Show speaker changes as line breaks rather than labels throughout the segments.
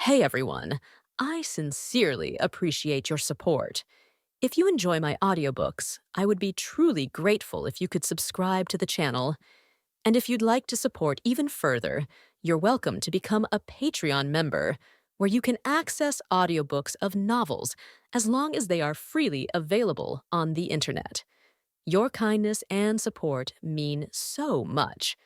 Hey everyone, I sincerely appreciate your support. If you enjoy my audiobooks, I would be truly grateful if you could subscribe to the channel. And if you'd like to support even further, you're welcome to become a Patreon member, where you can access audiobooks of novels as long as they are freely available on the internet. Your kindness and support mean so much.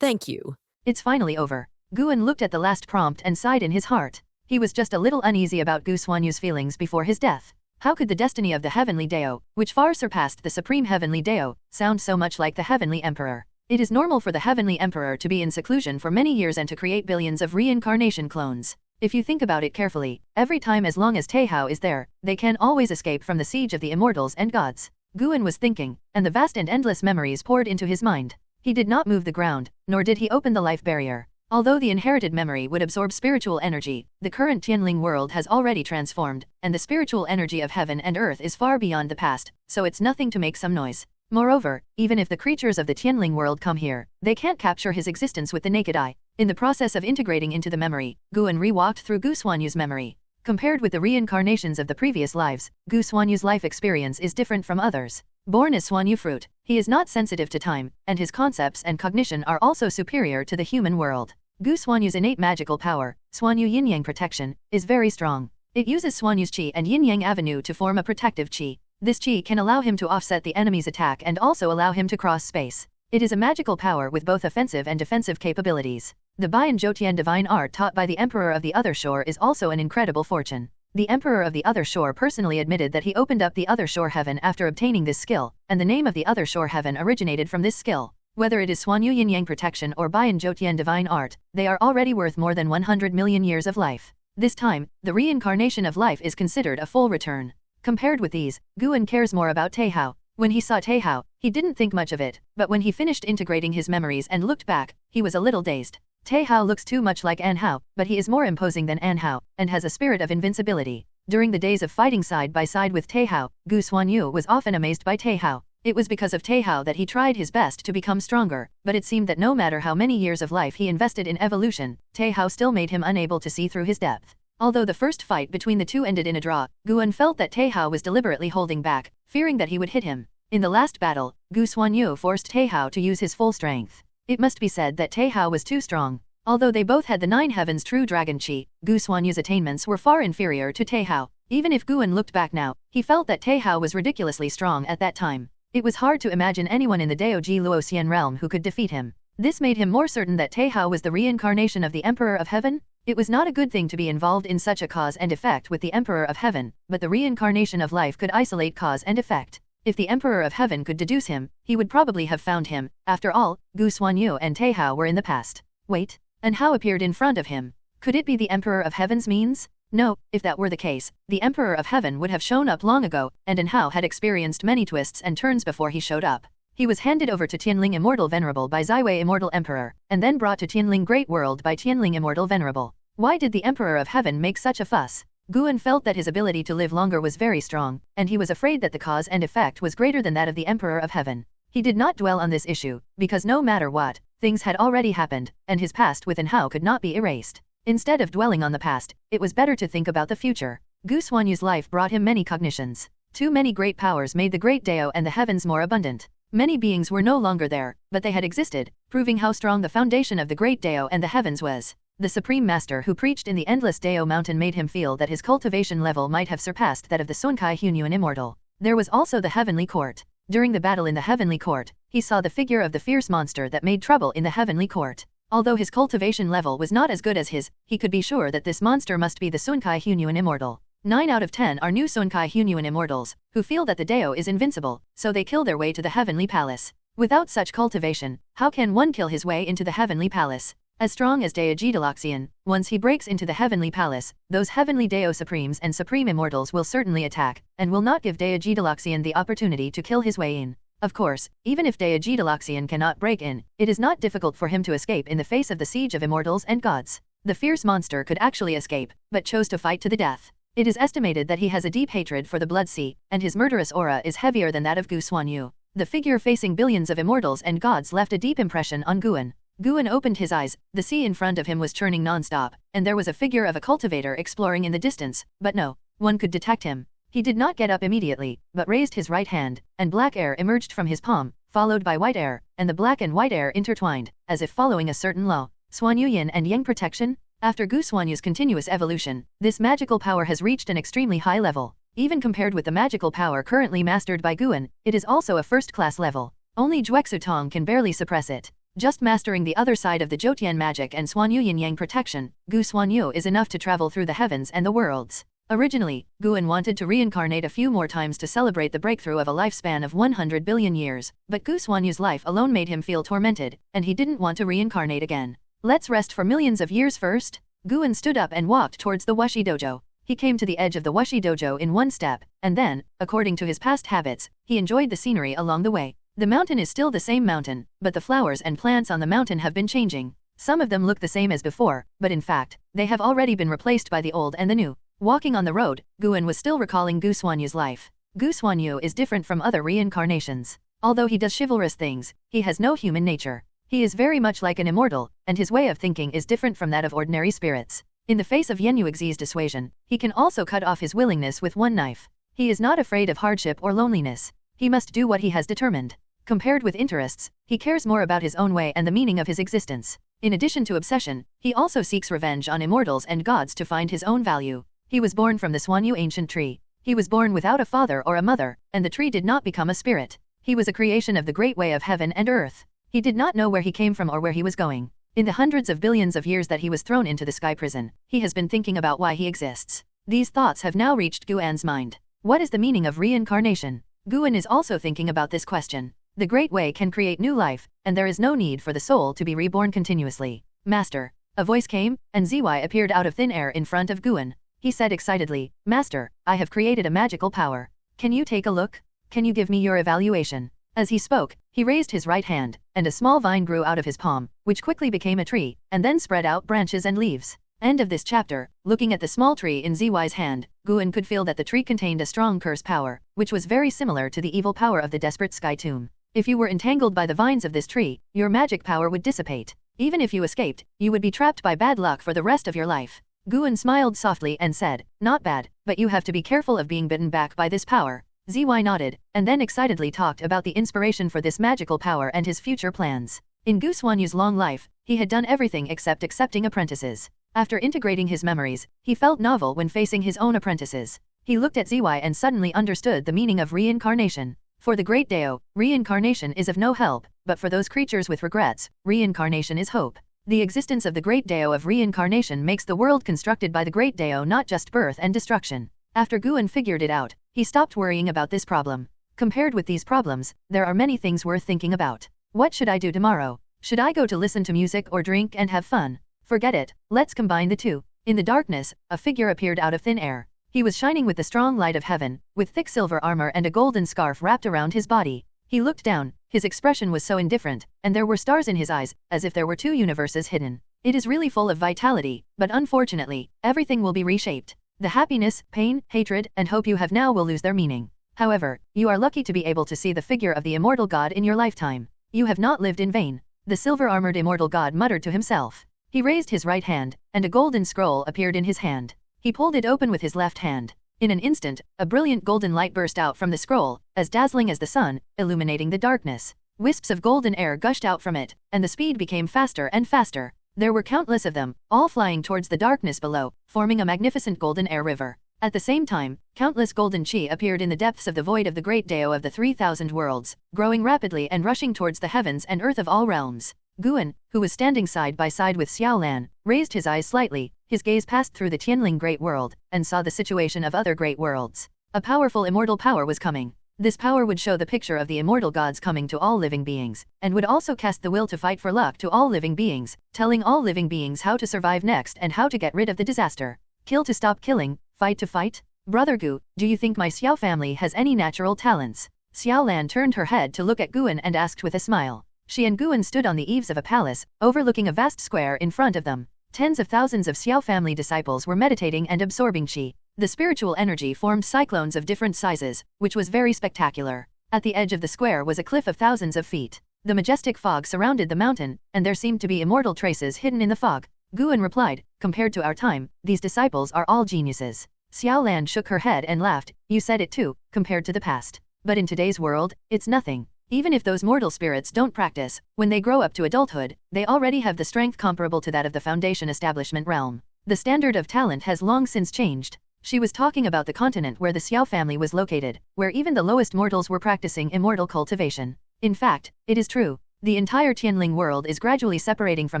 Thank you.
It's finally over. Guan looked at the last prompt and sighed in his heart. He was just a little uneasy about Gu Xuanyu's feelings before his death. How could the destiny of the Heavenly Dao, which far surpassed the Supreme Heavenly Dao, sound so much like the Heavenly Emperor? It is normal for the Heavenly Emperor to be in seclusion for many years and to create billions of reincarnation clones. If you think about it carefully, every time as long as Taixuan is there, they can always escape from the siege of the immortals and gods. Guan was thinking, and the vast and endless memories poured into his mind. He did not move the ground, nor did he open the life barrier. Although the inherited memory would absorb spiritual energy, the current Tianling world has already transformed, and the spiritual energy of heaven and earth is far beyond the past, so it's nothing to make some noise. Moreover, even if the creatures of the Tianling world come here, they can't capture his existence with the naked eye. In the process of integrating into the memory, Guan re-walked through Gu Xuanyu's memory. Compared with the reincarnations of the previous lives, Gu Xuanyu's life experience is different from others. Born as Xuanyu fruit, he is not sensitive to time, and his concepts and cognition are also superior to the human world. Gu Xuanyu's innate magical power, Xuanyu Yin-Yang protection, is very strong. It uses Xuanyu's qi and Yin-Yang avenue to form a protective qi. This qi can allow him to offset the enemy's attack and also allow him to cross space. It is a magical power with both offensive and defensive capabilities. The Baiyan Zhoutian divine art taught by the Emperor of the Other Shore is also an incredible fortune. The Emperor of the Other Shore personally admitted that he opened up the Other Shore Heaven after obtaining this skill, and the name of the Other Shore Heaven originated from this skill. Whether it is Xuanyu Yin-Yang protection or Baiyan Zhoutian divine art, they are already worth more than 100 million years of life. This time, the reincarnation of life is considered a full return. Compared with these, Guan cares more about Taixuan. When he saw Taixuan, he didn't think much of it, but when he finished integrating his memories and looked back, he was a little dazed. Taixuan looks too much like Anhao, but he is more imposing than Anhao, and has a spirit of invincibility. During the days of fighting side by side with Taixuan, Gu Xuanyu was often amazed by Taixuan. It was because of Taixuan that he tried his best to become stronger, but it seemed that no matter how many years of life he invested in evolution, Taixuan still made him unable to see through his depth. Although the first fight between the two ended in a draw, Guan felt that Taixuan was deliberately holding back, fearing that he would hit him. In the last battle, Gu Xuanyu forced Taixuan to use his full strength. It must be said that Taixuan was too strong. Although they both had the Nine Heavens true dragon qi, Gu Xuanyu's attainments were far inferior to Taixuan. Even if Guan looked back now, he felt that Taixuan was ridiculously strong at that time. It was hard to imagine anyone in the Daoji Luoxian realm who could defeat him. This made him more certain that Taixuan was the reincarnation of the Emperor of Heaven. It was not a good thing to be involved in such a cause and effect with the Emperor of Heaven, but the reincarnation of life could isolate cause and effect. If the Emperor of Heaven could deduce him, he would probably have found him. After all, Gu Xuanyu and Taixuan were in the past. Wait, and how appeared in front of him? Could it be the Emperor of Heaven's means? No, if that were the case, the Emperor of Heaven would have shown up long ago, and Anhao had experienced many twists and turns before he showed up. He was handed over to Tianling Immortal Venerable by Ziwei Immortal Emperor, and then brought to Tianling Great World by Tianling Immortal Venerable. Why did the Emperor of Heaven make such a fuss? Guan felt that his ability to live longer was very strong, and he was afraid that the cause and effect was greater than that of the Emperor of Heaven. He did not dwell on this issue, because no matter what, things had already happened, and his past with Anhao could not be erased. Instead of dwelling on the past, it was better to think about the future. Gu Xuanyu's life brought him many cognitions. Too many great powers made the great Dao and the heavens more abundant. Many beings were no longer there, but they had existed, proving how strong the foundation of the great Dao and the heavens was. The Supreme Master who preached in the endless Dao mountain made him feel that his cultivation level might have surpassed that of the Sunkai Hunyuan Immortal. There was also the Heavenly Court. During the battle in the Heavenly Court, he saw the figure of the fierce monster that made trouble in the Heavenly Court. Although his cultivation level was not as good as his, he could be sure that this monster must be the Sunkai Hunyuan Immortal. 9 out of 10 are new Sunkai Hunyuan Immortals, who feel that the Dao is invincible, so they kill their way to the Heavenly Palace. Without such cultivation, how can one kill his way into the Heavenly Palace? As strong as Daoji, once he breaks into the Heavenly Palace, those Heavenly Dao Supremes and Supreme Immortals will certainly attack, and will not give Daoji the opportunity to kill his way in. Of course, even if Daoji cannot break in, it is not difficult for him to escape in the face of the siege of immortals and gods. The fierce monster could actually escape, but chose to fight to the death. It is estimated that he has a deep hatred for the Blood Sea, and his murderous aura is heavier than that of Gu Xuanyu. The figure facing billions of immortals and gods left a deep impression on Guan. Guan opened his eyes. The sea in front of him was churning non-stop, and there was a figure of a cultivator exploring in the distance, but no one could detect him. He did not get up immediately, but raised his right hand, and black air emerged from his palm, followed by white air, and the black and white air intertwined, as if following a certain law. Suanyu Yin and Yang protection? After Gu Suanyu's continuous evolution, this magical power has reached an extremely high level. Even compared with the magical power currently mastered by Guan, it is also a first-class level. Only Juexu Tong can barely suppress it. Just mastering the other side of the Jotian magic and Suanyu Yin Yang protection, Gu Suanyu is enough to travel through the heavens and the worlds. Originally, Guan wanted to reincarnate a few more times to celebrate the breakthrough of a lifespan of 100 billion years, but Gu Suanyu's life alone made him feel tormented, and he didn't want to reincarnate again. Let's rest for millions of years first. Guan stood up and walked towards the Wuxi Dojo. He came to the edge of the Wuxi Dojo in one step, and then, according to his past habits, he enjoyed the scenery along the way. The mountain is still the same mountain, but the flowers and plants on the mountain have been changing. Some of them look the same as before, but in fact, they have already been replaced by the old and the new. Walking on the road, Guan was still recalling Gu Suanyu's life. Gu Suanyu is different from other reincarnations. Although he does chivalrous things, he has no human nature. He is very much like an immortal, and his way of thinking is different from that of ordinary spirits. In the face of Yen Yuexi's dissuasion, he can also cut off his willingness with one knife. He is not afraid of hardship or loneliness. He must do what he has determined. Compared with interests, he cares more about his own way and the meaning of his existence. In addition to obsession, he also seeks revenge on immortals and gods to find his own value. He was born from the Suanyu ancient tree. He was born without a father or a mother, and the tree did not become a spirit. He was a creation of the great way of heaven and earth. He did not know where he came from or where he was going. In the hundreds of billions of years that he was thrown into the sky prison, he has been thinking about why he exists. These thoughts have now reached Guan's mind. What is the meaning of reincarnation? Guan is also thinking about this question. The Great Way can create new life, and there is no need for the soul to be reborn continuously. Master. A voice came, and Zy appeared out of thin air in front of Guan. He said excitedly, Master, I have created a magical power. Can you take a look? Can you give me your evaluation? As he spoke, he raised his right hand, and a small vine grew out of his palm, which quickly became a tree, and then spread out branches and leaves. End of this chapter. Looking at the small tree in Zy's hand, Guan could feel that the tree contained a strong curse power, which was very similar to the evil power of the desperate sky tomb. If you were entangled by the vines of this tree, your magic power would dissipate. Even if you escaped, you would be trapped by bad luck for the rest of your life. Guan smiled softly and said, Not bad, but you have to be careful of being bitten back by this power. Zy nodded, and then excitedly talked about the inspiration for this magical power and his future plans. In Gu Suanyu's long life, he had done everything except accepting apprentices. After integrating his memories, he felt novel when facing his own apprentices. He looked at Zy and suddenly understood the meaning of reincarnation. For the great Dao, reincarnation is of no help, but for those creatures with regrets, reincarnation is hope. The existence of the great Dao of reincarnation makes the world constructed by the great Dao not just birth and destruction. After Guan figured it out, he stopped worrying about this problem. Compared with these problems, there are many things worth thinking about. What should I do tomorrow? Should I go to listen to music or drink and have fun? Forget it, let's combine the two. In the darkness, a figure appeared out of thin air. He was shining with the strong light of heaven, with thick silver armor and a golden scarf wrapped around his body. He looked down, his expression was so indifferent, and there were stars in his eyes, as if there were two universes hidden. It is really full of vitality, but unfortunately, everything will be reshaped. The happiness, pain, hatred, and hope you have now will lose their meaning. However, you are lucky to be able to see the figure of the immortal god in your lifetime. You have not lived in vain. The silver-armored immortal god muttered to himself. He raised his right hand, and a golden scroll appeared in his hand. He pulled it open with his left hand. In an instant, a brilliant golden light burst out from the scroll, as dazzling as the sun, illuminating the darkness. Wisps of golden air gushed out from it, and the speed became faster and faster. There were countless of them, all flying towards the darkness below, forming a magnificent golden air river. At the same time, countless golden chi appeared in the depths of the void of the great Dao of the 3,000 worlds, growing rapidly and rushing towards the heavens and earth of all realms. Guan, who was standing side by side with Xiao Lan, raised his eyes slightly, his gaze passed through the Tianling Great World, and saw the situation of other great worlds. A powerful immortal power was coming. This power would show the picture of the immortal gods coming to all living beings, and would also cast the will to fight for luck to all living beings, telling all living beings how to survive next and how to get rid of the disaster. Kill to stop killing, fight to fight? Brother Gu, do you think my Xiao family has any natural talents? Xiao Lan turned her head to look at Guan and asked with a smile. She and Guan stood on the eaves of a palace, overlooking a vast square in front of them. Tens of thousands of Xiao family disciples were meditating and absorbing qi. The spiritual energy formed cyclones of different sizes, which was very spectacular. At the edge of the square was a cliff of thousands of feet. The majestic fog surrounded the mountain, and there seemed to be immortal traces hidden in the fog. Guan replied, compared to our time, these disciples are all geniuses. Xiao Lan shook her head and laughed, you said it too, compared to the past. But in today's world, it's nothing. Even if those mortal spirits don't practice, when they grow up to adulthood, they already have the strength comparable to that of the Foundation establishment realm. The standard of talent has long since changed. She was talking about the continent where the Xiao family was located, where even the lowest mortals were practicing immortal cultivation. In fact, it is true. The entire Tianling world is gradually separating from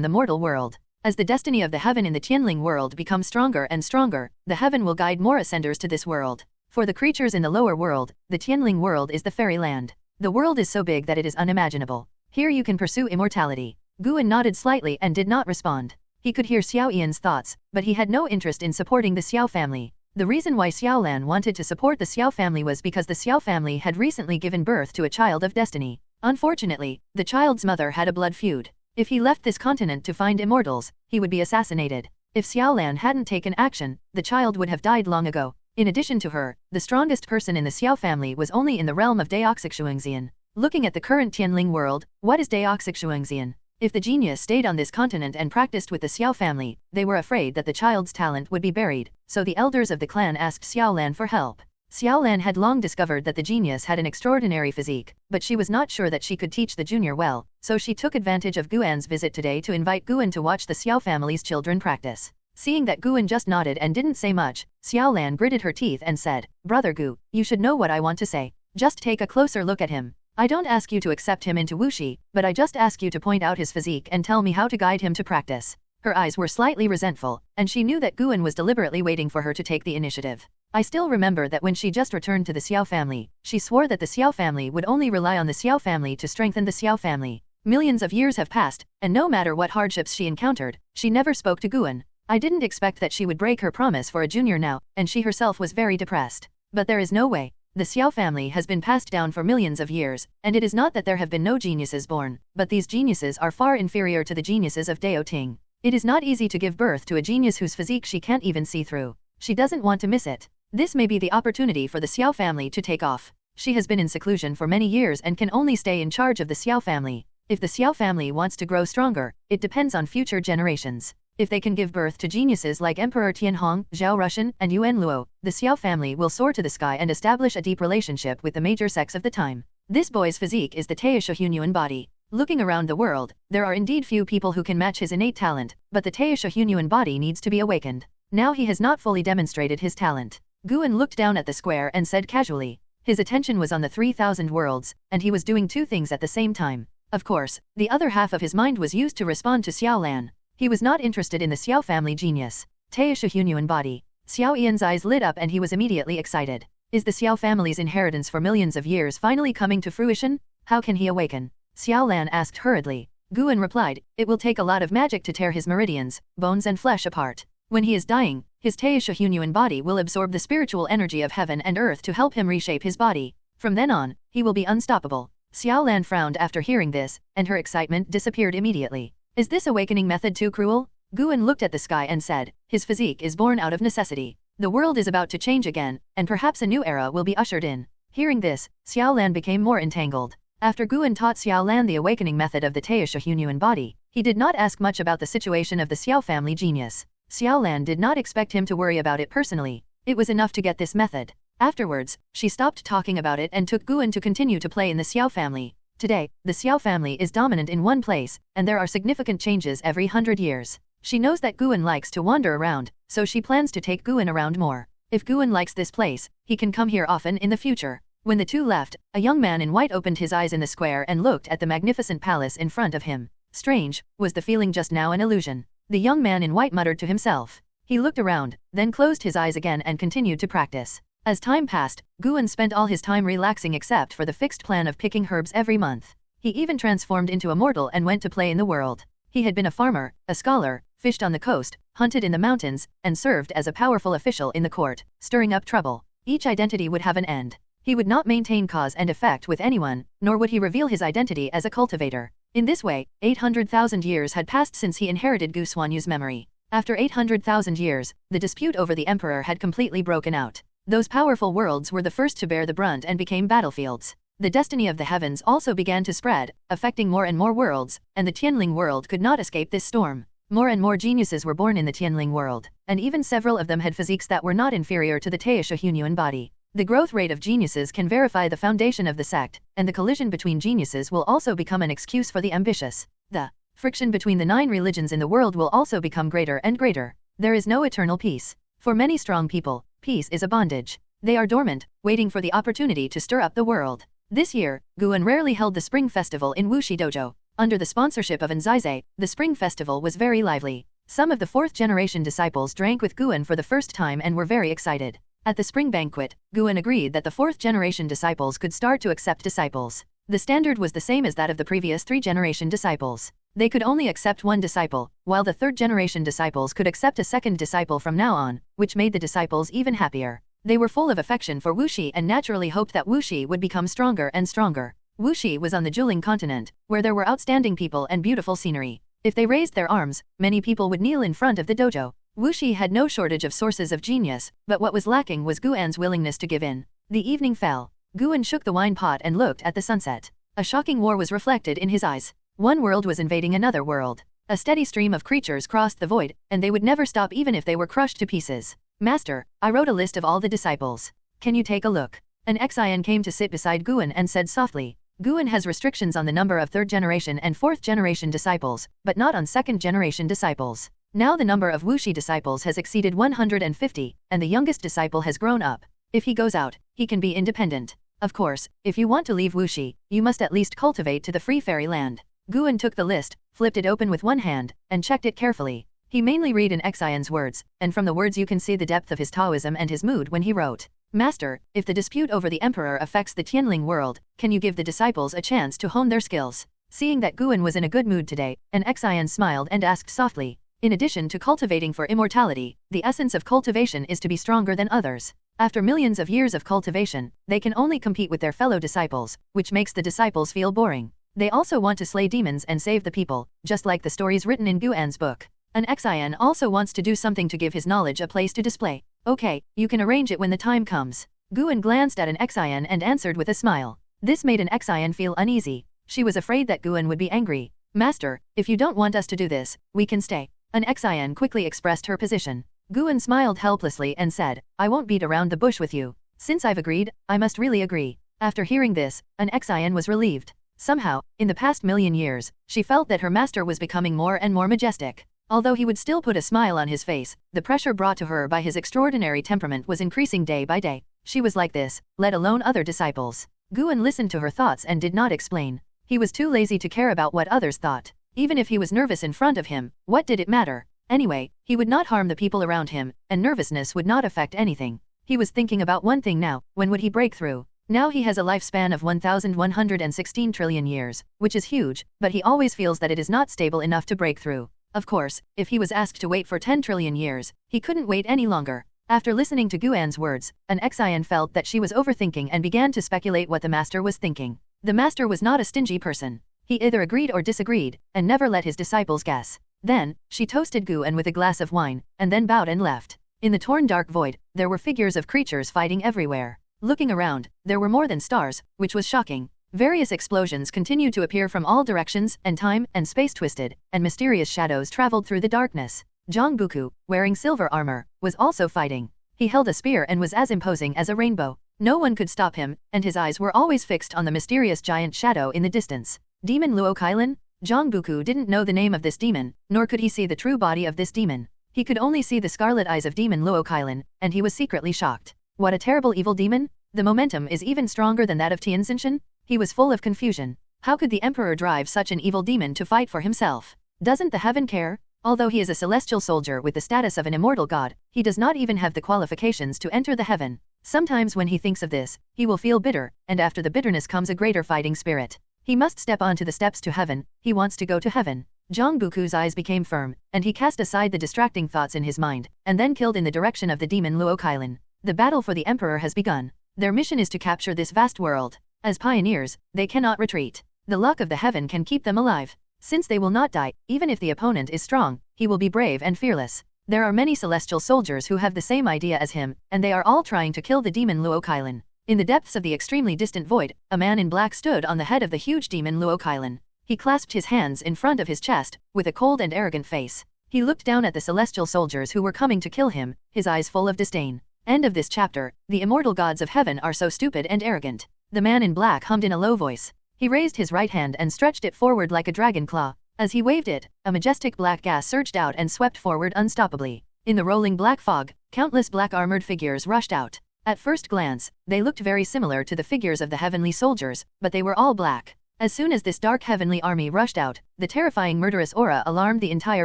the mortal world. As the destiny of the heaven in the Tianling world becomes stronger and stronger, the heaven will guide more ascenders to this world. For the creatures in the lower world, the Tianling world is the fairyland. The world is so big that it is unimaginable. Here you can pursue immortality. Guan nodded slightly and did not respond. He could hear Xiao Yan's thoughts, but he had no interest in supporting the Xiao family. The reason why Xiao Lan wanted to support the Xiao family was because the Xiao family had recently given birth to a child of destiny. Unfortunately, the child's mother had a blood feud. If he left this continent to find immortals, he would be assassinated. If Xiao Lan hadn't taken action, the child would have died long ago. In addition to her, the strongest person in the Xiao family was only in the realm of Deoxyshuangxian. Looking at the current Tianling world, what is Deoxyshuangxian? If the genius stayed on this continent and practiced with the Xiao family, they were afraid that the child's talent would be buried, so the elders of the clan asked Xiao Lan for help. Xiao Lan had long discovered that the genius had an extraordinary physique, but she was not sure that she could teach the junior well, so she took advantage of Guan's visit today to invite Guan to watch the Xiao family's children practice. Seeing that Guan just nodded and didn't say much, Xiao Lan gritted her teeth and said, Brother Gu, you should know what I want to say. Just take a closer look at him. I don't ask you to accept him into wuxi, but I just ask you to point out his physique and tell me how to guide him to practice. Her eyes were slightly resentful, and she knew that Guan was deliberately waiting for her to take the initiative. I still remember that when she just returned to the Xiao family, she swore that the Xiao family would only rely on the Xiao family to strengthen the Xiao family. Millions of years have passed, and no matter what hardships she encountered, she never spoke to Guan. I didn't expect that she would break her promise for a junior now, and she herself was very depressed. But there is no way. The Xiao family has been passed down for millions of years, and it is not that there have been no geniuses born, but these geniuses are far inferior to the geniuses of Dao Ting. It is not easy to give birth to a genius whose physique she can't even see through. She doesn't want to miss it. This may be the opportunity for the Xiao family to take off. She has been in seclusion for many years and can only stay in charge of the Xiao family. If the Xiao family wants to grow stronger, it depends on future generations. If they can give birth to geniuses like Emperor Tianhong, Zhao Rushan, and Yuan Luo, the Xiao family will soar to the sky and establish a deep relationship with the major sects of the time. This boy's physique is the Taixuan body. Looking around the world, there are indeed few people who can match his innate talent, but the Taixuan body needs to be awakened. Now he has not fully demonstrated his talent. Guan looked down at the square and said casually. His attention was on the 3,000 worlds, and he was doing two things at the same time. Of course, the other half of his mind was used to respond to Xiao Lan. He was not interested in the Xiao family genius. Taixuan body. Xiao Yan's eyes lit up and he was immediately excited. Is the Xiao family's inheritance for millions of years finally coming to fruition? How can he awaken? Xiao Lan asked hurriedly. Guan replied, it will take a lot of magic to tear his meridians, bones and flesh apart. When he is dying, his Taixuan body will absorb the spiritual energy of heaven and earth to help him reshape his body. From then on, he will be unstoppable. Xiao Lan frowned after hearing this, and her excitement disappeared immediately. Is this awakening method too cruel? Guan looked at the sky and said, his physique is born out of necessity. The world is about to change again, and perhaps a new era will be ushered in. Hearing this, Xiao Lan became more entangled. After Guan taught Xiao Lan the awakening method of the Taixuan body, he did not ask much about the situation of the Xiao family genius. Xiao Lan did not expect him to worry about it personally. It was enough to get this method. Afterwards, she stopped talking about it and took Guan to continue to play in the Xiao family. Today, the Xiao family is dominant in one place, and there are significant changes every 100 years. She knows that Guan likes to wander around, so she plans to take Guan around more. If Guan likes this place, he can come here often in the future. When the two left, a young man in white opened his eyes in the square and looked at the magnificent palace in front of him. Strange, was the feeling just now an illusion? The young man in white muttered to himself. He looked around, then closed his eyes again and continued to practice. As time passed, Guan spent all his time relaxing except for the fixed plan of picking herbs every month. He even transformed into a mortal and went to play in the world. He had been a farmer, a scholar, fished on the coast, hunted in the mountains, and served as a powerful official in the court, stirring up trouble. Each identity would have an end. He would not maintain cause and effect with anyone, nor would he reveal his identity as a cultivator. In this way, 800,000 years had passed since he inherited Gu Xuanyu's memory. After 800,000 years, the dispute over the emperor had completely broken out. Those powerful worlds were the first to bear the brunt and became battlefields. The destiny of the heavens also began to spread, affecting more and more worlds, and the Tianling world could not escape this storm. More and more geniuses were born in the Tianling world, and even several of them had physiques that were not inferior to the Taixuan body. The growth rate of geniuses can verify the foundation of the sect, and the collision between geniuses will also become an excuse for the ambitious. The friction between the 9 religions in the world will also become greater and greater. There is no eternal peace. For many strong people, peace is a bondage. They are dormant, waiting for the opportunity to stir up the world. This year, Guan rarely held the Spring Festival in Wuxi Dojo. Under the sponsorship of Anzaize, the Spring Festival was very lively. Some of the 4th-generation disciples drank with Guan for the first time and were very excited. At the spring banquet, Guan agreed that the 4th-generation disciples could start to accept disciples. The standard was the same as that of the previous 3-generation disciples. They could only accept 1 disciple, while the 3rd-generation disciples could accept a 2nd disciple from now on, which made the disciples even happier. They were full of affection for Wuxi and naturally hoped that Wuxi would become stronger and stronger. Wuxi was on the Jiuling continent, where there were outstanding people and beautiful scenery. If they raised their arms, many people would kneel in front of the dojo. Wuxi had no shortage of sources of genius, but what was lacking was Guan's willingness to give in. The evening fell. Guan shook the wine pot and looked at the sunset. A shocking war was reflected in his eyes. One world was invading another world. A steady stream of creatures crossed the void, and they would never stop even if they were crushed to pieces. Master, I wrote a list of all the disciples. Can you take a look? An Xian came to sit beside Guan and said softly. Guan has restrictions on the number of 3rd-generation and 4th-generation disciples, but not on 2nd-generation disciples. Now the number of Wuxi disciples has exceeded 150, and the youngest disciple has grown up. If he goes out, he can be independent. Of course, if you want to leave Wuxi, you must at least cultivate to the free fairy land. Guan took the list, flipped it open with one hand, and checked it carefully. He mainly read in Xian's words, and from the words you can see the depth of his Taoism and his mood when he wrote. Master, if the dispute over the emperor affects the Tianling world, can you give the disciples a chance to hone their skills? Seeing that Guan was in a good mood today, an Xian smiled and asked softly. In addition to cultivating for immortality, the essence of cultivation is to be stronger than others. After millions of years of cultivation, they can only compete with their fellow disciples, which makes the disciples feel boring. They also want to slay demons and save the people, just like the stories written in Guan's book. An Xian also wants to do something to give his knowledge a place to display. Okay, you can arrange it when the time comes. Guan glanced at an Xian and answered with a smile. This made an Xian feel uneasy. She was afraid that Guan would be angry. Master, if you don't want us to do this, we can stay. An Xian quickly expressed her position. Guan smiled helplessly and said, I won't beat around the bush with you. Since I've agreed, I must really agree. After hearing this, an Xian was relieved. Somehow, in the past million years, she felt that her master was becoming more and more majestic. Although he would still put a smile on his face, the pressure brought to her by his extraordinary temperament was increasing day by day. She was like this, let alone other disciples. Guan listened to her thoughts and did not explain. He was too lazy to care about what others thought. Even if he was nervous in front of him, what did it matter? Anyway, he would not harm the people around him, and nervousness would not affect anything. He was thinking about one thing now, when would he break through? Now he has a lifespan of 1,116 trillion years, which is huge, but he always feels that it is not stable enough to break through. Of course, if he was asked to wait for 10 trillion years, he couldn't wait any longer. After listening to Guan's words, an Xian felt that she was overthinking and began to speculate what the master was thinking. The master was not a stingy person. He either agreed or disagreed, and never let his disciples guess. Then, she toasted Guan with a glass of wine, and then bowed and left. In the torn dark void, there were figures of creatures fighting everywhere. Looking around, there were more than stars, which was shocking. Various explosions continued to appear from all directions, and time and space twisted, and mysterious shadows traveled through the darkness. Zhang Buku, wearing silver armor, was also fighting. He held a spear and was as imposing as a rainbow. No one could stop him, and his eyes were always fixed on the mysterious giant shadow in the distance. Demon Luo Kailan? Zhang Buku didn't know the name of this demon, nor could he see the true body of this demon. He could only see the scarlet eyes of Demon Luo Kailan, and he was secretly shocked. What a terrible evil demon! The momentum is even stronger than that of Tianzinshan? He was full of confusion. How could the emperor drive such an evil demon to fight for himself? Doesn't the heaven care? Although he is a celestial soldier with the status of an immortal god, he does not even have the qualifications to enter the heaven. Sometimes when he thinks of this, he will feel bitter, and after the bitterness comes a greater fighting spirit. He must step onto the steps to heaven, he wants to go to heaven. Zhang Buku's eyes became firm, and he cast aside the distracting thoughts in his mind, and then killed in the direction of the demon Luo Kailan. The battle for the emperor has begun. Their mission is to capture this vast world. As pioneers, they cannot retreat. The luck of the heaven can keep them alive. Since they will not die, even if the opponent is strong, he will be brave and fearless. There are many celestial soldiers who have the same idea as him, and they are all trying to kill the demon Luo Kailan. In the depths of the extremely distant void, a man in black stood on the head of the huge demon Luokilan. He clasped his hands in front of his chest, with a cold and arrogant face. He looked down at the celestial soldiers who were coming to kill him, his eyes full of disdain. End of this chapter. The immortal gods of heaven are so stupid and arrogant. The man in black hummed in a low voice. He raised his right hand and stretched it forward like a dragon claw. As he waved it, a majestic black gas surged out and swept forward unstoppably. In the rolling black fog, countless black armored figures rushed out. At first glance, they looked very similar to the figures of the heavenly soldiers, but they were all black. As soon as this dark heavenly army rushed out, the terrifying murderous aura alarmed the entire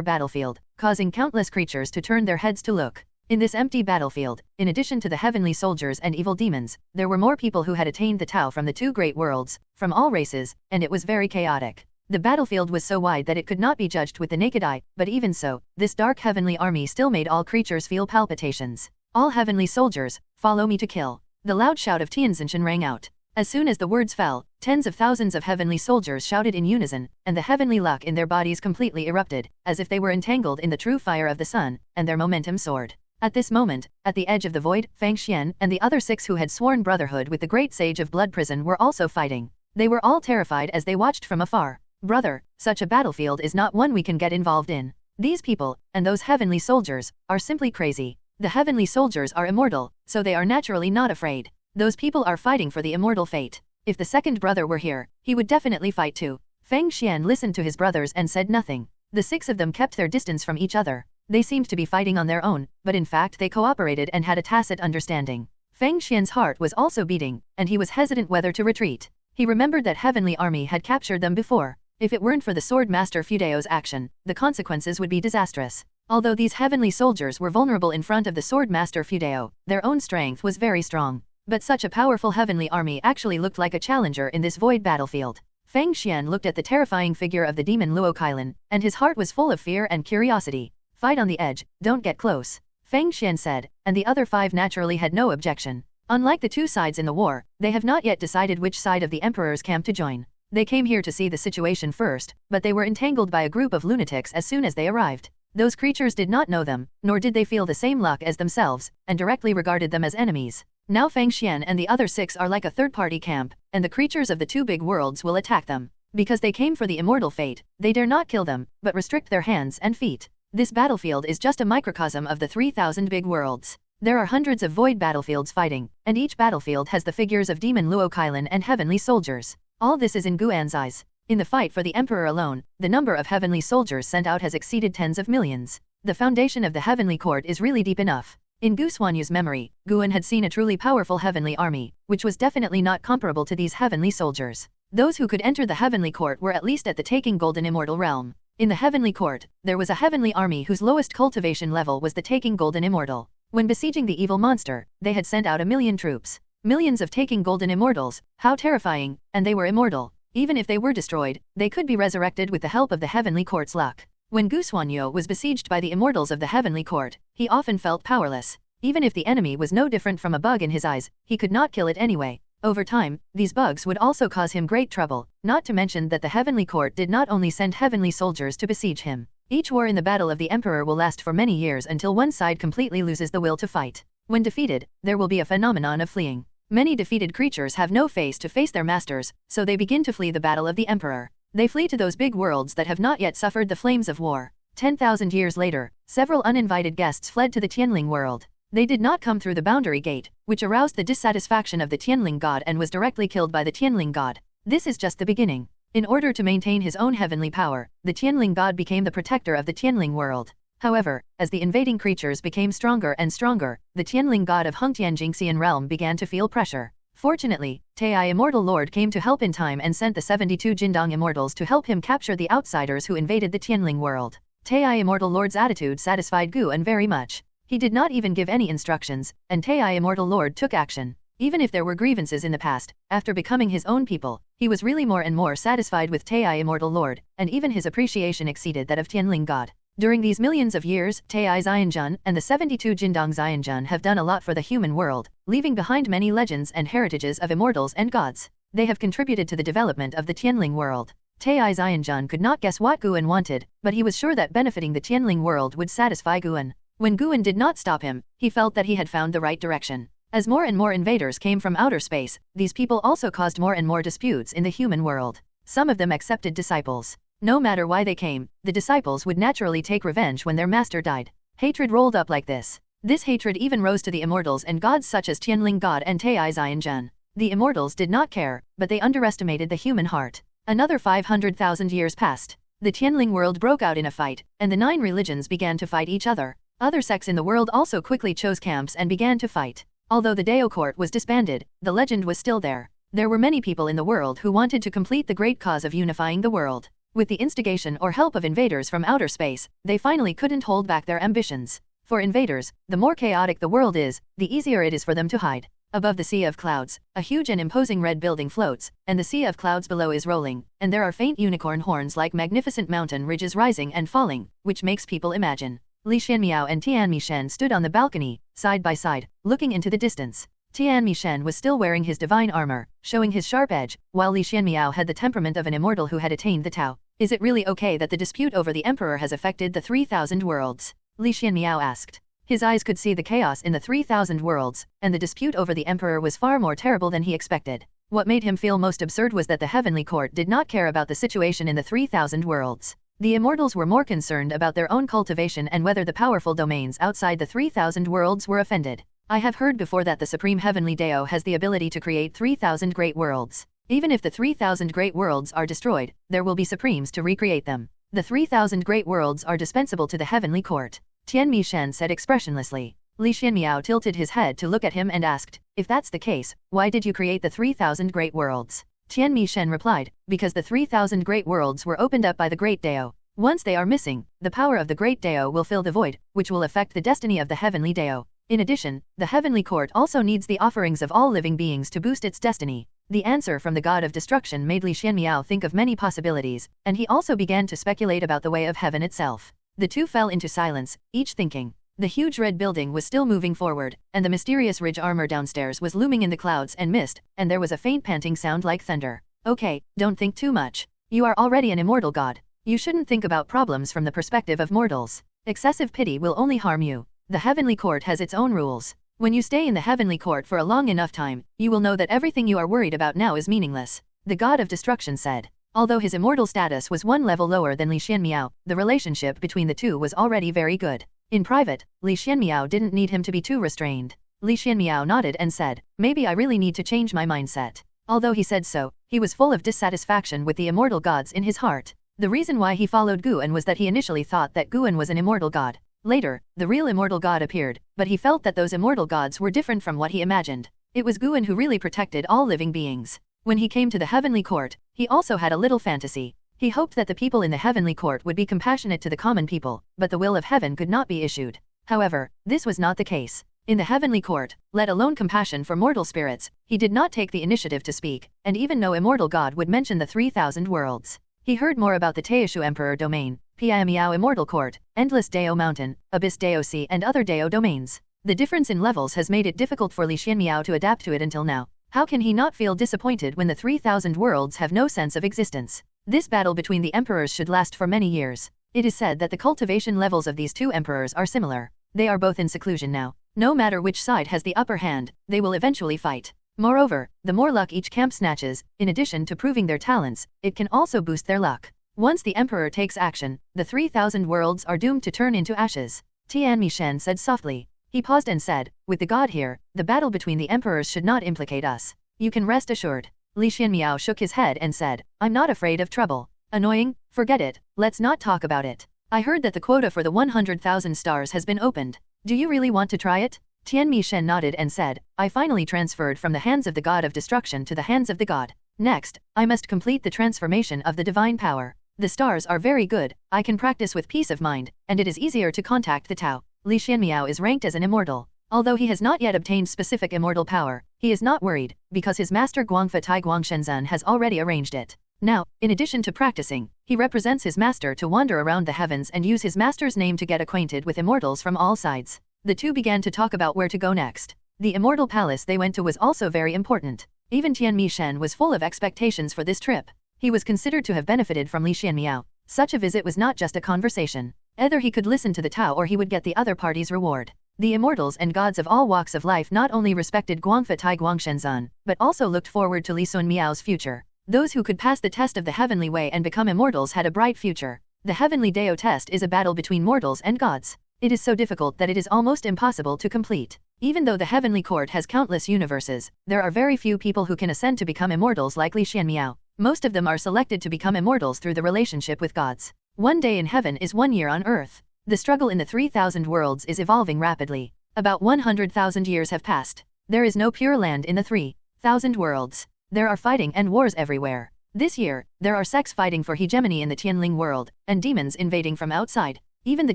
battlefield, causing countless creatures to turn their heads to look. In this empty battlefield, in addition to the heavenly soldiers and evil demons, there were more people who had attained the Tao from the two great worlds, from all races, and it was very chaotic. The battlefield was so wide that it could not be judged with the naked eye, but even so, this dark heavenly army still made all creatures feel palpitations. All heavenly soldiers, follow me to kill. The loud shout of Tianzinshan rang out. As soon as the words fell, tens of thousands of heavenly soldiers shouted in unison, and the heavenly luck in their bodies completely erupted, as if they were entangled in the true fire of the sun, and their momentum soared. At this moment, at the edge of the void, Fang Xian and the other 6 who had sworn brotherhood with the great sage of Blood Prison were also fighting. They were all terrified as they watched from afar. Brother, such a battlefield is not one we can get involved in. These people, and those heavenly soldiers, are simply crazy. The heavenly soldiers are immortal, so they are naturally not afraid. Those people are fighting for the immortal fate. If the second brother were here, he would definitely fight too. Fang Xian listened to his brothers and said nothing. The 6 of them kept their distance from each other. They seemed to be fighting on their own, but in fact they cooperated and had a tacit understanding. Fang Xian's heart was also beating, and he was hesitant whether to retreat. He remembered that heavenly army had captured them before. If it weren't for the Sword Master Fudeo's action, the consequences would be disastrous. Although these heavenly soldiers were vulnerable in front of the Sword Master Fudeo, their own strength was very strong. But such a powerful heavenly army actually looked like a challenger in this void battlefield. Fang Xian looked at the terrifying figure of the demon Luokilan, and his heart was full of fear and curiosity. Fight on the edge, don't get close, Fang Xian said, and the other 5 naturally had no objection. Unlike the 2 sides in the war, they have not yet decided which side of the Emperor's camp to join. They came here to see the situation first, but they were entangled by a group of lunatics as soon as they arrived. Those creatures did not know them, nor did they feel the same luck as themselves, and directly regarded them as enemies. Now Fang Xian and the other 6 are like a third-party camp, and the creatures of the 2 big worlds will attack them. Because they came for the immortal fate, they dare not kill them, but restrict their hands and feet. This battlefield is just a microcosm of the 3,000 big worlds. There are hundreds of void battlefields fighting, and each battlefield has the figures of demon Luokilan and heavenly soldiers. All this is in Guan's eyes. In the fight for the Emperor alone, the number of heavenly soldiers sent out has exceeded tens of millions. The foundation of the heavenly court is really deep enough. In Gu Xuanyu's memory, Guan had seen a truly powerful heavenly army, which was definitely not comparable to these heavenly soldiers. Those who could enter the heavenly court were at least at the taking golden immortal realm. In the heavenly court, there was a heavenly army whose lowest cultivation level was the taking golden immortal. When besieging the evil monster, they had sent out 1,000,000 troops. Millions of taking golden immortals, how terrifying, and they were immortal. Even if they were destroyed, they could be resurrected with the help of the heavenly court's luck. When Gu Xuanyu was besieged by the immortals of the heavenly court, he often felt powerless. Even if the enemy was no different from a bug in his eyes, he could not kill it anyway. Over time, these bugs would also cause him great trouble, not to mention that the heavenly court did not only send heavenly soldiers to besiege him. Each war in the battle of the emperor will last for many years until one side completely loses the will to fight. When defeated, there will be a phenomenon of fleeing. Many defeated creatures have no face to face their masters, so they begin to flee the battle of the emperor. They flee to those big worlds that have not yet suffered the flames of war. 10,000 years later, several uninvited guests fled to the Tianling world. They did not come through the boundary gate, which aroused the dissatisfaction of the Tianling god and was directly killed by the Tianling god. This is just the beginning. In order to maintain his own heavenly power, the Tianling god became the protector of the Tianling world. However, as the invading creatures became stronger and stronger, the Tianling god of Hengtianjingxian realm began to feel pressure. Fortunately, Tai Immortal Lord came to help in time and sent the 72 Jindong Immortals to help him capture the outsiders who invaded the Tianling world. Tai Immortal Lord's attitude satisfied Guan very much. He did not even give any instructions, and Tai Immortal Lord took action. Even if there were grievances in the past, after becoming his own people, he was really more and more satisfied with Tai Immortal Lord, and even his appreciation exceeded that of Tianling God. During these millions of years, Tai Xianjun and the 72 Jindong Xianjun have done a lot for the human world, leaving behind many legends and heritages of immortals and gods. They have contributed to the development of the Tianling world. Tai Xianjun could not guess what Guan wanted, but he was sure that benefiting the Tianling world would satisfy Guan. When Guan did not stop him, he felt that he had found the right direction. As more and more invaders came from outer space, these people also caused more and more disputes in the human world. Some of them accepted disciples. No matter why they came, the disciples would naturally take revenge when their master died. Hatred rolled up like this. This hatred even rose to the immortals and gods such as Tianling God and Taixuan Sect. The immortals did not care, but they underestimated the human heart. Another 500,000 years passed. The Tianling world broke out in a fight, and the 9 religions began to fight each other. Other sects in the world also quickly chose camps and began to fight. Although the Dao court was disbanded, the legend was still there. There were many people in the world who wanted to complete the great cause of unifying the world. With the instigation or help of invaders from outer space, they finally couldn't hold back their ambitions. For invaders, the more chaotic the world is, the easier it is for them to hide. Above the sea of clouds, a huge and imposing red building floats, and the sea of clouds below is rolling, and there are faint unicorn horns like magnificent mountain ridges rising and falling, which makes people imagine. Li Xianmiao and Tian Mishen stood on the balcony, side by side, looking into the distance. Tian Mishen was still wearing his divine armor, showing his sharp edge, while Li Xianmiao had the temperament of an immortal who had attained the Tao. Is it really okay that the dispute over the emperor has affected the 3,000 worlds? Li Xianmiao asked. His eyes could see the chaos in the 3,000 worlds, and the dispute over the emperor was far more terrible than he expected. What made him feel most absurd was that the heavenly court did not care about the situation in the 3,000 worlds. The immortals were more concerned about their own cultivation and whether the powerful domains outside the 3,000 worlds were offended. I have heard before that the Supreme Heavenly Dao has the ability to create 3,000 great worlds. Even if the 3,000 great worlds are destroyed, there will be supremes to recreate them. The 3,000 great worlds are dispensable to the Heavenly Court. Tian Mishen said expressionlessly. Li Xianmiao tilted his head to look at him and asked, if that's the case, why did you create the 3,000 great worlds? Tian Mishen replied, because the 3,000 great worlds were opened up by the Great Dao. Once they are missing, the power of the Great Dao will fill the void, which will affect the destiny of the Heavenly Dao. In addition, the Heavenly Court also needs the offerings of all living beings to boost its destiny. The answer from the God of Destruction made Li Xianmiao think of many possibilities, and he also began to speculate about the way of heaven itself. The two fell into silence, each thinking. The huge red building was still moving forward, and the mysterious ridge armor downstairs was looming in the clouds and mist, and there was a faint panting sound like thunder. Okay, don't think too much. You are already an immortal god. You shouldn't think about problems from the perspective of mortals. Excessive pity will only harm you. The Heavenly Court has its own rules. When you stay in the Heavenly Court for a long enough time, you will know that everything you are worried about now is meaningless. The God of Destruction said. Although his immortal status was one level lower than Li Xianmiao, the relationship between the two was already very good. In private, Li Xianmiao didn't need him to be too restrained. Li Xianmiao nodded and said, maybe I really need to change my mindset. Although he said so, he was full of dissatisfaction with the immortal gods in his heart. The reason why he followed Guan was that he initially thought that Guan was an immortal god. Later, the real immortal god appeared, but he felt that those immortal gods were different from what he imagined. It was Guan who really protected all living beings. When he came to the Heavenly Court, he also had a little fantasy. He hoped that the people in the Heavenly Court would be compassionate to the common people, but the will of heaven could not be issued. However, this was not the case. In the Heavenly Court, let alone compassion for mortal spirits, he did not take the initiative to speak, and even no immortal god would mention the 3,000 worlds. He heard more about the Taixuan Emperor domain, Piamiao Immortal Court, Endless Dao Mountain, Abyss Dao Sea and other Dao domains. The difference in levels has made it difficult for Li Xianmiao to adapt to it until now. How can he not feel disappointed when the 3,000 worlds have no sense of existence? This battle between the emperors should last for many years. It is said that the cultivation levels of these two emperors are similar. They are both in seclusion now. No matter which side has the upper hand, they will eventually fight. Moreover, the more luck each camp snatches, in addition to proving their talents, it can also boost their luck. Once the emperor takes action, the 3,000 worlds are doomed to turn into ashes. Tian Mishen said softly. He paused and said, with the god here, the battle between the emperors should not implicate us. You can rest assured. Li Xianmiao shook his head and said, I'm not afraid of trouble. Annoying? Forget it, let's not talk about it. I heard that the quota for the 100,000 stars has been opened. Do you really want to try it? Tian Mishen nodded and said, I finally transferred from the hands of the god of destruction to the hands of the god. Next, I must complete the transformation of the divine power. The stars are very good, I can practice with peace of mind, and it is easier to contact the Tao. Li Xianmiao is ranked as an immortal. Although he has not yet obtained specific immortal power, he is not worried, because his master Guangfa Tai Guangshenzhen has already arranged it. Now, in addition to practicing, he represents his master to wander around the heavens and use his master's name to get acquainted with immortals from all sides. The two began to talk about where to go next. The immortal palace they went to was also very important. Even Tian Mishen was full of expectations for this trip. He was considered to have benefited from Li Xianmiao. Such a visit was not just a conversation. Either he could listen to the Tao or he would get the other party's reward. The immortals and gods of all walks of life not only respected Guangfa Tai Guangshenzan, but also looked forward to Li Sun Miao's future. Those who could pass the test of the heavenly way and become immortals had a bright future. The heavenly Dao test is a battle between mortals and gods. It is so difficult that it is almost impossible to complete. Even though the heavenly court has countless universes, there are very few people who can ascend to become immortals like Li Xianmiao. Most of them are selected to become immortals through the relationship with gods. One day in heaven is 1 year on earth. The struggle in the 3,000 worlds is evolving rapidly. About 100,000 years have passed. There is no pure land in the 3,000 worlds. There are fighting and wars everywhere. This year, there are sects fighting for hegemony in the Tianling world, and demons invading from outside. Even the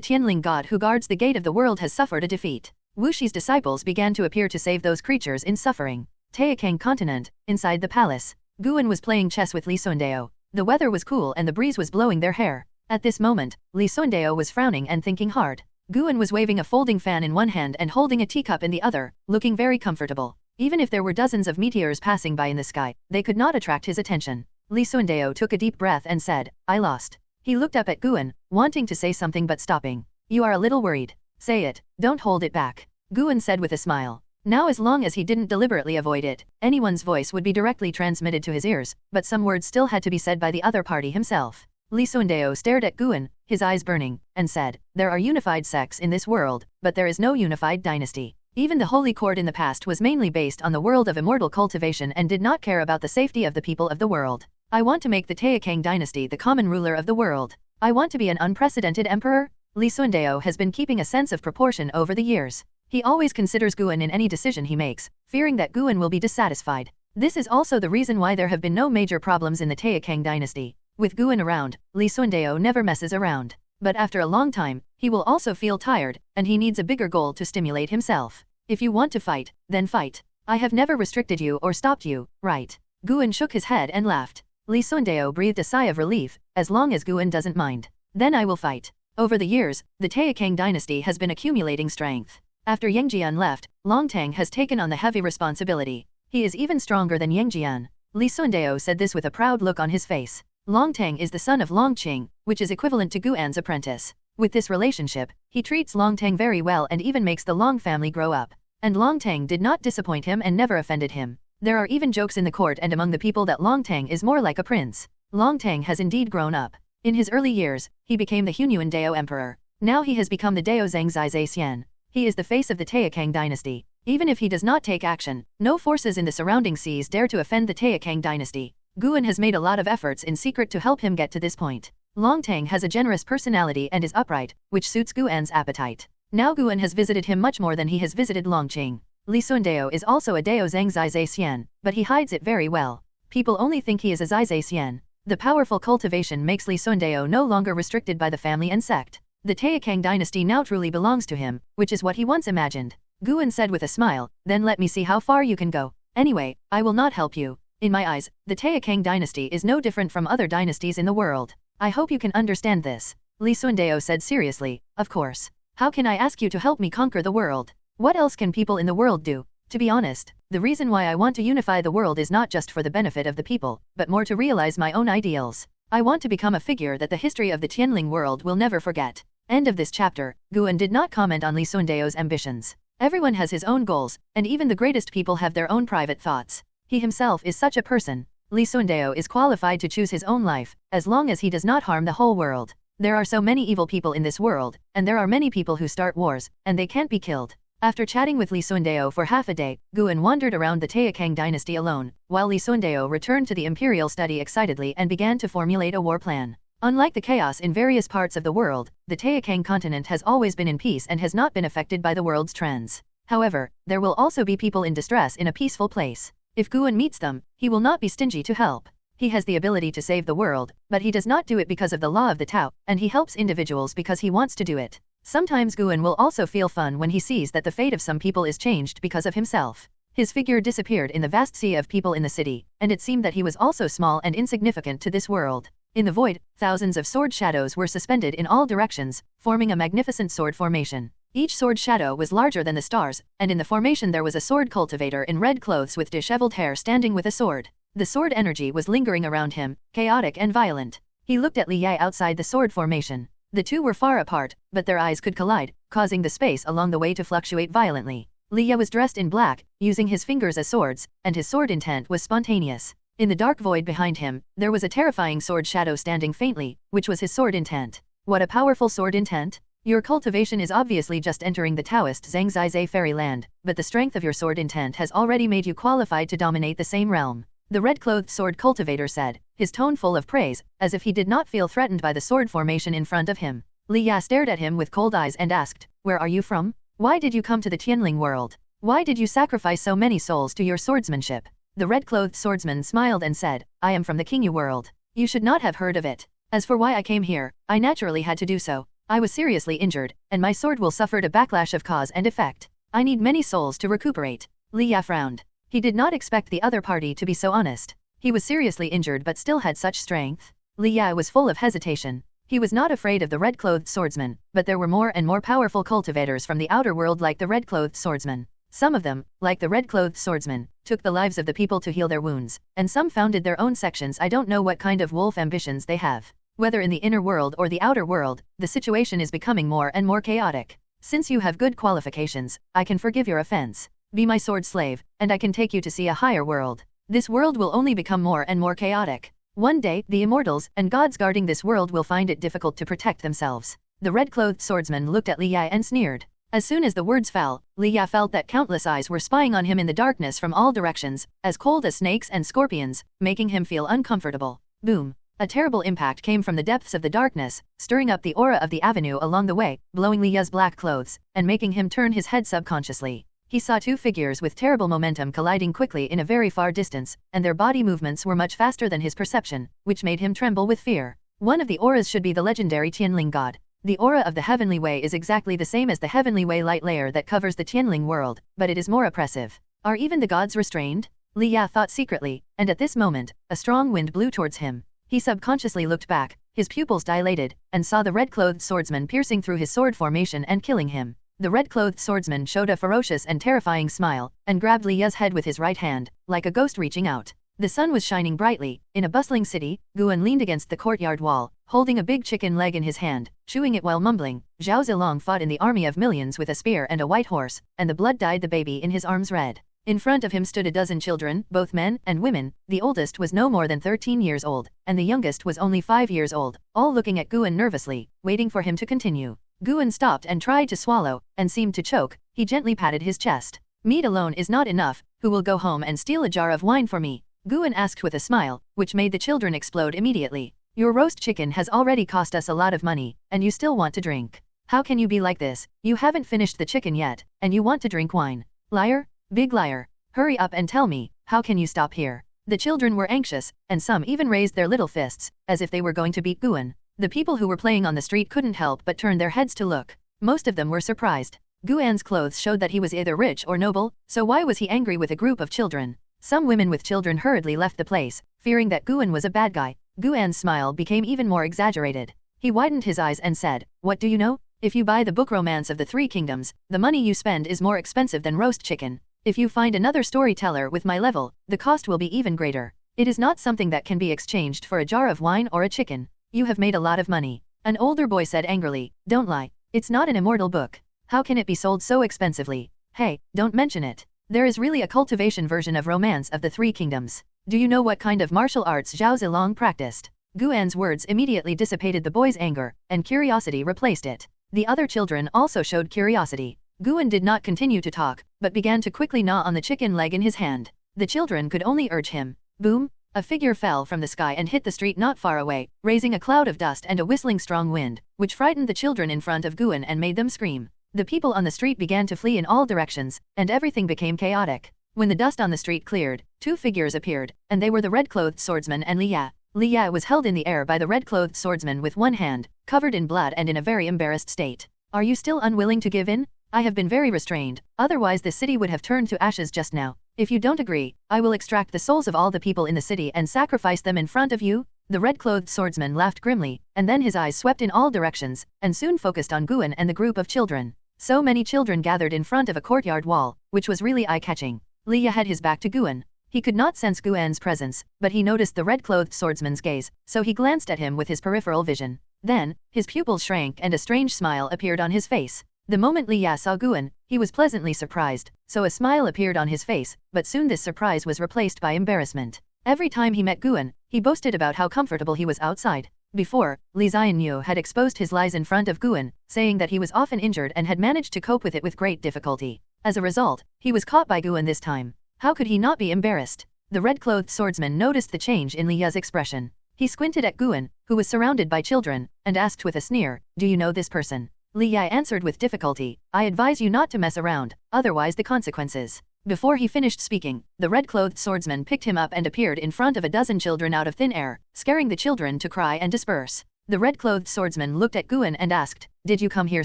Tianling god who guards the gate of the world has suffered a defeat. Wu Shi's disciples began to appear to save those creatures in suffering. Taixuan continent, inside the palace. Guan was playing chess with Li Sundao. The weather was cool and the breeze was blowing their hair. At this moment, Li Sundao was frowning and thinking hard. Guan was waving a folding fan in one hand and holding a teacup in the other, looking very comfortable. Even if there were dozens of meteors passing by in the sky, they could not attract his attention. Li Sundao took a deep breath and said, "I lost." He looked up at Guan, wanting to say something but stopping. "You are a little worried. Say it, don't hold it back," Guan said with a smile. Now as long as he didn't deliberately avoid it, anyone's voice would be directly transmitted to his ears, but some words still had to be said by the other party himself. Li Sundao stared at Guan, his eyes burning, and said, "There are unified sects in this world, but there is no unified dynasty. Even the Holy Court in the past was mainly based on the world of immortal cultivation and did not care about the safety of the people of the world. I want to make the Taixuan dynasty the common ruler of the world. I want to be an unprecedented emperor." Li Sundao has been keeping a sense of proportion over the years. He always considers Guan in any decision he makes, fearing that Guan will be dissatisfied. This is also the reason why there have been no major problems in the Taixuan dynasty. With Guan around, Li Sundao never messes around. But after a long time, he will also feel tired, and he needs a bigger goal to stimulate himself. If you want to fight, then fight. I have never restricted you or stopped you, right? Guan shook his head and laughed. Li Sundao breathed a sigh of relief, as long as Guan doesn't mind. Then I will fight. Over the years, the Taixuan dynasty has been accumulating strength. After Yangjian left, Longtang has taken on the heavy responsibility. He is even stronger than Yangjian. Li Sundao said this with a proud look on his face. Longtang is the son of Longqing, which is equivalent to Guan's apprentice. With this relationship, he treats Longtang very well and even makes the Long family grow up. And Longtang did not disappoint him and never offended him. There are even jokes in the court and among the people that Longtang is more like a prince. Longtang has indeed grown up. In his early years, he became the Hunyuan Dao emperor. Now he has become the Dao Zhangzai Xian. He is the face of the Taixuan dynasty. Even if he does not take action, no forces in the surrounding seas dare to offend the Taixuan dynasty. Guan has made a lot of efforts in secret to help him get to this point. Longtang has a generous personality and is upright, which suits Guan's appetite. Now Guan has visited him much more than he has visited Longqing. Li Sundao is also a Dao Zhangzai Xian, but he hides it very well. People only think he is a Zai Xian. The powerful cultivation makes Li Sundao no longer restricted by the family and sect. The Taixuan dynasty now truly belongs to him, which is what he once imagined. Guan said with a smile, "Then let me see how far you can go. Anyway, I will not help you. In my eyes, the Taixuan dynasty is no different from other dynasties in the world. I hope you can understand this." Li Sundao said seriously, "Of course. How can I ask you to help me conquer the world? What else can people in the world do? To be honest, the reason why I want to unify the world is not just for the benefit of the people, but more to realize my own ideals. I want to become a figure that the history of the Tianling world will never forget." End of this chapter. Guan did not comment on Li Sundao's ambitions. Everyone has his own goals, and even the greatest people have their own private thoughts. He himself is such a person. Li Sundao is qualified to choose his own life, as long as he does not harm the whole world. There are so many evil people in this world, and there are many people who start wars, and they can't be killed. After chatting with Li Sundao for half a day, Guan wandered around the Taixuan dynasty alone, while Li Sundao returned to the imperial study excitedly and began to formulate a war plan. Unlike the chaos in various parts of the world, the Taixuan continent has always been in peace and has not been affected by the world's trends. However, there will also be people in distress in a peaceful place. If Guan meets them, he will not be stingy to help. He has the ability to save the world, but he does not do it because of the law of the Tao, and he helps individuals because he wants to do it. Sometimes Guan will also feel fun when he sees that the fate of some people is changed because of himself. His figure disappeared in the vast sea of people in the city, and it seemed that he was also small and insignificant to this world. In the void, thousands of sword shadows were suspended in all directions, forming a magnificent sword formation. Each sword shadow was larger than the stars, and in the formation there was a sword cultivator in red clothes with disheveled hair standing with a sword. The sword energy was lingering around him, chaotic and violent. He looked at Li Yai outside the sword formation. The two were far apart, but their eyes could collide, causing the space along the way to fluctuate violently. Liya was dressed in black, using his fingers as swords, and his sword intent was spontaneous. In the dark void behind him, there was a terrifying sword shadow standing faintly, which was his sword intent. What a powerful sword intent! Your cultivation is obviously just entering the Taoist Zhangzai fairyland, but the strength of your sword intent has already made you qualified to dominate the same realm. The red-clothed sword cultivator said, his tone full of praise, as if he did not feel threatened by the sword formation in front of him. Liya stared at him with cold eyes and asked, "Where are you from? Why did you come to the Tianling world? Why did you sacrifice so many souls to your swordsmanship?" The red-clothed swordsman smiled and said, "I am from the Qingyu world. You should not have heard of it. As for why I came here, I naturally had to do so. I was seriously injured, and my sword will suffer a backlash of cause and effect. I need many souls to recuperate." Liya frowned. He did not expect the other party to be so honest. He was seriously injured but still had such strength. Liya was full of hesitation. He was not afraid of the red-clothed swordsman, but there were more and more powerful cultivators from the outer world like the red-clothed swordsman. Some of them, like the red-clothed swordsman, took the lives of the people to heal their wounds, and some founded their own sections. I don't know what kind of wolf ambitions they have. Whether in the inner world or the outer world, the situation is becoming more and more chaotic. Since you have good qualifications, I can forgive your offense. Be my sword slave, and I can take you to see a higher world. This world will only become more and more chaotic. One day, the immortals and gods guarding this world will find it difficult to protect themselves. The red-clothed swordsman looked at Liya and sneered. As soon as the words fell, Liya felt that countless eyes were spying on him in the darkness from all directions, as cold as snakes and scorpions, making him feel uncomfortable. Boom! A terrible impact came from the depths of the darkness, stirring up the aura of the avenue along the way, blowing Liya's black clothes, and making him turn his head subconsciously. He saw two figures with terrible momentum colliding quickly in a very far distance, and their body movements were much faster than his perception, which made him tremble with fear. One of the auras should be the legendary Tianling god. The aura of the Heavenly Way is exactly the same as the Heavenly Way light layer that covers the Tianling world, but it is more oppressive. Are even the gods restrained? Liya thought secretly, and at this moment, a strong wind blew towards him. He subconsciously looked back, his pupils dilated, and saw the red-clothed swordsman piercing through his sword formation and killing him. The red-clothed swordsman showed a ferocious and terrifying smile, and grabbed Liya's head with his right hand, like a ghost reaching out. The sun was shining brightly. In a bustling city, Guan leaned against the courtyard wall, holding a big chicken leg in his hand, chewing it while mumbling. Zhao Zilong fought in the army of millions with a spear and a white horse, and the blood dyed the baby in his arms red. In front of him stood a dozen children, both men and women. The oldest was no more than 13 years old, and the youngest was only 5 years old, all looking at Guan nervously, waiting for him to continue. Guan stopped and tried to swallow, and seemed to choke. He gently patted his chest. "Meat alone is not enough. Who will go home and steal a jar of wine for me?" Guan asked with a smile, which made the children explode immediately. "Your roast chicken has already cost us a lot of money, and you still want to drink. How can you be like this? You haven't finished the chicken yet, and you want to drink wine. Liar! Big liar! Hurry up and tell me, how can you stop here?" The children were anxious, and some even raised their little fists, as if they were going to beat Guan. The people who were playing on the street couldn't help but turn their heads to look. Most of them were surprised. Guan's clothes showed that he was either rich or noble, so why was he angry with a group of children? Some women with children hurriedly left the place, fearing that Guan was a bad guy. Guan's smile became even more exaggerated. He widened his eyes and said, "What do you know? If you buy the book Romance of the Three Kingdoms, the money you spend is more expensive than roast chicken. If you find another storyteller with my level, the cost will be even greater. It is not something that can be exchanged for a jar of wine or a chicken. You have made a lot of money." An older boy said angrily, "Don't lie. It's not an immortal book. How can it be sold so expensively? Hey, don't mention it. There is really a cultivation version of Romance of the Three Kingdoms. Do you know what kind of martial arts Zhao Zilong practiced?" Guan's words immediately dissipated the boy's anger, and curiosity replaced it. The other children also showed curiosity. Guan did not continue to talk, but began to quickly gnaw on the chicken leg in his hand. The children could only urge him. Boom! A figure fell from the sky and hit the street not far away, raising a cloud of dust and a whistling strong wind, which frightened the children in front of Guan and made them scream. The people on the street began to flee in all directions, and everything became chaotic. When the dust on the street cleared, two figures appeared, and they were the red-clothed swordsman and Liya. Liya was held in the air by the red-clothed swordsman with one hand, covered in blood and in a very embarrassed state. "Are you still unwilling to give in? I have been very restrained, otherwise the city would have turned to ashes just now. If you don't agree, I will extract the souls of all the people in the city and sacrifice them in front of you." The red-clothed swordsman laughed grimly, and then his eyes swept in all directions, and soon focused on Guan and the group of children. So many children gathered in front of a courtyard wall, which was really eye-catching. Liya had his back to Guan. He could not sense Guan's presence, but he noticed the red-clothed swordsman's gaze, so he glanced at him with his peripheral vision. Then, his pupils shrank and a strange smile appeared on his face. The moment Li Ya saw Guan, he was pleasantly surprised, so a smile appeared on his face, but soon this surprise was replaced by embarrassment. Every time he met Guan, he boasted about how comfortable he was outside. Before, Li Xianyu had exposed his lies in front of Guan, saying that he was often injured and had managed to cope with it with great difficulty. As a result, he was caught by Guan this time. How could he not be embarrassed? The red-clothed swordsman noticed the change in Li Ya's expression. He squinted at Guan, who was surrounded by children, and asked with a sneer, "Do you know this person?" Li Ya answered with difficulty, "I advise you not to mess around, otherwise the consequences." Before he finished speaking, the red-clothed swordsman picked him up and appeared in front of a dozen children out of thin air, scaring the children to cry and disperse. The red-clothed swordsman looked at Guan and asked, "Did you come here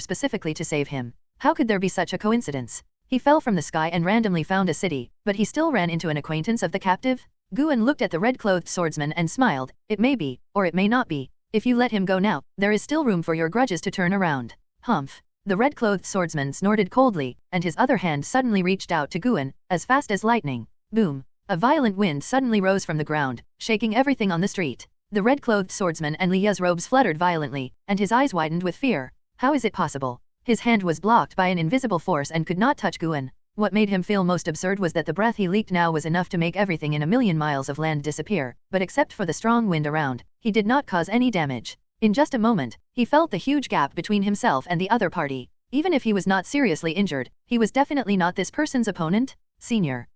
specifically to save him? How could there be such a coincidence?" He fell from the sky and randomly found a city, but he still ran into an acquaintance of the captive? Guan looked at the red-clothed swordsman and smiled, "It may be, or it may not be. If you let him go now, there is still room for your grudges to turn around." Humph. The red-clothed swordsman snorted coldly, and his other hand suddenly reached out to Guan, as fast as lightning. Boom. A violent wind suddenly rose from the ground, shaking everything on the street. The red-clothed swordsman and Li Ya's robes fluttered violently, and his eyes widened with fear. How is it possible? His hand was blocked by an invisible force and could not touch Guan. What made him feel most absurd was that the breath he leaked now was enough to make everything in a million miles of land disappear, but except for the strong wind around, he did not cause any damage. In just a moment, he felt the huge gap between himself and the other party. Even if he was not seriously injured, he was definitely not this person's opponent. "Senior,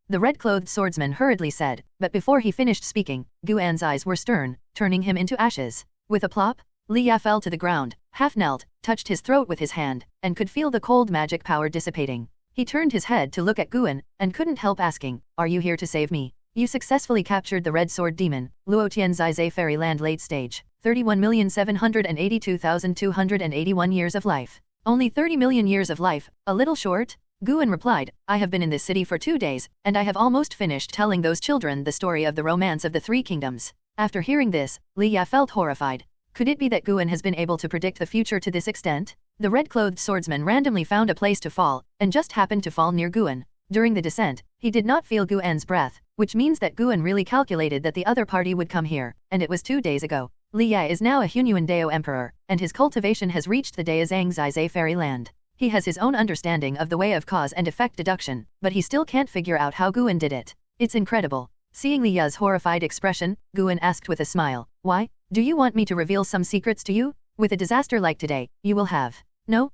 the red-clothed swordsman hurriedly said, but before he finished speaking, Guan's eyes were stern, turning him into ashes. With a plop, Li Ya fell to the ground, half knelt, touched his throat with his hand, and could feel the cold magic power dissipating. He turned his head to look at Guan, and couldn't help asking, "Are you here to save me? You successfully captured the Red Sword Demon, Luo Tianzai Fairyland late stage, 31,782,281 years of life. Only 30 million years of life, a little short?" Guan replied, "I have been in this city for 2 days, and I have almost finished telling those children the story of the romance of the 3 kingdoms." After hearing this, Li Ya felt horrified. Could it be that Guan has been able to predict the future to this extent? The red-clothed swordsman randomly found a place to fall, and just happened to fall near Guan. During the descent, he did not feel Guan's breath, which means that Guan really calculated that the other party would come here, and it was 2 days ago. Li Ya is now a Hunyuan Dao emperor, and his cultivation has reached the Daozang Zai Fairyland. He has his own understanding of the way of cause and effect deduction, but he still can't figure out how Guan did it. It's incredible. Seeing Li Ya's horrified expression, Guan asked with a smile, "Why? Do you want me to reveal some secrets to you? With a disaster like today, you will have." No,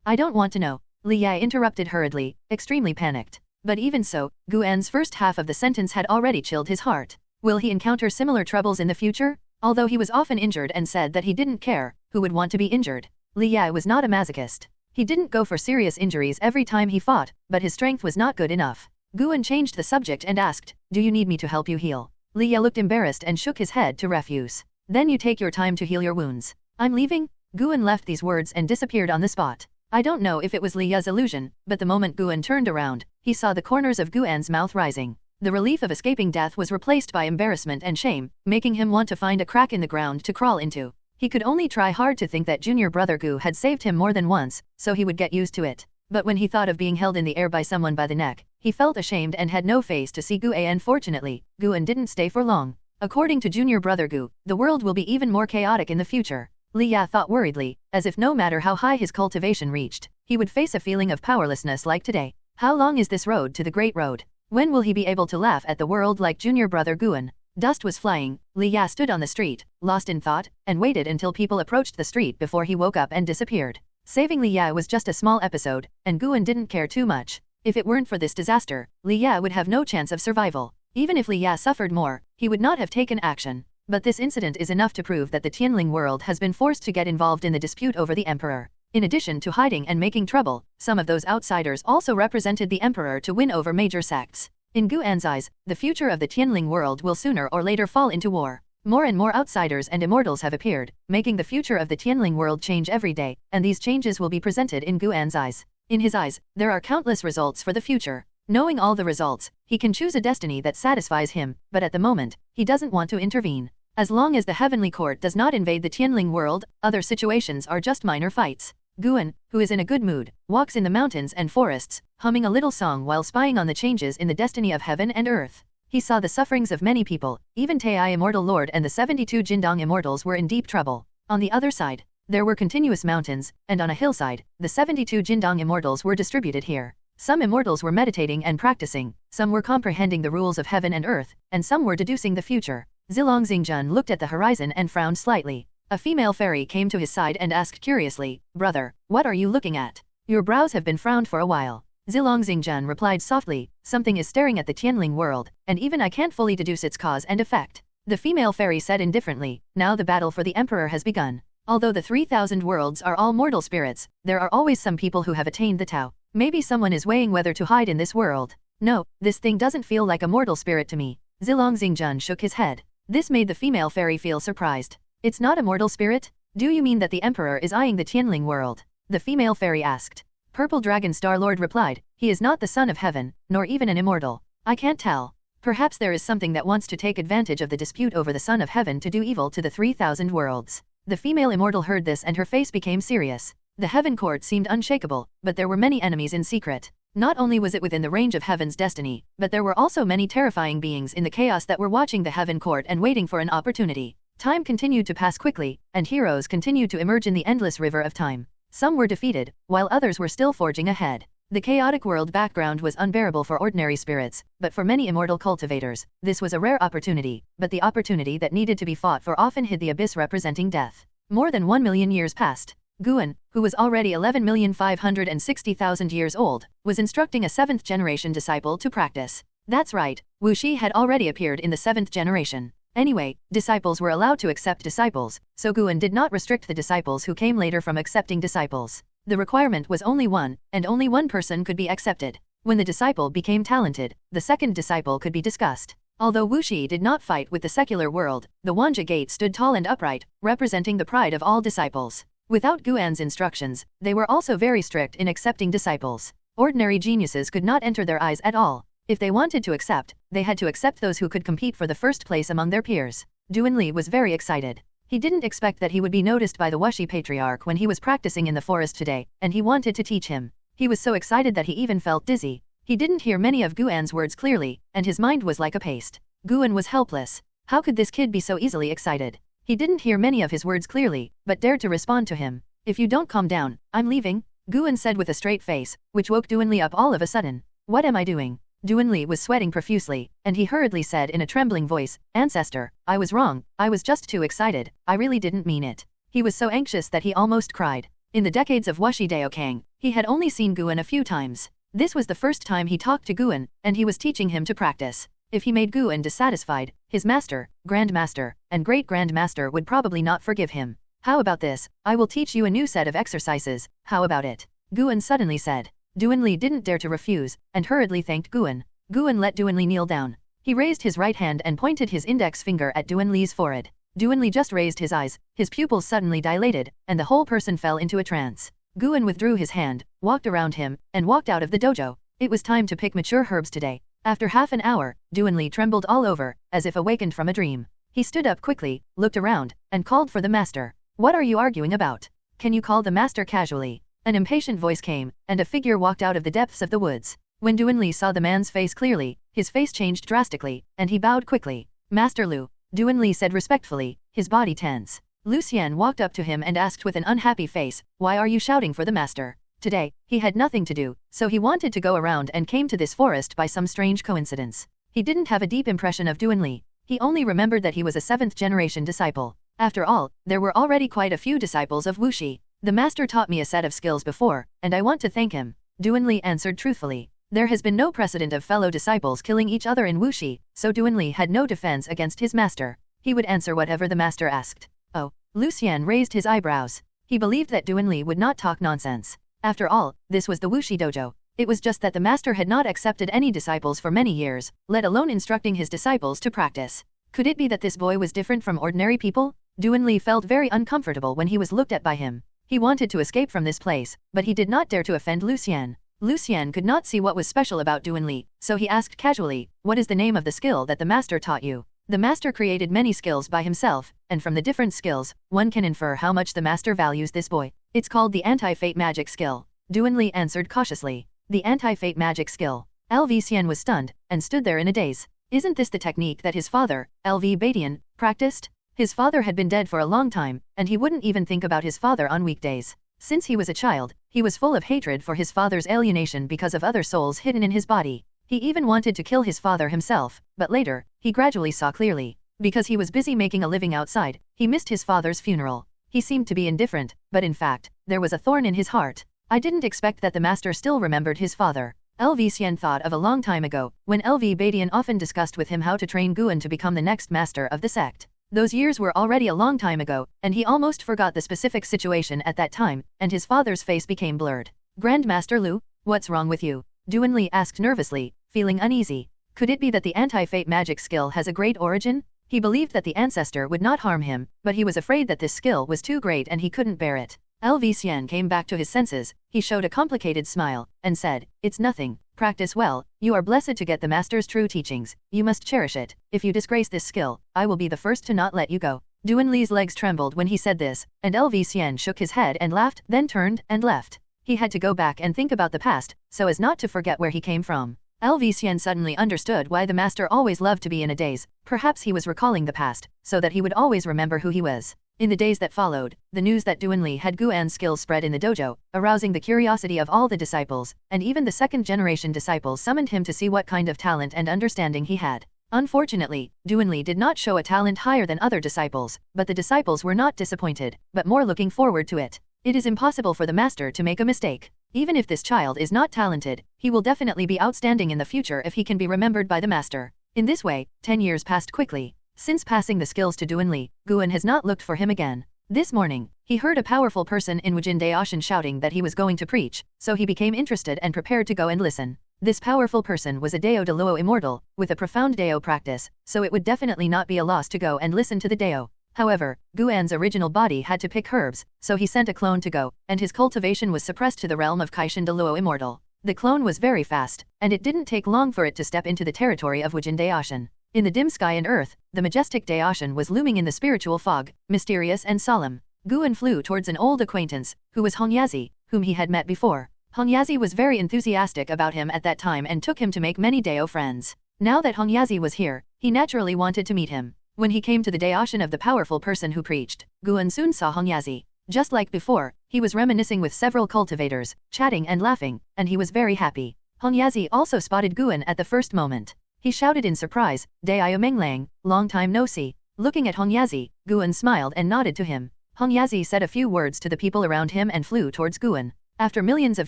I don't want to know." Li Ya interrupted hurriedly, extremely panicked. But even so, Guan's first half of the sentence had already chilled his heart. Will he encounter similar troubles in the future? Although he was often injured and said that he didn't care, who would want to be injured? Li Ya was not a masochist. He didn't go for serious injuries every time he fought, but his strength was not good enough. Guan changed the subject and asked, "Do you need me to help you heal?" Li Ya looked embarrassed and shook his head to refuse. "Then you take your time to heal your wounds. I'm leaving." Guan left these words and disappeared on the spot. I don't know if it was Li Ya's illusion, but the moment Guan turned around, he saw the corners of Guan's mouth rising. The relief of escaping death was replaced by embarrassment and shame, making him want to find a crack in the ground to crawl into. He could only try hard to think that junior brother Gu had saved him more than once, so he would get used to it. But when he thought of being held in the air by someone by the neck, he felt ashamed and had no face to see Gu. Unfortunately, Guan didn't stay for long. According to junior brother Gu, the world will be even more chaotic in the future. Li Ya thought worriedly, as if no matter how high his cultivation reached, he would face a feeling of powerlessness like today. How long is this road to the Great Road? When will he be able to laugh at the world like junior brother Guan? Dust was flying. Li Ya stood on the street, lost in thought, and waited until people approached the street before he woke up and disappeared. Saving Li Ya was just a small episode, and Guan didn't care too much. If it weren't for this disaster, Li Ya would have no chance of survival. Even if Li Ya suffered more, he would not have taken action. But this incident is enough to prove that the Tianling world has been forced to get involved in the dispute over the emperor. In addition to hiding and making trouble, some of those outsiders also represented the emperor to win over major sects. In Guan's eyes, the future of the Tianling world will sooner or later fall into war. More and more outsiders and immortals have appeared, making the future of the Tianling world change every day, and these changes will be presented in Guan's eyes. In his eyes, there are countless results for the future. Knowing all the results, he can choose a destiny that satisfies him, but at the moment, he doesn't want to intervene. As long as the Heavenly Court does not invade the Tianling world, other situations are just minor fights. Guan, who is in a good mood, walks in the mountains and forests, humming a little song while spying on the changes in the destiny of heaven and earth. He saw the sufferings of many people, even Tai Immortal Lord and the 72 Jindong Immortals were in deep trouble. On the other side, there were continuous mountains, and on a hillside, the 72 Jindong immortals were distributed here. Some immortals were meditating and practicing, some were comprehending the rules of heaven and earth, and some were deducing the future. Zilong Xingjun looked at the horizon and frowned slightly. A female fairy came to his side and asked curiously, "Brother, what are you looking at? Your brows have been frowned for a while." Zilong Xingjun replied softly, "Something is staring at the Tianling world, and even I can't fully deduce its cause and effect." The female fairy said indifferently, "Now the battle for the emperor has begun. Although the 3,000 worlds are all mortal spirits, there are always some people who have attained the Tao. Maybe someone is weighing whether to hide in this world. No, this thing doesn't feel like a mortal spirit to me." Zilong Xingjun shook his head. This made the female fairy feel surprised. "It's not a mortal spirit? Do you mean that the emperor is eyeing the Tianling world?" The female fairy asked. Purple Dragon Star Lord replied, "He is not the son of heaven, nor even an immortal. I can't tell. Perhaps there is something that wants to take advantage of the dispute over the son of heaven to do evil to the 3,000 worlds." The female immortal heard this and her face became serious. The heaven court seemed unshakable, but there were many enemies in secret. Not only was it within the range of heaven's destiny, but there were also many terrifying beings in the chaos that were watching the heaven court and waiting for an opportunity. Time continued to pass quickly, and heroes continued to emerge in the endless river of time. Some were defeated, while others were still forging ahead. The chaotic world background was unbearable for ordinary spirits, but for many immortal cultivators, this was a rare opportunity, but the opportunity that needed to be fought for often hid the abyss representing death. More than 1 million years passed. Guan, who was already 11,560,000 years old, was instructing a 7th generation disciple to practice. That's right, Wu Shi had already appeared in the 7th generation. Anyway, disciples were allowed to accept disciples, so Guan did not restrict the disciples who came later from accepting disciples. The requirement was only one, and only one person could be accepted. When the disciple became talented, the second disciple could be discussed. Although Wu Shi did not fight with the secular world, the Wanja Gate stood tall and upright, representing the pride of all disciples. Without Guan's instructions, they were also very strict in accepting disciples. Ordinary geniuses could not enter their eyes at all. If they wanted to accept, they had to accept those who could compete for the first place among their peers. Duanli was very excited. He didn't expect that he would be noticed by the Wuxi patriarch when he was practicing in the forest today, and he wanted to teach him. He was so excited that he even felt dizzy. He didn't hear many of Guan's words clearly, and his mind was like a paste. Guan was helpless. How could this kid be so easily excited? He didn't hear many of his words clearly, but dared to respond to him. "If you don't calm down, I'm leaving," Guan said with a straight face, which woke Duanli up all of a sudden. "What am I doing?" Duanli was sweating profusely, and he hurriedly said in a trembling voice, "Ancestor, I was wrong, I was just too excited, I really didn't mean it." He was so anxious that he almost cried. In the decades of Wuxi Daokang, he had only seen Guan a few times. This was the first time he talked to Guan, and he was teaching him to practice. If he made Guan dissatisfied, his master, grandmaster, and great-grandmaster would probably not forgive him. "How about this? I will teach you a new set of exercises, how about it?" Guan suddenly said. Duanli didn't dare to refuse, and hurriedly thanked Guan. Guan let Duanli kneel down. He raised his right hand and pointed his index finger at Duanli's forehead. Duanli just raised his eyes, his pupils suddenly dilated, and the whole person fell into a trance. Guan withdrew his hand, walked around him, and walked out of the dojo. It was time to pick mature herbs today. After half an hour, Duanli trembled all over, as if awakened from a dream. He stood up quickly, looked around, and called for the master. "What are you arguing about? Can you call the master casually?" An impatient voice came, and a figure walked out of the depths of the woods. When Duanli saw the man's face clearly, his face changed drastically, and he bowed quickly. "Master Lu," Duanli said respectfully, his body tense. Lu Xian walked up to him and asked with an unhappy face, "Why are you shouting for the master?" Today, he had nothing to do, so he wanted to go around and came to this forest by some strange coincidence. He didn't have a deep impression of Duanli. He only remembered that he was a 7th generation disciple. After all, there were already quite a few disciples of Wuxi. "The master taught me a set of skills before, and I want to thank him," Duanli answered truthfully. There has been no precedent of fellow disciples killing each other in Wuxi, so Duanli had no defense against his master. He would answer whatever the master asked. "Oh," Lu Xian raised his eyebrows. He believed that Duanli would not talk nonsense. After all, this was the Wuxi dojo. It was just that the master had not accepted any disciples for many years, let alone instructing his disciples to practice. Could it be that this boy was different from ordinary people? Duanli felt very uncomfortable when he was looked at by him. He wanted to escape from this place, but he did not dare to offend Lu Xian. Lu Xian could not see what was special about Duanli, so he asked casually, "What is the name of the skill that the master taught you?" The master created many skills by himself, and from the different skills, one can infer how much the master values this boy. "It's called the anti-fate magic skill," Duanli answered cautiously. "The anti-fate magic skill." LV Xian was stunned, and stood there in a daze. Isn't this the technique that his father, LV Badian, practiced? His father had been dead for a long time, and he wouldn't even think about his father on weekdays. Since he was a child, he was full of hatred for his father's alienation because of other souls hidden in his body. He even wanted to kill his father himself, but later, he gradually saw clearly. Because he was busy making a living outside, he missed his father's funeral. He seemed to be indifferent, but in fact, there was a thorn in his heart. I didn't expect that the master still remembered his father. LV Xian thought of a long time ago, when LV Badian often discussed with him how to train Guan to become the next master of the sect. Those years were already a long time ago, and he almost forgot the specific situation at that time, and his father's face became blurred. Grandmaster Lu, what's wrong with you? Duan Li asked nervously, feeling uneasy. Could it be that the anti-fate magic skill has a great origin? He believed that the ancestor would not harm him, but he was afraid that this skill was too great and he couldn't bear it. LV Xian came back to his senses, he showed a complicated smile, and said, it's nothing, practice well, you are blessed to get the master's true teachings, you must cherish it, if you disgrace this skill, I will be the first to not let you go. Duan Li's legs trembled when he said this, and LV Xian shook his head and laughed, then turned and left. He had to go back and think about the past, so as not to forget where he came from. LV Xian suddenly understood why the master always loved to be in a daze, perhaps he was recalling the past, so that he would always remember who he was. In the days that followed, the news that Duan Li had Guan's skills spread in the dojo, arousing the curiosity of all the disciples, and even the second-generation disciples summoned him to see what kind of talent and understanding he had. Unfortunately, Duan Li did not show a talent higher than other disciples, but the disciples were not disappointed, but more looking forward to it. It is impossible for the master to make a mistake. Even if this child is not talented, he will definitely be outstanding in the future if he can be remembered by the master. In this way, 10 years passed quickly. Since passing the skills to Duan Li, Guan has not looked for him again. This morning, he heard a powerful person in Wujin Daoshan shouting that he was going to preach, so he became interested and prepared to go and listen. This powerful person was a Dao de Luo immortal, with a profound Dao practice, so it would definitely not be a loss to go and listen to the Dao. However, Guan's original body had to pick herbs, so he sent a clone to go, and his cultivation was suppressed to the realm of Taixuan de Luo immortal. The clone was very fast, and it didn't take long for it to step into the territory of Wujin Daoshan. In the dim sky and earth, the majestic Daoshan was looming in the spiritual fog, mysterious and solemn. Guan flew towards an old acquaintance, who was Hongyazi, whom he had met before. Hongyazi was very enthusiastic about him at that time and took him to make many Dao friends. Now that Hongyazi was here, he naturally wanted to meet him. When he came to the Daoshan of the powerful person who preached, Guan soon saw Hongyazi. Just like before, he was reminiscing with several cultivators, chatting and laughing, and he was very happy. Hongyazi also spotted Guan at the first moment. He shouted in surprise, Dai Menglang, long time no see. Looking at Hongyazi, Guan smiled and nodded to him. Hongyazi said a few words to the people around him and flew towards Guan. After millions of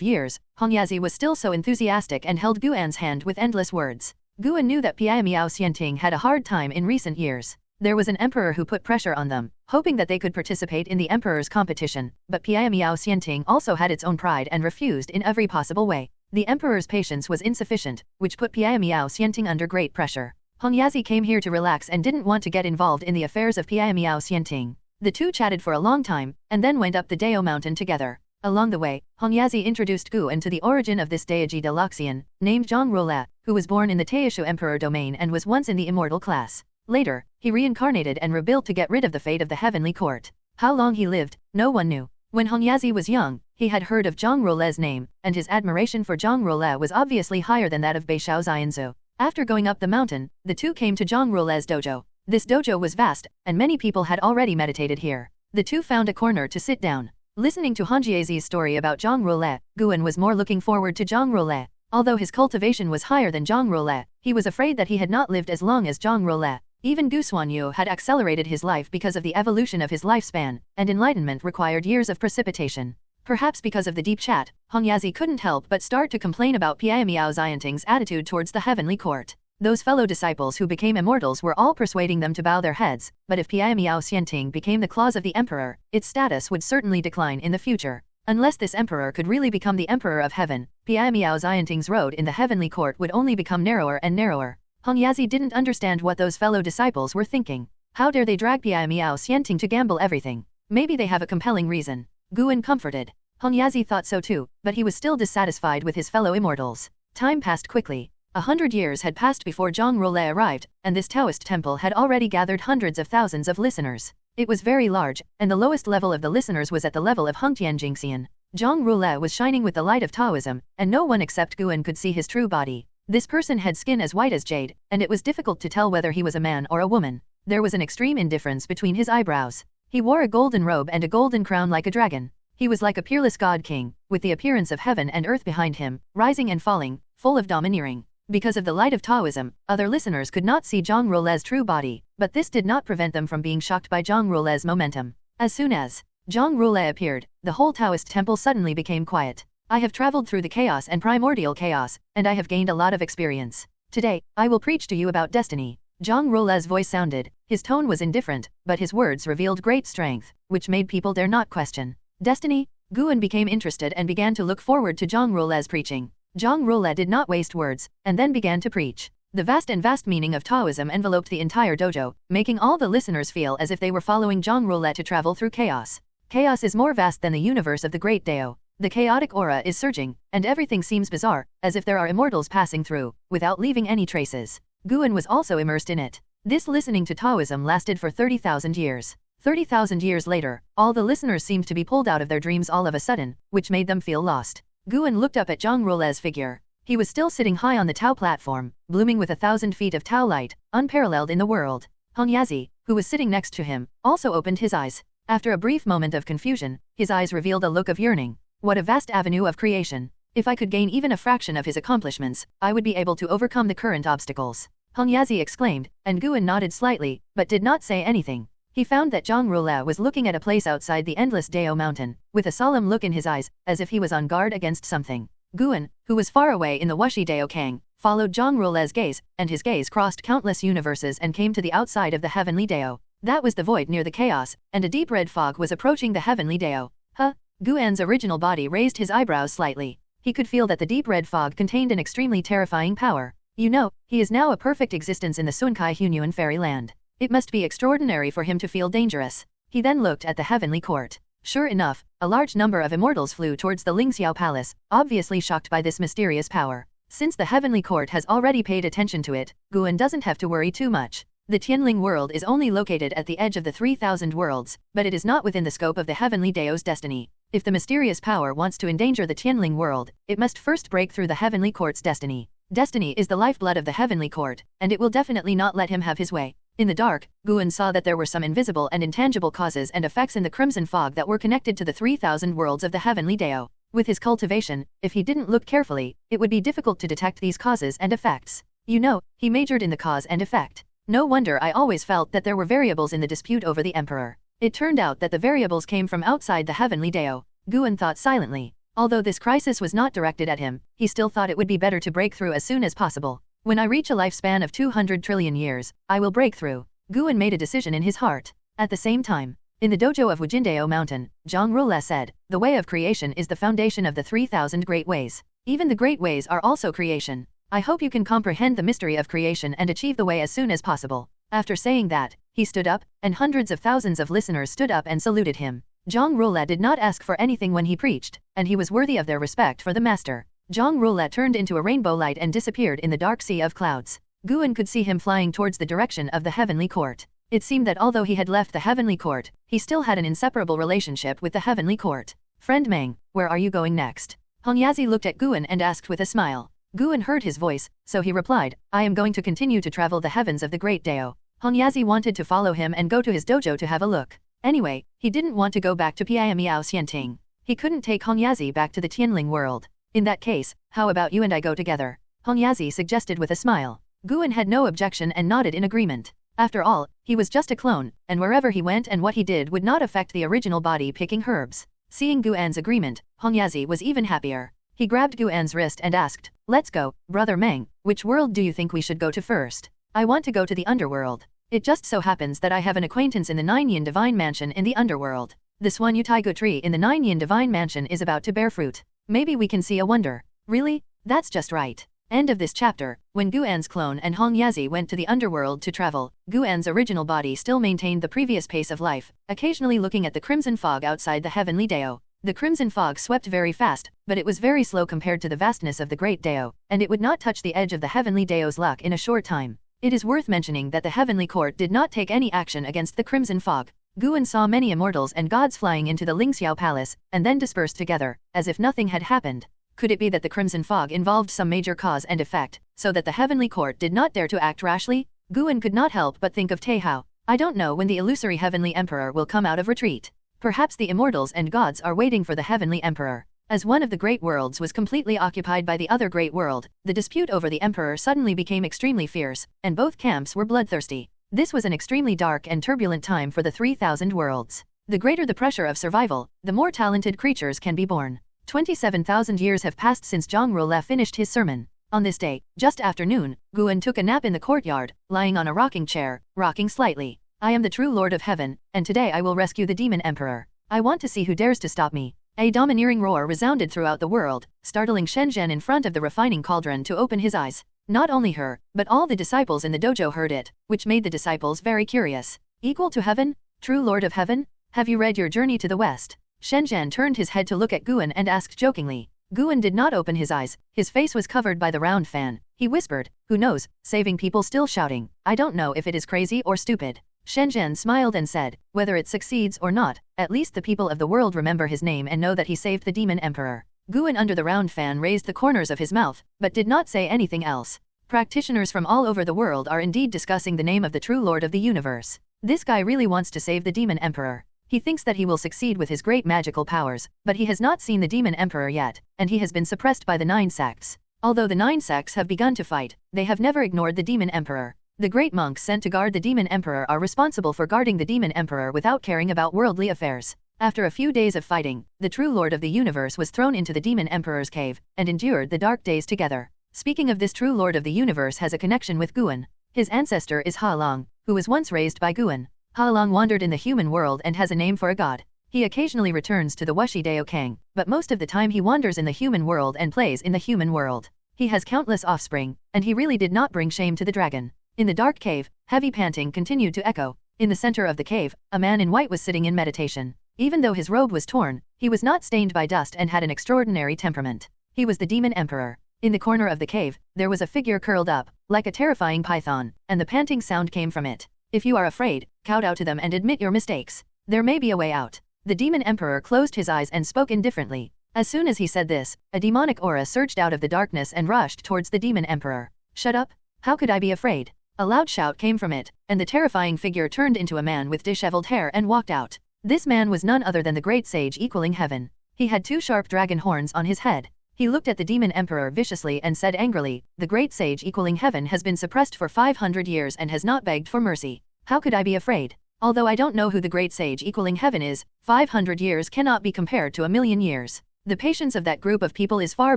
years, Hongyazi was still so enthusiastic and held Guan's hand with endless words. Guan knew that Piai Miao Xianting had a hard time in recent years. There was an emperor who put pressure on them, hoping that they could participate in the emperor's competition, but Piai Miao Xianting also had its own pride and refused in every possible way. The emperor's patience was insufficient, which put Piai Miao Xianting under great pressure. Hongyazi came here to relax and didn't want to get involved in the affairs of Piai Miao Xianting. The two chatted for a long time, and then went up the Dao mountain together. Along the way, Hongyazi introduced Guan to the origin of this deity de Loxian, named Zhang Rola, who was born in the Taixu Emperor domain and was once in the immortal class. Later, he reincarnated and rebuilt to get rid of the fate of the heavenly court. How long he lived, no one knew. When Hongyazi was young, he had heard of Zhang Rola's name, and his admiration for Zhang Rola was obviously higher than that of Beishao Xianzu. After going up the mountain, the two came to Zhang Rola's dojo. This dojo was vast, and many people had already meditated here. The two found a corner to sit down. Listening to Hongyazi's story about Zhang Rola, Guan was more looking forward to Zhang Rola. Although his cultivation was higher than Zhang Rola, he was afraid that he had not lived as long as Zhang Rola. Even Gu Xuanyu had accelerated his life because of the evolution of his lifespan, and enlightenment required years of precipitation. Perhaps because of the deep chat, Hongyazi couldn't help but start to complain about Piai Miao Xianting's attitude towards the heavenly court. Those fellow disciples who became immortals were all persuading them to bow their heads, but if Piai Miao Xianting became the claws of the emperor, its status would certainly decline in the future. Unless this emperor could really become the emperor of heaven, Piai Miao Xianting's road in the heavenly court would only become narrower and narrower. Hongyazi didn't understand what those fellow disciples were thinking. How dare they drag Piai Miao Xianting to gamble everything? Maybe they have a compelling reason. Guan comforted. Hongyazi thought so too, but he was still dissatisfied with his fellow immortals. Time passed quickly. 100 years had passed before Zhang Rola arrived, and this Taoist temple had already gathered hundreds of thousands of listeners. It was very large, and the lowest level of the listeners was at the level of Hengtian Jingxian. Zhang Rola was shining with the light of Taoism, and no one except Guan could see his true body. This person had skin as white as jade, and it was difficult to tell whether he was a man or a woman. There was an extreme indifference between his eyebrows. He wore a golden robe and a golden crown like a dragon. He was like a peerless god king, with the appearance of heaven and earth behind him, rising and falling, full of domineering. Because of the light of Taoism, other listeners could not see Zhang Rule's true body, but this did not prevent them from being shocked by Zhang Rule's momentum. As soon as Zhang Rule appeared, the whole Taoist temple suddenly became quiet. I have traveled through the chaos and primordial chaos, and I have gained a lot of experience. Today, I will preach to you about destiny. Zhang Rule's voice sounded, his tone was indifferent, but his words revealed great strength, which made people dare not question. Destiny? Guan became interested and began to look forward to Zhang Rule's preaching. Zhang Rule did not waste words, and then began to preach. The vast meaning of Taoism enveloped the entire dojo, making all the listeners feel as if they were following Zhang Rule to travel through chaos. Chaos is more vast than the universe of the Great Dao. The chaotic aura is surging, and everything seems bizarre, as if there are immortals passing through, without leaving any traces. Guan was also immersed in it. This listening to Taoism lasted for 30,000 years. 30,000 years later, all the listeners seemed to be pulled out of their dreams all of a sudden, which made them feel lost. Guan looked up at Zhang Rule's figure. He was still sitting high on the Tao platform, blooming with 1,000 feet of Tao light, unparalleled in the world. Hong Yazi, who was sitting next to him, also opened his eyes. After a brief moment of confusion, his eyes revealed a look of yearning. What a vast avenue of creation. If I could gain even a fraction of his accomplishments, I would be able to overcome the current obstacles. Hong Yazi exclaimed, and Guan nodded slightly, but did not say anything. He found that Zhang Rule was looking at a place outside the endless Dao mountain, with a solemn look in his eyes, as if he was on guard against something. Guan, who was far away in the Wuxi Dao Kang, followed Zhang Rule's gaze, and his gaze crossed countless universes and came to the outside of the heavenly Dao. That was the void near the chaos, and a deep red fog was approaching the heavenly Dao. Huh? Guan's original body raised his eyebrows slightly. He could feel that the deep red fog contained an extremely terrifying power. You know, he is now a perfect existence in the Sunkai Hunyuan fairyland. It must be extraordinary for him to feel dangerous. He then looked at the heavenly court. Sure enough, a large number of immortals flew towards the Lingxiao Palace, obviously shocked by this mysterious power. Since the heavenly court has already paid attention to it, Guan doesn't have to worry too much. The Tianling world is only located at the edge of the 3,000 worlds, but it is not within the scope of the heavenly Dao's destiny. If the mysterious power wants to endanger the Tianling world, it must first break through the heavenly court's destiny. Destiny is the lifeblood of the heavenly court, and it will definitely not let him have his way. In the dark, Guan saw that there were some invisible and intangible causes and effects in the crimson fog that were connected to the 3,000 worlds of the heavenly Dao. With his cultivation, if he didn't look carefully, it would be difficult to detect these causes and effects. You know, he majored in the cause and effect. No wonder I always felt that there were variables in the dispute over the emperor. It turned out that the variables came from outside the heavenly Dao. Guan thought silently. Although this crisis was not directed at him, he still thought it would be better to break through as soon as possible. When I reach a lifespan of 200 trillion years, I will break through. Guan made a decision in his heart. At the same time, in the dojo of Wujindao Mountain, Zhang Rule said, the way of creation is the foundation of the 3,000 great ways. Even the great ways are also creation. I hope you can comprehend the mystery of creation and achieve the way as soon as possible. After saying that, he stood up, and hundreds of thousands of listeners stood up and saluted him. Zhang Rule did not ask for anything when he preached, and he was worthy of their respect for the master. Zhang Rule turned into a rainbow light and disappeared in the dark sea of clouds. Guan could see him flying towards the direction of the heavenly court. It seemed that although he had left the heavenly court, he still had an inseparable relationship with the heavenly court. Friend Meng, where are you going next? Hong Yazi looked at Guan and asked with a smile. Guan heard his voice, so he replied, I am going to continue to travel the heavens of the great Dao. Hong Yazi wanted to follow him and go to his dojo to have a look. Anyway, he didn't want to go back to Piamiao Xianting. He couldn't take Hong Yazi back to the Tianling world. In that case, how about you and I go together? Hong Yazi suggested with a smile. Guan had no objection and nodded in agreement. After all, he was just a clone, and wherever he went and what he did would not affect the original body picking herbs. Seeing Guan's agreement, Hong Yazi was even happier. He grabbed Guan's wrist and asked, let's go, Brother Meng, which world do you think we should go to first? I want to go to the underworld. It just so happens that I have an acquaintance in the Nine Yin Divine Mansion in the underworld. This one Utaigu tree in the Nine Yin Divine Mansion is about to bear fruit. Maybe we can see a wonder. Really? That's just right. End of this chapter. When Guan's clone and Hong Yazi went to the underworld to travel, Guan's original body still maintained the previous pace of life, occasionally looking at the crimson fog outside the heavenly Dao. The crimson fog swept very fast, but it was very slow compared to the vastness of the great Dao, and it would not touch the edge of the heavenly Dao's luck in a short time. It is worth mentioning that the heavenly court did not take any action against the crimson fog. Guan saw many immortals and gods flying into the Lingxiao Palace, and then dispersed together, as if nothing had happened. Could it be that the crimson fog involved some major cause and effect, so that the heavenly court did not dare to act rashly? Guan could not help but think of Taihao. I don't know when the illusory heavenly emperor will come out of retreat. Perhaps the immortals and gods are waiting for the heavenly emperor. As one of the great worlds was completely occupied by the other great world, the dispute over the emperor suddenly became extremely fierce, and both camps were bloodthirsty. This was an extremely dark and turbulent time for the 3,000 worlds. The greater the pressure of survival, the more talented creatures can be born. 27,000 years have passed since Zhang Role finished his sermon. On this day, just after noon, Guan took a nap in the courtyard, lying on a rocking chair, rocking slightly. I am the true Lord of Heaven, and today I will rescue the demon emperor. I want to see who dares to stop me. A domineering roar resounded throughout the world, startling Shenzhen in front of the refining cauldron to open his eyes. Not only her, but all the disciples in the dojo heard it, which made the disciples very curious. Equal to heaven? True Lord of Heaven? Have you read your journey to the west? Shenzhen turned his head to look at Guan and asked jokingly. Guan did not open his eyes, his face was covered by the round fan. He whispered, who knows, saving people still shouting. I don't know if it is crazy or stupid. Shenzhen smiled and said, whether it succeeds or not, at least the people of the world remember his name and know that he saved the demon emperor. Guan under the round fan raised the corners of his mouth, but did not say anything else. Practitioners from all over the world are indeed discussing the name of the true Lord of the universe. This guy really wants to save the demon emperor. He thinks that he will succeed with his great magical powers, but he has not seen the demon emperor yet, and he has been suppressed by the 9 sects. Although the 9 sects have begun to fight, they have never ignored the demon emperor. The great monks sent to guard the demon emperor are responsible for guarding the demon emperor without caring about worldly affairs. After a few days of fighting, the true Lord of the universe was thrown into the demon emperor's cave, and endured the dark days together. Speaking of this true Lord of the universe has a connection with Guan. His ancestor is Ha Long, who was once raised by Guan. Ha Long wandered in the human world and has a name for a god. He occasionally returns to the Wuxi Dao Kang, but most of the time he wanders in the human world and plays in the human world. He has countless offspring, and he really did not bring shame to the dragon. In the dark cave, heavy panting continued to echo. In the center of the cave, a man in white was sitting in meditation. Even though his robe was torn, he was not stained by dust and had an extraordinary temperament. He was the demon emperor. In the corner of the cave, there was a figure curled up, like a terrifying python, and the panting sound came from it. If you are afraid, kowtow to them and admit your mistakes. There may be a way out. The demon emperor closed his eyes and spoke indifferently. As soon as he said this, a demonic aura surged out of the darkness and rushed towards the demon emperor. Shut up! How could I be afraid? A loud shout came from it, and the terrifying figure turned into a man with disheveled hair and walked out. This man was none other than the great sage equaling heaven. He had 2 sharp dragon horns on his head. He looked at the demon emperor viciously and said angrily, the great sage equaling heaven has been suppressed for 500 years and has not begged for mercy. How could I be afraid? Although I don't know who the great sage equaling heaven is, 500 years cannot be compared to 1,000,000 years. The patience of that group of people is far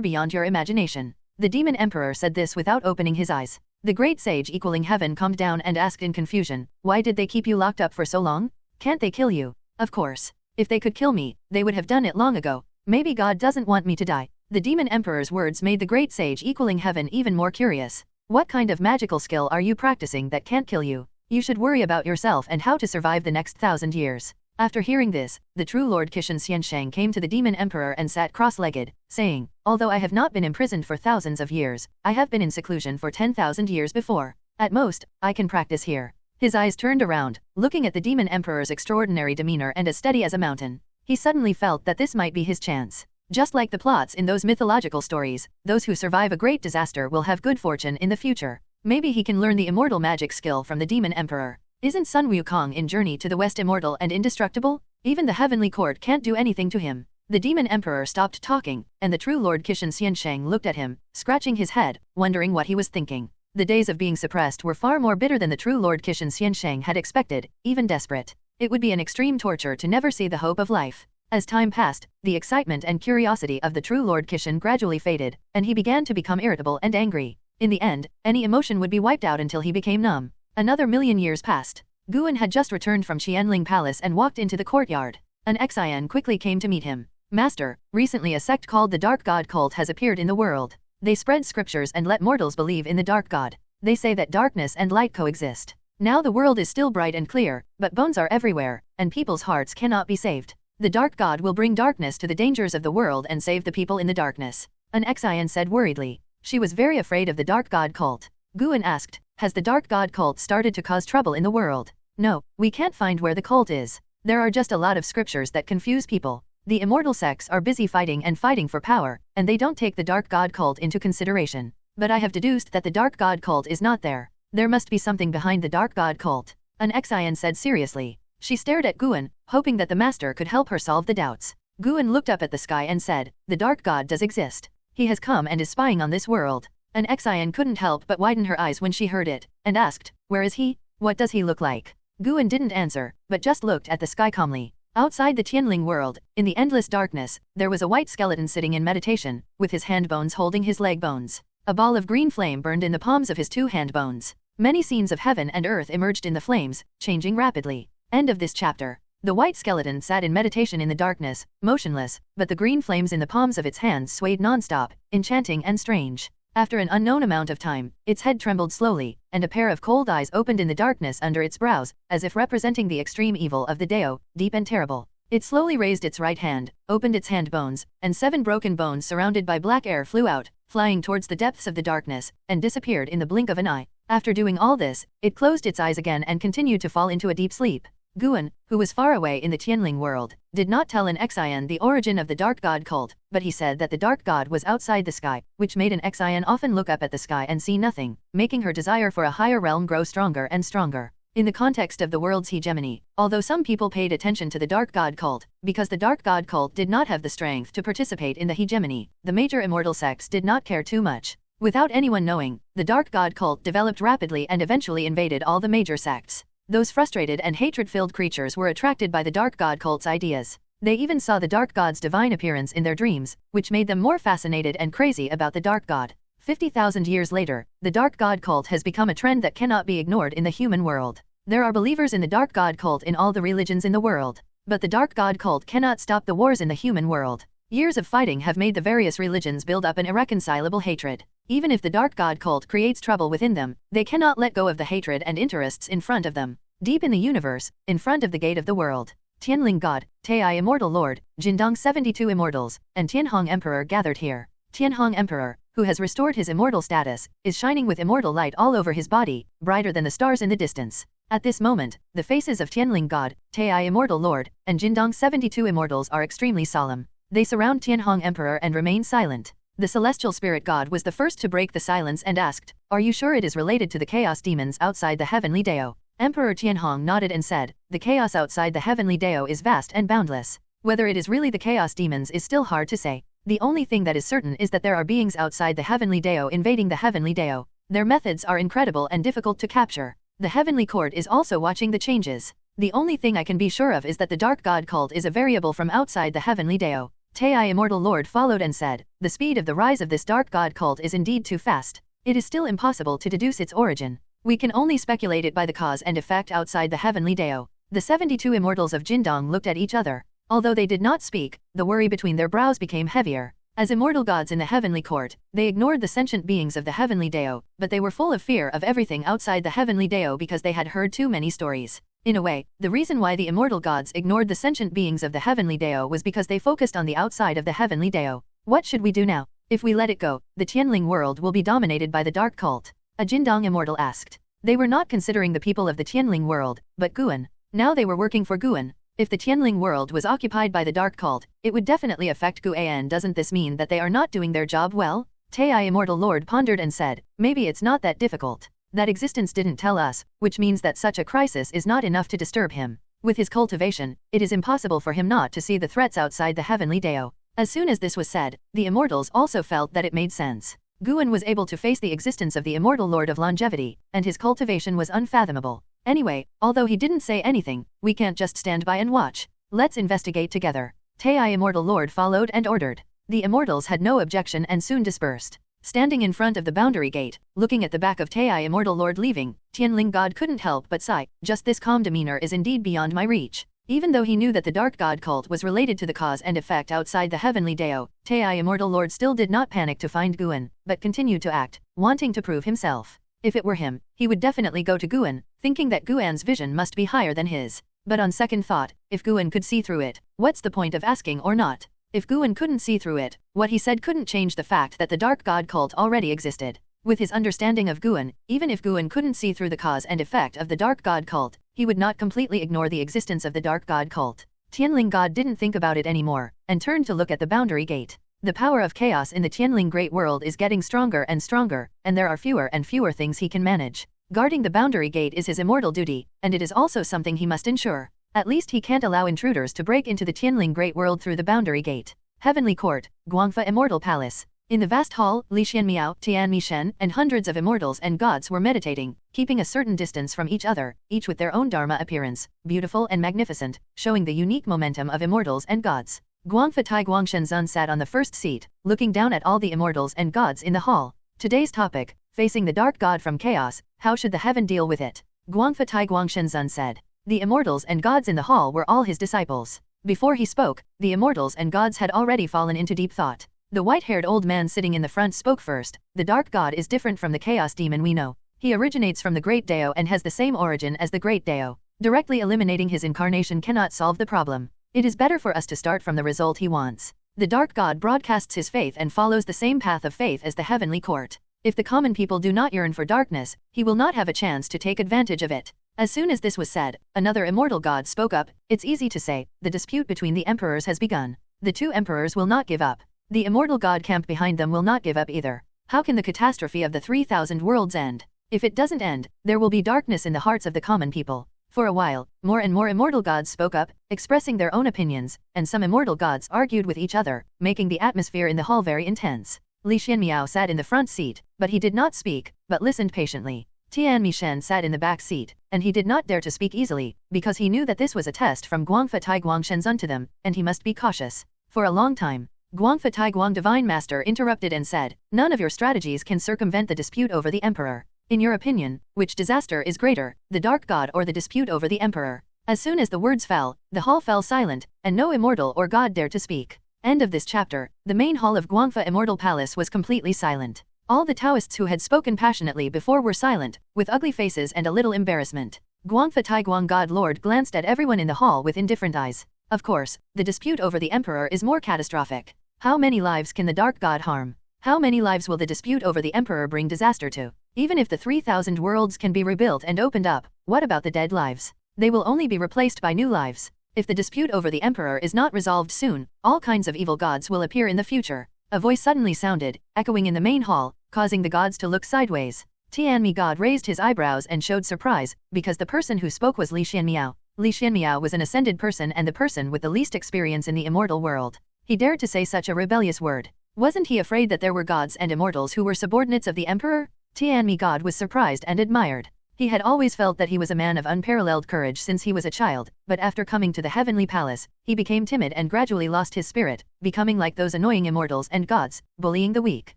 beyond your imagination. The demon emperor said this without opening his eyes. The great sage equaling heaven calmed down and asked in confusion, why did they keep you locked up for so long? Can't they kill you? Of course. If they could kill me, they would have done it long ago. Maybe God doesn't want me to die. The demon emperor's words made the great sage equaling heaven even more curious. What kind of magical skill are you practicing that can't kill you? You should worry about yourself and how to survive the next 1,000 years. After hearing this, the true Lord Kishan Xiansheng came to the demon emperor and sat cross-legged, saying, although I have not been imprisoned for thousands of years, I have been in seclusion for 10,000 years before. At most, I can practice here. His eyes turned around, looking at the demon emperor's extraordinary demeanor and as steady as a mountain. He suddenly felt that this might be his chance. Just like the plots in those mythological stories, those who survive a great disaster will have good fortune in the future. Maybe he can learn the immortal magic skill from the demon emperor. Isn't Sun Wukong in Journey to the West immortal and indestructible? Even the heavenly court can't do anything to him. The demon emperor stopped talking, and the true Lord Kishan Xiansheng looked at him, scratching his head, wondering what he was thinking. The days of being suppressed were far more bitter than the true Lord Kishan Xiansheng had expected, even desperate. It would be an extreme torture to never see the hope of life. As time passed, the excitement and curiosity of the true Lord Kishan gradually faded, and he began to become irritable and angry. In the end, any emotion would be wiped out until he became numb. Another 1,000,000 years passed. Guan had just returned from Qianling Palace and walked into the courtyard. An Xian quickly came to meet him. Master, recently a sect called the Dark God cult has appeared in the world. They spread scriptures and let mortals believe in the Dark God. They say that darkness and light coexist. Now the world is still bright and clear, but bones are everywhere, and people's hearts cannot be saved. The Dark God will bring darkness to the dangers of the world and save the people in the darkness. An Xian said worriedly. She was very afraid of the Dark God cult. Guan asked, has the Dark God cult started to cause trouble in the world? No, we can't find where the cult is. There are just a lot of scriptures that confuse people. The immortal sects are busy fighting for power, and they don't take the Dark God cult into consideration. But I have deduced that the Dark God cult is not there. There must be something behind the Dark God cult. An Xian said seriously. She stared at Guan, hoping that the master could help her solve the doubts. Guan looked up at the sky and said, the dark god does exist. He has come and is spying on this world. An Xian couldn't help but widen her eyes when she heard it, and asked, where is he? What does he look like? Guan didn't answer, but just looked at the sky calmly. Outside the Tianling world, in the endless darkness, there was a white skeleton sitting in meditation, with his hand bones holding his leg bones. A ball of green flame burned in the palms of his two hand bones. Many scenes of heaven and earth emerged in the flames, changing rapidly. End of this chapter. The white skeleton sat in meditation in the darkness, motionless, but the green flames in the palms of its hands swayed non-stop, enchanting and strange. After an unknown amount of time, its head trembled slowly, and a pair of cold eyes opened in the darkness under its brows, as if representing the extreme evil of the Dao, deep and terrible. It slowly raised its right hand, opened its hand bones, and 7 broken bones surrounded by black air flew out, flying towards the depths of the darkness, and disappeared in the blink of an eye. After doing all this, it closed its eyes again and continued to fall into a deep sleep. Guan, who was far away in the Tianling world, did not tell an Xian the origin of the dark god cult, but he said that the dark god was outside the sky, which made an Xian often look up at the sky and see nothing, making her desire for a higher realm grow stronger and stronger. In the context of the world's hegemony, although some people paid attention to the dark god cult, because the dark god cult did not have the strength to participate in the hegemony, the major immortal sects did not care too much. Without anyone knowing, the dark god cult developed rapidly and eventually invaded all the major sects. Those frustrated and hatred-filled creatures were attracted by the dark god cult's ideas. They even saw the dark god's divine appearance in their dreams, which made them more fascinated and crazy about the dark god. 50,000 years later, the dark god cult has become a trend that cannot be ignored in the human world. There are believers in the dark god cult in all the religions in the world. But the dark god cult cannot stop the wars in the human world. Years of fighting have made the various religions build up an irreconcilable hatred. Even if the dark god cult creates trouble within them, they cannot let go of the hatred and interests in front of them. Deep in the universe, in front of the gate of the world, Tianling God, Tai Immortal Lord, Jindong 72 Immortals, and Tianhong Emperor gathered here. Tianhong Emperor, who has restored his immortal status, is shining with immortal light all over his body, brighter than the stars in the distance. At this moment, the faces of Tianling God, Tai Immortal Lord, and Jindong 72 Immortals are extremely solemn. They surround Tianhong Emperor and remain silent. The celestial spirit god was the first to break the silence and asked, "Are you sure it is related to the chaos demons outside the heavenly Dao?" Emperor Tianhong nodded and said, "The chaos outside the heavenly Dao is vast and boundless. Whether it is really the chaos demons is still hard to say. The only thing that is certain is that there are beings outside the heavenly Dao invading the heavenly Dao. Their methods are incredible and difficult to capture. The heavenly court is also watching the changes. The only thing I can be sure of is that the dark god cult is a variable from outside the heavenly Dao." Tai Immortal Lord followed and said, "The speed of the rise of this dark god cult is indeed too fast. It is still impossible to deduce its origin. We can only speculate it by the cause and effect outside the heavenly Dao." The 72 immortals of Jindong looked at each other. Although they did not speak, the worry between their brows became heavier. As immortal gods in the heavenly court, they ignored the sentient beings of the heavenly Dao, but they were full of fear of everything outside the heavenly Dao because they had heard too many stories. In a way, the reason why the immortal gods ignored the sentient beings of the heavenly Dao was because they focused on the outside of the heavenly Dao. What should we do now? If we let it go, the Tianling world will be dominated by the dark cult. A Jindong immortal asked. They were not considering the people of the Tianling world, but Guan. Now they were working for Guan. If the Tianling world was occupied by the dark cult, it would definitely affect Guan. Doesn't this mean that they are not doing their job well? Tai Immortal Lord pondered and said, "Maybe it's not that difficult. That existence didn't tell us, which means that such a crisis is not enough to disturb him. With his cultivation, it is impossible for him not to see the threats outside the heavenly Dao." As soon as this was said, the immortals also felt that it made sense. Guan was able to face the existence of the immortal Lord of Longevity, and his cultivation was unfathomable. Anyway, although he didn't say anything, we can't just stand by and watch. Let's investigate together. Tai Immortal Lord followed and ordered. The immortals had no objection and soon dispersed. Standing in front of the boundary gate, looking at the back of Tai Immortal Lord leaving, Tianling God couldn't help but sigh. Just this calm demeanor is indeed beyond my reach. Even though he knew that the dark god cult was related to the cause and effect outside the heavenly Dao, Tai Immortal Lord still did not panic to find Guan, but continued to act, wanting to prove himself. If it were him, he would definitely go to Guan, thinking that Guan's vision must be higher than his. But on second thought, if Guan could see through it, what's the point of asking or not? If Guan couldn't see through it, what he said couldn't change the fact that the dark god cult already existed. With his understanding of Guan, even if Guan couldn't see through the cause and effect of the dark god cult, he would not completely ignore the existence of the dark god cult. Tianling God didn't think about it anymore, and turned to look at the boundary gate. The power of chaos in the Tianling Great World is getting stronger and stronger, and there are fewer and fewer things he can manage. Guarding the boundary gate is his immortal duty, and it is also something he must ensure. At least he can't allow intruders to break into the Tianling Great World through the boundary gate. Heavenly Court, Guangfa Immortal Palace. In the vast hall, Li Xianmiao, Tian Mishen, and hundreds of immortals and gods were meditating, keeping a certain distance from each other, each with their own dharma appearance, beautiful and magnificent, showing the unique momentum of immortals and gods. Guangfa Tai Guangshenzun sat on the first seat, looking down at all the immortals and gods in the hall. Today's topic, facing the dark god from chaos, how should the heaven deal with it? Guangfa Tai Guangshenzun said. The immortals and gods in the hall were all his disciples. Before he spoke, the immortals and gods had already fallen into deep thought. The white-haired old man sitting in the front spoke first. The dark god is different from the chaos demon we know. He originates from the great Dao and has the same origin as the great Dao. Directly eliminating his incarnation cannot solve the problem. It is better for us to start from the result he wants. The dark god broadcasts his faith and follows the same path of faith as the heavenly court. If the common people do not yearn for darkness, he will not have a chance to take advantage of it. As soon as this was said, another immortal god spoke up. It's easy to say, the dispute between the emperors has begun. The two emperors will not give up. The immortal god camp behind them will not give up either. How can the catastrophe of the 3,000 worlds end? If it doesn't end, there will be darkness in the hearts of the common people. For a while, more and more immortal gods spoke up, expressing their own opinions, and some immortal gods argued with each other, making the atmosphere in the hall very intense. Li Xianmiao sat in the front seat, but he did not speak, but listened patiently. Tian Mishen sat in the back seat, and he did not dare to speak easily, because he knew that this was a test from Guangfa Tai Guangshenzun to them, and he must be cautious. For a long time, Guangfa Tai Guang Divine Master interrupted and said, none of your strategies can circumvent the dispute over the emperor. In your opinion, which disaster is greater, the dark god or the dispute over the emperor? As soon as the words fell, the hall fell silent, and no immortal or god dared to speak. End of this chapter. The main hall of Guangfa Immortal Palace was completely silent. All the Taoists who had spoken passionately before were silent, with ugly faces and a little embarrassment. Guangfa Tai Guang God Lord glanced at everyone in the hall with indifferent eyes. Of course, the dispute over the emperor is more catastrophic. How many lives can the dark god harm? How many lives will the dispute over the emperor bring disaster to? Even if the 3,000 worlds can be rebuilt and opened up, what about the dead lives? They will only be replaced by new lives. If the dispute over the emperor is not resolved soon, all kinds of evil gods will appear in the future. A voice suddenly sounded, echoing in the main hall, causing the gods to look sideways. Tianmi God raised his eyebrows and showed surprise, because the person who spoke was Li Xianmiao. Li Xianmiao was an ascended person and the person with the least experience in the immortal world. He dared to say such a rebellious word. Wasn't he afraid that there were gods and immortals who were subordinates of the emperor? Tianmi God was surprised and admired. He had always felt that he was a man of unparalleled courage since he was a child, but after coming to the heavenly palace, he became timid and gradually lost his spirit, becoming like those annoying immortals and gods, bullying the weak.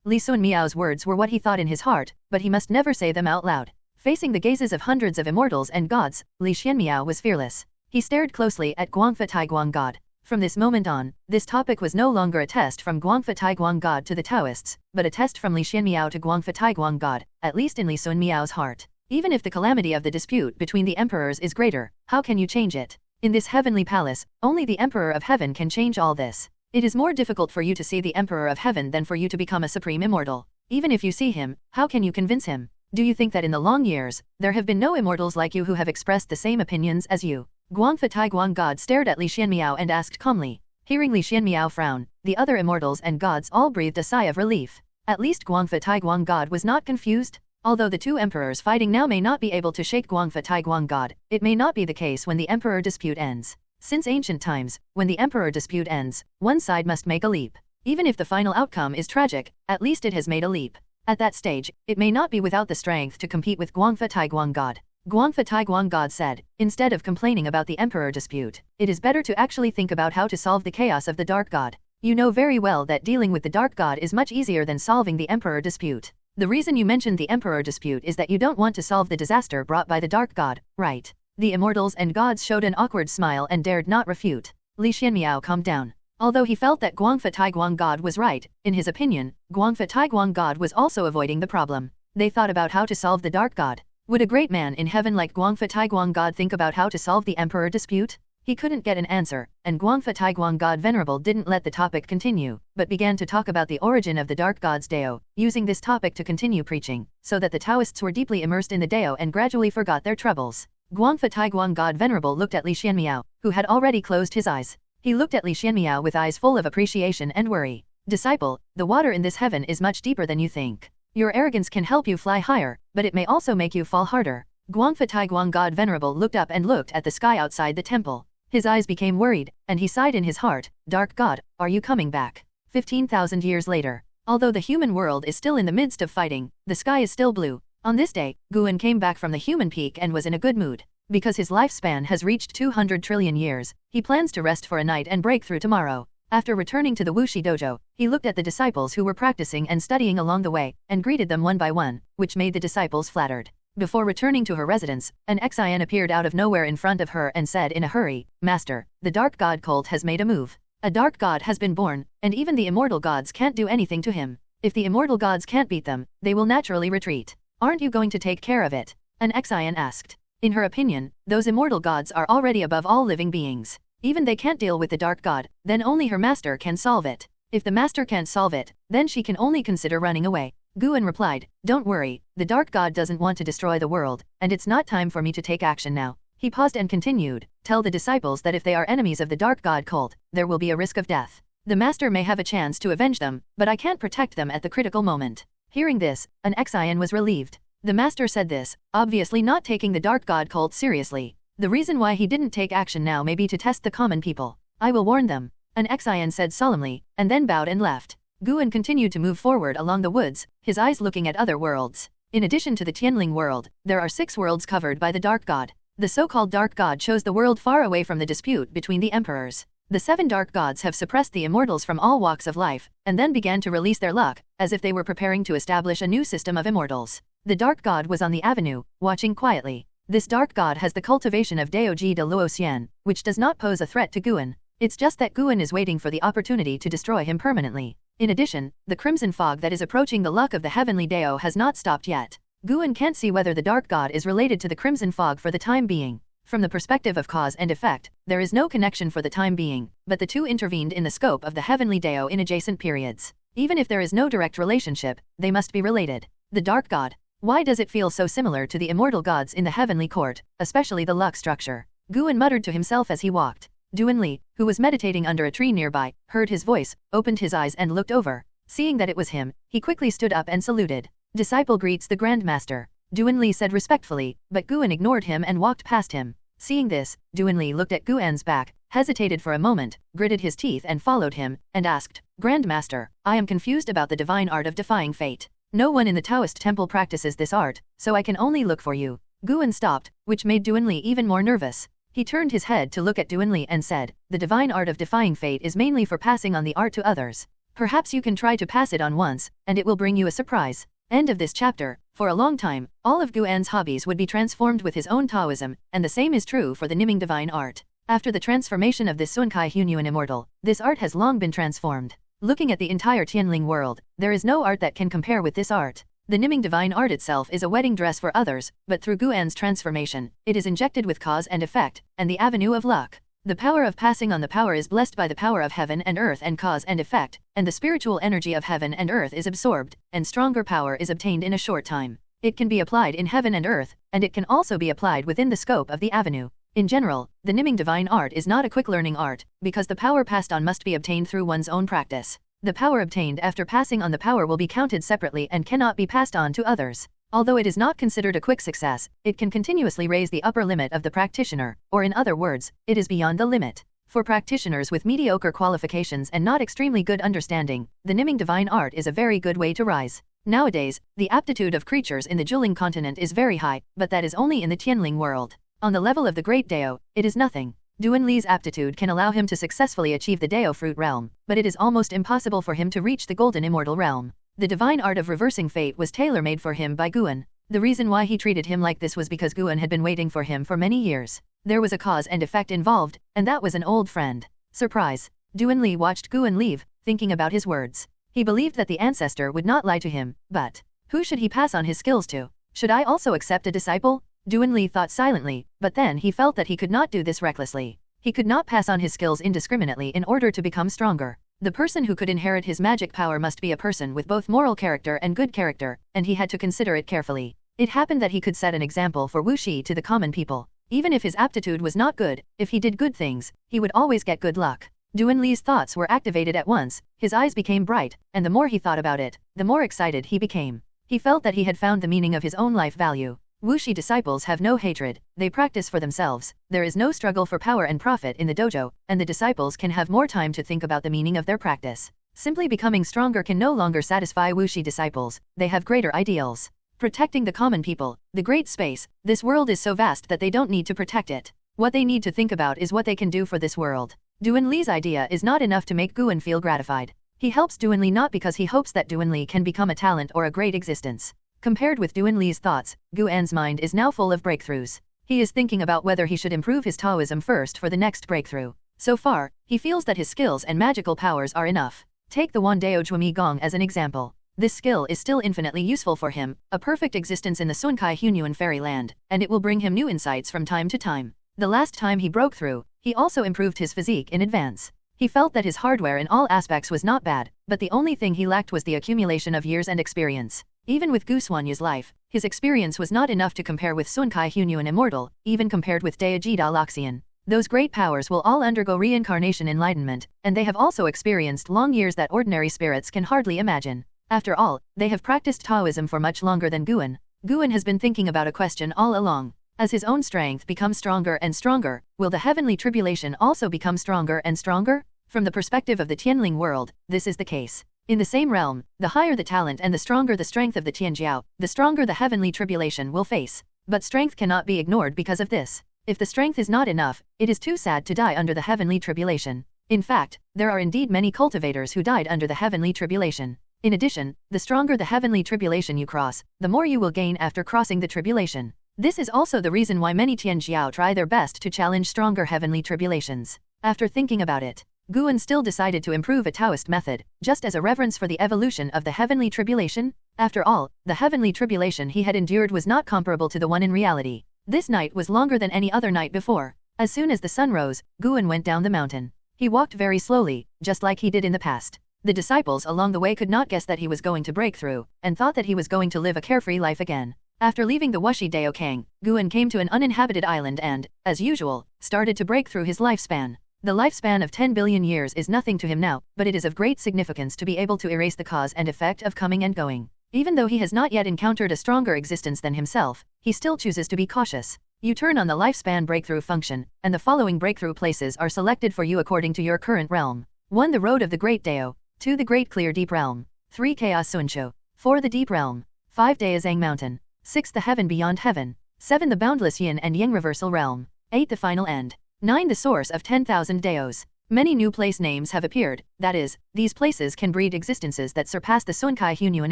Li Sun Miao's words were what he thought in his heart, but he must never say them out loud. Facing the gazes of hundreds of immortals and gods, Li Xianmiao was fearless. He stared closely at Guangfa Tai Guang God. From this moment on, this topic was no longer a test from Guangfa Tai Guang God to the Taoists, but a test from Li Xianmiao to Guangfa Tai Guang God, at least in Li Sun Miao's heart. Even if the calamity of the dispute between the emperors is greater, how can you change it? In this heavenly palace, only the Emperor of Heaven can change all this. It is more difficult for you to see the Emperor of Heaven than for you to become a supreme immortal. Even if you see him, how can you convince him? Do you think that in the long years, there have been no immortals like you who have expressed the same opinions as you? Guangfa Tai Guang God stared at Li Xianmiao and asked calmly. Hearing Li Xianmiao frown, the other immortals and gods all breathed a sigh of relief. At least Guangfa Tai Guang God was not confused. Although the two emperors fighting now may not be able to shake Guangfa Tai Guang God, it may not be the case when the emperor dispute ends. Since ancient times, when the emperor dispute ends, one side must make a leap. Even if the final outcome is tragic, at least it has made a leap. At that stage, it may not be without the strength to compete with Guangfa Tai Guang God. Guangfa Tai Guang God said, instead of complaining about the emperor dispute, it is better to actually think about how to solve the chaos of the dark god. You know very well that dealing with the dark god is much easier than solving the emperor dispute. The reason you mentioned the emperor dispute is that you don't want to solve the disaster brought by the dark god, right? The immortals and gods showed an awkward smile and dared not refute. Li Xianmiao calmed down. Although he felt that Guangfa Tai Guang God was right, in his opinion, Guangfa Tai Guang God was also avoiding the problem. They thought about how to solve the dark god. Would a great man in heaven like Guangfa Tai Guang God think about how to solve the emperor dispute? He couldn't get an answer, and Guangfa Tai Guang God Venerable didn't let the topic continue, but began to talk about the origin of the dark god's Dao, using this topic to continue preaching, so that the Taoists were deeply immersed in the Dao and gradually forgot their troubles. Guangfa Tai Guang God Venerable looked at Li Xianmiao, who had already closed his eyes. He looked at Li Xianmiao with eyes full of appreciation and worry. Disciple, the water in this heaven is much deeper than you think. Your arrogance can help you fly higher, but it may also make you fall harder. Guangfa Taiguang God Venerable looked up and looked at the sky outside the temple. His eyes became worried, and he sighed in his heart, Dark God, are you coming back? 15,000 years later. Although the human world is still in the midst of fighting, the sky is still blue. On this day, Guan came back from the human peak and was in a good mood. Because his lifespan has reached 200 trillion years, he plans to rest for a night and break through tomorrow. After returning to the Wuxi dojo, he looked at the disciples who were practicing and studying along the way, and greeted them one by one, which made the disciples flattered. Before returning to her residence, an Xian appeared out of nowhere in front of her and said in a hurry, Master, the Dark God cult has made a move. A Dark God has been born, and even the immortal gods can't do anything to him. If the immortal gods can't beat them, they will naturally retreat. Aren't you going to take care of it? An Xian asked. In her opinion, those immortal gods are already above all living beings. Even they can't deal with the Dark God, then only her master can solve it. If the master can't solve it, then she can only consider running away. Guan replied, Don't worry, the Dark God doesn't want to destroy the world, and it's not time for me to take action now. He paused and continued, Tell the disciples that if they are enemies of the Dark God cult, there will be a risk of death. The master may have a chance to avenge them, but I can't protect them at the critical moment. Hearing this, an Xian was relieved. The master said this, obviously not taking the Dark God cult seriously. The reason why he didn't take action now may be to test the common people. I will warn them. An Xian said solemnly, and then bowed and left. Guan continued to move forward along the woods, his eyes looking at other worlds. In addition to the Tianling world, there are 6 worlds covered by the Dark God. The so-called Dark God chose the world far away from the dispute between the emperors. The 7 Dark Gods have suppressed the immortals from all walks of life, and then began to release their luck, as if they were preparing to establish a new system of immortals. The Dark God was on the avenue, watching quietly. This Dark God has the cultivation of Daoji de Luoxian, which does not pose a threat to Guan. It's just that Guan is waiting for the opportunity to destroy him permanently. In addition, the crimson fog that is approaching the luck of the heavenly Dao has not stopped yet. Guan can't see whether the Dark God is related to the crimson fog for the time being. From the perspective of cause and effect, there is no connection for the time being, but the two intervened in the scope of the heavenly Dao in adjacent periods. Even if there is no direct relationship, they must be related. The Dark God. Why does it feel so similar to the immortal gods in the heavenly court, especially the luck structure? Guan muttered to himself as he walked. Duan Li, who was meditating under a tree nearby, heard his voice, opened his eyes and looked over. Seeing that it was him, he quickly stood up and saluted. Disciple greets the Grand Master. Duan Li said respectfully, but Guan ignored him and walked past him. Seeing this, Duan Li looked at Guan's back, hesitated for a moment, gritted his teeth and followed him, and asked, Grand Master, I am confused about the divine art of defying fate. No one in the Taoist temple practices this art, so I can only look for you. Guan stopped, which made Duan Li even more nervous. He turned his head to look at Duan Li and said, The divine art of defying fate is mainly for passing on the art to others. Perhaps you can try to pass it on once, and it will bring you a surprise. End of this chapter. For a long time, all of Guan's hobbies would be transformed with his own Taoism, and the same is true for the Niming divine art. After the transformation of this Sunkai Hunyuan immortal, this art has long been transformed. Looking at the entire Tianling world, there is no art that can compare with this art. The Niming divine art itself is a wedding dress for others, but through Guan's transformation, it is injected with cause and effect, and the avenue of luck. The power of passing on the power is blessed by the power of heaven and earth and cause and effect, and the spiritual energy of heaven and earth is absorbed, and stronger power is obtained in a short time. It can be applied in heaven and earth, and it can also be applied within the scope of the avenue. In general, the Niming divine art is not a quick learning art, because the power passed on must be obtained through one's own practice. The power obtained after passing on the power will be counted separately and cannot be passed on to others. Although it is not considered a quick success, it can continuously raise the upper limit of the practitioner, or in other words, it is beyond the limit. For practitioners with mediocre qualifications and not extremely good understanding, the Niming divine art is a very good way to rise. Nowadays, the aptitude of creatures in the Zhuling continent is very high, but that is only in the Tianling world. On the level of the Great Dao, it is nothing. Duan Li's aptitude can allow him to successfully achieve the Dao fruit realm, but it is almost impossible for him to reach the golden immortal realm. The divine art of reversing fate was tailor-made for him by Guan. The reason why he treated him like this was because Guan had been waiting for him for many years. There was a cause and effect involved, and that was an old friend. Surprise! Duan Li watched Guan leave, thinking about his words. He believed that the ancestor would not lie to him, but who should he pass on his skills to? Should I also accept a disciple? Duan Li thought silently, but then he felt that he could not do this recklessly. He could not pass on his skills indiscriminately in order to become stronger. The person who could inherit his magic power must be a person with both moral character and good character, and he had to consider it carefully. It happened that he could set an example for Wuxi to the common people. Even if his aptitude was not good, if he did good things, he would always get good luck. Duan Li's thoughts were activated at once, his eyes became bright, and the more he thought about it, the more excited he became. He felt that he had found the meaning of his own life value. Wuxi disciples have no hatred, they practice for themselves, there is no struggle for power and profit in the dojo, and the disciples can have more time to think about the meaning of their practice. Simply becoming stronger can no longer satisfy Wuxi disciples, they have greater ideals. Protecting the common people, the great space, this world is so vast that they don't need to protect it. What they need to think about is what they can do for this world. Duan Li's idea is not enough to make Guan feel gratified. He helps Duan Li not because he hopes that Duan Li can become a talent or a great existence. Compared with Duan Li's thoughts, Guan's mind is now full of breakthroughs. He is thinking about whether he should improve his Taoism first for the next breakthrough. So far, he feels that his skills and magical powers are enough. Take the Wandao Zhuami Gong as an example. This skill is still infinitely useful for him, a perfect existence in the Sunkai Hunyuan fairyland, and it will bring him new insights from time to time. The last time he broke through, he also improved his physique in advance. He felt that his hardware in all aspects was not bad, but the only thing he lacked was the accumulation of years and experience. Even with Gu Xuanyu's life, his experience was not enough to compare with Sun Kai Hunyuan Immortal, even compared with Daijida Loxian. Those great powers will all undergo reincarnation enlightenment, and they have also experienced long years that ordinary spirits can hardly imagine. After all, they have practiced Taoism for much longer than Guan. Guan has been thinking about a question all along. As his own strength becomes stronger and stronger, will the heavenly tribulation also become stronger and stronger? From the perspective of the Tianling world, this is the case. In the same realm, the higher the talent and the stronger the strength of the Tianjiao, the stronger the heavenly tribulation will face. But strength cannot be ignored because of this. If the strength is not enough, it is too sad to die under the heavenly tribulation. In fact, there are indeed many cultivators who died under the heavenly tribulation. In addition, the stronger the heavenly tribulation you cross, the more you will gain after crossing the tribulation. This is also the reason why many Tianjiao try their best to challenge stronger heavenly tribulations. After thinking about it, Guan still decided to improve a Taoist method, just as a reverence for the evolution of the heavenly tribulation. After all, the heavenly tribulation he had endured was not comparable to the one in reality. This night was longer than any other night before. As soon as the sun rose, Guan went down the mountain. He walked very slowly, just like he did in the past. The disciples along the way could not guess that he was going to break through, and thought that he was going to live a carefree life again. After leaving the Wuxi Dao Kang, Guan came to an uninhabited island and, as usual, started to break through his lifespan. The lifespan of 10 billion years is nothing to him now, but it is of great significance to be able to erase the cause and effect of coming and going. Even though he has not yet encountered a stronger existence than himself, he still chooses to be cautious. You turn on the lifespan breakthrough function, and the following breakthrough places are selected for you according to your current realm. 1. The Road of the Great Dao. 2. The Great Clear Deep Realm. 3. Chaos Sunsho. 4. The Deep Realm. 5. Daozang Mountain. 6. The Heaven Beyond Heaven. 7. The Boundless Yin and Yang Reversal Realm. 8. The Final End. 9. The Source of 10,000 Daos. Many new place names have appeared, that is, these places can breed existences that surpass the Sunkai Hunyuan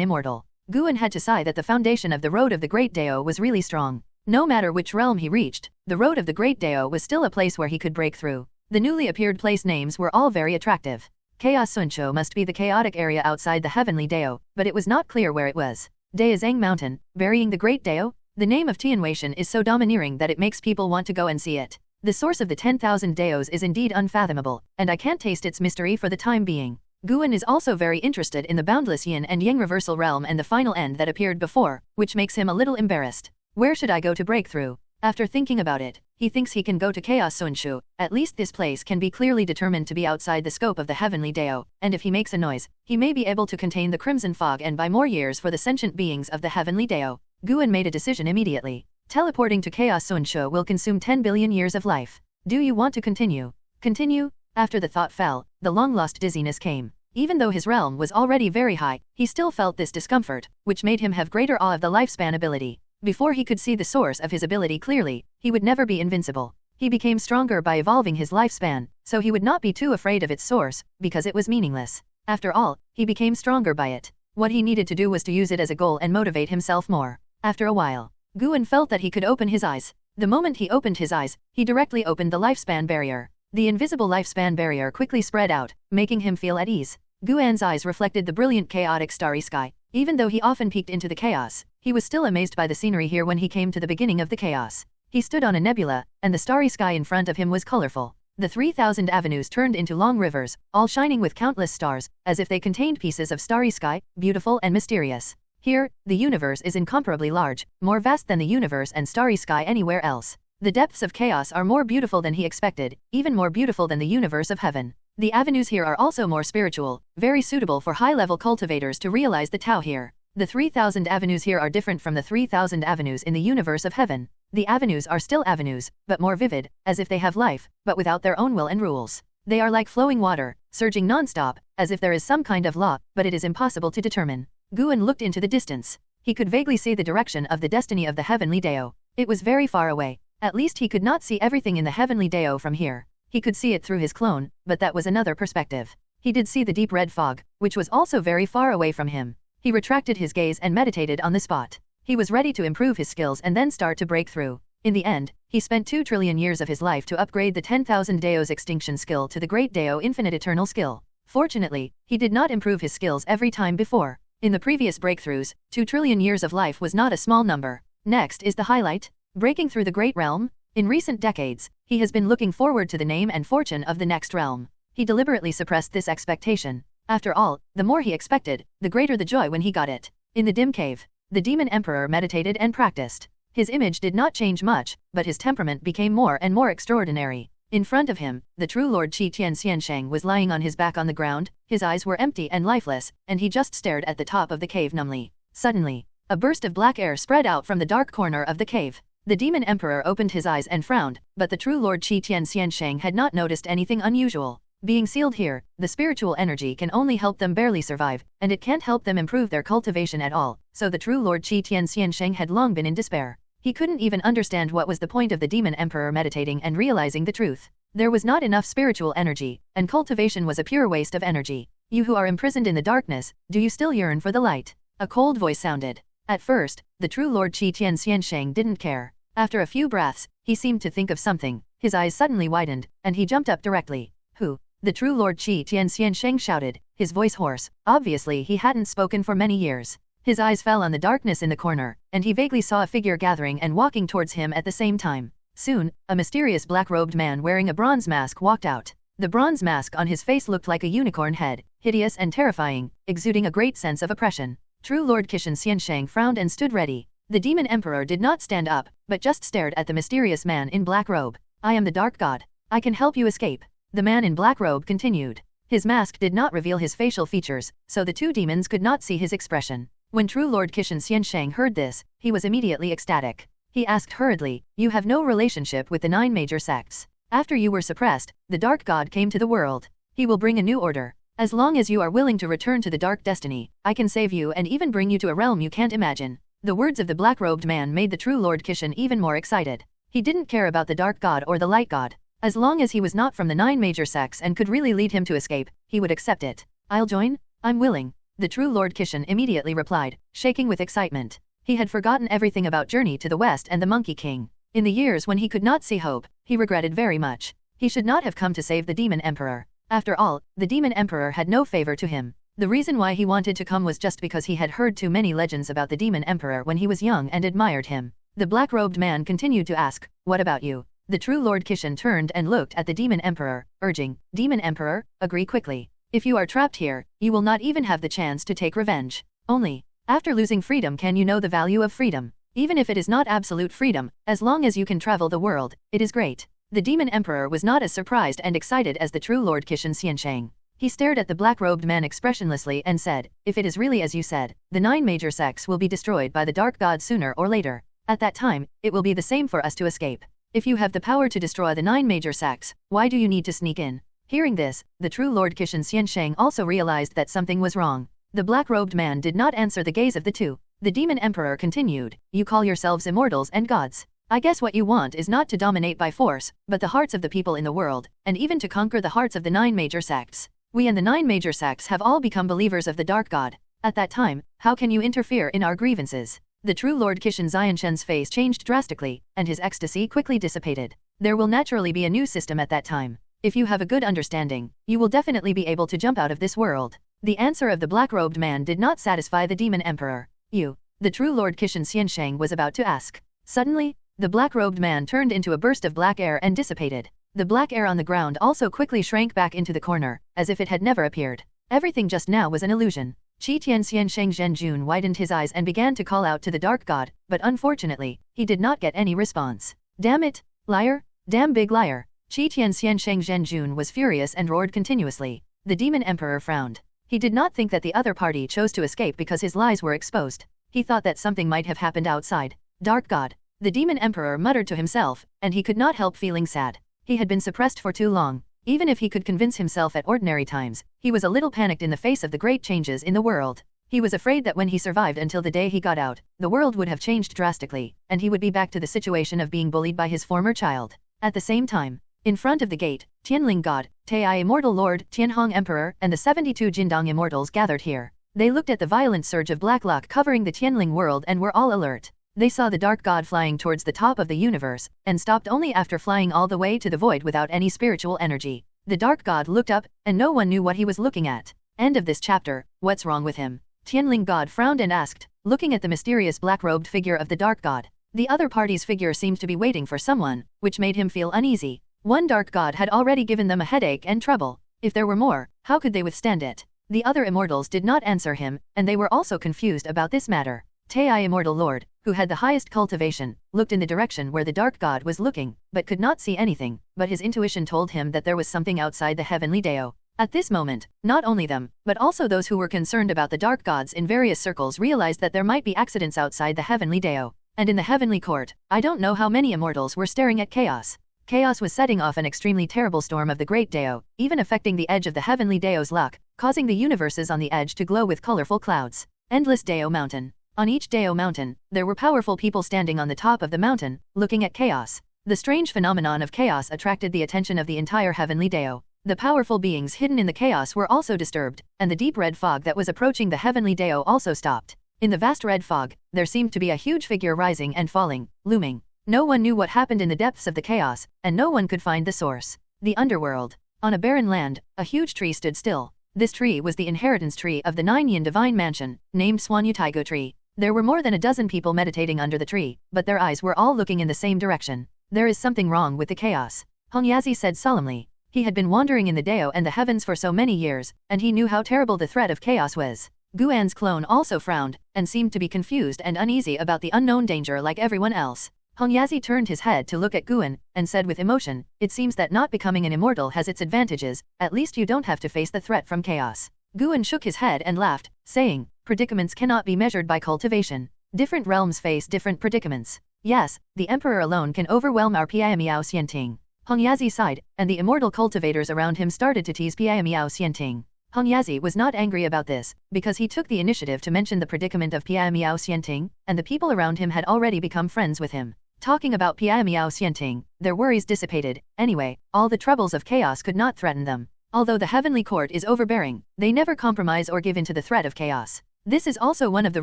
Immortal. Guan had to sigh that the foundation of the Road of the Great Dao was really strong. No matter which realm he reached, the Road of the Great Dao was still a place where he could break through. The newly appeared place names were all very attractive. Chaos Sunsho must be the chaotic area outside the Heavenly Dao, but it was not clear where it was. Daozang Mountain, burying the Great Dao? The name of Tianweishan is so domineering that it makes people want to go and see it. The source of the 10,000 Daos is indeed unfathomable, and I can't taste its mystery for the time being. Guan is also very interested in the Boundless Yin and Yang Reversal Realm and the Final End that appeared before, which makes him a little embarrassed. Where should I go to break through? After thinking about it, he thinks he can go to Chaos Sunshu. At least this place can be clearly determined to be outside the scope of the Heavenly Dao, and if he makes a noise, he may be able to contain the Crimson Fog and buy more years for the sentient beings of the Heavenly Dao. Guan made a decision immediately. Teleporting to Chaos Sunshu will consume 10 billion years of life. Do you want to continue? Continue? After the thought fell, the long-lost dizziness came. Even though his realm was already very high, he still felt this discomfort, which made him have greater awe of the lifespan ability. Before he could see the source of his ability clearly, he would never be invincible. He became stronger by evolving his lifespan, so he would not be too afraid of its source, because it was meaningless. After all, he became stronger by it. What he needed to do was to use it as a goal and motivate himself more. After a while, Guan felt that he could open his eyes. The moment he opened his eyes, he directly opened the lifespan barrier. The invisible lifespan barrier quickly spread out, making him feel at ease. Guan's eyes reflected the brilliant chaotic starry sky. Even though he often peeked into the chaos, he was still amazed by the scenery here when he came to the beginning of the chaos. He stood on a nebula, and the starry sky in front of him was colorful. The 3,000 avenues turned into long rivers, all shining with countless stars, as if they contained pieces of starry sky, beautiful and mysterious. Here, the universe is incomparably large, more vast than the universe and starry sky anywhere else. The depths of chaos are more beautiful than he expected, even more beautiful than the universe of heaven. The avenues here are also more spiritual, very suitable for high-level cultivators to realize the Tao here. The 3,000 avenues here are different from the 3,000 avenues in the universe of heaven. The avenues are still avenues, but more vivid, as if they have life, but without their own will and rules. They are like flowing water, surging non-stop, as if there is some kind of law, but it is impossible to determine. Guan looked into the distance. He could vaguely see the direction of the destiny of the heavenly Dao. It was very far away. At least he could not see everything in the heavenly Dao from here. He could see it through his clone, but that was another perspective. He did see the deep red fog, which was also very far away from him. He retracted his gaze and meditated on the spot. He was ready to improve his skills and then start to break through. In the end, he spent 2 trillion years of his life to upgrade the 10,000 Dao's extinction skill to the Great Dao Infinite Eternal skill. Fortunately, he did not improve his skills every time before. In the previous breakthroughs, 2 trillion years of life was not a small number. Next is the highlight. Breaking through the Great Realm. In recent decades, he has been looking forward to the name and fortune of the next realm. He deliberately suppressed this expectation. After all, the more he expected, the greater the joy when he got it. In the dim cave, the demon emperor meditated and practiced. His image did not change much, but his temperament became more and more extraordinary. In front of him, the true Lord Qi Tian Xiansheng was lying on his back on the ground, his eyes were empty and lifeless, and he just stared at the top of the cave numbly. Suddenly, a burst of black air spread out from the dark corner of the cave. The demon emperor opened his eyes and frowned, but the true Lord Qi Tian Xiansheng had not noticed anything unusual. Being sealed here, the spiritual energy can only help them barely survive, and it can't help them improve their cultivation at all, so the true Lord Qi Tian Xiansheng had long been in despair. He couldn't even understand what was the point of the demon emperor meditating and realizing the truth. There was not enough spiritual energy, and cultivation was a pure waste of energy. You who are imprisoned in the darkness, do you still yearn for the light? A cold voice sounded. At first, the true Lord Qi Tian Xiansheng didn't care. After a few breaths, he seemed to think of something. His eyes suddenly widened, and he jumped up directly. Who? The true Lord Qi Tian Xiansheng shouted, his voice hoarse. Obviously he hadn't spoken for many years. His eyes fell on the darkness in the corner, and he vaguely saw a figure gathering and walking towards him at the same time. Soon, a mysterious black-robed man wearing a bronze mask walked out. The bronze mask on his face looked like a unicorn head, hideous and terrifying, exuding a great sense of oppression. True Lord Qishan Xiansheng frowned and stood ready. The demon emperor did not stand up, but just stared at the mysterious man in black robe. I am the dark god. I can help you escape. The man in black robe continued. His mask did not reveal his facial features, so the two demons could not see his expression. When true Lord Qishan Xiansheng heard this, he was immediately ecstatic. He asked hurriedly, you have no relationship with the 9 major sects. After you were suppressed, the dark god came to the world. He will bring a new order. As long as you are willing to return to the dark destiny, I can save you and even bring you to a realm you can't imagine. The words of the black-robed man made the true Lord Qishan even more excited. He didn't care about the dark god or the light god. As long as he was not from the 9 major sects and could really lead him to escape, he would accept it. I'll join? I'm willing. The true Lord Qishan immediately replied, shaking with excitement. He had forgotten everything about Journey to the West and the Monkey King. In the years when he could not see hope, he regretted very much. He should not have come to save the Demon Emperor. After all, the Demon Emperor had no favor to him. The reason why he wanted to come was just because he had heard too many legends about the Demon Emperor when he was young and admired him. The black-robed man continued to ask, what about you? The true Lord Qishan turned and looked at the Demon Emperor, urging, Demon Emperor, agree quickly. If you are trapped here, you will not even have the chance to take revenge. Only after losing freedom can you know the value of freedom. Even if it is not absolute freedom, as long as you can travel the world, it is great. The Demon Emperor was not as surprised and excited as the true Lord Qishan Xiansheng. He stared at the black-robed man expressionlessly and said, if it is really as you said, the 9 major sects will be destroyed by the dark god sooner or later. At that time, it will be the same for us to escape. If you have the power to destroy the 9 major sects, why do you need to sneak in? Hearing this, the true Lord Qishan Xiansheng also realized that something was wrong. The black-robed man did not answer the gaze of the two. The Demon Emperor continued, you call yourselves immortals and gods. I guess what you want is not to dominate by force, but the hearts of the people in the world, and even to conquer the hearts of the 9 major sects. We and the 9 major sects have all become believers of the dark god. At that time, how can you interfere in our grievances? The true Lord Qishan Xianshen's face changed drastically, and his ecstasy quickly dissipated. There will naturally be a new system at that time. If you have a good understanding, you will definitely be able to jump out of this world. The answer of the black-robed man did not satisfy the Demon Emperor. You, the true Lord Qishan Xiansheng was about to ask. Suddenly, the black-robed man turned into a burst of black air and dissipated. The black air on the ground also quickly shrank back into the corner, as if it had never appeared. Everything just now was an illusion. Qi Tian Xiansheng Zhenjun widened his eyes and began to call out to the dark god, but unfortunately, he did not get any response. Damn it! Liar! Damn big liar! Qi Tian Xiansheng Zhenjun was furious and roared continuously. The Demon Emperor frowned. He did not think that the other party chose to escape because his lies were exposed. He thought that something might have happened outside. Dark God. The demon emperor muttered to himself, and he could not help feeling sad. He had been suppressed for too long. Even if he could convince himself at ordinary times, he was a little panicked in the face of the great changes in the world. He was afraid that when he survived until the day he got out, the world would have changed drastically, and he would be back to the situation of being bullied by his former child. At the same time, in front of the gate, Tianling God, Tai Immortal Lord, Tianhong Emperor, and the 72 Jindong Immortals gathered here. They looked at the violent surge of black luck covering the Tianling world and were all alert. They saw the dark god flying towards the top of the universe, and stopped only after flying all the way to the void without any spiritual energy. The dark god looked up, and no one knew what he was looking at. End of this chapter. What's wrong with him? Tianling God frowned and asked, looking at the mysterious black-robed figure of the dark god. The other party's figure seemed to be waiting for someone, which made him feel uneasy. One dark god had already given them a headache and trouble. If there were more, how could they withstand it? The other immortals did not answer him, and they were also confused about this matter. Tai Immortal Lord, who had the highest cultivation, looked in the direction where the dark god was looking, but could not see anything, but his intuition told him that there was something outside the heavenly Dao. At this moment, not only them, but also those who were concerned about the dark gods in various circles realized that there might be accidents outside the heavenly Dao. And in the heavenly court, I don't know how many immortals were staring at chaos. Chaos was setting off an extremely terrible storm of the great Dao, even affecting the edge of the heavenly Dao's luck, causing the universes on the edge to glow with colorful clouds. Endless Dao Mountain. On each Dao mountain, there were powerful people standing on the top of the mountain, looking at chaos. The strange phenomenon of chaos attracted the attention of the entire heavenly Dao. The powerful beings hidden in the chaos were also disturbed, and the deep red fog that was approaching the heavenly Dao also stopped. In the vast red fog, there seemed to be a huge figure rising and falling, looming. No one knew what happened in the depths of the chaos, and no one could find the source. The underworld. On a barren land, a huge tree stood still. This tree was the inheritance tree of the 9-yin divine mansion, named Swanyu Tree. There were more than a dozen people meditating under the tree, but their eyes were all looking in the same direction. There is something wrong with the chaos, Hongyazi said solemnly. He had been wandering in the Dao and the heavens for so many years, and he knew how terrible the threat of chaos was. Guan's clone also frowned, and seemed to be confused and uneasy about the unknown danger like everyone else. Hongyazi turned his head to look at Guan, and said with emotion, "It seems that not becoming an immortal has its advantages, at least you don't have to face the threat from chaos." Guan shook his head and laughed, saying, "Predicaments cannot be measured by cultivation. Different realms face different predicaments. Yes, the Emperor alone can overwhelm our Piamiao Xianting." Hongyazi sighed, and the immortal cultivators around him started to tease Piamiao Xianting. Hongyazi was not angry about this, because he took the initiative to mention the predicament of Piamiao Xianting, and the people around him had already become friends with him. Talking about Piamiao Xianting, their worries dissipated. Anyway, all the troubles of chaos could not threaten them. Although the heavenly court is overbearing, they never compromise or give in to the threat of chaos. This is also one of the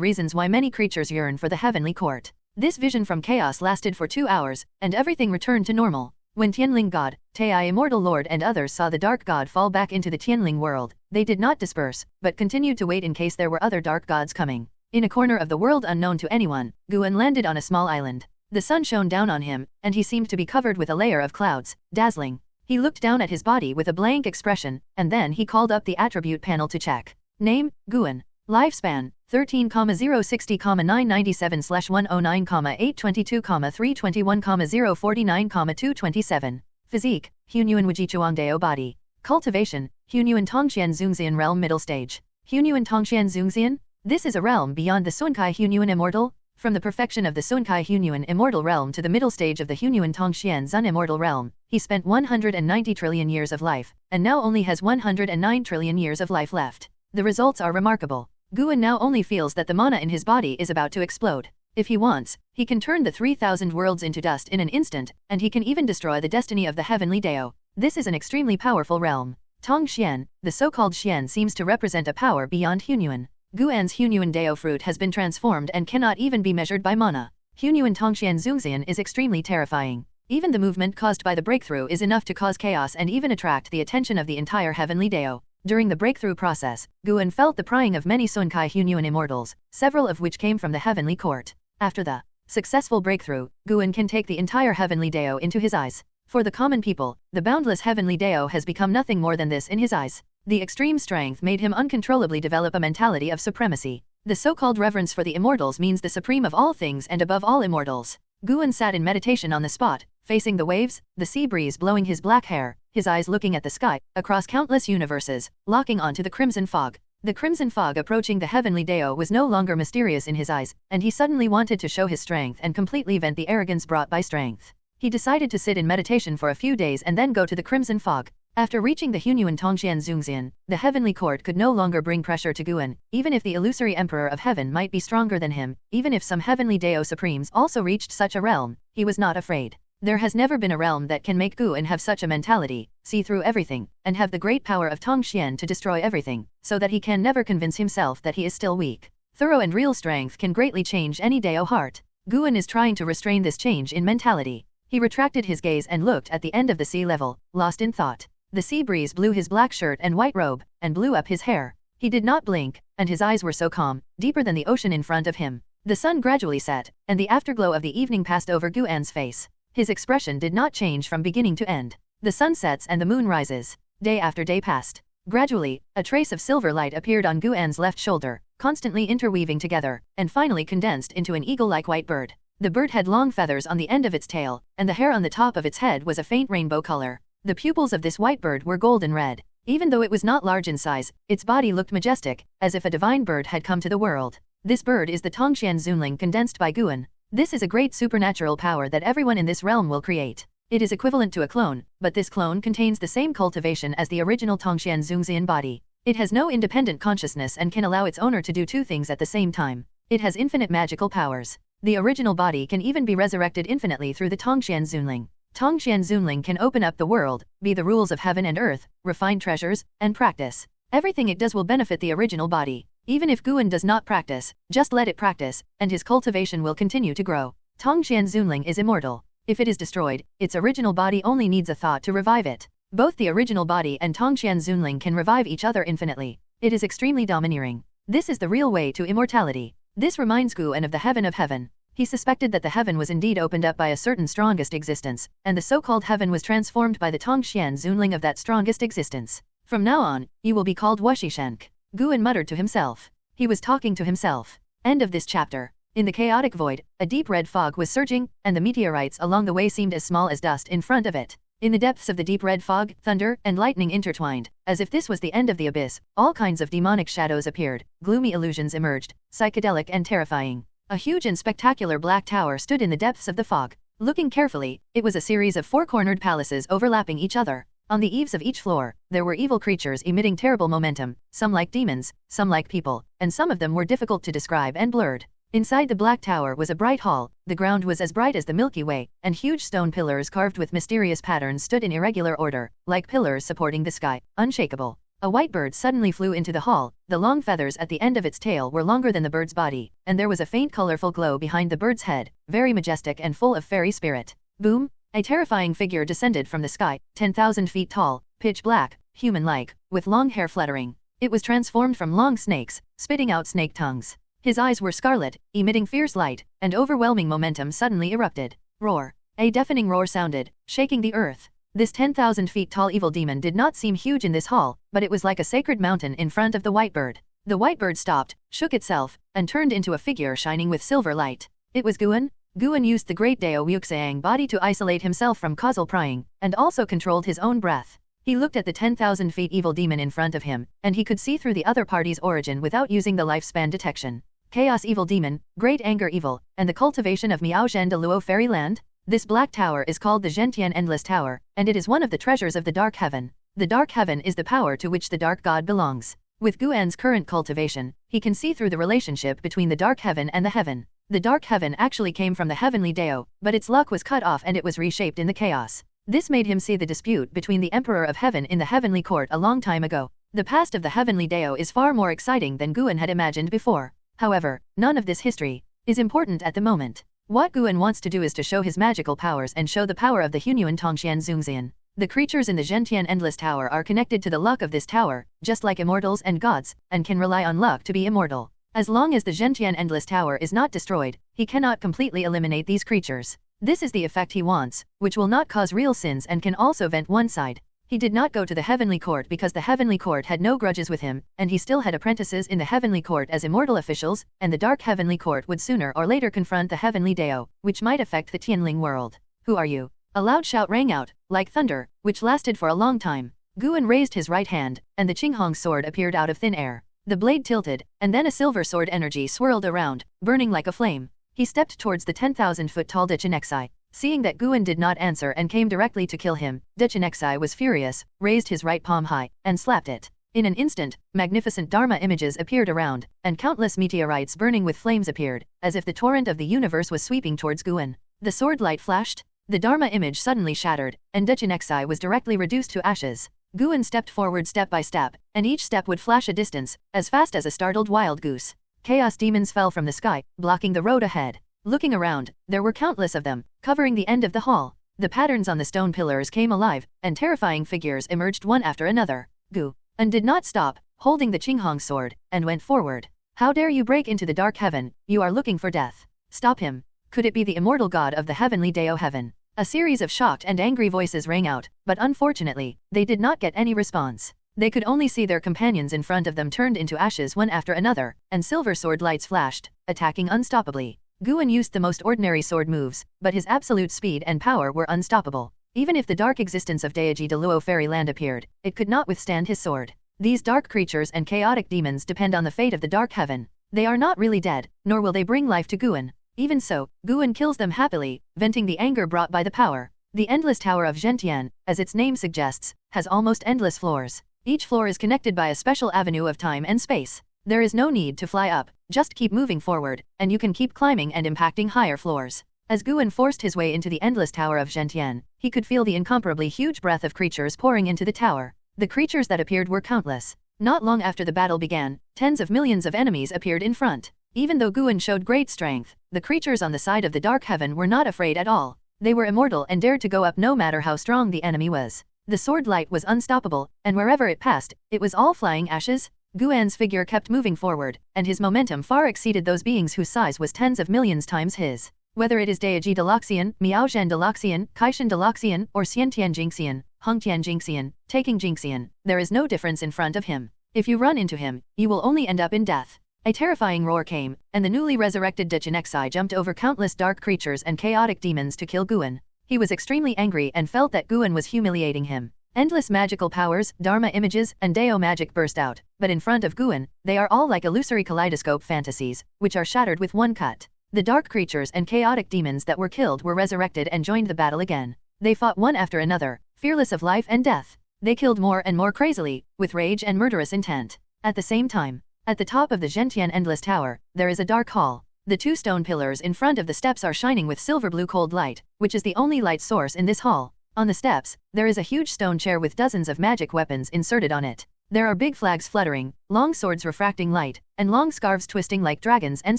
reasons why many creatures yearn for the heavenly court. This vision from chaos lasted for 2 hours, and everything returned to normal. When Tianling God, Tai Immortal Lord and others saw the dark god fall back into the Tianling world, they did not disperse, but continued to wait in case there were other dark gods coming. In a corner of the world unknown to anyone, Guan landed on a small island. The sun shone down on him, and he seemed to be covered with a layer of clouds, dazzling. He looked down at his body with a blank expression, and then he called up the attribute panel to check. Name, Guan. Lifespan, 13,060,997/109,822,321,049,227. Physique, Hunyuan Wujichuangdao body. Cultivation, Hunyuan Tongxian Zungxian realm middle stage. Hunyuan Tongxian Zungxian? This is a realm beyond the Sunkai Hunyuan immortal? From the perfection of the Sunkai Hunyuan immortal realm to the middle stage of the Hunyuan Tongxian Zun immortal realm, he spent 190 trillion years of life, and now only has 109 trillion years of life left. The results are remarkable. Guan now only feels that the mana in his body is about to explode. If he wants, he can turn the 3,000 worlds into dust in an instant, and he can even destroy the destiny of the heavenly Dao. This is an extremely powerful realm. Tongxian, the so-called Xian, seems to represent a power beyond Hunyuan. Guan's Hunyuan Dao fruit has been transformed and cannot even be measured by mana. Hunyuan Tongxian Zungxian is extremely terrifying. Even the movement caused by the breakthrough is enough to cause chaos and even attract the attention of the entire heavenly Dao. During the breakthrough process, Guan felt the prying of many Sunkai Hunyuan immortals, several of which came from the heavenly court. After the successful breakthrough, Guan can take the entire heavenly Dao into his eyes. For the common people, the boundless heavenly Dao has become nothing more than this in his eyes. The extreme strength made him uncontrollably develop a mentality of supremacy. The so-called reverence for the immortals means the supreme of all things and above all immortals. Guan sat in meditation on the spot, facing the waves, the sea breeze blowing his black hair, his eyes looking at the sky, across countless universes, locking onto the crimson fog. The crimson fog approaching the heavenly Dao was no longer mysterious in his eyes, and he suddenly wanted to show his strength and completely vent the arrogance brought by strength. He decided to sit in meditation for a few days and then go to the crimson fog. After reaching the Hunyuan Tongxian Zungxian, the heavenly court could no longer bring pressure to Guan, even if the illusory emperor of heaven might be stronger than him, even if some heavenly Dao supremes also reached such a realm, he was not afraid. There has never been a realm that can make Guan have such a mentality, see through everything, and have the great power of Tongxian to destroy everything, so that he can never convince himself that he is still weak. Thorough and real strength can greatly change any Dao heart. Guan is trying to restrain this change in mentality. He retracted his gaze and looked at the end of the sea level, lost in thought. The sea breeze blew his black shirt and white robe, and blew up his hair. He did not blink, and his eyes were so calm, deeper than the ocean in front of him. The sun gradually set, and the afterglow of the evening passed over Guan's face. His expression did not change from beginning to end. The sun sets and the moon rises. Day after day passed. Gradually, a trace of silver light appeared on Guan's left shoulder, constantly interweaving together, and finally condensed into an eagle-like white bird. The bird had long feathers on the end of its tail, and the hair on the top of its head was a faint rainbow color. The pupils of this white bird were golden red. Even though it was not large in size, its body looked majestic, as if a divine bird had come to the world. This bird is the Tongxian Zunling condensed by Guan. This is a great supernatural power that everyone in this realm will create. It is equivalent to a clone, but this clone contains the same cultivation as the original Tongxian Zungxian body. It has no independent consciousness and can allow its owner to do two things at the same time. It has infinite magical powers. The original body can even be resurrected infinitely through the Tongxian Zunling. Tongxian Zunling can open up the world, be the rules of heaven and earth, refine treasures, and practice. Everything it does will benefit the original body. Even if Guan does not practice, just let it practice, and his cultivation will continue to grow. Tongxian Zunling is immortal. If it is destroyed, its original body only needs a thought to revive it. Both the original body and Tongxian Zunling can revive each other infinitely. It is extremely domineering. This is the real way to immortality. This reminds Guan of the heaven of heaven. He suspected that the heaven was indeed opened up by a certain strongest existence, and the so-called heaven was transformed by the Tongxian Zunling of that strongest existence. From now on, you will be called Wushishenk. Guan muttered to himself. He was talking to himself. End of this chapter. In the chaotic void, a deep red fog was surging, and the meteorites along the way seemed as small as dust in front of it. In the depths of the deep red fog, thunder and lightning intertwined. As if this was the end of the abyss, all kinds of demonic shadows appeared, gloomy illusions emerged, psychedelic and terrifying. A huge and spectacular black tower stood in the depths of the fog. Looking carefully, it was a series of four-cornered palaces overlapping each other. On the eaves of each floor, there were evil creatures emitting terrible momentum, some like demons, some like people, and some of them were difficult to describe and blurred. Inside the black tower was a bright hall, the ground was as bright as the Milky Way, and huge stone pillars carved with mysterious patterns stood in irregular order, like pillars supporting the sky, unshakable. A white bird suddenly flew into the hall. The long feathers at the end of its tail were longer than the bird's body, and there was a faint colorful glow behind the bird's head, very majestic and full of fairy spirit. Boom! A terrifying figure descended from the sky, 10,000 feet tall, pitch black, human-like, with long hair fluttering. It was transformed from long snakes, spitting out snake tongues. His eyes were scarlet, emitting fierce light, and overwhelming momentum suddenly erupted. Roar! A deafening roar sounded, shaking the earth. This 10,000 feet tall evil demon did not seem huge in this hall, but it was like a sacred mountain in front of the white bird. The white bird stopped, shook itself, and turned into a figure shining with silver light. It was Guan. Guan used the great Dao Wuxiang body to isolate himself from causal prying, and also controlled his own breath. He looked at the 10,000 feet evil demon in front of him, and he could see through the other party's origin without using the lifespan detection. Chaos evil demon, great anger evil, and the cultivation of Miao Zhen de Luo fairyland? This black tower is called the Zhentian Endless Tower, and it is one of the treasures of the Dark Heaven. The Dark Heaven is the power to which the Dark God belongs. With Guan's current cultivation, he can see through the relationship between the Dark Heaven and the Heaven. The Dark Heaven actually came from the Heavenly Dao, but its luck was cut off and it was reshaped in the chaos. This made him see the dispute between the Emperor of Heaven in the Heavenly Court a long time ago. The past of the Heavenly Dao is far more exciting than Guan had imagined before. However, none of this history is important at the moment. What Guan wants to do is to show his magical powers and show the power of the Hunyuan Tongxian Zungxian. The creatures in the Zhentian Endless Tower are connected to the luck of this tower, just like immortals and gods, and can rely on luck to be immortal. As long as the Zhentian Endless Tower is not destroyed, he cannot completely eliminate these creatures. This is the effect he wants, which will not cause real sins and can also vent one side. He did not go to the Heavenly Court because the Heavenly Court had no grudges with him, and he still had apprentices in the Heavenly Court as immortal officials, and the Dark Heavenly Court would sooner or later confront the Heavenly Dao, which might affect the Tianling world. Who are you? A loud shout rang out, like thunder, which lasted for a long time. Guan raised his right hand, and the Qinghong sword appeared out of thin air. The blade tilted, and then a silver sword energy swirled around, burning like a flame. He stepped towards the 10,000-foot-tall Taixuan. Seeing that Guan did not answer and came directly to kill him, Taixuan was furious, raised his right palm high, and slapped it. In an instant, magnificent Dharma images appeared around, and countless meteorites burning with flames appeared, as if the torrent of the universe was sweeping towards Guan. The sword light flashed. The Dharma image suddenly shattered, and Taixuan was directly reduced to ashes. Guan stepped forward step by step, and each step would flash a distance, as fast as a startled wild goose. Chaos demons fell from the sky, blocking the road ahead. Looking around, there were countless of them, covering the end of the hall. The patterns on the stone pillars came alive, and terrifying figures emerged one after another. Guan did not stop, holding the Qinghong sword, and went forward. How dare you break into the dark heaven? You are looking for death. Stop him. Could it be the immortal god of the heavenly Dao heaven? A series of shocked and angry voices rang out, but unfortunately, they did not get any response. They could only see their companions in front of them turned into ashes one after another, and silver sword lights flashed, attacking unstoppably. Guan used the most ordinary sword moves, but his absolute speed and power were unstoppable. Even if the dark existence of Deiji de Luo fairyland appeared, it could not withstand his sword. These dark creatures and chaotic demons depend on the fate of the dark heaven. They are not really dead, nor will they bring life to Guan. Even so, Guan kills them happily, venting the anger brought by the power. The Endless Tower of Zhentian, as its name suggests, has almost endless floors. Each floor is connected by a special avenue of time and space. There is no need to fly up, just keep moving forward, and you can keep climbing and impacting higher floors. As Guan forced his way into the Endless Tower of Zhentian, he could feel the incomparably huge breath of creatures pouring into the tower. The creatures that appeared were countless. Not long after the battle began, tens of millions of enemies appeared in front. Even though Guan showed great strength, the creatures on the side of the dark heaven were not afraid at all. They were immortal and dared to go up no matter how strong the enemy was. The sword light was unstoppable, and wherever it passed, it was all flying ashes. Guan's figure kept moving forward, and his momentum far exceeded those beings whose size was tens of millions times his. Whether it is Deiji de Loxian, Miaozhen de Loxian, Kaishan de Loxian, or Xiantian Jingxian, Hongtian Jingxian, Taking Jingxian, there is no difference in front of him. If you run into him, you will only end up in death. A terrifying roar came, and the newly resurrected Taixuan jumped over countless dark creatures and chaotic demons to kill Guan. He was extremely angry and felt that Guan was humiliating him. Endless magical powers, Dharma images, and Dao magic burst out, but in front of Guan, they are all like illusory kaleidoscope fantasies, which are shattered with one cut. The dark creatures and chaotic demons that were killed were resurrected and joined the battle again. They fought one after another, fearless of life and death. They killed more and more crazily, with rage and murderous intent. At the same time, at the top of the Zhentian Endless Tower, there is a dark hall. The two stone pillars in front of the steps are shining with silver blue cold light, which is the only light source in this hall. On the steps, there is a huge stone chair with dozens of magic weapons inserted on it. There are big flags fluttering, long swords refracting light, and long scarves twisting like dragons and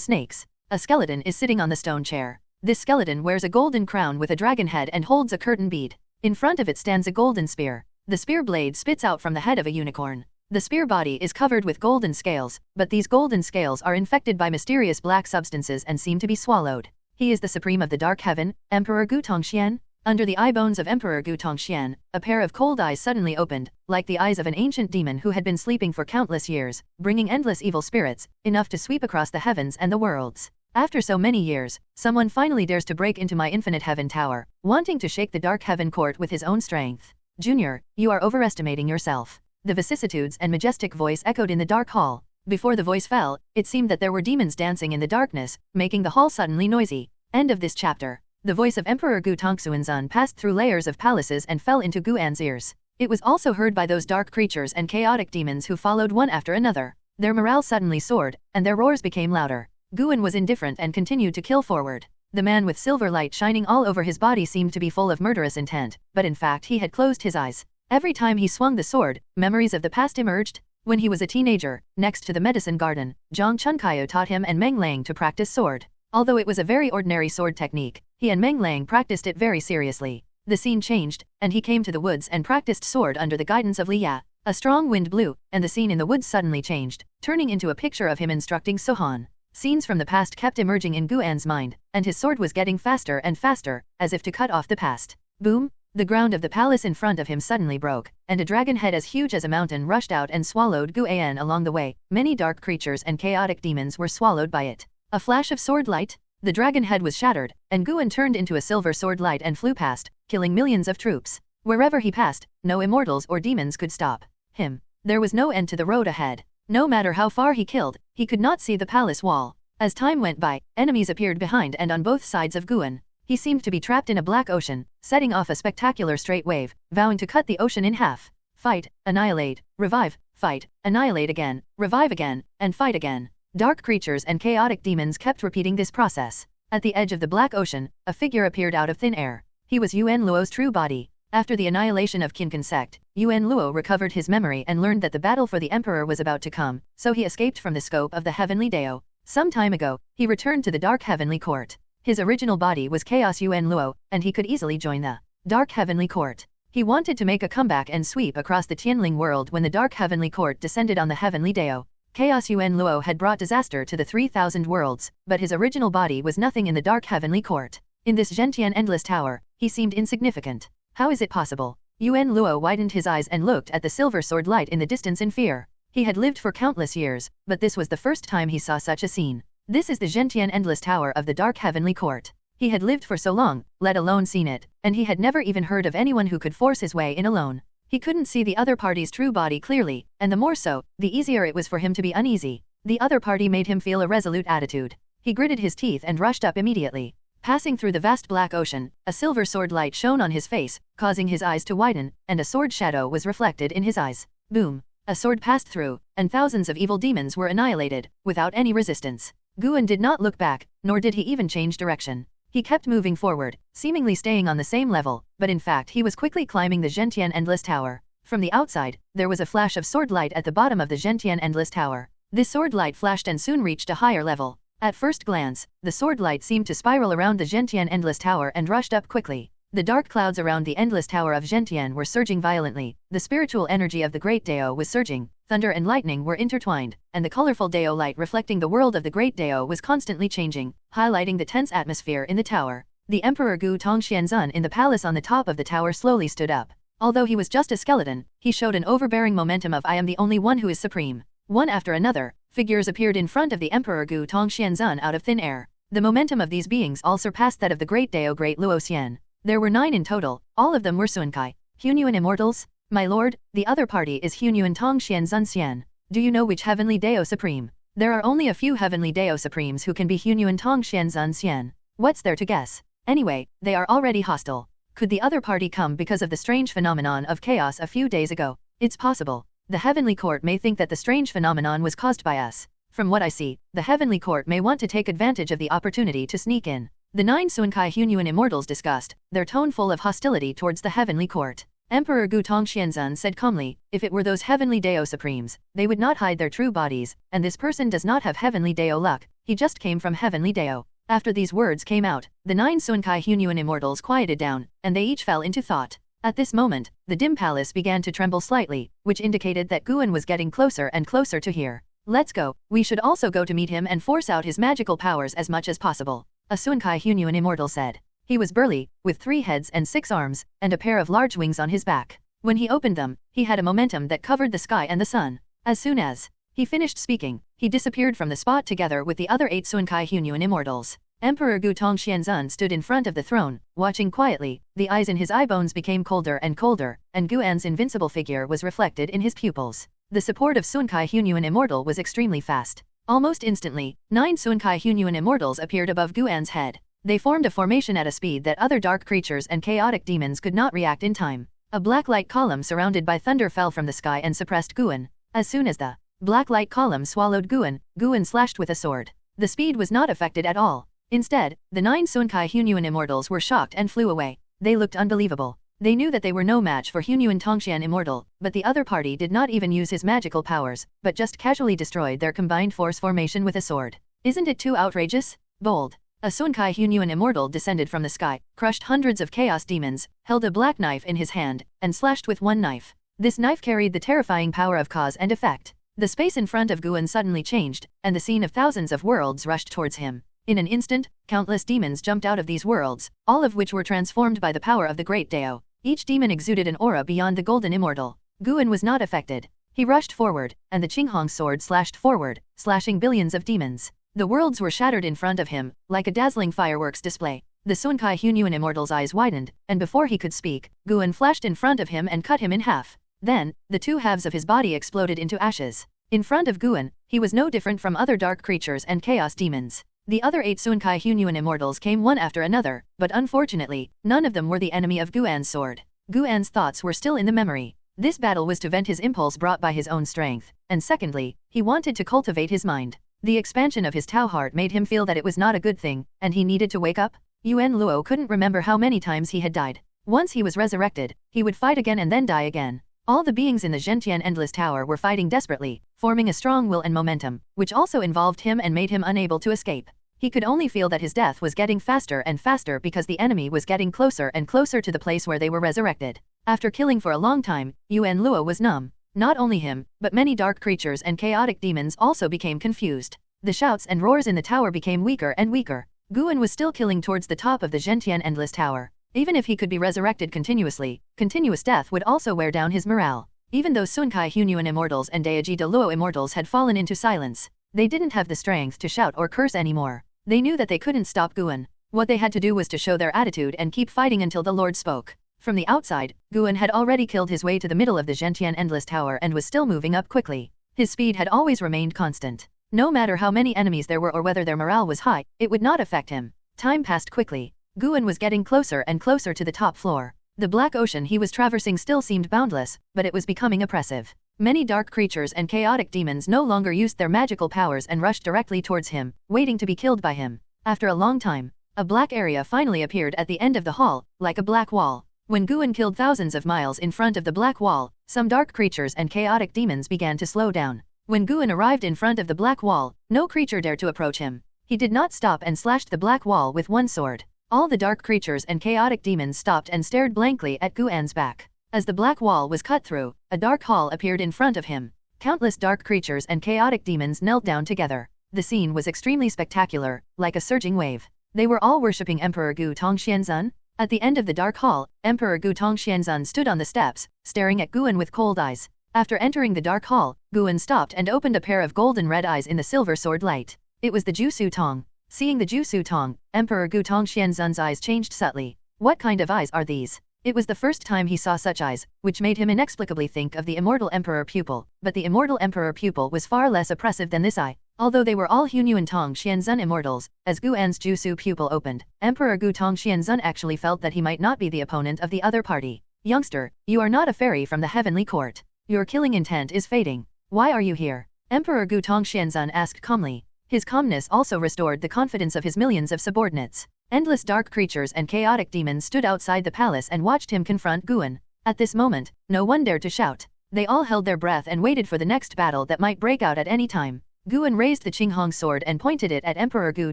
snakes. A skeleton is sitting on the stone chair. This skeleton wears a golden crown with a dragon head and holds a curtain bead. In front of it stands a golden spear. The spear blade spits out from the head of a unicorn. The spear body is covered with golden scales, but these golden scales are infected by mysterious black substances and seem to be swallowed. He is the supreme of the dark heaven, Emperor Gu Tongxian. Under the eye bones of Emperor Gu Tongxian, a pair of cold eyes suddenly opened, like the eyes of an ancient demon who had been sleeping for countless years, bringing endless evil spirits, enough to sweep across the heavens and the worlds. After so many years, someone finally dares to break into my infinite heaven tower, wanting to shake the dark heaven court with his own strength. Junior, you are overestimating yourself. The vicissitudes and majestic voice echoed in the dark hall. Before the voice fell, it seemed that there were demons dancing in the darkness, making the hall suddenly noisy. End of this chapter. The voice of Emperor Gu Tongxuanzun passed through layers of palaces and fell into Guan's ears. It was also heard by those dark creatures and chaotic demons who followed one after another. Their morale suddenly soared, and their roars became louder. Guan was indifferent and continued to kill forward. The man with silver light shining all over his body seemed to be full of murderous intent, but in fact he had closed his eyes. Every time he swung the sword, memories of the past emerged. When he was a teenager, next to the medicine garden, Zhang Chunkaio taught him and Meng Lang to practice sword. Although it was a very ordinary sword technique, he and Meng Lang practiced it very seriously. The scene changed, and he came to the woods and practiced sword under the guidance of Li Ya. A strong wind blew, and the scene in the woods suddenly changed, turning into a picture of him instructing Sohan. Scenes from the past kept emerging in Guan's mind, and his sword was getting faster and faster, as if to cut off the past. Boom! The ground of the palace in front of him suddenly broke, and a dragon head as huge as a mountain rushed out and swallowed Guan along the way. Many dark creatures and chaotic demons were swallowed by it. A flash of sword light, the dragon head was shattered, and Guan turned into a silver sword light and flew past, killing millions of troops. Wherever he passed, no immortals or demons could stop him. There was no end to the road ahead. No matter how far he killed, he could not see the palace wall. As time went by, enemies appeared behind and on both sides of Guan. He seemed to be trapped in a black ocean, setting off a spectacular straight wave, vowing to cut the ocean in half. Fight, annihilate, revive, fight, annihilate again, revive again, and fight again. Dark creatures and chaotic demons kept repeating this process. At the edge of the black ocean, a figure appeared out of thin air. He was Yuan Luo's true body. After the annihilation of Taixuan Sect, Yuan Luo recovered his memory and learned that the battle for the emperor was about to come, so he escaped from the scope of the heavenly Dao. Some time ago, he returned to the Dark Heavenly Court. His original body was Chaos Yuan Luo, and he could easily join the Dark Heavenly Court. He wanted to make a comeback and sweep across the Tianling world when the Dark Heavenly Court descended on the Heavenly Dao. Chaos Yuan Luo had brought disaster to the 3,000 worlds, but his original body was nothing in the Dark Heavenly Court. In this Gentian Endless Tower, he seemed insignificant. How is it possible? Yuan Luo widened his eyes and looked at the silver sword light in the distance in fear. He had lived for countless years, but this was the first time he saw such a scene. This is the Gentian Endless Tower of the Dark Heavenly Court. He had lived for so long, let alone seen it, and he had never even heard of anyone who could force his way in alone. He couldn't see the other party's true body clearly, and the more so, the easier it was for him to be uneasy. The other party made him feel a resolute attitude. He gritted his teeth and rushed up immediately. Passing through the vast black ocean, a silver sword light shone on his face, causing his eyes to widen, and a sword shadow was reflected in his eyes. Boom! A sword passed through, and thousands of evil demons were annihilated, without any resistance. Guan did not look back, nor did he even change direction. He kept moving forward, seemingly staying on the same level, but in fact he was quickly climbing the Gentian Endless Tower. From the outside, there was a flash of sword light at the bottom of the Gentian Endless Tower. This sword light flashed and soon reached a higher level. At first glance, the sword light seemed to spiral around the Gentian Endless Tower and rushed up quickly. The dark clouds around the Endless Tower of Gentian were surging violently, the spiritual energy of the Great Dao was surging, thunder and lightning were intertwined, and the colorful Dao light reflecting the world of the Great Dao was constantly changing, highlighting the tense atmosphere in the tower. The Emperor Gu Tongxianzun in the palace on the top of the tower slowly stood up. Although he was just a skeleton, he showed an overbearing momentum of I am the only one who is supreme. One after another, figures appeared in front of the Emperor Gu Tongxianzun out of thin air. The momentum of these beings all surpassed that of the Great Dao Great Luo Xian. There were 9 in total, all of them were Sunkai, Hunyuan immortals. My lord, the other party is Hunyuan Tongxianzun Xian. Do you know which heavenly Dao supreme? There are only a few heavenly Dao supremes who can be Hunyuan Tongxianzun Xian. What's there to guess? Anyway, they are already hostile. Could the other party come because of the strange phenomenon of chaos a few days ago? It's possible. The Heavenly Court may think that the strange phenomenon was caused by us. From what I see, the Heavenly Court may want to take advantage of the opportunity to sneak in. The 9 Sunkai Hunyuan immortals discussed, their tone full of hostility towards the Heavenly Court. Emperor Gu Tongxianzun said calmly, if it were those Heavenly Dao Supremes, they would not hide their true bodies, and this person does not have Heavenly Dao luck, he just came from Heavenly Dao. After these words came out, the 9 Sunkai Hunyuan immortals quieted down, and they each fell into thought. At this moment, the dim palace began to tremble slightly, which indicated that Guan was getting closer and closer to here. Let's go, we should also go to meet him and force out his magical powers as much as possible. A Sunkai Hunyuan immortal said. He was burly, with 3 heads and 6 arms, and a pair of large wings on his back. When he opened them, he had a momentum that covered the sky and the sun. As soon as he finished speaking, he disappeared from the spot together with the other 8 Sunkai Hunyuan immortals. Emperor Gu Tongxianzun stood in front of the throne, watching quietly. The eyes in his eye bones became colder, and Guan's invincible figure was reflected in his pupils. The support of Sunkai Hunyuan immortal was extremely fast. Almost instantly, 9 Sunkai Hunyuan immortals appeared above Guan's head. They formed a formation at a speed that other dark creatures and chaotic demons could not react in time. A black light column surrounded by thunder fell from the sky and suppressed Guan. As soon as the black light column swallowed Guan slashed with a sword. The speed was not affected at all. Instead, the 9 Sunkai Hunyuan immortals were shocked and flew away. They looked unbelievable. They knew that they were no match for Hunyuan Tongxian immortal, but the other party did not even use his magical powers, but just casually destroyed their combined force formation with a sword. Isn't it too outrageous? Bold. A Sunkai Hunyuan immortal descended from the sky, crushed hundreds of chaos demons, held a black knife in his hand, and slashed with one knife. This knife carried the terrifying power of cause and effect. The space in front of Guan suddenly changed, and the scene of thousands of worlds rushed towards him. In an instant, countless demons jumped out of these worlds, all of which were transformed by the power of the Great Dao. Each demon exuded an aura beyond the golden immortal. Guan was not affected. He rushed forward, and the Qinghong sword slashed forward, slashing billions of demons. The worlds were shattered in front of him, like a dazzling fireworks display. The Sunkai Hunyuan immortal's eyes widened, and before he could speak, Guan flashed in front of him and cut him in half. Then, the 2 halves of his body exploded into ashes. In front of Guan, he was no different from other dark creatures and chaos demons. The other 8 Sunkai Hunyuan immortals came one after another, but unfortunately, none of them were the enemy of Guan's sword. Guan's thoughts were still in the memory. This battle was to vent his impulse brought by his own strength, and secondly, he wanted to cultivate his mind. The expansion of his Tao heart made him feel that it was not a good thing, and he needed to wake up. Yuan Luo couldn't remember how many times he had died. Once he was resurrected, he would fight again and then die again. All the beings in the Zhentian Endless Tower were fighting desperately, forming a strong will and momentum, which also involved him and made him unable to escape. He could only feel that his death was getting faster and faster because the enemy was getting closer and closer to the place where they were resurrected. After killing for a long time, Yuan Luo was numb. Not only him, but many dark creatures and chaotic demons also became confused. The shouts and roars in the tower became weaker and weaker. Guan was still killing towards the top of the Zhentian Endless Tower. Even if he could be resurrected continuously, continuous death would also wear down his morale. Even though Sunkai Hunyuan immortals and Daiji de Luo immortals had fallen into silence, they didn't have the strength to shout or curse anymore. They knew that they couldn't stop Guan. What they had to do was to show their attitude and keep fighting until the Lord spoke. From the outside, Guan had already killed his way to the middle of the Zhentian Endless Tower and was still moving up quickly. His speed had always remained constant. No matter how many enemies there were or whether their morale was high, it would not affect him. Time passed quickly. Guan was getting closer and closer to the top floor. The black ocean he was traversing still seemed boundless, but it was becoming oppressive. Many dark creatures and chaotic demons no longer used their magical powers and rushed directly towards him, waiting to be killed by him. After a long time, a black area finally appeared at the end of the hall, like a black wall. When Guan killed thousands of miles in front of the black wall, some dark creatures and chaotic demons began to slow down. When Guan arrived in front of the black wall, no creature dared to approach him. He did not stop and slashed the black wall with one sword. All the dark creatures and chaotic demons stopped and stared blankly at Guan's back. As the black wall was cut through, a dark hall appeared in front of him. Countless dark creatures and chaotic demons knelt down together. The scene was extremely spectacular, like a surging wave. They were all worshipping Emperor Gu Tongxianzun. At the end of the dark hall, Emperor Gu Tongxianzun stood on the steps, staring at Guan with cold eyes. After entering the dark hall, Guan stopped and opened a pair of golden red eyes in the silver sword light. It was the Jusu Tong. Seeing the Jusu Tong, Emperor Gu Tongxianzun's eyes changed subtly. What kind of eyes are these? It was the first time he saw such eyes, which made him inexplicably think of the immortal Emperor pupil, but the immortal Emperor pupil was far less oppressive than this eye. Although they were all Hunyuan Tongxianzun immortals, as Guan's Jusu pupil opened, Emperor Gu Tongxianzun actually felt that he might not be the opponent of the other party. Youngster, you are not a fairy from the heavenly court. Your killing intent is fading. Why are you here? Emperor Gu Tongxianzun asked calmly. His calmness also restored the confidence of his millions of subordinates. Endless dark creatures and chaotic demons stood outside the palace and watched him confront Guan. At this moment, no one dared to shout. They all held their breath and waited for the next battle that might break out at any time. Guan raised the Qinghong sword and pointed it at Emperor Gu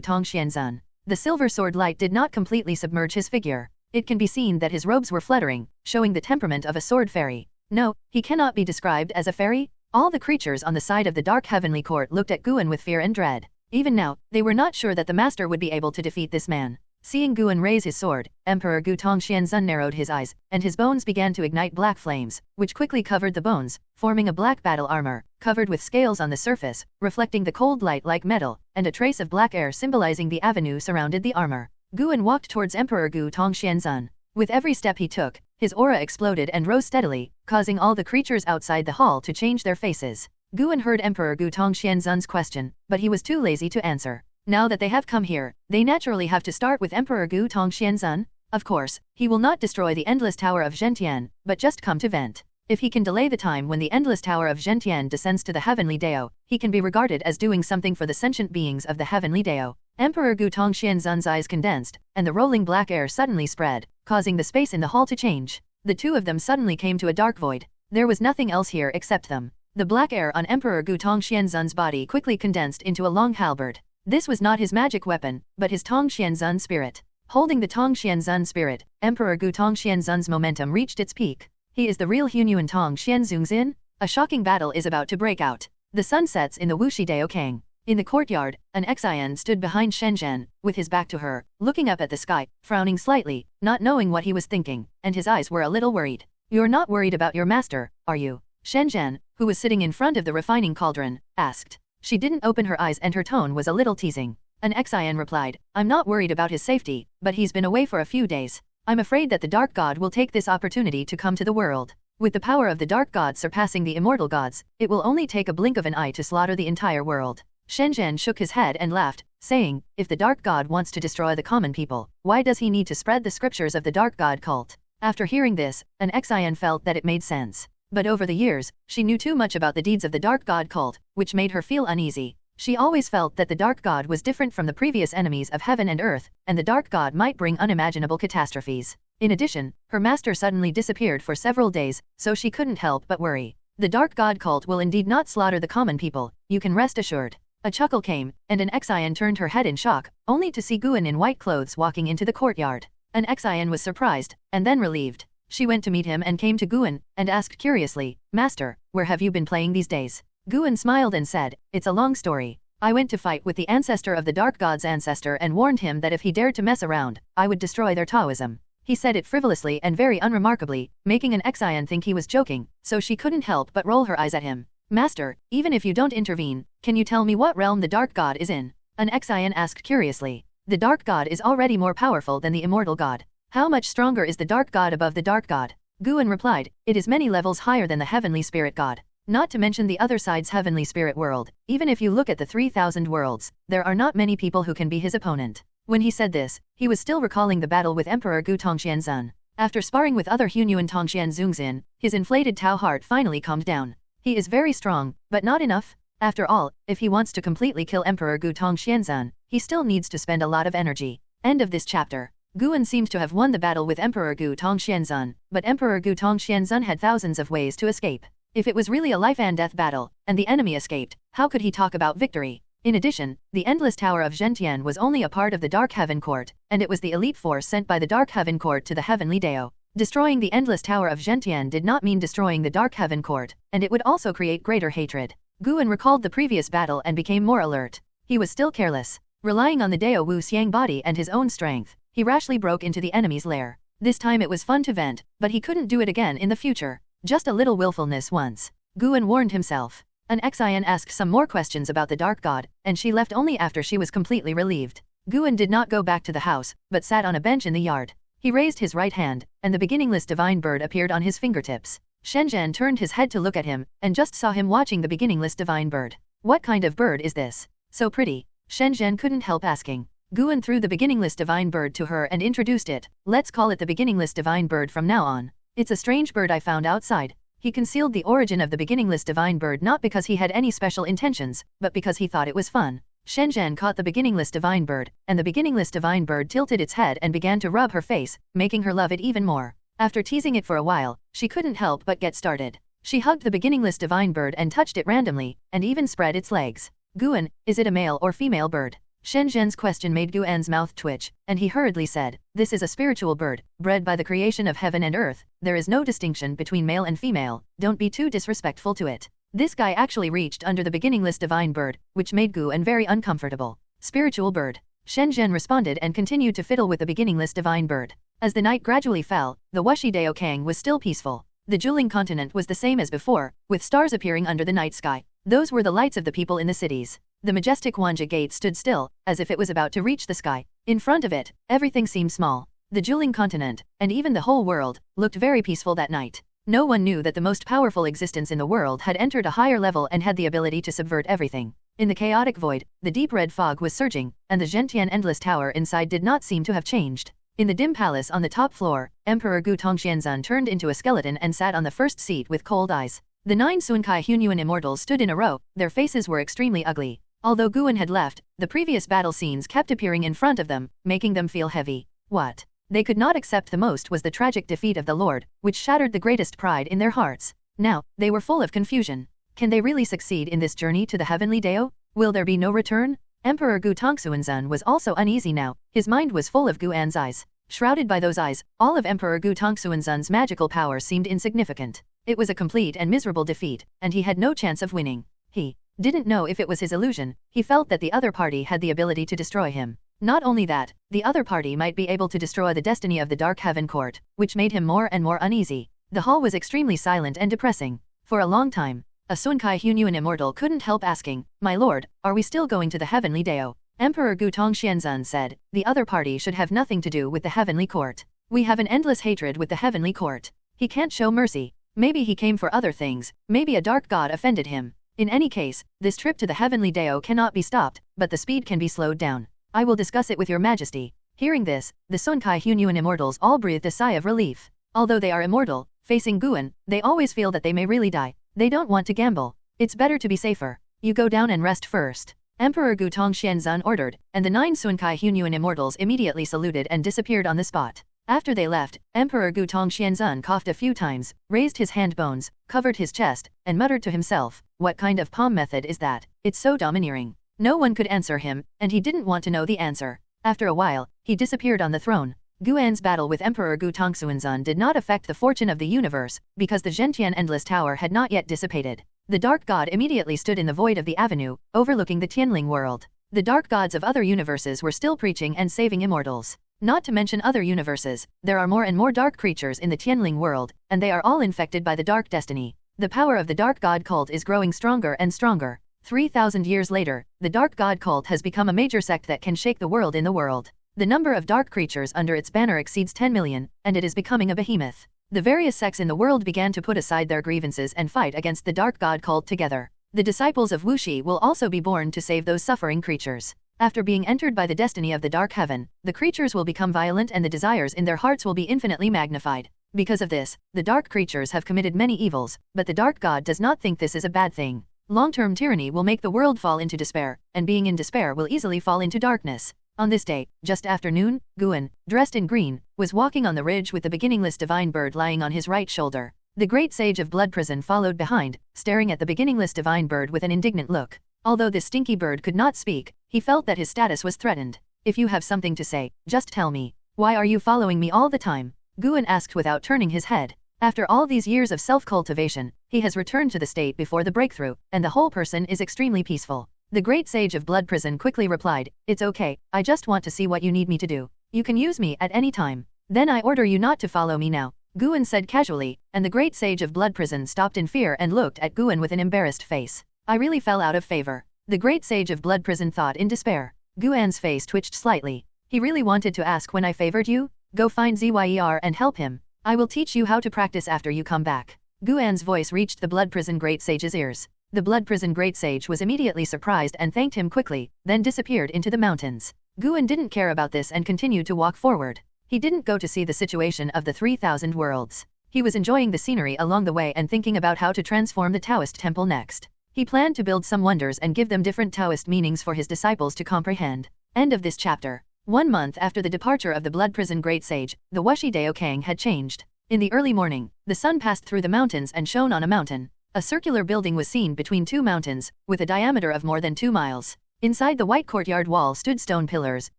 Tongxianzun. The silver sword light did not completely submerge his figure. It can be seen that his robes were fluttering, showing the temperament of a sword fairy. No, he cannot be described as a fairy. All the creatures on the side of the dark heavenly court looked at Guan with fear and dread. Even now, they were not sure that the master would be able to defeat this man. Seeing Guan raise his sword, Emperor Gu Tongxianzun narrowed his eyes, and his bones began to ignite black flames, which quickly covered the bones, forming a black battle armor, covered with scales on the surface, reflecting the cold light like metal, and a trace of black air symbolizing the avenue surrounded the armor. Guan walked towards Emperor Gu Tongxianzun. With every step he took, his aura exploded and rose steadily, causing all the creatures outside the hall to change their faces. Guan heard Emperor Gu Tongxianzun's question, but he was too lazy to answer. Now that they have come here, they naturally have to start with Emperor Gu Tongxianzun. Of course, he will not destroy the Endless Tower of Zhentian, but just come to vent. If he can delay the time when the Endless Tower of Zhentian descends to the Heavenly Dao, he can be regarded as doing something for the sentient beings of the Heavenly Dao. Emperor Gu Tongxianzun's eyes condensed, and the rolling black air suddenly spread, causing the space in the hall to change. The two of them suddenly came to a dark void. There was nothing else here except them. The black air on Emperor Gu Tongxianzun's body quickly condensed into a long halberd. This was not his magic weapon, but his Tongxianzun spirit. Holding the Tongxianzun spirit, Emperor Gu Tongxianzun's momentum reached its peak. He is the real Hunyuan Tongxianzun. A shocking battle is about to break out. The sun sets in the Wuxi Dao Kang. In the courtyard, an Xian stood behind Shenzhen, with his back to her, looking up at the sky, frowning slightly, not knowing what he was thinking, and his eyes were a little worried. You're not worried about your master, are you? Shenzhen, who was sitting in front of the refining cauldron, asked. She didn't open her eyes and her tone was a little teasing. An Xian replied, I'm not worried about his safety, but he's been away for a few days. I'm afraid that the Dark God will take this opportunity to come to the world. With the power of the dark god surpassing the immortal gods, it will only take a blink of an eye to slaughter the entire world. Shenzhen shook his head and laughed, saying, if the dark god wants to destroy the common people, why does he need to spread the scriptures of the dark god cult? After hearing this, an Xian felt that it made sense. But over the years, she knew too much about the deeds of the dark god cult, which made her feel uneasy. She always felt that the dark god was different from the previous enemies of heaven and earth, and the dark god might bring unimaginable catastrophes. In addition, her master suddenly disappeared for several days, so she couldn't help but worry. The dark god cult will indeed not slaughter the common people, you can rest assured. A chuckle came, and an Xian turned her head in shock, only to see Guan in white clothes walking into the courtyard. An Xian was surprised, and then relieved. She went to meet him and came to Guan, and asked curiously, Master, where have you been playing these days? Guan smiled and said, it's a long story. I went to fight with the ancestor of the dark god's ancestor and warned him that if he dared to mess around, I would destroy their Taoism. He said it frivolously and very unremarkably, making an Xian think he was joking, so she couldn't help but roll her eyes at him. Master, even if you don't intervene, can you tell me what realm the dark god is in? An Xian asked curiously. The dark god is already more powerful than the immortal god. How much stronger is the dark god above the dark god? Guan replied, it is many levels higher than the heavenly spirit god. Not to mention the other side's heavenly spirit world. Even if you look at the 3,000 worlds, there are not many people who can be his opponent. When he said this, he was still recalling the battle with Emperor Gu Tongxianzun. After sparring with other Hunyuan Tongxian Zungzin, his inflated Tao heart finally calmed down. He is very strong, but not enough. After all, if he wants to completely kill Emperor Gu Tongxianzun, he still needs to spend a lot of energy. End of this chapter. Guan seems to have won the battle with Emperor Gu Tongxianzun, but Emperor Gu Tongxianzun had thousands of ways to escape. If it was really a life and death battle, and the enemy escaped, how could he talk about victory? In addition, the Endless Tower of Zhentian was only a part of the Dark Heaven Court, and it was the elite force sent by the Dark Heaven Court to the Heavenly Dao. Destroying the Endless Tower of Zhentian did not mean destroying the Dark Heaven Court, and it would also create greater hatred. Guan recalled the previous battle and became more alert. He was still careless. Relying on the Dao Wu Xiang body and his own strength, he rashly broke into the enemy's lair. This time it was fun to vent, but he couldn't do it again in the future. Just a little willfulness once. Guan warned himself. An Xian asked some more questions about the dark god, and she left only after she was completely relieved. Guan did not go back to the house, but sat on a bench in the yard. He raised his right hand, and the beginningless divine bird appeared on his fingertips. Shenzhen turned his head to look at him, and just saw him watching the beginningless divine bird. What kind of bird is this? So pretty. Shenzhen couldn't help asking. Guan threw the beginningless divine bird to her and introduced it. Let's call it the beginningless divine bird from now on. It's a strange bird I found outside. He concealed the origin of the beginningless divine bird not because he had any special intentions, but because he thought it was fun. Shenzhen caught the beginningless divine bird, and the beginningless divine bird tilted its head and began to rub her face, making her love it even more. After teasing it for a while, she couldn't help but get started. She hugged the beginningless divine bird and touched it randomly, and even spread its legs. Guan, is it a male or female bird? Shenzhen's question made Guan's mouth twitch, and he hurriedly said, this is a spiritual bird, bred by the creation of heaven and earth. There is no distinction between male and female, don't be too disrespectful to it. This guy actually reached under the beginningless divine bird, which made Guan very uncomfortable. Spiritual bird. Shenzhen responded and continued to fiddle with the beginningless divine bird. As the night gradually fell, the Wuxi Dao Kang was still peaceful. The Juling continent was the same as before, with stars appearing under the night sky. Those were the lights of the people in the cities. The majestic Wanja gate stood still, as if it was about to reach the sky. In front of it, everything seemed small. The Juling continent, and even the whole world, looked very peaceful that night. No one knew that the most powerful existence in the world had entered a higher level and had the ability to subvert everything. In the chaotic void, the deep red fog was surging, and the Zhentian Endless Tower inside did not seem to have changed. In the dim palace on the top floor, Emperor Gu Tongxianzun turned into a skeleton and sat on the first seat with cold eyes. The 9 Sunkai Hunyuan immortals stood in a row, their faces were extremely ugly. Although Guan had left, the previous battle scenes kept appearing in front of them, making them feel heavy. What they could not accept the most was the tragic defeat of the Lord, which shattered the greatest pride in their hearts. Now, they were full of confusion. Can they really succeed in this journey to the Heavenly Dao? Will there be no return? Emperor Gu Tongxuanzun was also uneasy now, his mind was full of Guan's eyes. Shrouded by those eyes, all of Emperor Gu Tongxuanzun's magical power seemed insignificant. It was a complete and miserable defeat, and he had no chance of winning. He didn't know if it was his illusion, he felt that the other party had the ability to destroy him. Not only that, the other party might be able to destroy the destiny of the Dark Heaven Court, which made him more and more uneasy. The hall was extremely silent and depressing. For a long time, a Sunkai Hunyuan immortal couldn't help asking, "My lord, are we still going to the Heavenly Dao?" Emperor Gu Tongxianzun said, "The other party should have nothing to do with the Heavenly Court. We have an endless hatred with the Heavenly Court. He can't show mercy." Maybe he came for other things, maybe a dark god offended him. In any case, this trip to the heavenly Dao cannot be stopped, but the speed can be slowed down. I will discuss it with your majesty. Hearing this, the Sunkai Hunyuan immortals all breathed a sigh of relief. Although they are immortal, facing Guan, they always feel that they may really die. They don't want to gamble. It's better to be safer. You go down and rest first. Emperor Gu Tongxianzun ordered, and the 9 Sunkai Hunyuan immortals immediately saluted and disappeared on the spot. After they left, Emperor Gu Tongxianzun coughed a few times, raised his hand bones, covered his chest, and muttered to himself, "What kind of palm method is that? It's so domineering." No one could answer him, and he didn't want to know the answer. After a while, he disappeared on the throne. Guan's battle with Emperor Gu Tongxuanzun did not affect the fortune of the universe, because the Zhentian Endless Tower had not yet dissipated. The Dark God immediately stood in the void of the avenue, overlooking the Tianling world. The dark gods of other universes were still preaching and saving immortals. Not to mention other universes, there are more and more dark creatures in the Tianling world, and they are all infected by the dark destiny. The power of the Dark God cult is growing stronger and stronger. 3,000 years later, the Dark God cult has become a major sect that can shake the world in the world. The number of dark creatures under its banner exceeds 10 million, and it is becoming a behemoth. The various sects in the world began to put aside their grievances and fight against the Dark God cult together. The disciples of Wuxi will also be born to save those suffering creatures. After being entered by the destiny of the dark heaven, the creatures will become violent and the desires in their hearts will be infinitely magnified. Because of this, the dark creatures have committed many evils, but the Dark God does not think this is a bad thing. Long-term tyranny will make the world fall into despair, and being in despair will easily fall into darkness. On this day, just after noon, Guan, dressed in green, was walking on the ridge with the beginningless divine bird lying on his right shoulder. The great sage of Blood Prison followed behind, staring at the beginningless divine bird with an indignant look. Although this stinky bird could not speak, he felt that his status was threatened. "If you have something to say, just tell me. Why are you following me all the time?" Guan asked without turning his head. After all these years of self-cultivation, he has returned to the state before the breakthrough, and the whole person is extremely peaceful. The great sage of Blood Prison quickly replied, "It's okay, I just want to see what you need me to do. You can use me at any time. Then I order you not to follow me now," Guan said casually, and the great sage of Blood Prison stopped in fear and looked at Guan with an embarrassed face. "I really fell out of favor." The great sage of Blood Prison thought in despair. Guan's face twitched slightly. He really wanted to ask when I favored you? Go find Zyr and help him. I will teach you how to practice after you come back. Guan's voice reached the Blood Prison Great Sage's ears. The Blood Prison Great Sage was immediately surprised and thanked him quickly, then disappeared into the mountains. Guan didn't care about this and continued to walk forward. He didn't go to see the situation of the 3,000 worlds. He was enjoying the scenery along the way and thinking about how to transform the Taoist temple next. He planned to build some wonders and give them different Taoist meanings for his disciples to comprehend. End of this chapter. 1 month after the departure of the Blood Prison Great Sage, the Wuxi Dao Kang had changed. In the early morning, the sun passed through the mountains and shone on a mountain. A circular building was seen between 2 mountains, with a diameter of more than 2 miles. Inside the white courtyard wall stood stone pillars,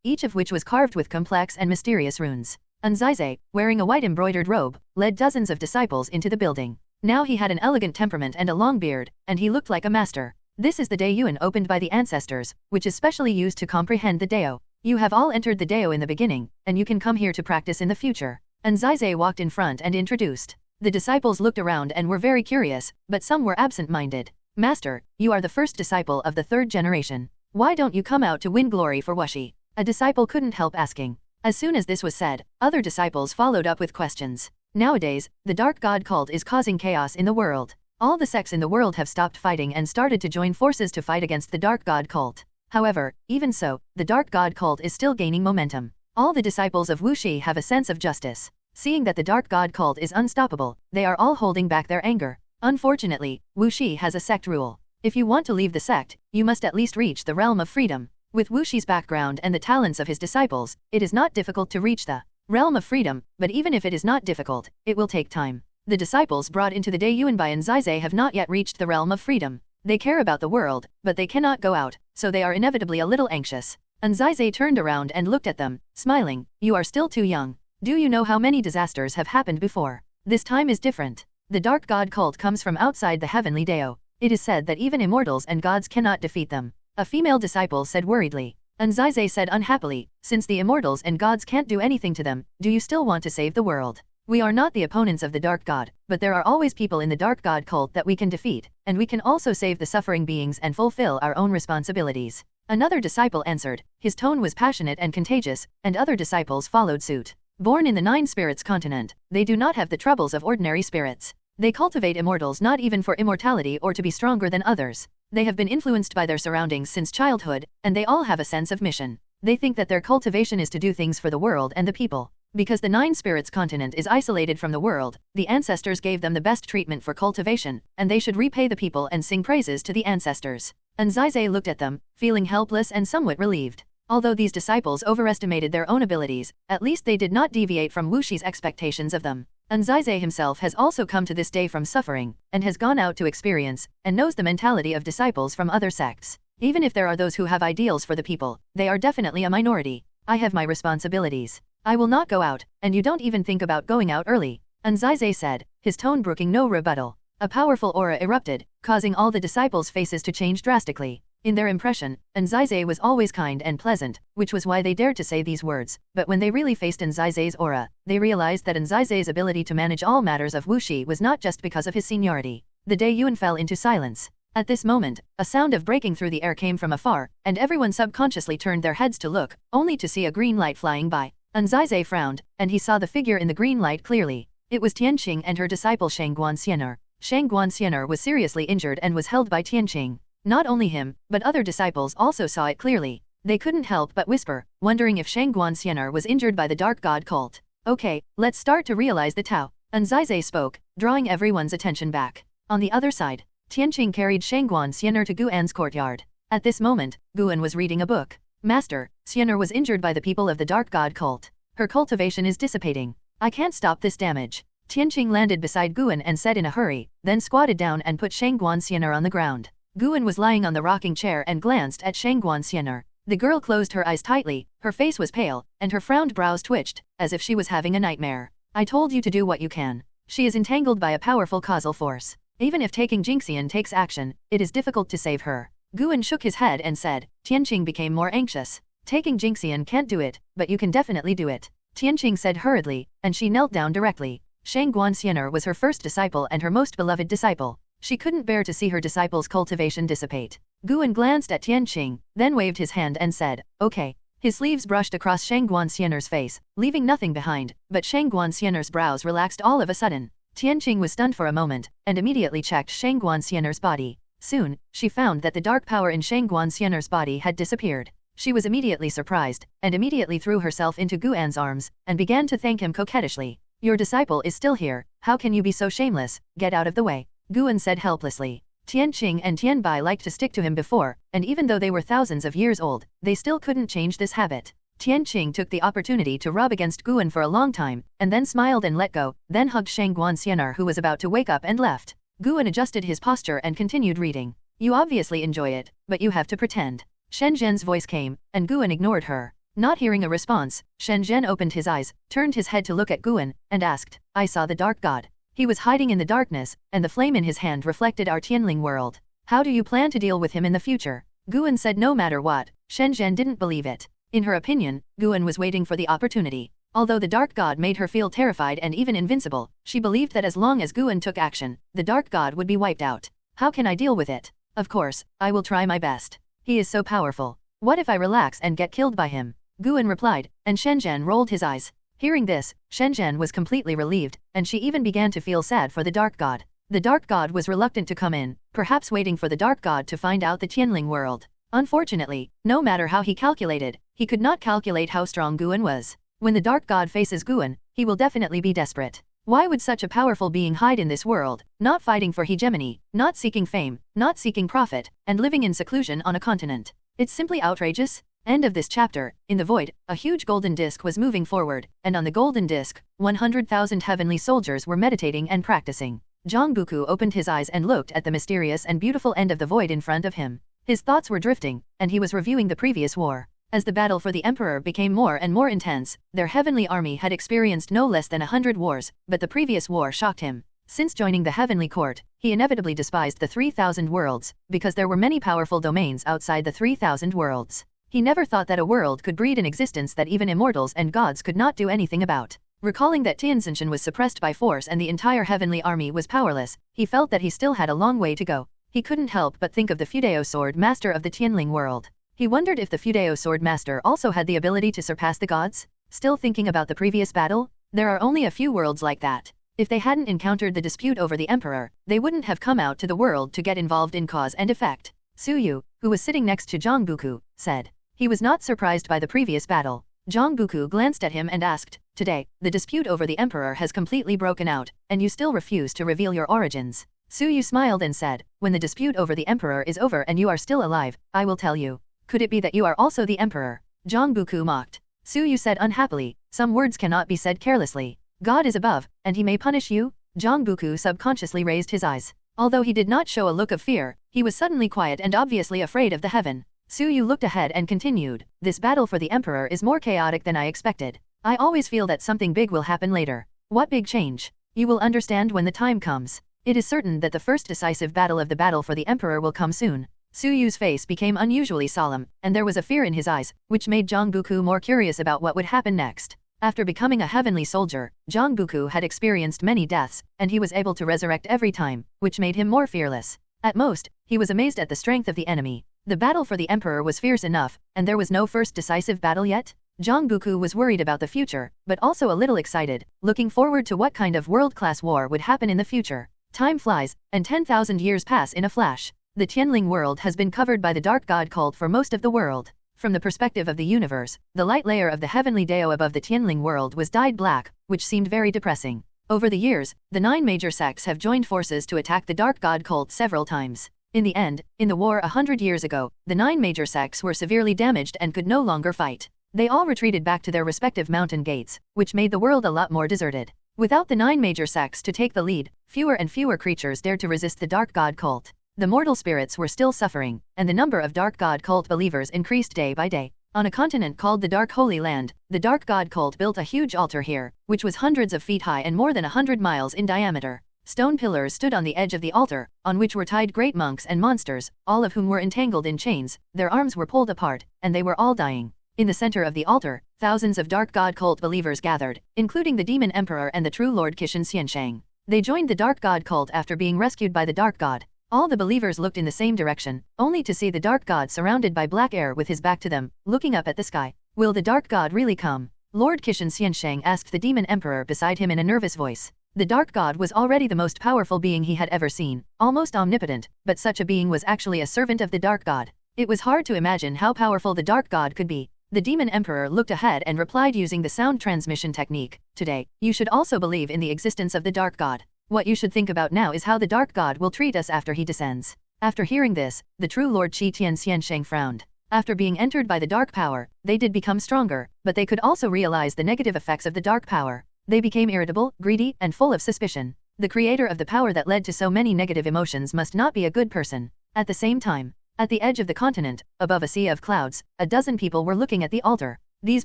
each of which was carved with complex and mysterious runes. Anzaize, wearing a white embroidered robe, led dozens of disciples into the building. Now he had an elegant temperament and a long beard, and he looked like a master. This is the Daiyuan opened by the ancestors, which is specially used to comprehend the Dao. You have all entered the Dao in the beginning, and you can come here to practice in the future. Anzaize walked in front and introduced. The disciples looked around and were very curious, but some were absent-minded. "Master, you are the first disciple of the 3rd generation. Why don't you come out to win glory for Wuxi?" A disciple couldn't help asking. As soon as this was said, other disciples followed up with questions. Nowadays, the Dark God cult is causing chaos in the world. All the sects in the world have stopped fighting and started to join forces to fight against the Dark God cult. However, even so, the Dark God cult is still gaining momentum. All the disciples of Wuxi have a sense of justice. Seeing that the Dark God cult is unstoppable, they are all holding back their anger. Unfortunately, Wuxi has a sect rule. If you want to leave the sect, you must at least reach the realm of freedom. With Wuxi's background and the talents of his disciples, it is not difficult to reach the realm of freedom, but even if it is not difficult, it will take time. The disciples brought into the Daiyuan by Anzaize have not yet reached the realm of freedom. They care about the world, but they cannot go out, so they are inevitably a little anxious. Anzaize turned around and looked at them, smiling. "You are still too young. Do you know how many disasters have happened before? This time is different. The Dark God cult comes from outside the heavenly Dao. It is said that even immortals and gods cannot defeat them." A female disciple said worriedly. Anzaize said unhappily, "Since the immortals and gods can't do anything to them, do you still want to save the world? We are not the opponents of the Dark God, but there are always people in the Dark God cult that we can defeat, and we can also save the suffering beings and fulfill our own responsibilities." Another disciple answered. His tone was passionate and contagious, and other disciples followed suit. Born in the 9 spirits continent, they do not have the troubles of ordinary spirits. They cultivate immortals not even for immortality or to be stronger than others. They have been influenced by their surroundings since childhood, and they all have a sense of mission. They think that their cultivation is to do things for the world and the people. Because the Nine Spirits continent is isolated from the world, the ancestors gave them the best treatment for cultivation, and they should repay the people and sing praises to the ancestors. Anzai looked at them, feeling helpless and somewhat relieved. Although these disciples overestimated their own abilities, at least they did not deviate from Wushi's expectations of them. Anzai himself has also come to this day from suffering, and has gone out to experience, and knows the mentality of disciples from other sects. Even if there are those who have ideals for the people, they are definitely a minority. I have my responsibilities. I will not go out, and you don't even think about going out early, Anzai said, his tone brooking no rebuttal. A powerful aura erupted, causing all the disciples' faces to change drastically. In their impression, Anzai was always kind and pleasant, which was why they dared to say these words, but when they really faced Anzai's aura, they realized that Anzai's ability to manage all matters of Wuxi was not just because of his seniority. The Day Yuan fell into silence. At this moment, a sound of breaking through the air came from afar, and everyone subconsciously turned their heads to look, only to see a green light flying by. Anzai frowned, and he saw the figure in the green light clearly. It was Tianqing and her disciple Shangguan Xianer. Shangguan Xianer was seriously injured and was held by Tianqing. Not only him, but other disciples also saw it clearly. They couldn't help but whisper, wondering if Shangguan Xianer was injured by the Dark God cult. Okay, let's start to realize the Tao. Anzai spoke, drawing everyone's attention back. On the other side, Tianqing carried Shangguan Xianer to Guan's courtyard. At this moment, Guan was reading a book. Master, Xianer was injured by the people of the Dark God cult. Her cultivation is dissipating. I can't stop this damage. Tianqing landed beside Guan and said in a hurry, then squatted down and put Shangguan Xianer on the ground. Guan was lying on the rocking chair and glanced at Shangguan Xianer. The girl closed her eyes tightly, her face was pale, and her frowned brows twitched, as if she was having a nightmare. I told you to do what you can. She is entangled by a powerful causal force. Even if taking Jinxian takes action, it is difficult to save her. Guan shook his head and said. Tianqing became more anxious. Taking Jinxian can't do it, but you can definitely do it. Tianqing said hurriedly, and she knelt down directly. Shangguan Xianer was her first disciple and her most beloved disciple. She couldn't bear to see her disciple's cultivation dissipate. Guan glanced at Tianqing, then waved his hand and said, okay. His sleeves brushed across Shangguan Xianer's face, leaving nothing behind, but Shangguan Xianer's brows relaxed all of a sudden. Tianqing was stunned for a moment, and immediately checked Shangguan Xianer's body. Soon, she found that the dark power in Shangguan Xianer's body had disappeared. She was immediately surprised, and immediately threw herself into Guan's arms, and began to thank him coquettishly. Your disciple is still here, how can you be so shameless, get out of the way. Guan said helplessly. Tianqing and Tianbai liked to stick to him before, and even though they were thousands of years old, they still couldn't change this habit. Tianqing took the opportunity to rub against Guan for a long time, and then smiled and let go, then hugged Shangguan Xianer who was about to wake up and left. Guan adjusted his posture and continued reading. You obviously enjoy it, but you have to pretend. Shen Zhen's voice came, and Guan ignored her. Not hearing a response, Shen Zhen opened his eyes, turned his head to look at Guan, and asked, I saw the dark god. He was hiding in the darkness, and the flame in his hand reflected our Tianling world. How do you plan to deal with him in the future? Guan said no matter what, Shen Zhen didn't believe it. In her opinion, Guan was waiting for the opportunity. Although the dark god made her feel terrified and even invincible, she believed that as long as Guan took action, the dark god would be wiped out. How can I deal with it? Of course, I will try my best. He is so powerful. What if I relax and get killed by him? Guan replied, and Shen Zhen rolled his eyes. Hearing this, Shen Zhen was completely relieved, and she even began to feel sad for the dark god. The dark god was reluctant to come in, perhaps waiting for the dark god to find out the Tianling world. Unfortunately, no matter how he calculated, he could not calculate how strong Guan was. When the dark god faces Guan, he will definitely be desperate. Why would such a powerful being hide in this world, not fighting for hegemony, not seeking fame, not seeking profit, and living in seclusion on a continent? It's simply outrageous. End of this chapter. In the void, a huge golden disc was moving forward, and on the golden disc, 100,000 heavenly soldiers were meditating and practicing. Zhang Buku opened his eyes and looked at the mysterious and beautiful end of the void in front of him. His thoughts were drifting, and he was reviewing the previous war. As the battle for the emperor became more and more intense, their heavenly army had experienced no less than 100 wars, but the previous war shocked him. Since joining the heavenly court, he inevitably despised the 3,000 worlds, because there were many powerful domains outside the 3,000 worlds. He never thought that a world could breed an existence that even immortals and gods could not do anything about. Recalling that Tianzinshan was suppressed by force and the entire heavenly army was powerless, he felt that he still had a long way to go. He couldn't help but think of the Fudeo Sword Master of the Tianling world. He wondered if the Fudeo Sword Master also had the ability to surpass the gods? Still thinking about the previous battle? There are only a few worlds like that. If they hadn't encountered the dispute over the emperor, they wouldn't have come out to the world to get involved in cause and effect. Su Yu, who was sitting next to Zhang Buku, said. He was not surprised by the previous battle. Zhang Buku glanced at him and asked, "Today, the dispute over the emperor has completely broken out, and you still refuse to reveal your origins." Su Yu smiled and said, "When the dispute over the emperor is over and you are still alive, I will tell you. Could it be that you are also the emperor?" Zhang Buku mocked. Su Yu said unhappily, "Some words cannot be said carelessly. God is above, and he may punish you?" Zhang Buku subconsciously raised his eyes. Although he did not show a look of fear, he was suddenly quiet and obviously afraid of the heaven. Su Yu looked ahead and continued, "This battle for the emperor is more chaotic than I expected. I always feel that something big will happen later." "What big change?" "You will understand when the time comes. It is certain that the first decisive battle of the battle for the emperor will come soon." Su Yu's face became unusually solemn, and there was a fear in his eyes, which made Zhang Buku more curious about what would happen next. After becoming a heavenly soldier, Zhang Buku had experienced many deaths, and he was able to resurrect every time, which made him more fearless. At most, he was amazed at the strength of the enemy. The battle for the emperor was fierce enough, and there was no first decisive battle yet? Zhang Buku was worried about the future, but also a little excited, looking forward to what kind of world-class war would happen in the future. Time flies, and 10,000 years pass in a flash. The Tianling world has been covered by the dark god cult for most of the world. From the perspective of the universe, the light layer of the heavenly Dao above the Tianling world was dyed black, which seemed very depressing. Over the years, the 9 major sects have joined forces to attack the dark god cult several times. In the end, in the war 100 years ago, the 9 major sects were severely damaged and could no longer fight. They all retreated back to their respective mountain gates, which made the world a lot more deserted. Without the 9 major sects to take the lead, fewer and fewer creatures dared to resist the dark god cult. The mortal spirits were still suffering, and the number of dark god cult believers increased day by day. On a continent called the Dark Holy Land, the dark god cult built a huge altar here, which was hundreds of feet high and more than 100 miles in diameter. Stone pillars stood on the edge of the altar, on which were tied great monks and monsters, all of whom were entangled in chains, their arms were pulled apart, and they were all dying. In the center of the altar, thousands of dark god cult believers gathered, including the demon emperor and the true lord Taixuan Sect. They joined the dark god cult after being rescued by the dark god. All the believers looked in the same direction, only to see the dark god surrounded by black air with his back to them, looking up at the sky. "Will the dark god really come?" Lord Taixuan Sect asked the demon emperor beside him in a nervous voice. The dark god was already the most powerful being he had ever seen, almost omnipotent, but such a being was actually a servant of the dark god. It was hard to imagine how powerful the dark god could be. The demon emperor looked ahead and replied using the sound transmission technique, "Today, you should also believe in the existence of the dark god. What you should think about now is how the dark god will treat us after he descends." After hearing this, the true Lord Taixuan Sect frowned. After being entered by the dark power, they did become stronger, but they could also realize the negative effects of the dark power. They became irritable, greedy, and full of suspicion. The creator of the power that led to so many negative emotions must not be a good person. At the same time, at the edge of the continent, above a sea of clouds, a dozen people were looking at the altar. These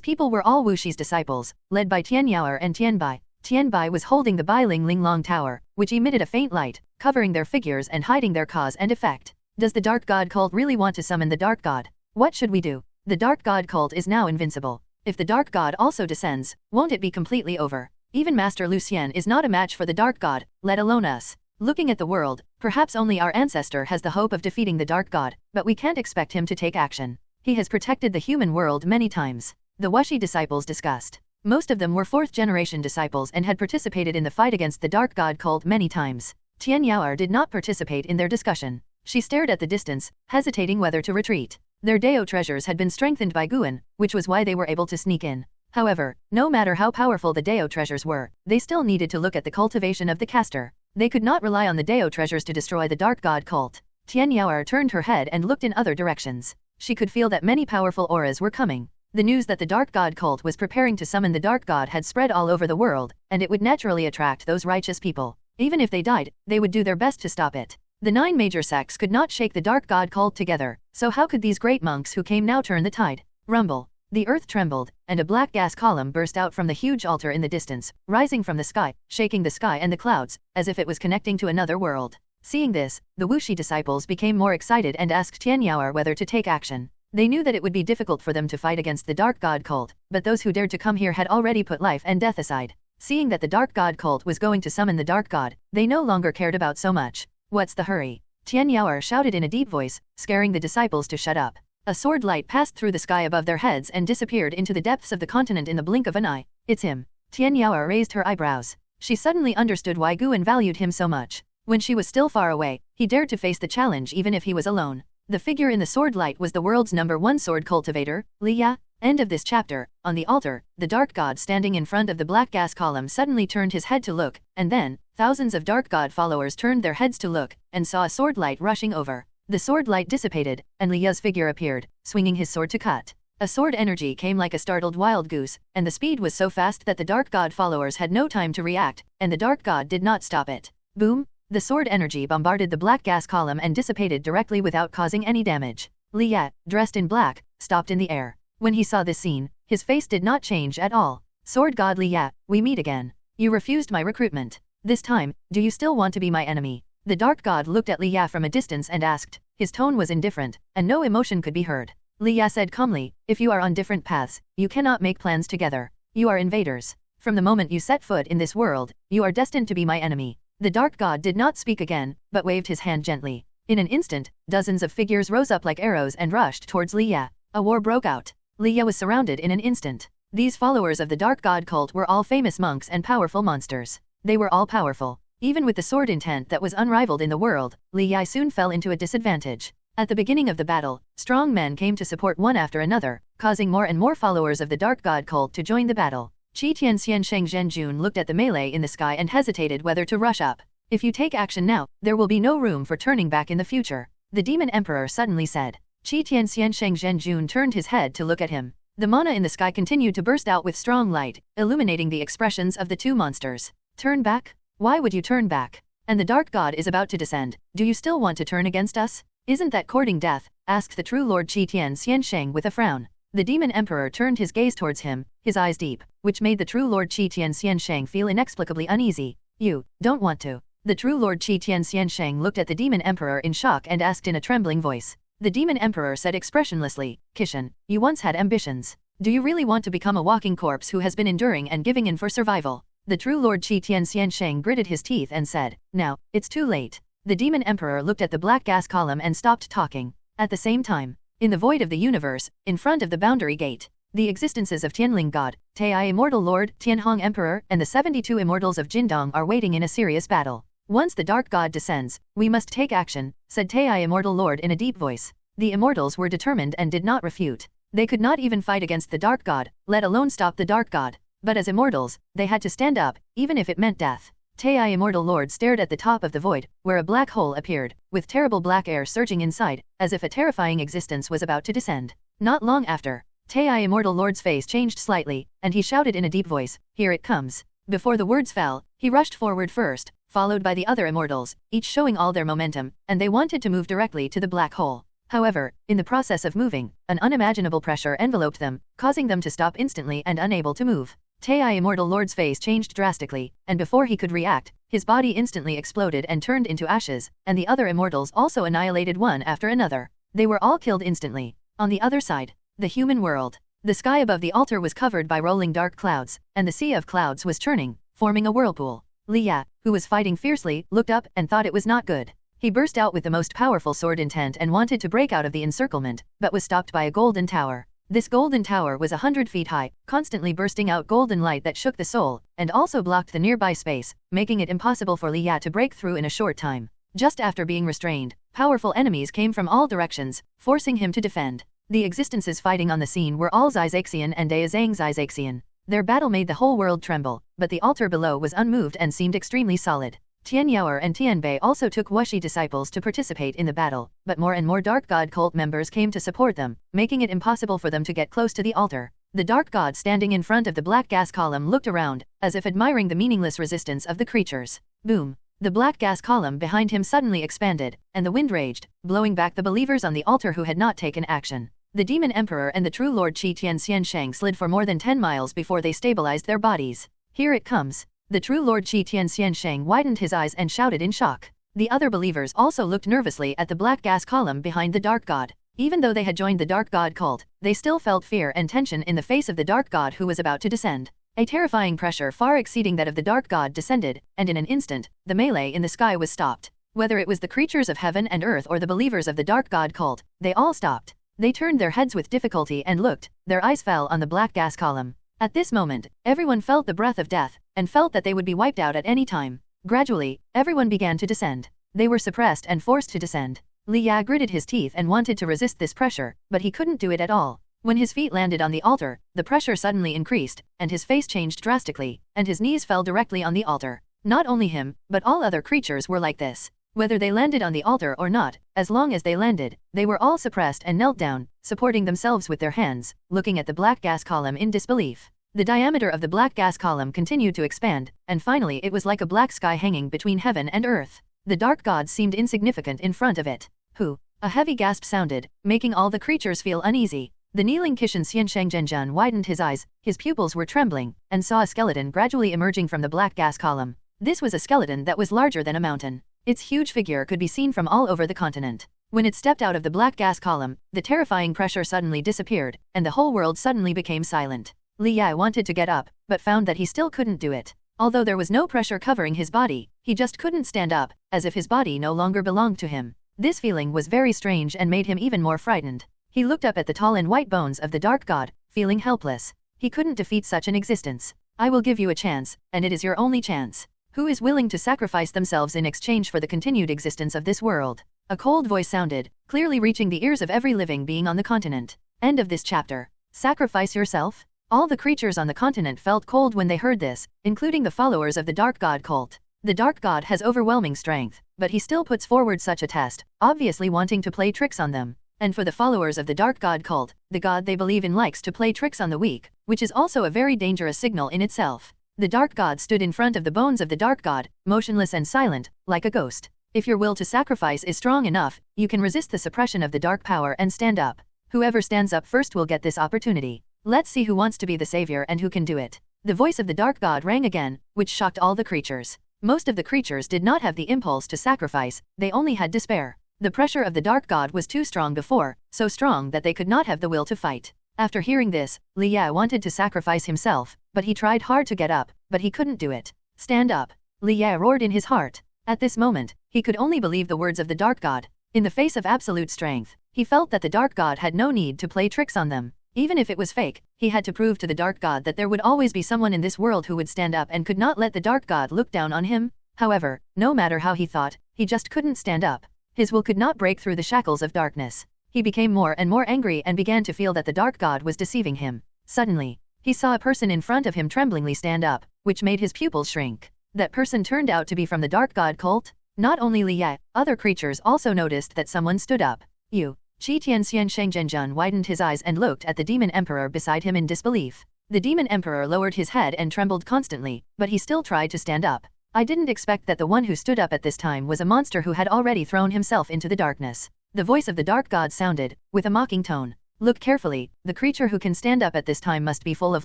people were all Wushi's disciples, led by Tian Yaoer and Tian Bai. Tian Bai was holding the Bai Ling Ling Long Tower, which emitted a faint light, covering their figures and hiding their cause and effect. Does the dark god cult really want to summon the dark god? What should we do? The dark god cult is now invincible. If the dark god also descends, won't it be completely over? Even Master Lucien is not a match for the dark god, let alone us. Looking at the world, perhaps only our ancestor has the hope of defeating the dark god, but we can't expect him to take action. He has protected the human world many times. The Wuxi disciples discussed. Most of them were 4th-generation disciples and had participated in the fight against the dark god cult many times. Tian Yaoer did not participate in their discussion. She stared at the distance, hesitating whether to retreat. Their Dao treasures had been strengthened by Guan, which was why they were able to sneak in. However, no matter how powerful the Dao treasures were, they still needed to look at the cultivation of the caster. They could not rely on the Dao treasures to destroy the dark god cult. Tian Yaoer turned her head and looked in other directions. She could feel that many powerful auras were coming. The news that the dark god cult was preparing to summon the dark god had spread all over the world, and it would naturally attract those righteous people. Even if they died, they would do their best to stop it. The 9 major sects could not shake the dark god cult together, so how could these great monks who came now turn the tide? Rumble. The earth trembled, and a black gas column burst out from the huge altar in the distance, rising from the sky, shaking the sky and the clouds, as if it was connecting to another world. Seeing this, the Wuxi disciples became more excited and asked Tian Yaoer whether to take action. They knew that it would be difficult for them to fight against the dark god cult, but those who dared to come here had already put life and death aside. Seeing that the dark god cult was going to summon the dark god, they no longer cared about so much. What's the hurry? Tian Yaoer shouted in a deep voice, scaring the disciples to shut up. A sword light passed through the sky above their heads and disappeared into the depths of the continent in the blink of an eye. It's him. Tian Yaoer raised her eyebrows. She suddenly understood why Guan valued him so much. When she was still far away, he dared to face the challenge even if he was alone. The figure in the sword light was the world's #1 sword cultivator, Li Ya. End of this chapter. On the altar, the dark god standing in front of the black gas column suddenly turned his head to look, and then, thousands of dark god followers turned their heads to look, and saw a sword light rushing over. The sword light dissipated, and Li Ya's figure appeared, swinging his sword to cut. A sword energy came like a startled wild goose, and the speed was so fast that the dark god followers had no time to react, and the dark god did not stop it. Boom! The sword energy bombarded the black gas column and dissipated directly without causing any damage. Li Ya, dressed in black, stopped in the air. When he saw this scene, his face did not change at all. Sword god Li Ya, we meet again. You refused my recruitment. This time, do you still want to be my enemy? The dark god looked at Li Ya from a distance and asked. His tone was indifferent, and no emotion could be heard. Li Ya said calmly, if you are on different paths, you cannot make plans together. You are invaders. From the moment you set foot in this world, you are destined to be my enemy. The dark god did not speak again, but waved his hand gently. In an instant, dozens of figures rose up like arrows and rushed towards Li Ya. A war broke out. Li Ya was surrounded in an instant. These followers of the dark god cult were all famous monks and powerful monsters. They were all powerful. Even with the sword intent that was unrivaled in the world, Li Ya soon fell into a disadvantage. At the beginning of the battle, strong men came to support one after another, causing more and more followers of the dark god cult to join the battle. Qi Tianxian Sheng Zhenjun looked at the melee in the sky and hesitated whether to rush up. If you take action now, there will be no room for turning back in the future, the demon emperor suddenly said. Qi Tianxian Sheng Zhenjun turned his head to look at him. The mana in the sky continued to burst out with strong light, illuminating the expressions of the two monsters. Turn back? Why would you turn back? And the dark god is about to descend. Do you still want to turn against us? Isn't that courting death? Asked the true Lord Qi Tianxian Sheng with a frown. The demon emperor turned his gaze towards him, his eyes deep, which made the true Lord Qi Tianxian Sheng feel inexplicably uneasy. You don't want to. The true Lord Qi Tianxian Sheng looked at the demon emperor in shock and asked in a trembling voice. The demon emperor said expressionlessly, Kishan, you once had ambitions. Do you really want to become a walking corpse who has been enduring and giving in for survival? The true Lord Qi Tianxian Sheng gritted his teeth and said, now, it's too late. The demon emperor looked at the black gas column and stopped talking. At the same time, in the void of the universe, in front of the boundary gate, the existences of Tianling God, Tai Immortal Lord, Tianhong Emperor, and the 72 immortals of Jindong are waiting in a serious battle. Once the dark god descends, we must take action, said Tai Immortal Lord in a deep voice. The immortals were determined and did not refute. They could not even fight against the dark god, let alone stop the dark god. But as immortals, they had to stand up, even if it meant death. Tai Immortal Lord stared at the top of the void, where a black hole appeared, with terrible black air surging inside, as if a terrifying existence was about to descend. Not long after, Tai Immortal Lord's face changed slightly, and he shouted in a deep voice, here it comes. Before the words fell, he rushed forward first, followed by the other immortals, each showing all their momentum, and they wanted to move directly to the black hole. However, in the process of moving, an unimaginable pressure enveloped them, causing them to stop instantly and unable to move. Tai Immortal Lord's face changed drastically, and before he could react, his body instantly exploded and turned into ashes, and the other immortals also annihilated one after another. They were all killed instantly. On the other side, the human world. The sky above the altar was covered by rolling dark clouds, and the sea of clouds was churning, forming a whirlpool. Li Ya, who was fighting fiercely, looked up and thought it was not good. He burst out with the most powerful sword intent and wanted to break out of the encirclement, but was stopped by a golden tower. This golden tower was 100 feet high, constantly bursting out golden light that shook the soul, and also blocked the nearby space, making it impossible for Li Ya to break through in a short time. Just after being restrained, powerful enemies came from all directions, forcing him to defend. The existences fighting on the scene were all Xizaxian and Daozang Xizaxian. Their battle made the whole world tremble, but the altar below was unmoved and seemed extremely solid. Tian Yaoer and Tian Bei also took Wuxi disciples to participate in the battle, but more and more Dark God cult members came to support them, making it impossible for them to get close to the altar. The Dark God standing in front of the black gas column looked around, as if admiring the meaningless resistance of the creatures. Boom! The black gas column behind him suddenly expanded, and the wind raged, blowing back the believers on the altar who had not taken action. The Demon Emperor and the True Lord Qi Tianxian Sheng slid for more than 10 miles before they stabilized their bodies. Here it comes. The true Lord Qi Tianxian Sheng widened his eyes and shouted in shock. The other believers also looked nervously at the black gas column behind the Dark God. Even though they had joined the Dark God cult, they still felt fear and tension in the face of the Dark God who was about to descend. A terrifying pressure far exceeding that of the Dark God descended, and in an instant, the melee in the sky was stopped. Whether it was the creatures of heaven and earth or the believers of the Dark God cult, they all stopped. They turned their heads with difficulty and looked, their eyes fell on the black gas column. At this moment, everyone felt the breath of death, and felt that they would be wiped out at any time. Gradually, everyone began to descend. They were suppressed and forced to descend. Li Ya gritted his teeth and wanted to resist this pressure, but he couldn't do it at all. When his feet landed on the altar, the pressure suddenly increased, and his face changed drastically, and his knees fell directly on the altar. Not only him, but all other creatures were like this. Whether they landed on the altar or not, as long as they landed, they were all suppressed and knelt down, supporting themselves with their hands, looking at the black gas column in disbelief. The diameter of the black gas column continued to expand, and finally it was like a black sky hanging between heaven and earth. The dark god seemed insignificant in front of it. Who? A heavy gasp sounded, making all the creatures feel uneasy. The kneeling Kishan Xianshengzhenjian widened his eyes, his pupils were trembling, and saw a skeleton gradually emerging from the black gas column. This was a skeleton that was larger than a mountain. Its huge figure could be seen from all over the continent. When it stepped out of the black gas column, the terrifying pressure suddenly disappeared, and the whole world suddenly became silent. Li Ya wanted to get up, but found that he still couldn't do it. Although there was no pressure covering his body, he just couldn't stand up, as if his body no longer belonged to him. This feeling was very strange and made him even more frightened. He looked up at the tall and white bones of the dark god, feeling helpless. He couldn't defeat such an existence. I will give you a chance, and it is your only chance. Who is willing to sacrifice themselves in exchange for the continued existence of this world? A cold voice sounded, clearly reaching the ears of every living being on the continent. End of this chapter. Sacrifice yourself? All the creatures on the continent felt cold when they heard this, including the followers of the dark god cult. The dark god has overwhelming strength, but he still puts forward such a test, obviously wanting to play tricks on them. And for the followers of the dark god cult, the god they believe in likes to play tricks on the weak, which is also a very dangerous signal in itself. The dark god stood in front of the bones of the dark god, motionless and silent, like a ghost. If your will to sacrifice is strong enough, you can resist the suppression of the dark power and stand up. Whoever stands up first will get this opportunity. Let's see who wants to be the savior and who can do it. The voice of the dark god rang again, which shocked all the creatures. Most of the creatures did not have the impulse to sacrifice, they only had despair. The pressure of the dark god was too strong before, so strong that they could not have the will to fight. After hearing this, Li Ya wanted to sacrifice himself, but he tried hard to get up, but he couldn't do it. Stand up! Li Ya roared in his heart. At this moment, he could only believe the words of the dark god. In the face of absolute strength, he felt that the dark god had no need to play tricks on them. Even if it was fake, he had to prove to the dark god that there would always be someone in this world who would stand up and could not let the dark god look down on him. However, no matter how he thought, he just couldn't stand up. His will could not break through the shackles of darkness. He became more and more angry and began to feel that the dark god was deceiving him. Suddenly, he saw a person in front of him tremblingly stand up, which made his pupils shrink. That person turned out to be from the dark god cult. Not only Li Ya, other creatures also noticed that someone stood up. You. Qi Tianxian Shengzhenjian widened his eyes and looked at the demon emperor beside him in disbelief. The demon emperor lowered his head and trembled constantly, but he still tried to stand up. I didn't expect that the one who stood up at this time was a monster who had already thrown himself into the darkness. The voice of the dark god sounded, with a mocking tone. Look carefully, the creature who can stand up at this time must be full of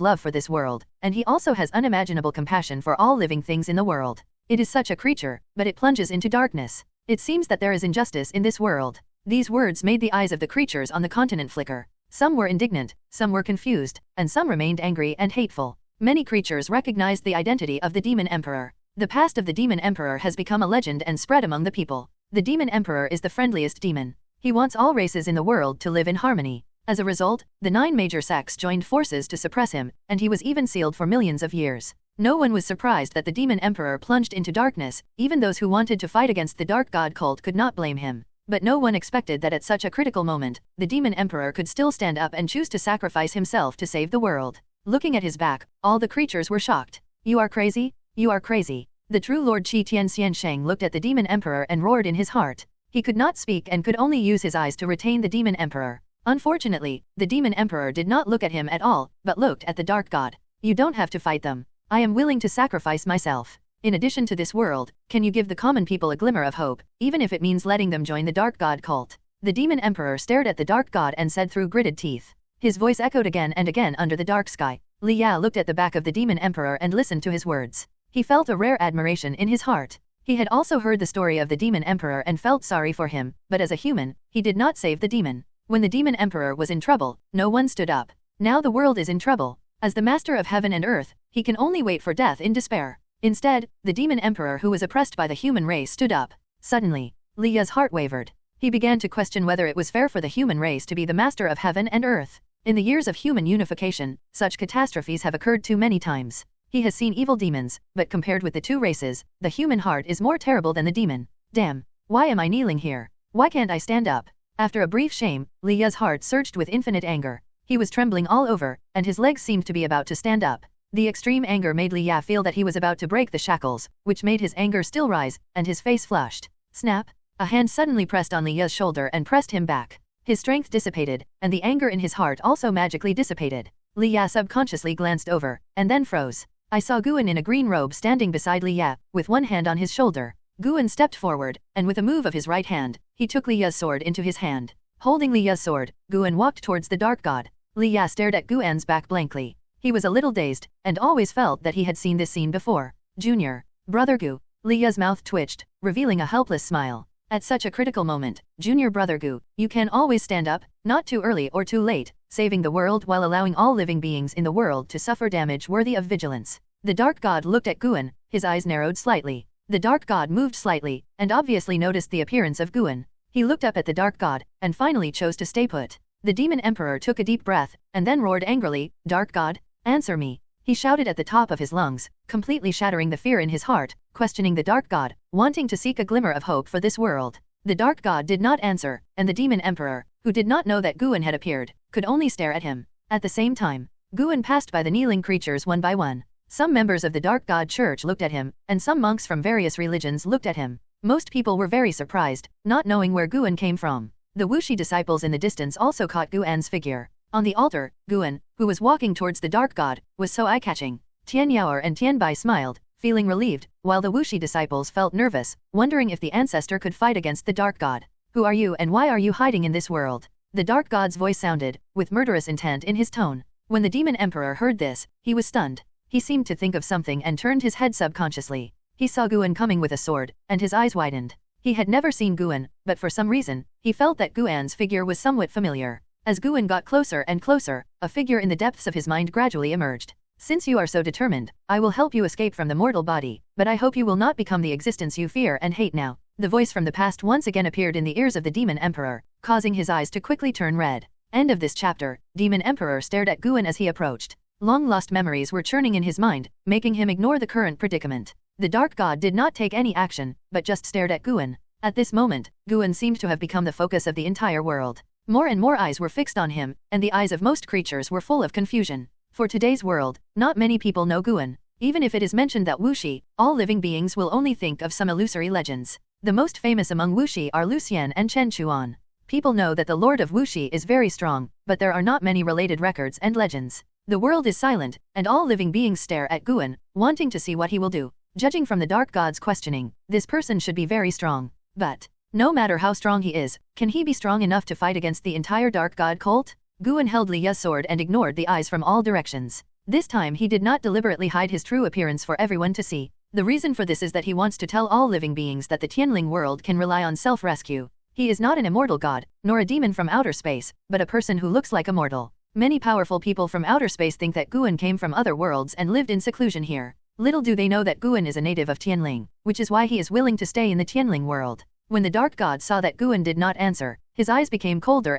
love for this world, and he also has unimaginable compassion for all living things in the world. It is such a creature, but it plunges into darkness. It seems that there is injustice in this world. These words made the eyes of the creatures on the continent flicker. Some were indignant, some were confused, and some remained angry and hateful. Many creatures recognized the identity of the demon emperor. The past of the demon emperor has become a legend and spread among the people. The demon emperor is the friendliest demon. He wants all races in the world to live in harmony. As a result, the 9 major sects joined forces to suppress him, and he was even sealed for millions of years. No one was surprised that the demon emperor plunged into darkness, even those who wanted to fight against the dark god cult could not blame him. But no one expected that at such a critical moment, the demon emperor could still stand up and choose to sacrifice himself to save the world. Looking at his back, all the creatures were shocked. You are crazy? You are crazy. The true Lord Qi Tianxiansheng looked at the demon emperor and roared in his heart. He could not speak and could only use his eyes to retain the demon emperor. Unfortunately, the demon emperor did not look at him at all, but looked at the dark god. You don't have to fight them. I am willing to sacrifice myself. In addition to this world, can you give the common people a glimmer of hope, even if it means letting them join the dark god cult? The demon emperor stared at the dark god and said through gritted teeth. His voice echoed again and again under the dark sky. Li Ya looked at the back of the demon emperor and listened to his words. He felt a rare admiration in his heart. He had also heard the story of the demon emperor and felt sorry for him, but as a human, he did not save the demon. When the demon emperor was in trouble, no one stood up. Now the world is in trouble. As the master of heaven and earth, he can only wait for death in despair. Instead, the demon emperor who was oppressed by the human race stood up. Suddenly, Li Ya's heart wavered. He began to question whether it was fair for the human race to be the master of heaven and earth. In the years of human unification, such catastrophes have occurred too many times. He has seen evil demons, but compared with the two races, the human heart is more terrible than the demon. Damn, why am I kneeling here? Why can't I stand up? After a brief shame, Li Ye's heart surged with infinite anger. He was trembling all over, and his legs seemed to be about to stand up. The extreme anger made Li Ye feel that he was about to break the shackles, which made his anger still rise, and his face flushed. Snap! A hand suddenly pressed on Li Ye's shoulder and pressed him back. His strength dissipated, and the anger in his heart also magically dissipated. Li Ye subconsciously glanced over, and then froze. I saw Guan in a green robe standing beside Li Ye, with one hand on his shoulder. Guan stepped forward, and with a move of his right hand, he took Li Ye's sword into his hand. Holding Li Ye's sword, Guan walked towards the dark god. Li Ye stared at Guan's back blankly. He was a little dazed, and always felt that he had seen this scene before. Junior. Brother Gu. Li Ye's mouth twitched, revealing a helpless smile. At such a critical moment, Junior Brother Gu, you can always stand up, not too early or too late, saving the world while allowing all living beings in the world to suffer damage worthy of vigilance. The dark god looked at Guan, his eyes narrowed slightly. The dark god moved slightly, and obviously noticed the appearance of Guan. He looked up at the dark god, and finally chose to stay put. The demon emperor took a deep breath, and then roared angrily, Dark god, answer me. He shouted at the top of his lungs, completely shattering the fear in his heart, questioning the dark god, wanting to seek a glimmer of hope for this world. The dark god did not answer, and the demon emperor, who did not know that Guan had appeared, could only stare at him. At the same time, Guan passed by the kneeling creatures one by one. Some members of the dark god church looked at him, and some monks from various religions looked at him. Most people were very surprised, not knowing where Guan came from. The Wuxi disciples in the distance also caught Guan's figure. On the altar, Guan, who was walking towards the dark god, was so eye-catching. Tian Yaoer and Tian Bai smiled, feeling relieved, while the Wuxi disciples felt nervous, wondering if the ancestor could fight against the dark god. Who are you and why are you hiding in this world? The dark god's voice sounded, with murderous intent in his tone. When the demon emperor heard this, he was stunned. He seemed to think of something and turned his head subconsciously. He saw Guan coming with a sword, and his eyes widened. He had never seen Guan, but for some reason, he felt that Guan's figure was somewhat familiar. As Guan got closer and closer, a figure in the depths of his mind gradually emerged. Since you are so determined, I will help you escape from the mortal body, but I hope you will not become the existence you fear and hate now. The voice from the past once again appeared in the ears of the demon emperor, causing his eyes to quickly turn red. End of this chapter. Demon emperor stared at Guan as he approached. Long-lost memories were churning in his mind, making him ignore the current predicament. The dark god did not take any action, but just stared at Guan. At this moment, Guan seemed to have become the focus of the entire world. More and more eyes were fixed on him, and the eyes of most creatures were full of confusion. For today's world, not many people know Guan. Even if it is mentioned that Wuxi, all living beings will only think of some illusory legends. The most famous among Wuxi are Lucian and Chen Chuan. People know that the Lord of Wuxi is very strong, but there are not many related records and legends. The world is silent, and all living beings stare at Guan, wanting to see what he will do. Judging from the dark god's questioning, this person should be very strong. But, no matter how strong he is, can he be strong enough to fight against the entire dark god cult? Guan held Li Ye's sword and ignored the eyes from all directions. This time he did not deliberately hide his true appearance for everyone to see. The reason for this is that he wants to tell all living beings that the Tianling world can rely on self-rescue. He is not an immortal god, nor a demon from outer space, but a person who looks like a mortal. Many powerful people from outer space think that Guan came from other worlds and lived in seclusion here. Little do they know that Guan is a native of Tianling, which is why he is willing to stay in the Tianling world. When the dark god saw that Guan did not answer, his eyes became colder,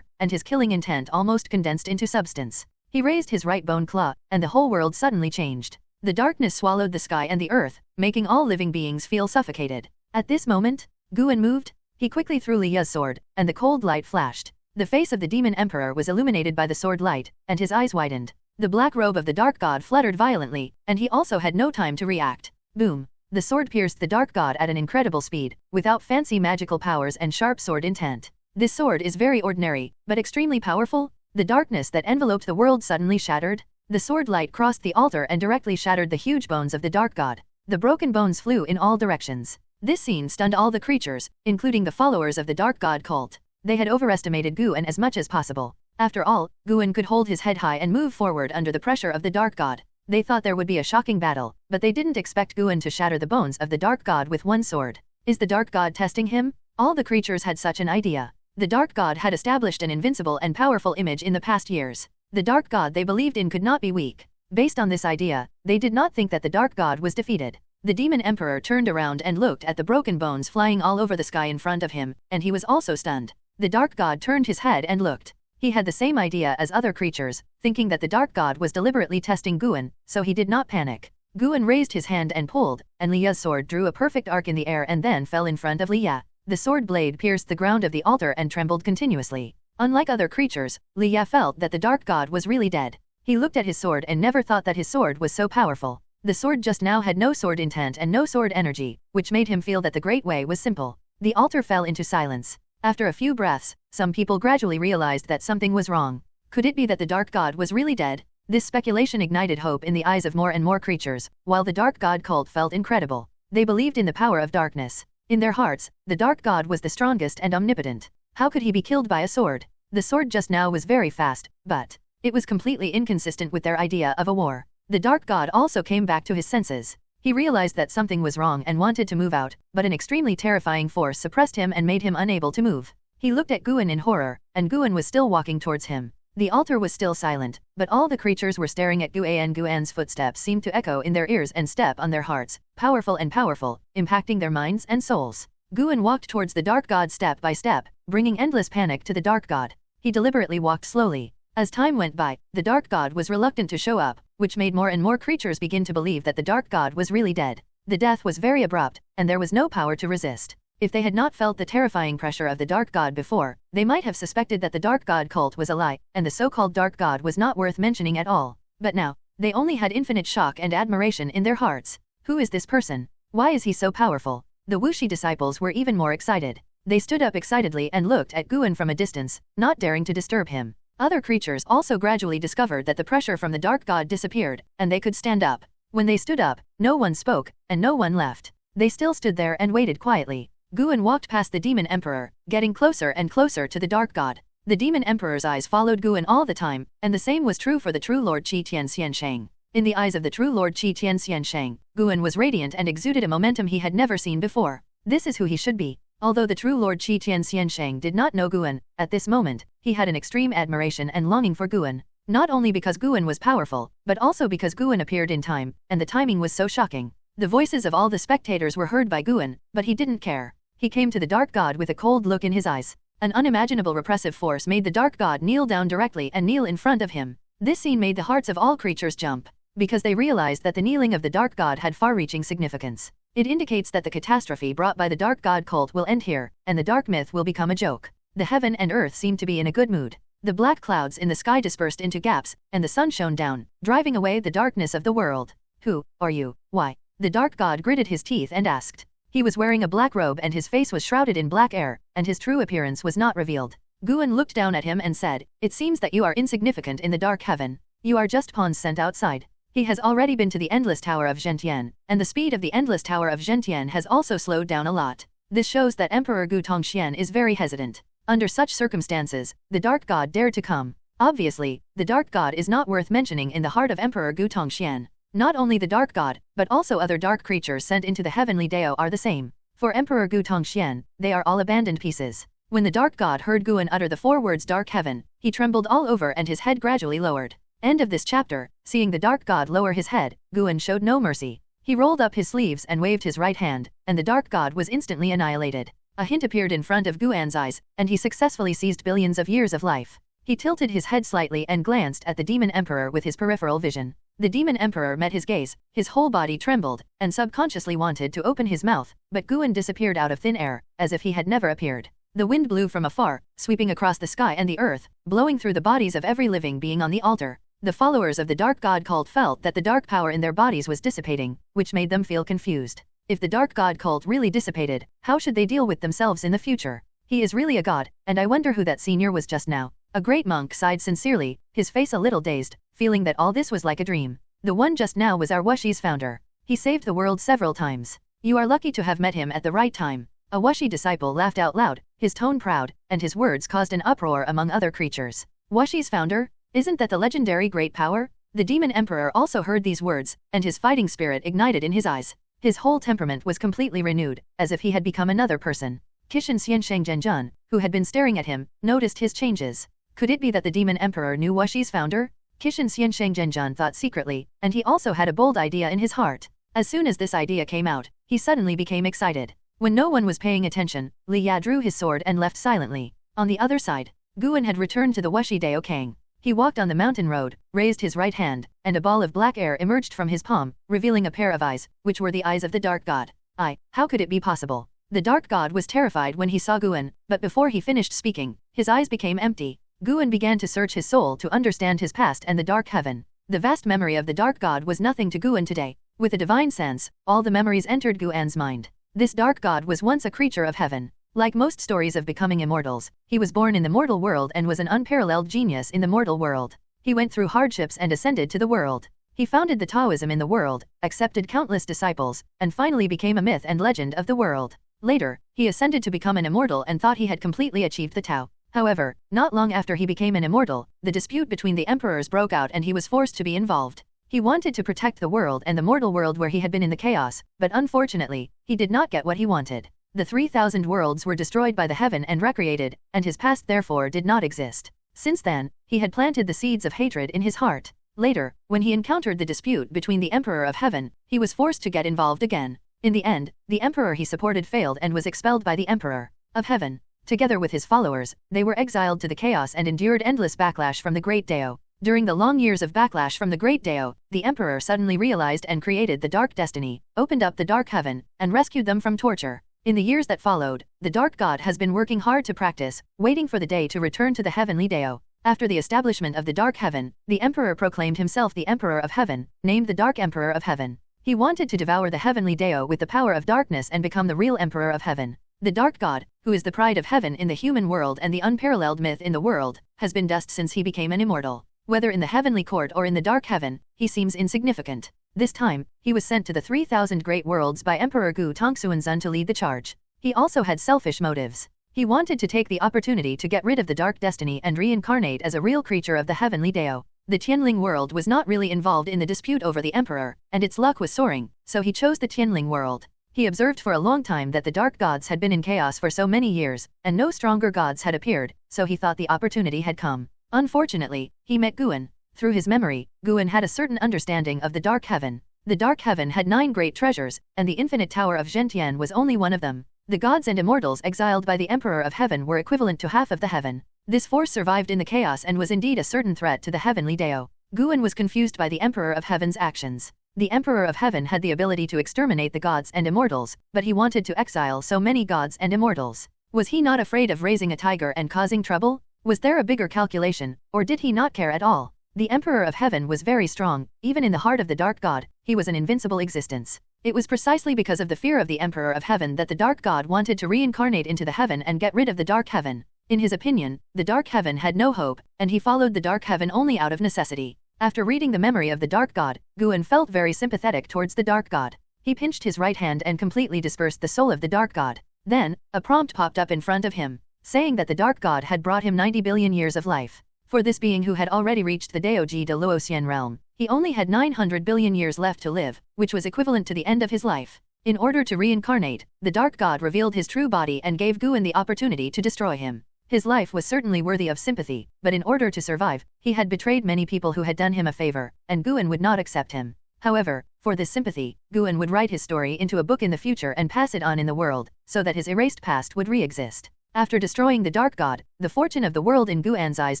and his killing intent almost condensed into substance. He raised his right bone claw, and the whole world suddenly changed. The darkness swallowed the sky and the earth, making all living beings feel suffocated. At this moment, Guan moved. He quickly threw Li Ye's sword, and the cold light flashed. The face of the demon emperor was illuminated by the sword light, and his eyes widened. The black robe of the dark god fluttered violently, and he also had no time to react. Boom! The sword pierced the dark god at an incredible speed, without fancy magical powers and sharp sword intent. This sword is very ordinary, but extremely powerful. The darkness that enveloped the world suddenly shattered. The sword light crossed the altar and directly shattered the huge bones of the dark god. The broken bones flew in all directions. This scene stunned all the creatures, including the followers of the dark god cult. They had overestimated Guan as much as possible. After all, Guan could hold his head high and move forward under the pressure of the dark god. They thought there would be a shocking battle, but they didn't expect Guan to shatter the bones of the dark god with one sword. Is the dark god testing him? All the creatures had such an idea. The dark god had established an invincible and powerful image in the past years. The dark god they believed in could not be weak. Based on this idea, they did not think that the dark god was defeated. The demon emperor turned around and looked at the broken bones flying all over the sky in front of him, and he was also stunned. The dark god turned his head and looked. He had the same idea as other creatures, thinking that the dark god was deliberately testing Guan, so he did not panic. Guan raised his hand and pulled, and Li Ya's sword drew a perfect arc in the air and then fell in front of Li Ya. The sword blade pierced the ground of the altar and trembled continuously. Unlike other creatures, Li Ya felt that the dark god was really dead. He looked at his sword and never thought that his sword was so powerful. The sword just now had no sword intent and no sword energy, which made him feel that the great way was simple. The altar fell into silence. After a few breaths, some people gradually realized that something was wrong. Could it be that the dark god was really dead? This speculation ignited hope in the eyes of more and more creatures, while the dark god cult felt incredible. They believed in the power of darkness. In their hearts, the dark god was the strongest and omnipotent. How could he be killed by a sword? The sword just now was very fast, but it was completely inconsistent with their idea of a war. The dark god also came back to his senses. He realized that something was wrong and wanted to move out, but an extremely terrifying force suppressed him and made him unable to move. He looked at Guan in horror, and Guan was still walking towards him. The altar was still silent, but all the creatures were staring at Guan. Guan's footsteps seemed to echo in their ears and step on their hearts, powerful and powerful, impacting their minds and souls. Guan walked towards the dark god step by step, bringing endless panic to the dark god. He deliberately walked slowly. As time went by, the dark god was reluctant to show up, which made more and more creatures begin to believe that the dark god was really dead. The death was very abrupt, and there was no power to resist. If they had not felt the terrifying pressure of the dark god before, they might have suspected that the dark god cult was a lie, and the so-called dark god was not worth mentioning at all. But now, they only had infinite shock and admiration in their hearts. Who is this person? Why is he so powerful? The Wuxi disciples were even more excited. They stood up excitedly and looked at Guan from a distance, not daring to disturb him. Other creatures also gradually discovered that the pressure from the dark god disappeared, and they could stand up. When they stood up, no one spoke, and no one left. They still stood there and waited quietly. Guan walked past the demon emperor, getting closer and closer to the dark god. The demon emperor's eyes followed Guan all the time, and the same was true for the true Lord Qi Tian Xiansheng. In the eyes of the true Lord Qi Tian Xiansheng, Guan was radiant and exuded a momentum he had never seen before. This is who he should be. Although the true Lord Qi Tian Xiansheng did not know Guan, at this moment, he had an extreme admiration and longing for Guan. Not only because Guan was powerful, but also because Guan appeared in time, and the timing was so shocking. The voices of all the spectators were heard by Guan, but he didn't care. He came to the dark god with a cold look in his eyes. An unimaginable repressive force made the dark god kneel down directly and kneel in front of him. This scene made the hearts of all creatures jump, because they realized that the kneeling of the dark god had far-reaching significance. It indicates that the catastrophe brought by the dark god cult will end here, and the dark myth will become a joke. The heaven and earth seemed to be in a good mood. The black clouds in the sky dispersed into gaps, and the sun shone down, driving away the darkness of the world. Who are you? Why? The dark god gritted his teeth and asked. He was wearing a black robe and his face was shrouded in black air, and his true appearance was not revealed. Guan looked down at him and said, "It seems that you are insignificant in the dark heaven. You are just pawns sent outside." He has already been to the Endless Tower of Zhentian, and the speed of the Endless Tower of Zhentian has also slowed down a lot. This shows that Emperor Gu Tongxian is very hesitant. Under such circumstances, the Dark God dared to come. Obviously, the Dark God is not worth mentioning in the heart of Emperor Gu Tongxian. Not only the Dark God, but also other dark creatures sent into the Heavenly Dao are the same. For Emperor Gu Tongxian, they are all abandoned pieces. When the Dark God heard Guan utter the 4 words Dark Heaven, he trembled all over and his head gradually lowered. End of this chapter. Seeing the Dark God lower his head, Guan showed no mercy. He rolled up his sleeves and waved his right hand, and the Dark God was instantly annihilated. A hint appeared in front of Guan's eyes, and he successfully seized billions of years of life. He tilted his head slightly and glanced at the Demon Emperor with his peripheral vision. The Demon Emperor met his gaze, his whole body trembled, and subconsciously wanted to open his mouth, but Guan disappeared out of thin air, as if he had never appeared. The wind blew from afar, sweeping across the sky and the earth, blowing through the bodies of every living being on the altar. The followers of the Dark God cult felt that the dark power in their bodies was dissipating, which made them feel confused. If the Dark God cult really dissipated, how should they deal with themselves in the future? He is really a god, and I wonder who that senior was just now. A great monk sighed sincerely, his face a little dazed, feeling that all this was like a dream. The one just now was our Wushi's founder. He saved the world several times. You are lucky to have met him at the right time. A Wuxi disciple laughed out loud, his tone proud, and his words caused an uproar among other creatures. Wushi's founder? Isn't that the legendary great power? The Demon Emperor also heard these words, and his fighting spirit ignited in his eyes. His whole temperament was completely renewed, as if he had become another person. Qishan Xiansheng Zhenjun, who had been staring at him, noticed his changes. Could it be that the Demon Emperor knew Wushi's founder? Qishan Xiansheng Zhenjun thought secretly, and he also had a bold idea in his heart. As soon as this idea came out, he suddenly became excited. When no one was paying attention, Li Ya drew his sword and left silently. On the other side, Guan had returned to the Wuxi Dao Kang. He walked on the mountain road, raised his right hand, and a ball of black air emerged from his palm, revealing a pair of eyes, which were the eyes of the Dark God. How could it be possible? The Dark God was terrified when he saw Guan, but before he finished speaking, his eyes became empty. Guan began to search his soul to understand his past and the Dark Heaven. The vast memory of the Dark God was nothing to Guan today. With a divine sense, all the memories entered Guan's mind. This Dark God was once a creature of heaven. Like most stories of becoming immortals, he was born in the mortal world and was an unparalleled genius in the mortal world. He went through hardships and ascended to the world. He founded the Taoism in the world, accepted countless disciples, and finally became a myth and legend of the world. Later, he ascended to become an immortal and thought he had completely achieved the Tao. However, not long after he became an immortal, the dispute between the emperors broke out and he was forced to be involved. He wanted to protect the world and the mortal world where he had been in the chaos, but unfortunately, he did not get what he wanted. The 3,000 worlds were destroyed by the heaven and recreated, and his past therefore did not exist. Since then, he had planted the seeds of hatred in his heart. Later, when he encountered the dispute between the Emperor of Heaven, he was forced to get involved again. In the end, the emperor he supported failed and was expelled by the Emperor of Heaven. Together with his followers, they were exiled to the chaos and endured endless backlash from the Great Dao. During the long years of backlash from the Great Dao, the Emperor suddenly realized and created the Dark Destiny, opened up the Dark Heaven, and rescued them from torture. In the years that followed, the Dark God has been working hard to practice, waiting for the day to return to the Heavenly Dao. After the establishment of the Dark Heaven, the Emperor proclaimed himself the Emperor of Heaven, named the Dark Emperor of Heaven. He wanted to devour the Heavenly Dao with the power of darkness and become the real Emperor of Heaven. The Dark God, who is the pride of heaven in the human world and the unparalleled myth in the world, has been dust since he became an immortal. Whether in the heavenly court or in the Dark Heaven, he seems insignificant. This time, he was sent to the 3,000 great worlds by Emperor Gu Tongxuanzun to lead the charge. He also had selfish motives. He wanted to take the opportunity to get rid of the Dark Destiny and reincarnate as a real creature of the Heavenly Dao. The Tianling world was not really involved in the dispute over the Emperor, and its luck was soaring, so he chose the Tianling world. He observed for a long time that the Dark Gods had been in chaos for so many years, and no stronger gods had appeared, so he thought the opportunity had come. Unfortunately, he met Guan. Through his memory, Guan had a certain understanding of the Dark Heaven. The Dark Heaven had 9 great treasures, and the infinite tower of Zhentian was only one of them. The gods and immortals exiled by the Emperor of Heaven were equivalent to half of the heaven. This force survived in the chaos and was indeed a certain threat to the Heavenly Dao. Guan was confused by the Emperor of Heaven's actions. The Emperor of Heaven had the ability to exterminate the gods and immortals, but he wanted to exile so many gods and immortals. Was he not afraid of raising a tiger and causing trouble? Was there a bigger calculation, or did he not care at all? The Emperor of Heaven was very strong, even in the heart of the Dark God, he was an invincible existence. It was precisely because of the fear of the Emperor of Heaven that the Dark God wanted to reincarnate into the heaven and get rid of the Dark Heaven. In his opinion, the Dark Heaven had no hope, and he followed the Dark Heaven only out of necessity. After reading the memory of the Dark God, Guan felt very sympathetic towards the Dark God. He pinched his right hand and completely dispersed the soul of the Dark God. Then, a prompt popped up in front of him, saying that the Dark God had brought him 90 billion years of life. For this being who had already reached the Daoji de Luoxian realm, he only had 900 billion years left to live, which was equivalent to the end of his life. In order to reincarnate, the Dark God revealed his true body and gave Guan the opportunity to destroy him. His life was certainly worthy of sympathy, but in order to survive, he had betrayed many people who had done him a favor, and Guan would not accept him. However, for this sympathy, Guan would write his story into a book in the future and pass it on in the world, so that his erased past would re-exist. After destroying the Dark God, the fortune of the world in Guan's eyes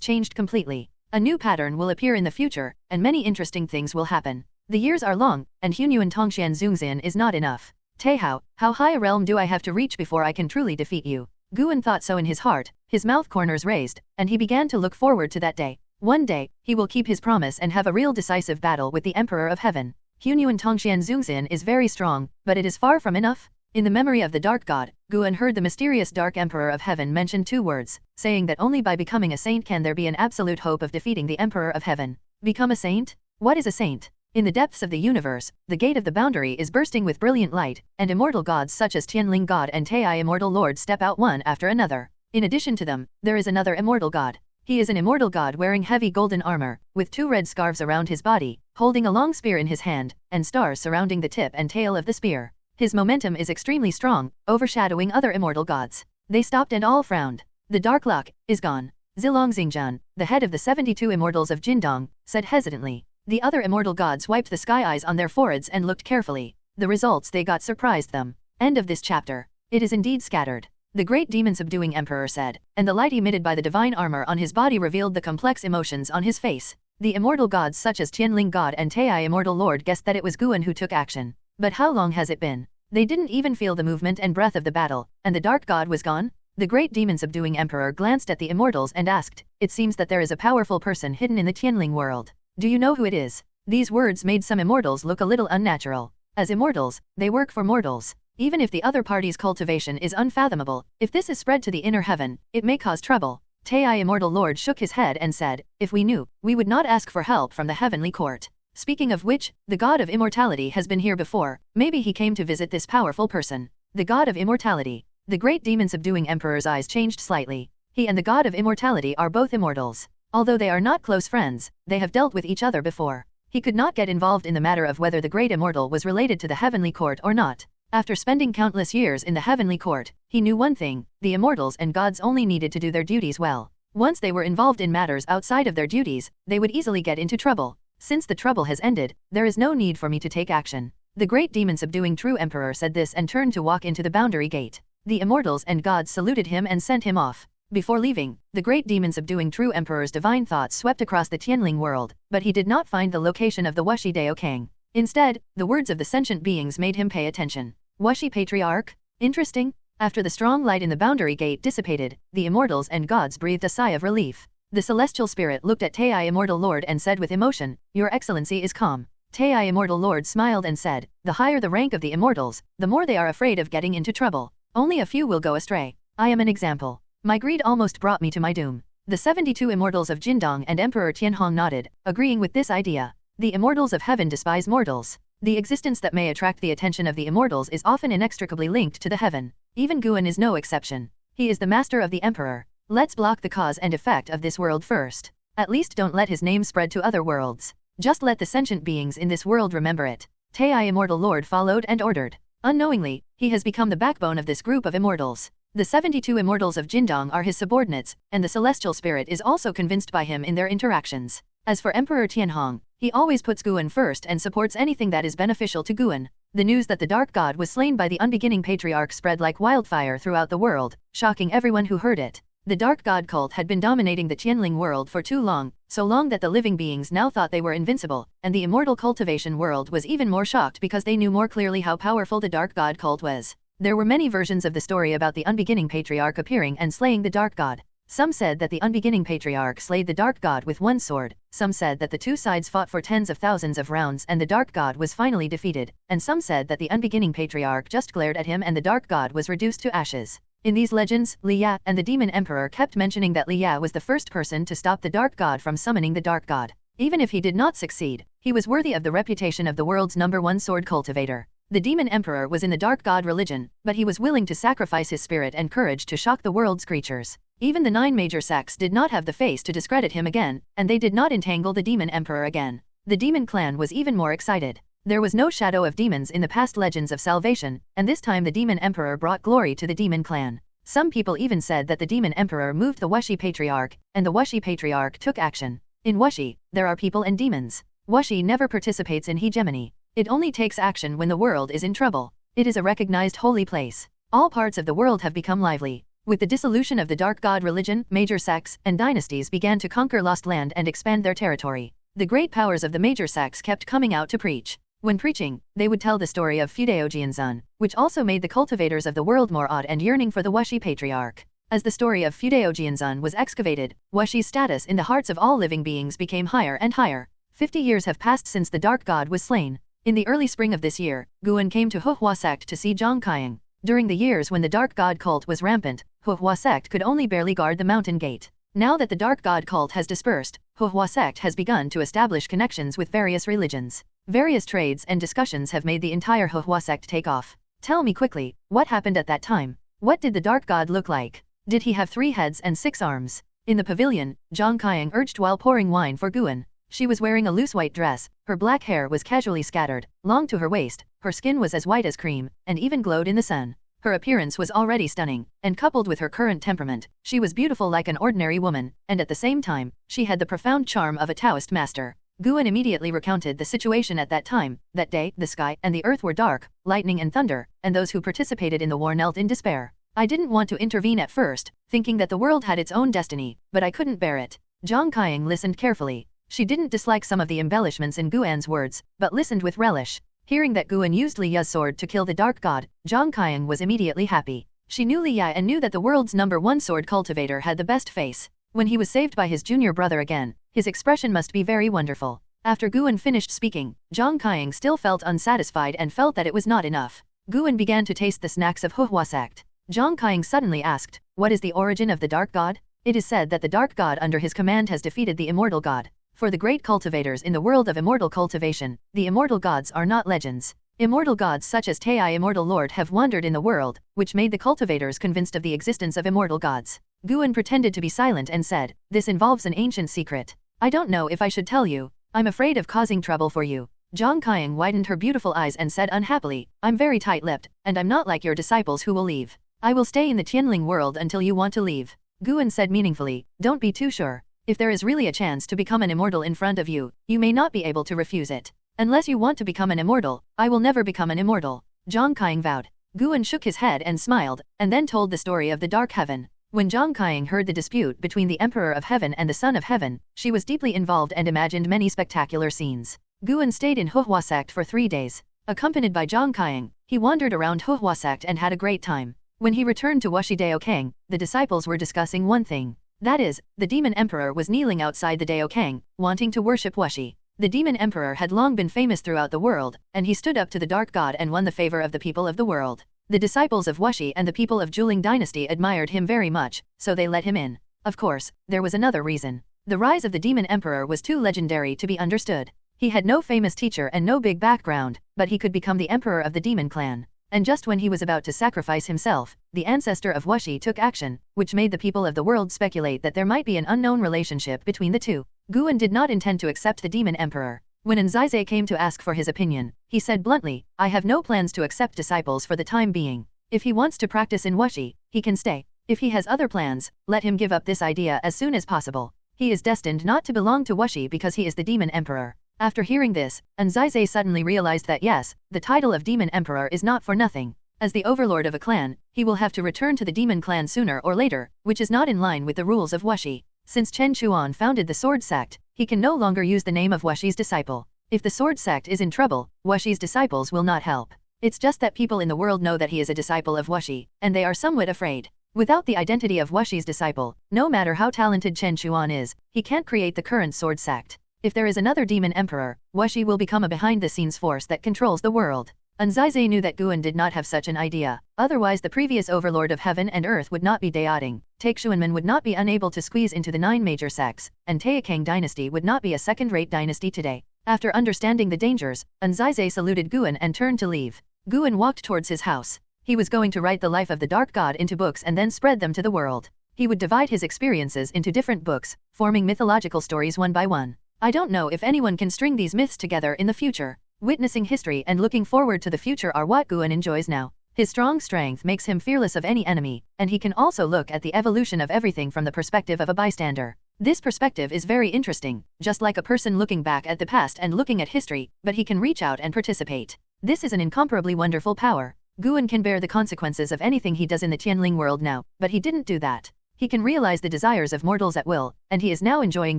changed completely. A new pattern will appear in the future, and many interesting things will happen. The years are long, and Hunyuan Tongxian Zungzin is not enough. Taihao, how high a realm do I have to reach before I can truly defeat you? Guan thought so in his heart, his mouth corners raised, and he began to look forward to that day. One day, he will keep his promise and have a real decisive battle with the Emperor of Heaven. Hunyuan Tongxian Zungzin is very strong, but it is far from enough. In the memory of the Dark God, Guan heard the mysterious Dark Emperor of Heaven mention 2 words, saying that only by becoming a saint can there be an absolute hope of defeating the Emperor of Heaven. Become a saint? What is a saint? In the depths of the universe, the gate of the boundary is bursting with brilliant light, and immortal gods such as Tianling God and Tai Immortal Lord step out one after another. In addition to them, there is another immortal god. He is an immortal god wearing heavy golden armor, with 2 red scarves around his body, holding a long spear in his hand, and stars surrounding the tip and tail of the spear. His momentum is extremely strong, overshadowing other immortal gods. They stopped and all frowned. The dark luck is gone. Zilong Xingzhan, the head of the 72 immortals of Jindong, said hesitantly. The other immortal gods wiped the sky eyes on their foreheads and looked carefully. The results they got surprised them. End of this chapter. It is indeed scattered. the great demon-subduing emperor said, and the light emitted by the divine armor on his body revealed the complex emotions on his face. The immortal gods such as Tianling God and Tai Immortal Lord guessed that it was Guan who took action. But how long has it been? They didn't even feel the movement and breath of the battle, and the dark god was gone? The great demon-subduing emperor glanced at the immortals and asked, "It seems that there is a powerful person hidden in the Tianling world. Do you know who it is?" These words made some immortals look a little unnatural. As immortals, they work for mortals. Even if the other party's cultivation is unfathomable, if this is spread to the inner heaven, it may cause trouble. Tai Immortal Lord shook his head and said, "If we knew, we would not ask for help from the heavenly court. Speaking of which, the god of immortality has been here before, maybe he came to visit this powerful person." The god of immortality. The great demon-subduing emperor's eyes changed slightly. He and the god of immortality are both immortals. Although they are not close friends, they have dealt with each other before. He could not get involved in the matter of whether the great immortal was related to the heavenly court or not. After spending countless years in the heavenly court, he knew one thing: the immortals and gods only needed to do their duties well. Once they were involved in matters outside of their duties, they would easily get into trouble. Since the trouble has ended, there is no need for me to take action. The great demon-subduing true emperor said this and turned to walk into the boundary gate. The immortals and gods saluted him and sent him off. Before leaving, the great demon-subduing true emperor's divine thoughts swept across the Tianling world, but he did not find the location of the Wuxi Dao Kang. Instead, the words of the sentient beings made him pay attention. Wuxi Patriarch? Interesting. After the strong light in the boundary gate dissipated, the immortals and gods breathed a sigh of relief. The celestial spirit looked at Tai Immortal Lord and said with emotion, "Your Excellency is calm." Tai Immortal Lord smiled and said, "The higher the rank of the immortals, the more they are afraid of getting into trouble. Only a few will go astray. I am an example. My greed almost brought me to my doom." The 72 immortals of Jindong and Emperor Tianhong nodded, agreeing with this idea. The immortals of heaven despise mortals. The existence that may attract the attention of the immortals is often inextricably linked to the heaven. Even Guan is no exception. He is the master of the emperor. Let's block the cause and effect of this world first. At least don't let his name spread to other worlds. Just let the sentient beings in this world remember it. Tai Immortal Lord followed and ordered. Unknowingly, he has become the backbone of this group of immortals. The 72 immortals of Jindong are his subordinates, and the celestial spirit is also convinced by him in their interactions. As for Emperor Tianhong, he always puts Guan first and supports anything that is beneficial to Guan. The news that the Dark God was slain by the unbeginning patriarch spread like wildfire throughout the world, shocking everyone who heard it. The Dark God cult had been dominating the Tianling world for too long, so long that the living beings now thought they were invincible, and the immortal cultivation world was even more shocked because they knew more clearly how powerful the Dark God cult was. There were many versions of the story about the unbeginning patriarch appearing and slaying the Dark God. Some said that the unbeginning patriarch slayed the Dark God with one sword, some said that the two sides fought for tens of thousands of rounds and the Dark God was finally defeated, and some said that the unbeginning patriarch just glared at him and the Dark God was reduced to ashes. In these legends, Li Ya and the Demon Emperor kept mentioning that Li Ya was the first person to stop the Dark God from summoning the Dark God. Even if he did not succeed, he was worthy of the reputation of the world's #1 sword cultivator. The Demon Emperor was in the Dark God religion, but he was willing to sacrifice his spirit and courage to shock the world's creatures. Even the 9 major sects did not have the face to discredit him again, and they did not entangle the Demon Emperor again. The Demon Clan was even more excited. There was no shadow of demons in the past legends of salvation, and this time the Demon Emperor brought glory to the Demon Clan. Some people even said that the Demon Emperor moved the Wuxi Patriarch, and the Wuxi Patriarch took action. In Wuxi, there are people and demons. Wuxi never participates in hegemony. It only takes action when the world is in trouble. It is a recognized holy place. All parts of the world have become lively. With the dissolution of the Dark God religion, major sects and dynasties began to conquer lost land and expand their territory. The great powers of the major sects kept coming out to preach. When preaching, they would tell the story of Fudao Jianzun, which also made the cultivators of the world more awed and yearning for the Wuxi Patriarch. As the story of Fudao Jianzun was excavated, Wuxi's status in the hearts of all living beings became higher and higher. 50 years have passed since the Dark God was slain. In the early spring of this year, Guan came to Taixuan Sect to see Zhang Qiang. During the years when the Dark God cult was rampant, Taixuan Sect could only barely guard the mountain gate. Now that the Dark God cult has dispersed, Taixuan Sect has begun to establish connections with various religions. Various trades and discussions have made the entire Taixuan Sect take off. Tell me quickly, what happened at that time? What did the Dark God look like? Did he have 3 heads and 6 arms? In the pavilion, Zhang Qiang urged while pouring wine for Guan. She was wearing a loose white dress, her black hair was casually scattered, long to her waist, her skin was as white as cream, and even glowed in the sun. Her appearance was already stunning, and coupled with her current temperament, she was beautiful like an ordinary woman, and at the same time, she had the profound charm of a Taoist master. Guan immediately recounted the situation at that time. That day, the sky and the earth were dark, lightning and thunder, and those who participated in the war knelt in despair. I didn't want to intervene at first, thinking that the world had its own destiny, but I couldn't bear it. Zhang Qiang listened carefully. She didn't dislike some of the embellishments in Guan's words, but listened with relish. Hearing that Guan used Li Ya's sword to kill the dark god, Zhang Qiang was immediately happy. She knew Li Ya and knew that the world's #1 sword cultivator had the best face. When he was saved by his junior brother again, his expression must be very wonderful. After Guan finished speaking, Zhang Qiang still felt unsatisfied and felt that it was not enough. Guan began to taste the snacks of Taixuan Sect. Zhang Qiang suddenly asked, "What is the origin of the dark god?" It is said that the dark god under his command has defeated the immortal god. For the great cultivators in the world of immortal cultivation, the immortal gods are not legends. Immortal gods such as Tai Immortal Lord have wandered in the world, which made the cultivators convinced of the existence of immortal gods. Guan pretended to be silent and said, "This involves an ancient secret. I don't know if I should tell you. I'm afraid of causing trouble for you." Zhang Qiang widened her beautiful eyes and said unhappily, "I'm very tight-lipped, and I'm not like your disciples who will leave. I will stay in the Tianling world until you want to leave." Guan said meaningfully, "Don't be too sure. If there is really a chance to become an immortal in front of you, you may not be able to refuse it. Unless you want to become an immortal, I will never become an immortal." Zhang Qiang vowed. Guan shook his head and smiled, and then told the story of the Dark Heaven. When Zhang Qiang heard the dispute between the Emperor of Heaven and the Son of Heaven, she was deeply involved and imagined many spectacular scenes. Guan stayed in Taixuan Sect for 3 days. Accompanied by Zhang Qiang, he wandered around Taixuan Sect and had a great time. When he returned to Wuxi Dao Kang, the disciples were discussing one thing. That is, the Demon Emperor was kneeling outside the Dao Kang, wanting to worship Wuxi. The Demon Emperor had long been famous throughout the world, and he stood up to the Dark God and won the favor of the people of the world. The disciples of Wuxi and the people of Zhuling dynasty admired him very much, so they let him in. Of course, there was another reason. The rise of the Demon Emperor was too legendary to be understood. He had no famous teacher and no big background, but he could become the emperor of the Demon clan. And just when he was about to sacrifice himself, the ancestor of Wuxi took action, which made the people of the world speculate that there might be an unknown relationship between the two. Guan did not intend to accept the Demon Emperor. When Anzai came to ask for his opinion, he said bluntly, "I have no plans to accept disciples for the time being. If he wants to practice in Wuxi, he can stay. If he has other plans, let him give up this idea as soon as possible. He is destined not to belong to Wuxi because he is the Demon Emperor." After hearing this, Anzai suddenly realized that yes, the title of Demon Emperor is not for nothing. As the overlord of a clan, he will have to return to the Demon clan sooner or later, which is not in line with the rules of Wuxi. Since Chen Chuan founded the Sword Sect, he can no longer use the name of Wuxi's disciple. If the Sword Sect is in trouble, Wuxi's disciples will not help. It's just that people in the world know that he is a disciple of Wuxi, and they are somewhat afraid. Without the identity of Wuxi's disciple, no matter how talented Chen Chuan is, he can't create the current Sword Sect. If there is another Demon Emperor, Wuxi will become a behind-the-scenes force that controls the world. Anzai knew that Guan did not have such an idea, otherwise the previous overlord of heaven and earth would not be Daoding, Taixuan would not be unable to squeeze into the 9 major sects, and Taikang dynasty would not be a second-rate dynasty today. After understanding the dangers, Anzai saluted Guan and turned to leave. Guan walked towards his house. He was going to write the life of the Dark God into books and then spread them to the world. He would divide his experiences into different books, forming mythological stories one by one. I don't know if anyone can string these myths together in the future. Witnessing history and looking forward to the future are what Guan enjoys now. His strong strength makes him fearless of any enemy, and he can also look at the evolution of everything from the perspective of a bystander. This perspective is very interesting, just like a person looking back at the past and looking at history, but he can reach out and participate. This is an incomparably wonderful power. Guan can bear the consequences of anything he does in the Tianling world now, but he didn't do that. He can realize the desires of mortals at will, and he is now enjoying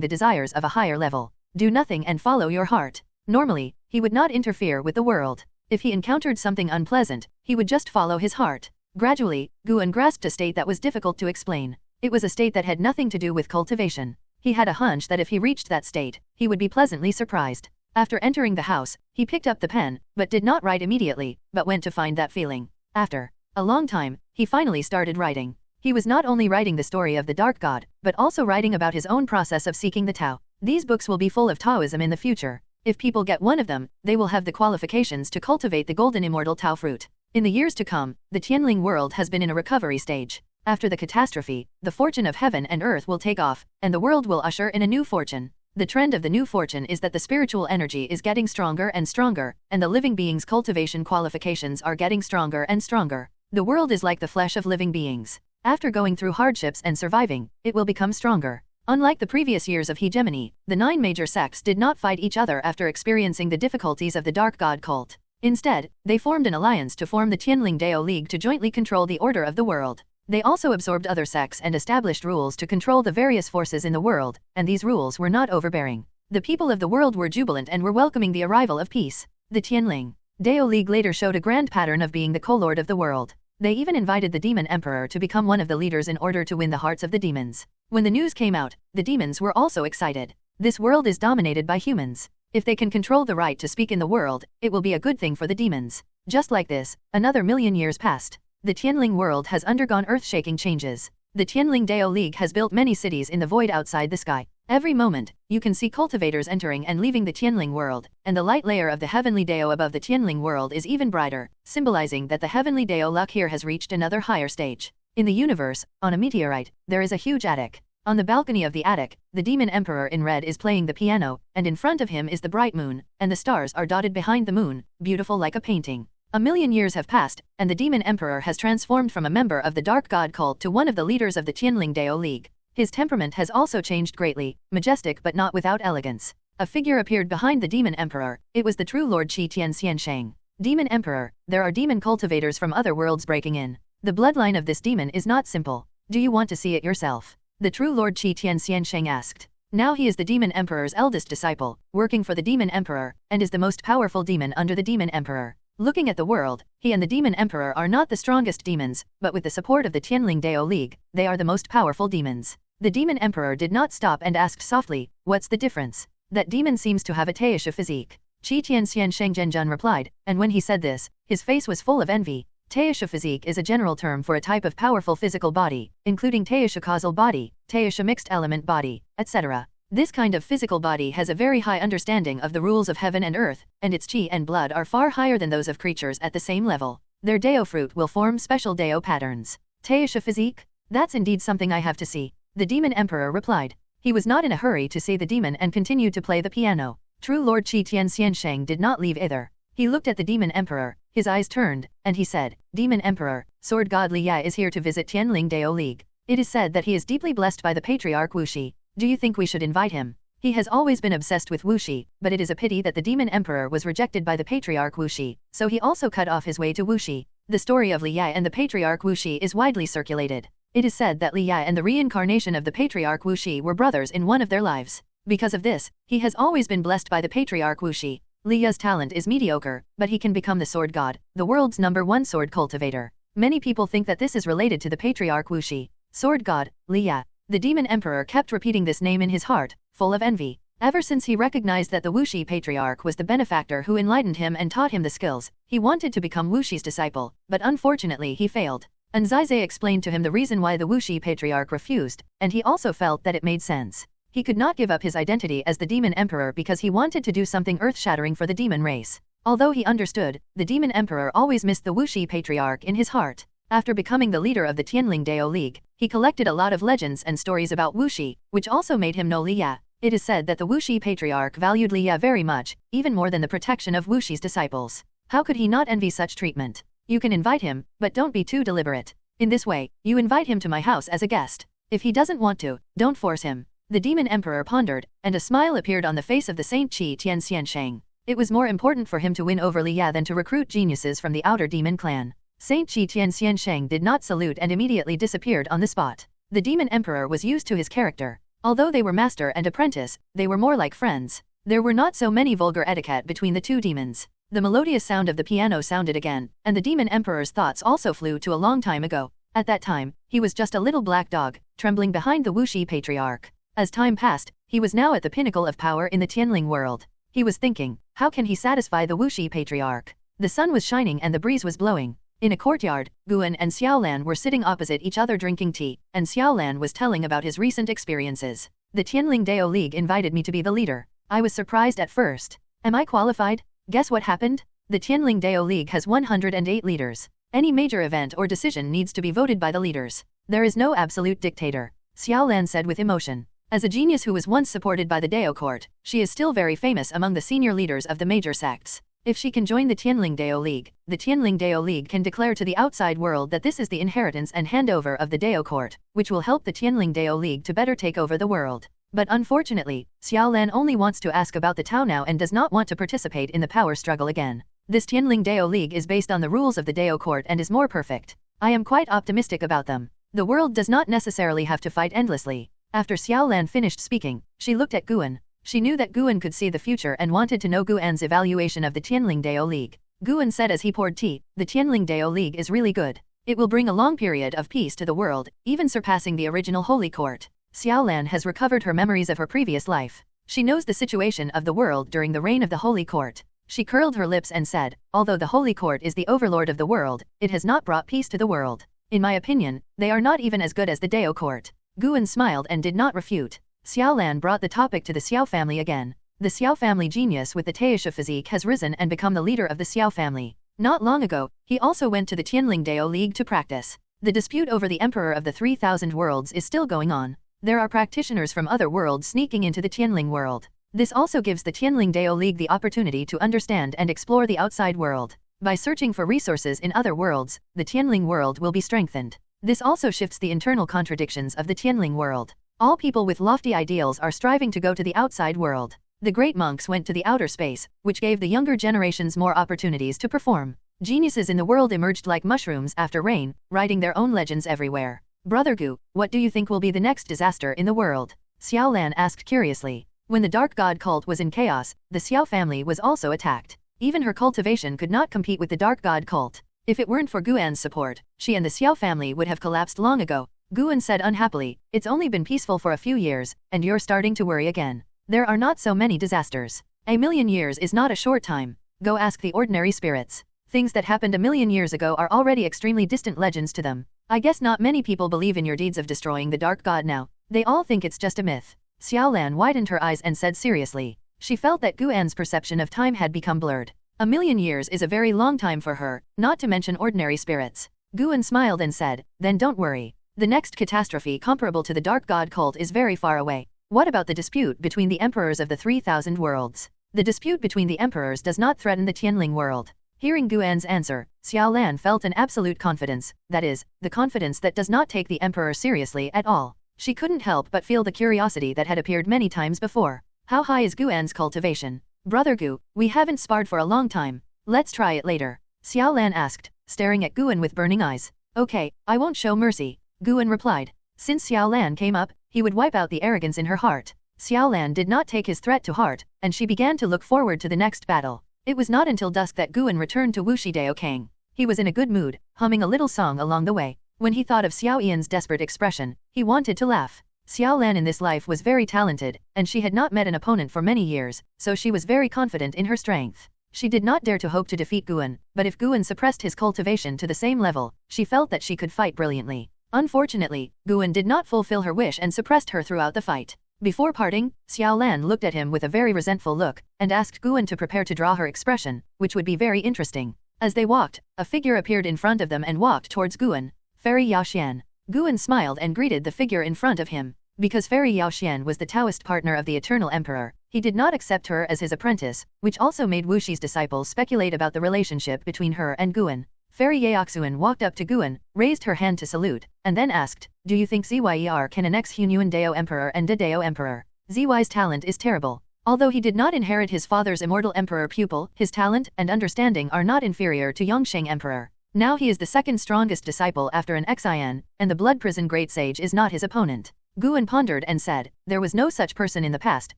the desires of a higher level. Do nothing and follow your heart. Normally, he would not interfere with the world. If he encountered something unpleasant, he would just follow his heart. Gradually, Guan grasped a state that was difficult to explain. It was a state that had nothing to do with cultivation. He had a hunch that if he reached that state, he would be pleasantly surprised. After entering the house, he picked up the pen, but did not write immediately, but went to find that feeling. After a long time, he finally started writing. He was not only writing the story of the Dark God, but also writing about his own process of seeking the Tao. These books will be full of Taoism in the future. If people get one of them, they will have the qualifications to cultivate the golden immortal Tao fruit. In the years to come, the Tianling world has been in a recovery stage. After the catastrophe, the fortune of heaven and earth will take off, and the world will usher in a new fortune. The trend of the new fortune is that the spiritual energy is getting stronger and stronger, and the living beings' cultivation qualifications are getting stronger and stronger. The world is like the flesh of living beings. After going through hardships and surviving, it will become stronger. Unlike the previous years of hegemony, the 9 major sects did not fight each other after experiencing the difficulties of the Dark God cult. Instead, they formed an alliance to form the Tianling Dao League to jointly control the order of the world. They also absorbed other sects and established rules to control the various forces in the world, and these rules were not overbearing. The people of the world were jubilant and were welcoming the arrival of peace. The Tianling Dao League later showed a grand pattern of being the co-lord of the world. They even invited the demon emperor to become one of the leaders in order to win the hearts of the demons. When the news came out, the demons were also excited. This world is dominated by humans. If they can control the right to speak in the world, it will be a good thing for the demons. Just like this, another million years passed. The Tianling world has undergone earth-shaking changes. The Tianling Dao League has built many cities in the void outside the sky. Every moment, you can see cultivators entering and leaving the Tianling world, and the light layer of the heavenly Dao above the Tianling world is even brighter, symbolizing that the heavenly Dao luck here has reached another higher stage. In the universe, on a meteorite, there is a huge attic. On the balcony of the attic, the demon emperor in red is playing the piano, and in front of him is the bright moon, and the stars are dotted behind the moon, beautiful like a painting. A million years have passed, and the demon emperor has transformed from a member of the dark god cult to one of the leaders of the Tianling Dao League. His temperament has also changed greatly, majestic but not without elegance. A figure appeared behind the demon emperor. It was the true Lord Qi Tianxiansheng. Demon emperor, there are demon cultivators from other worlds breaking in. The bloodline of this demon is not simple. Do you want to see it yourself? The true Lord Qi Tianxiansheng asked. Now he is the demon emperor's eldest disciple, working for the demon emperor, and is the most powerful demon under the demon emperor. Looking at the world, he and the demon emperor are not the strongest demons, but with the support of the Tianling Dao League, they are the most powerful demons. The demon emperor did not stop and asked softly, "What's the difference?" That demon seems to have a Taixuan physique. Qi Tianxiansheng Zhenjun replied, and when he said this, his face was full of envy. Taixuan physique is a general term for a type of powerful physical body, including Taixuan causal body, Taixuan mixed element body, etc. This kind of physical body has a very high understanding of the rules of heaven and earth, and its qi and blood are far higher than those of creatures at the same level. Their Dao fruit will form special Dao patterns. Taixuan physique? That's indeed something I have to see. The demon emperor replied. He was not in a hurry to see the demon and continued to play the piano. True Lord Qi Tianxiansheng did not leave either. He looked at the demon emperor, his eyes turned, and he said, "Demon emperor, sword god Li Yi is here to visit Tianling Dao League. It is said that he is deeply blessed by the patriarch Wuxi. Do you think we should invite him? He has always been obsessed with Wuxi, but it is a pity that the demon emperor was rejected by the patriarch Wuxi, so he also cut off his way to Wuxi." The story of Li Yi and the patriarch Wuxi is widely circulated. It is said that Li Yi and the reincarnation of the patriarch Wuxi were brothers in one of their lives. Because of this, he has always been blessed by the patriarch Wuxi. Li Yi's talent is mediocre, but he can become the sword god, the world's #1 sword cultivator. Many people think that this is related to the patriarch Wuxi. Sword god, Li Yi. The demon emperor kept repeating this name in his heart, full of envy. Ever since he recognized that the Wuxi patriarch was the benefactor who enlightened him and taught him the skills, he wanted to become Wuxi's disciple, but unfortunately he failed. Anzai explained to him the reason why the Wuxi patriarch refused, and he also felt that it made sense. He could not give up his identity as the demon emperor because he wanted to do something earth-shattering for the demon race. Although he understood, the demon emperor always missed the Wuxi patriarch in his heart. After becoming the leader of the Tianling Dao League, he collected a lot of legends and stories about Wuxi, which also made him know Li Yi. It is said that the Wuxi patriarch valued Li Yi very much, even more than the protection of Wuxi's disciples. How could he not envy such treatment? You can invite him, but don't be too deliberate. In this way, you invite him to my house as a guest. If he doesn't want to, don't force him. The demon emperor pondered, and a smile appeared on the face of the Saint Qi Tianxiansheng. It was more important for him to win over Li Yi than to recruit geniuses from the outer demon clan. Saint Qi Tianxiansheng did not salute and immediately disappeared on the spot. The demon emperor was used to his character. Although they were master and apprentice, they were more like friends. There were not so many vulgar etiquette between the two demons. The melodious sound of the piano sounded again, and the demon emperor's thoughts also flew to a long time ago. At that time, he was just a little black dog, trembling behind the Wuxi patriarch. As time passed, he was now at the pinnacle of power in the Tianling world. He was thinking, how can he satisfy the Wuxi patriarch? The sun was shining and the breeze was blowing. In a courtyard, Guan and Xiaolan were sitting opposite each other drinking tea, and Xiaolan was telling about his recent experiences. The Tianling Dao League invited me to be the leader. I was surprised at first. Am I qualified? Guess what happened? The Tianling Dao League has 108 leaders. Any major event or decision needs to be voted by the leaders. There is no absolute dictator, Xiaolan said with emotion. As a genius who was once supported by the Dao court, she is still very famous among the senior leaders of the major sects. If she can join the Tianling Dao League, the Tianling Dao League can declare to the outside world that this is the inheritance and handover of the Dao court, which will help the Tianling Dao League to better take over the world. But unfortunately, Xiaolan only wants to ask about the Tao now and does not want to participate in the power struggle again. This Tianling Dao League is based on the rules of the Dao court and is more perfect. I am quite optimistic about them. The world does not necessarily have to fight endlessly. After Xiaolan finished speaking, she looked at Guan. She knew that Guan could see the future and wanted to know Guan's evaluation of the Tianling Dao League. Guan said as he poured tea, the Tianling Dao League is really good. It will bring a long period of peace to the world, even surpassing the original Holy Court. Xiaolan has recovered her memories of her previous life. She knows the situation of the world during the reign of the Holy Court. She curled her lips and said, although the Holy Court is the overlord of the world, it has not brought peace to the world. In my opinion, they are not even as good as the Dao Court. Guan smiled and did not refute. Xiaolan brought the topic to the Xiao family again. The Xiao family genius with the Taixuan physique has risen and become the leader of the Xiao family. Not long ago, he also went to the Tianling Dao League to practice. The dispute over the Emperor of the 3,000 worlds is still going on. There are practitioners from other worlds sneaking into the Tianling world. This also gives the Tianling Dao League the opportunity to understand and explore the outside world. By searching for resources in other worlds, the Tianling world will be strengthened. This also shifts the internal contradictions of the Tianling world. All people with lofty ideals are striving to go to the outside world. The great monks went to the outer space, which gave the younger generations more opportunities to perform. Geniuses in the world emerged like mushrooms after rain, writing their own legends everywhere. Brother Gu, what do you think will be the next disaster in the world? Xiaolan asked curiously. When the Dark God cult was in chaos, the Xiao family was also attacked. Even her cultivation could not compete with the Dark God cult. If it weren't for Guan's support, she and the Xiao family would have collapsed long ago. Guan said unhappily, it's only been peaceful for a few years, and you're starting to worry again. There are not so many disasters. A million years is not a short time. Go ask the ordinary spirits. Things that happened a million years ago are already extremely distant legends to them. I guess not many people believe in your deeds of destroying the Dark God now. They all think it's just a myth. Xiaolan widened her eyes and said seriously. She felt that Guan's perception of time had become blurred. A million years is a very long time for her, not to mention ordinary spirits. Guan smiled and said, then don't worry. The next catastrophe comparable to the Dark God cult is very far away. What about the dispute between the emperors of the 3,000 worlds? The dispute between the emperors does not threaten the Tianling world. Hearing Guan's answer, Xiaolan felt an absolute confidence, that is, the confidence that does not take the emperor seriously at all. She couldn't help but feel the curiosity that had appeared many times before. How high is Guan's cultivation? Brother Gu, we haven't sparred for a long time. Let's try it later. Xiaolan asked, staring at Guan with burning eyes. Okay, I won't show mercy. Guan replied. Since Xiaolan came up, he would wipe out the arrogance in her heart. Xiaolan did not take his threat to heart, and she began to look forward to the next battle. It was not until dusk that Guan returned to Wuxi Dao Kang. He was in a good mood, humming a little song along the way. When he thought of Xiao Yan's desperate expression, he wanted to laugh. Xiaolan in this life was very talented, and she had not met an opponent for many years, so she was very confident in her strength. She did not dare to hope to defeat Guan, but if Guan suppressed his cultivation to the same level, she felt that she could fight brilliantly. Unfortunately, Guan did not fulfill her wish and suppressed her throughout the fight. Before parting, Xiaolan looked at him with a very resentful look, and asked Guan to prepare to draw her expression, which would be very interesting. As they walked, a figure appeared in front of them and walked towards Guan. Fairy Yaoxian. Guan smiled and greeted the figure in front of him. Because Fairy Yaoxian was the Taoist partner of the Eternal Emperor, he did not accept her as his apprentice, which also made Wuxi's disciples speculate about the relationship between her and Guan. Fairy Yaoxian walked up to Guan, raised her hand to salute, and then asked, do you think Zyer can annex Hunyuan Dao Emperor and Da Dao Emperor? Zyr's talent is terrible. Although he did not inherit his father's immortal emperor pupil, his talent and understanding are not inferior to Yongsheng Emperor. Now he is the second strongest disciple after an Xian, and the Blood Prison Great Sage is not his opponent. Guan pondered and said, there was no such person in the past,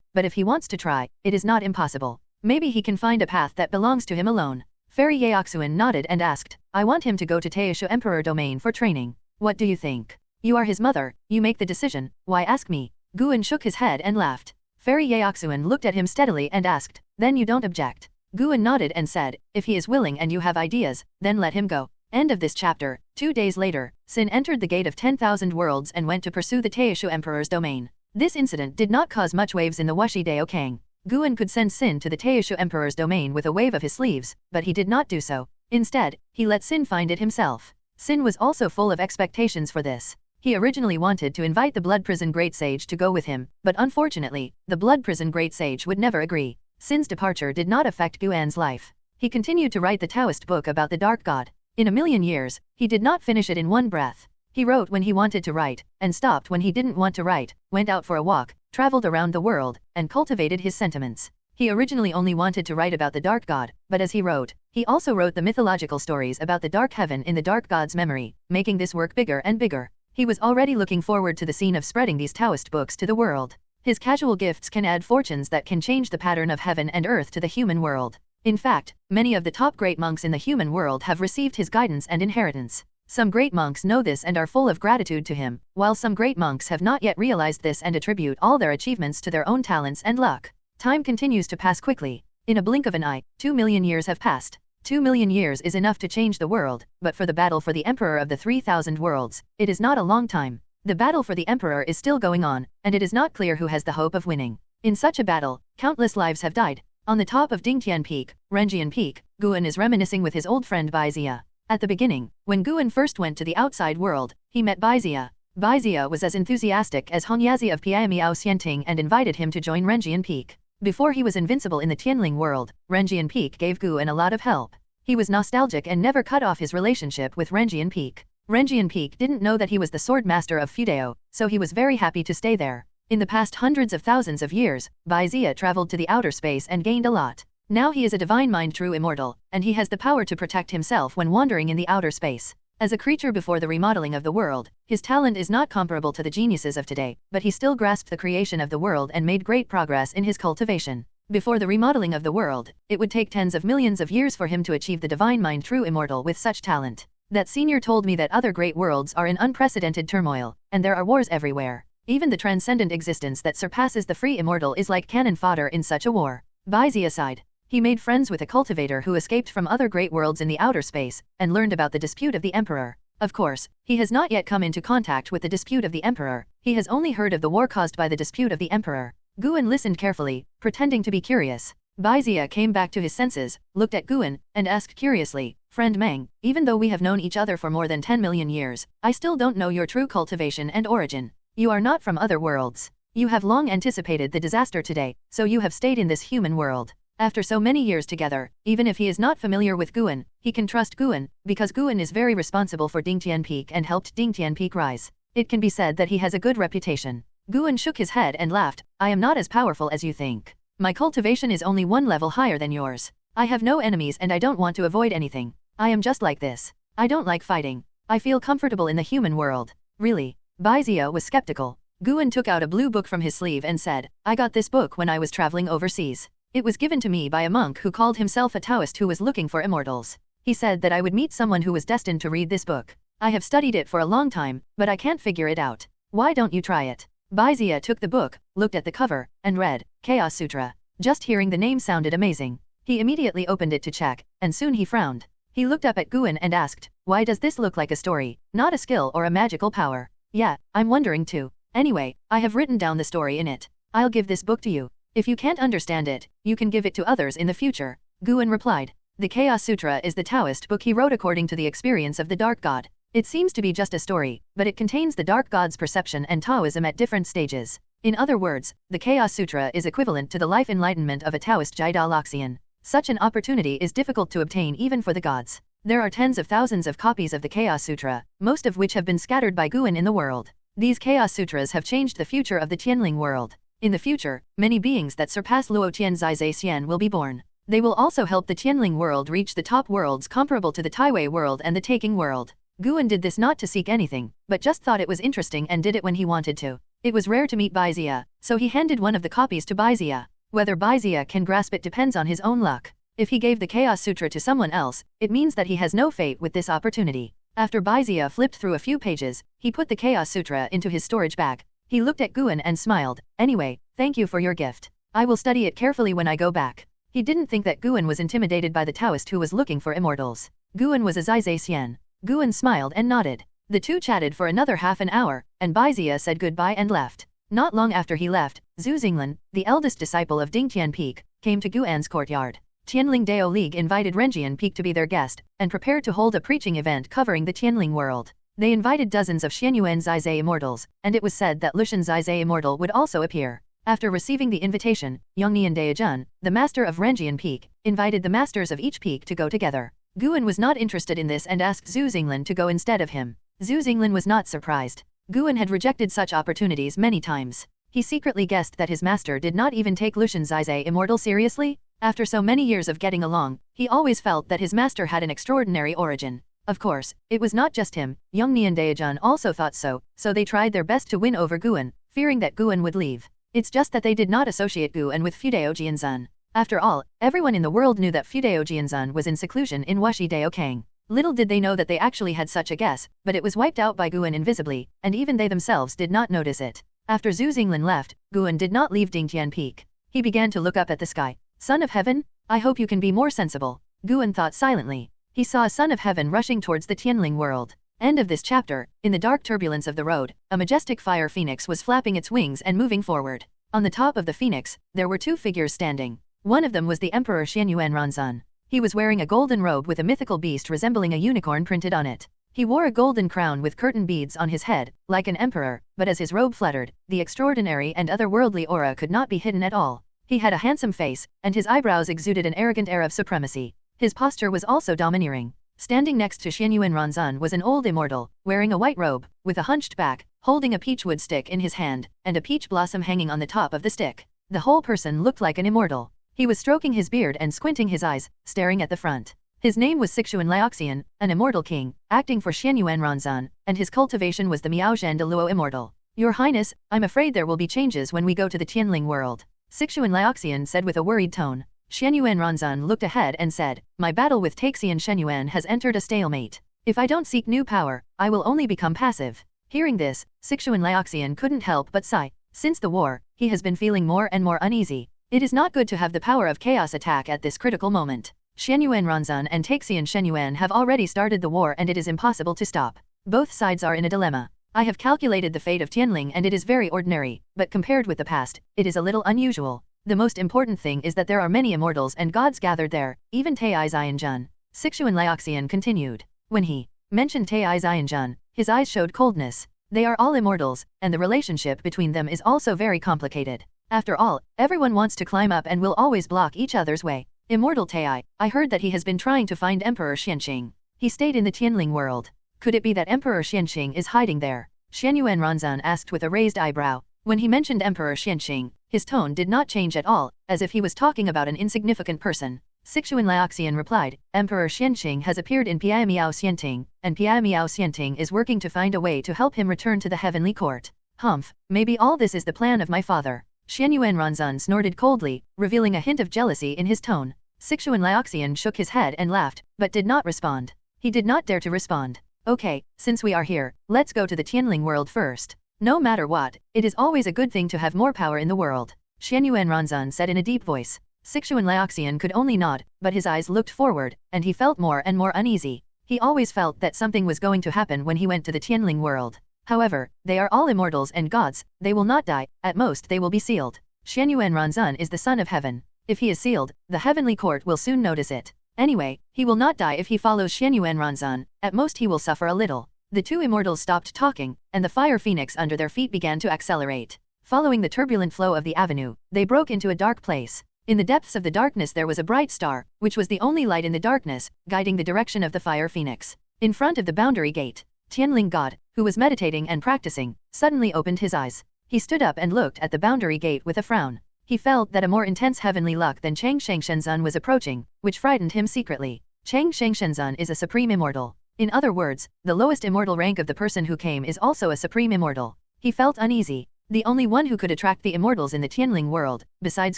but if he wants to try, it is not impossible. Maybe he can find a path that belongs to him alone. Fairy Yaoxian nodded and asked, I want him to go to Taixuan Emperor domain for training. What do you think? You are his mother, you make the decision, why ask me? Guan shook his head and laughed. Fairy Yaoxian looked at him steadily and asked, then you don't object? Guan nodded and said, if he is willing and you have ideas, then let him go. End of this chapter. 2 days later, Sin entered the gate of 10,000 worlds and went to pursue the Taixuan Emperor's domain. This incident did not cause much waves in the Wuxi Dao Kang. Guan could send Sin to the Taixuan Emperor's domain with a wave of his sleeves, but he did not do so. Instead, he let Sin find it himself. Sin was also full of expectations for this. He originally wanted to invite the Blood Prison Great Sage to go with him, but unfortunately, the Blood Prison Great Sage would never agree. Sin's departure did not affect Guan's life. He continued to write the Taoist book about the Dark God. In a million years, he did not finish it in one breath. He wrote when he wanted to write, and stopped when he didn't want to write, went out for a walk, traveled around the world, and cultivated his sentiments. He originally only wanted to write about the Dark God, but as he wrote, he also wrote the mythological stories about the Dark Heaven in the Dark God's memory, making this work bigger and bigger. He was already looking forward to the scene of spreading these Taoist books to the world. His casual gifts can add fortunes that can change the pattern of heaven and earth to the human world. In fact, many of the top great monks in the human world have received his guidance and inheritance. Some great monks know this and are full of gratitude to him, while some great monks have not yet realized this and attribute all their achievements to their own talents and luck. Time continues to pass quickly. In a blink of an eye, 2 million years have passed. 2 million years is enough to change the world, but for the battle for the Emperor of the 3,000 worlds, it is not a long time. The battle for the Emperor is still going on, and it is not clear who has the hope of winning. In such a battle, countless lives have died. On the top of Dingtian Peak, Renjian Peak, Guan is reminiscing with his old friend Baizia. At the beginning, when Guan first went to the outside world, he met Baizia. Baizia was as enthusiastic as Hongyazi of Piamiao Xianting and invited him to join Renjian Peak. Before he was invincible in the Tianling world, Renjian Peak gave Guan a lot of help. He was nostalgic and never cut off his relationship with Renjian Peak. Renjian Peak didn't know that he was the sword master of Fudeo, so he was very happy to stay there. In the past hundreds of thousands of years, Baizia traveled to the outer space and gained a lot. Now he is a divine mind true immortal, and he has the power to protect himself when wandering in the outer space. As a creature before the remodeling of the world, his talent is not comparable to the geniuses of today, but he still grasped the creation of the world and made great progress in his cultivation. Before the remodeling of the world, it would take tens of millions of years for him to achieve the divine mind true immortal with such talent. That senior told me that other great worlds are in unprecedented turmoil, and there are wars everywhere. Even the transcendent existence that surpasses the free immortal is like cannon fodder in such a war. Baizia sighed. He made friends with a cultivator who escaped from other great worlds in the outer space, and learned about the dispute of the Emperor. Of course, he has not yet come into contact with the dispute of the Emperor, he has only heard of the war caused by the dispute of the Emperor. Guan listened carefully, pretending to be curious. Baizia came back to his senses, looked at Guan, and asked curiously, "Friend Meng, even though we have known each other for more than 10 million years, I still don't know your true cultivation and origin. You are not from other worlds. You have long anticipated the disaster today, so you have stayed in this human world." After so many years together, even if he is not familiar with Guan, he can trust Guan, because Guan is very responsible for Dingtian Peak and helped Dingtian Peak rise. It can be said that he has a good reputation. Guan shook his head and laughed. "I am not as powerful as you think. My cultivation is only one level higher than yours. I have no enemies and I don't want to avoid anything. I am just like this. I don't like fighting. I feel comfortable in the human world." "Really?" Baizia was skeptical. Guan took out a blue book from his sleeve and said, "I got this book when I was traveling overseas. It was given to me by a monk who called himself a Taoist who was looking for immortals. He said that I would meet someone who was destined to read this book. I have studied it for a long time, but I can't figure it out. Why don't you try it?" Baizia took the book, looked at the cover, and read, "Chaos Sutra." Just hearing the name sounded amazing. He immediately opened it to check, and soon he frowned. He looked up at Guan and asked, "Why does this look like a story, not a skill or a magical power?" "Yeah, I'm wondering too. Anyway, I have written down the story in it. I'll give this book to you. If you can't understand it, you can give it to others in the future," Guan replied. The Chaos Sutra is the Taoist book he wrote according to the experience of the Dark God. It seems to be just a story, but it contains the Dark God's perception and Taoism at different stages. In other words, the Chaos Sutra is equivalent to the life enlightenment of a Taoist Jida Loxian. Such an opportunity is difficult to obtain even for the gods. There are tens of thousands of copies of the Chaos Sutra, most of which have been scattered by Guan in the world. These Chaos Sutras have changed the future of the Tianling world. In the future, many beings that surpass Luo Tian Zai Zai Xian will be born. They will also help the Tianling world reach the top worlds comparable to the Taiwei world and the Taking world. Guan did this not to seek anything, but just thought it was interesting and did it when he wanted to. It was rare to meet Baizia, so he handed one of the copies to Baizia. Whether Baizia can grasp it depends on his own luck. If he gave the Chaos Sutra to someone else, it means that he has no fate with this opportunity. After Baizia flipped through a few pages, he put the Chaos Sutra into his storage bag. He looked at Guan and smiled. "Anyway, thank you for your gift. I will study it carefully when I go back." He didn't think that Guan was intimidated by the Taoist who was looking for immortals. Guan was a Zai Zai Xian. Guan smiled and nodded. The two chatted for another half an hour, and Baizia said goodbye and left. Not long after he left, Zhu Xinglan, the eldest disciple of Dingtian Peak, came to Guan's courtyard. Tianling Dao League invited Renjian Peak to be their guest, and prepared to hold a preaching event covering the Tianling world. They invited dozens of Xianyuan Zai Zai immortals, and it was said that Lushan Zai Zai immortal would also appear. After receiving the invitation, Yongnian Daijun, the master of Renjian Peak, invited the masters of each peak to go together. Guan was not interested in this and asked Zhu Xinglan to go instead of him. Zhu Xinglan was not surprised. Guan had rejected such opportunities many times. He secretly guessed that his master did not even take Lushan Zai Zai immortal seriously. After so many years of getting along, he always felt that his master had an extraordinary origin. Of course, it was not just him, Youngni and Daejeon also thought so they tried their best to win over Guan, fearing that Guan would leave. It's just that they did not associate Guan with Fudeo Jianzun. After all, everyone in the world knew that Fudeo Jianzun was in seclusion in Wuxi Dao Kang. Little did they know that they actually had such a guess, but it was wiped out by Guan invisibly, and even they themselves did not notice it. After Zhu Xinglin left, Guan did not leave Dingtian Peak. He began to look up at the sky. Son of heaven? I hope you can be more sensible. Guan thought silently. He saw a son of heaven rushing towards the Tianling world. End of this chapter. In the dark turbulence of the road, a majestic fire phoenix was flapping its wings and moving forward. On the top of the phoenix, there were two figures standing. One of them was the Emperor Xianyuan Ranzan. He was wearing a golden robe with a mythical beast resembling a unicorn printed on it. He wore a golden crown with curtain beads on his head, like an emperor, but as his robe fluttered, the extraordinary and otherworldly aura could not be hidden at all. He had a handsome face, and his eyebrows exuded an arrogant air of supremacy. His posture was also domineering. Standing next to Xianyuan Ranzan was an old immortal, wearing a white robe, with a hunched back, holding a peachwood stick in his hand, and a peach blossom hanging on the top of the stick. The whole person looked like an immortal. He was stroking his beard and squinting his eyes, staring at the front. His name was Taixuan Sect, an immortal king, acting for Xianyuan Ranzan, and his cultivation was the Miaozhan de Luo immortal. Your Highness, I'm afraid there will be changes when we go to the Tianling world. Taixuan Sect said with a worried tone. Xianyuan Ranzan looked ahead and said, my battle with Taixuan Shenyuan has entered a stalemate. If I don't seek new power, I will only become passive. Hearing this, Taixuan Sect couldn't help but sigh. Since the war, he has been feeling more and more uneasy. It is not good to have the power of chaos attack at this critical moment. Xianyuan Ranzan and Taixuan Shenyuan have already started the war and it is impossible to stop. Both sides are in a dilemma. I have calculated the fate of Tianling and it is very ordinary, but compared with the past, it is a little unusual. The most important thing is that there are many immortals and gods gathered there, even Tei Zianjun. Taixuan Sect continued. When he mentioned Tei Zianjun, his eyes showed coldness. They are all immortals, and the relationship between them is also very complicated. After all, everyone wants to climb up and will always block each other's way. Immortal Tei, I heard that he has been trying to find Emperor Xianqing. He stayed in the Tianling world. Could it be that Emperor Xianqing is hiding there? Xianyuan Ranzan asked with a raised eyebrow. When he mentioned Emperor Xianqing, his tone did not change at all, as if he was talking about an insignificant person. Taixuan Sect replied, Emperor Xianqing has appeared in Piamiao Xianting, and Piamiao Xianting is working to find a way to help him return to the heavenly court. Humph, maybe all this is the plan of my father. Xianyuan Ranzan snorted coldly, revealing a hint of jealousy in his tone. Taixuan Sect shook his head and laughed, but did not respond. He did not dare to respond. Okay, since we are here, let's go to the Tianling world first. No matter what, it is always a good thing to have more power in the world. Xianyuan Ranzan said in a deep voice. Taixuan Sect could only nod, but his eyes looked forward, and he felt more and more uneasy. He always felt that something was going to happen when he went to the Tianling world. However, they are all immortals and gods, they will not die, at most they will be sealed. Xianyuan Ranzan is the son of heaven. If he is sealed, the heavenly court will soon notice it. Anyway, he will not die if he follows Xianyuan Ranzan, at most he will suffer a little. The two immortals stopped talking, and the fire phoenix under their feet began to accelerate. Following the turbulent flow of the avenue, they broke into a dark place. In the depths of the darkness there was a bright star, which was the only light in the darkness, guiding the direction of the fire phoenix. In front of the boundary gate, Tianling God, who was meditating and practicing, suddenly opened his eyes. He stood up and looked at the boundary gate with a frown. He felt that a more intense heavenly luck than Chang Shengshenzun was approaching, which frightened him secretly. Chang Shengshenzun is a supreme immortal. In other words, the lowest immortal rank of the person who came is also a supreme immortal. He felt uneasy. The only one who could attract the immortals in the Tianling world, besides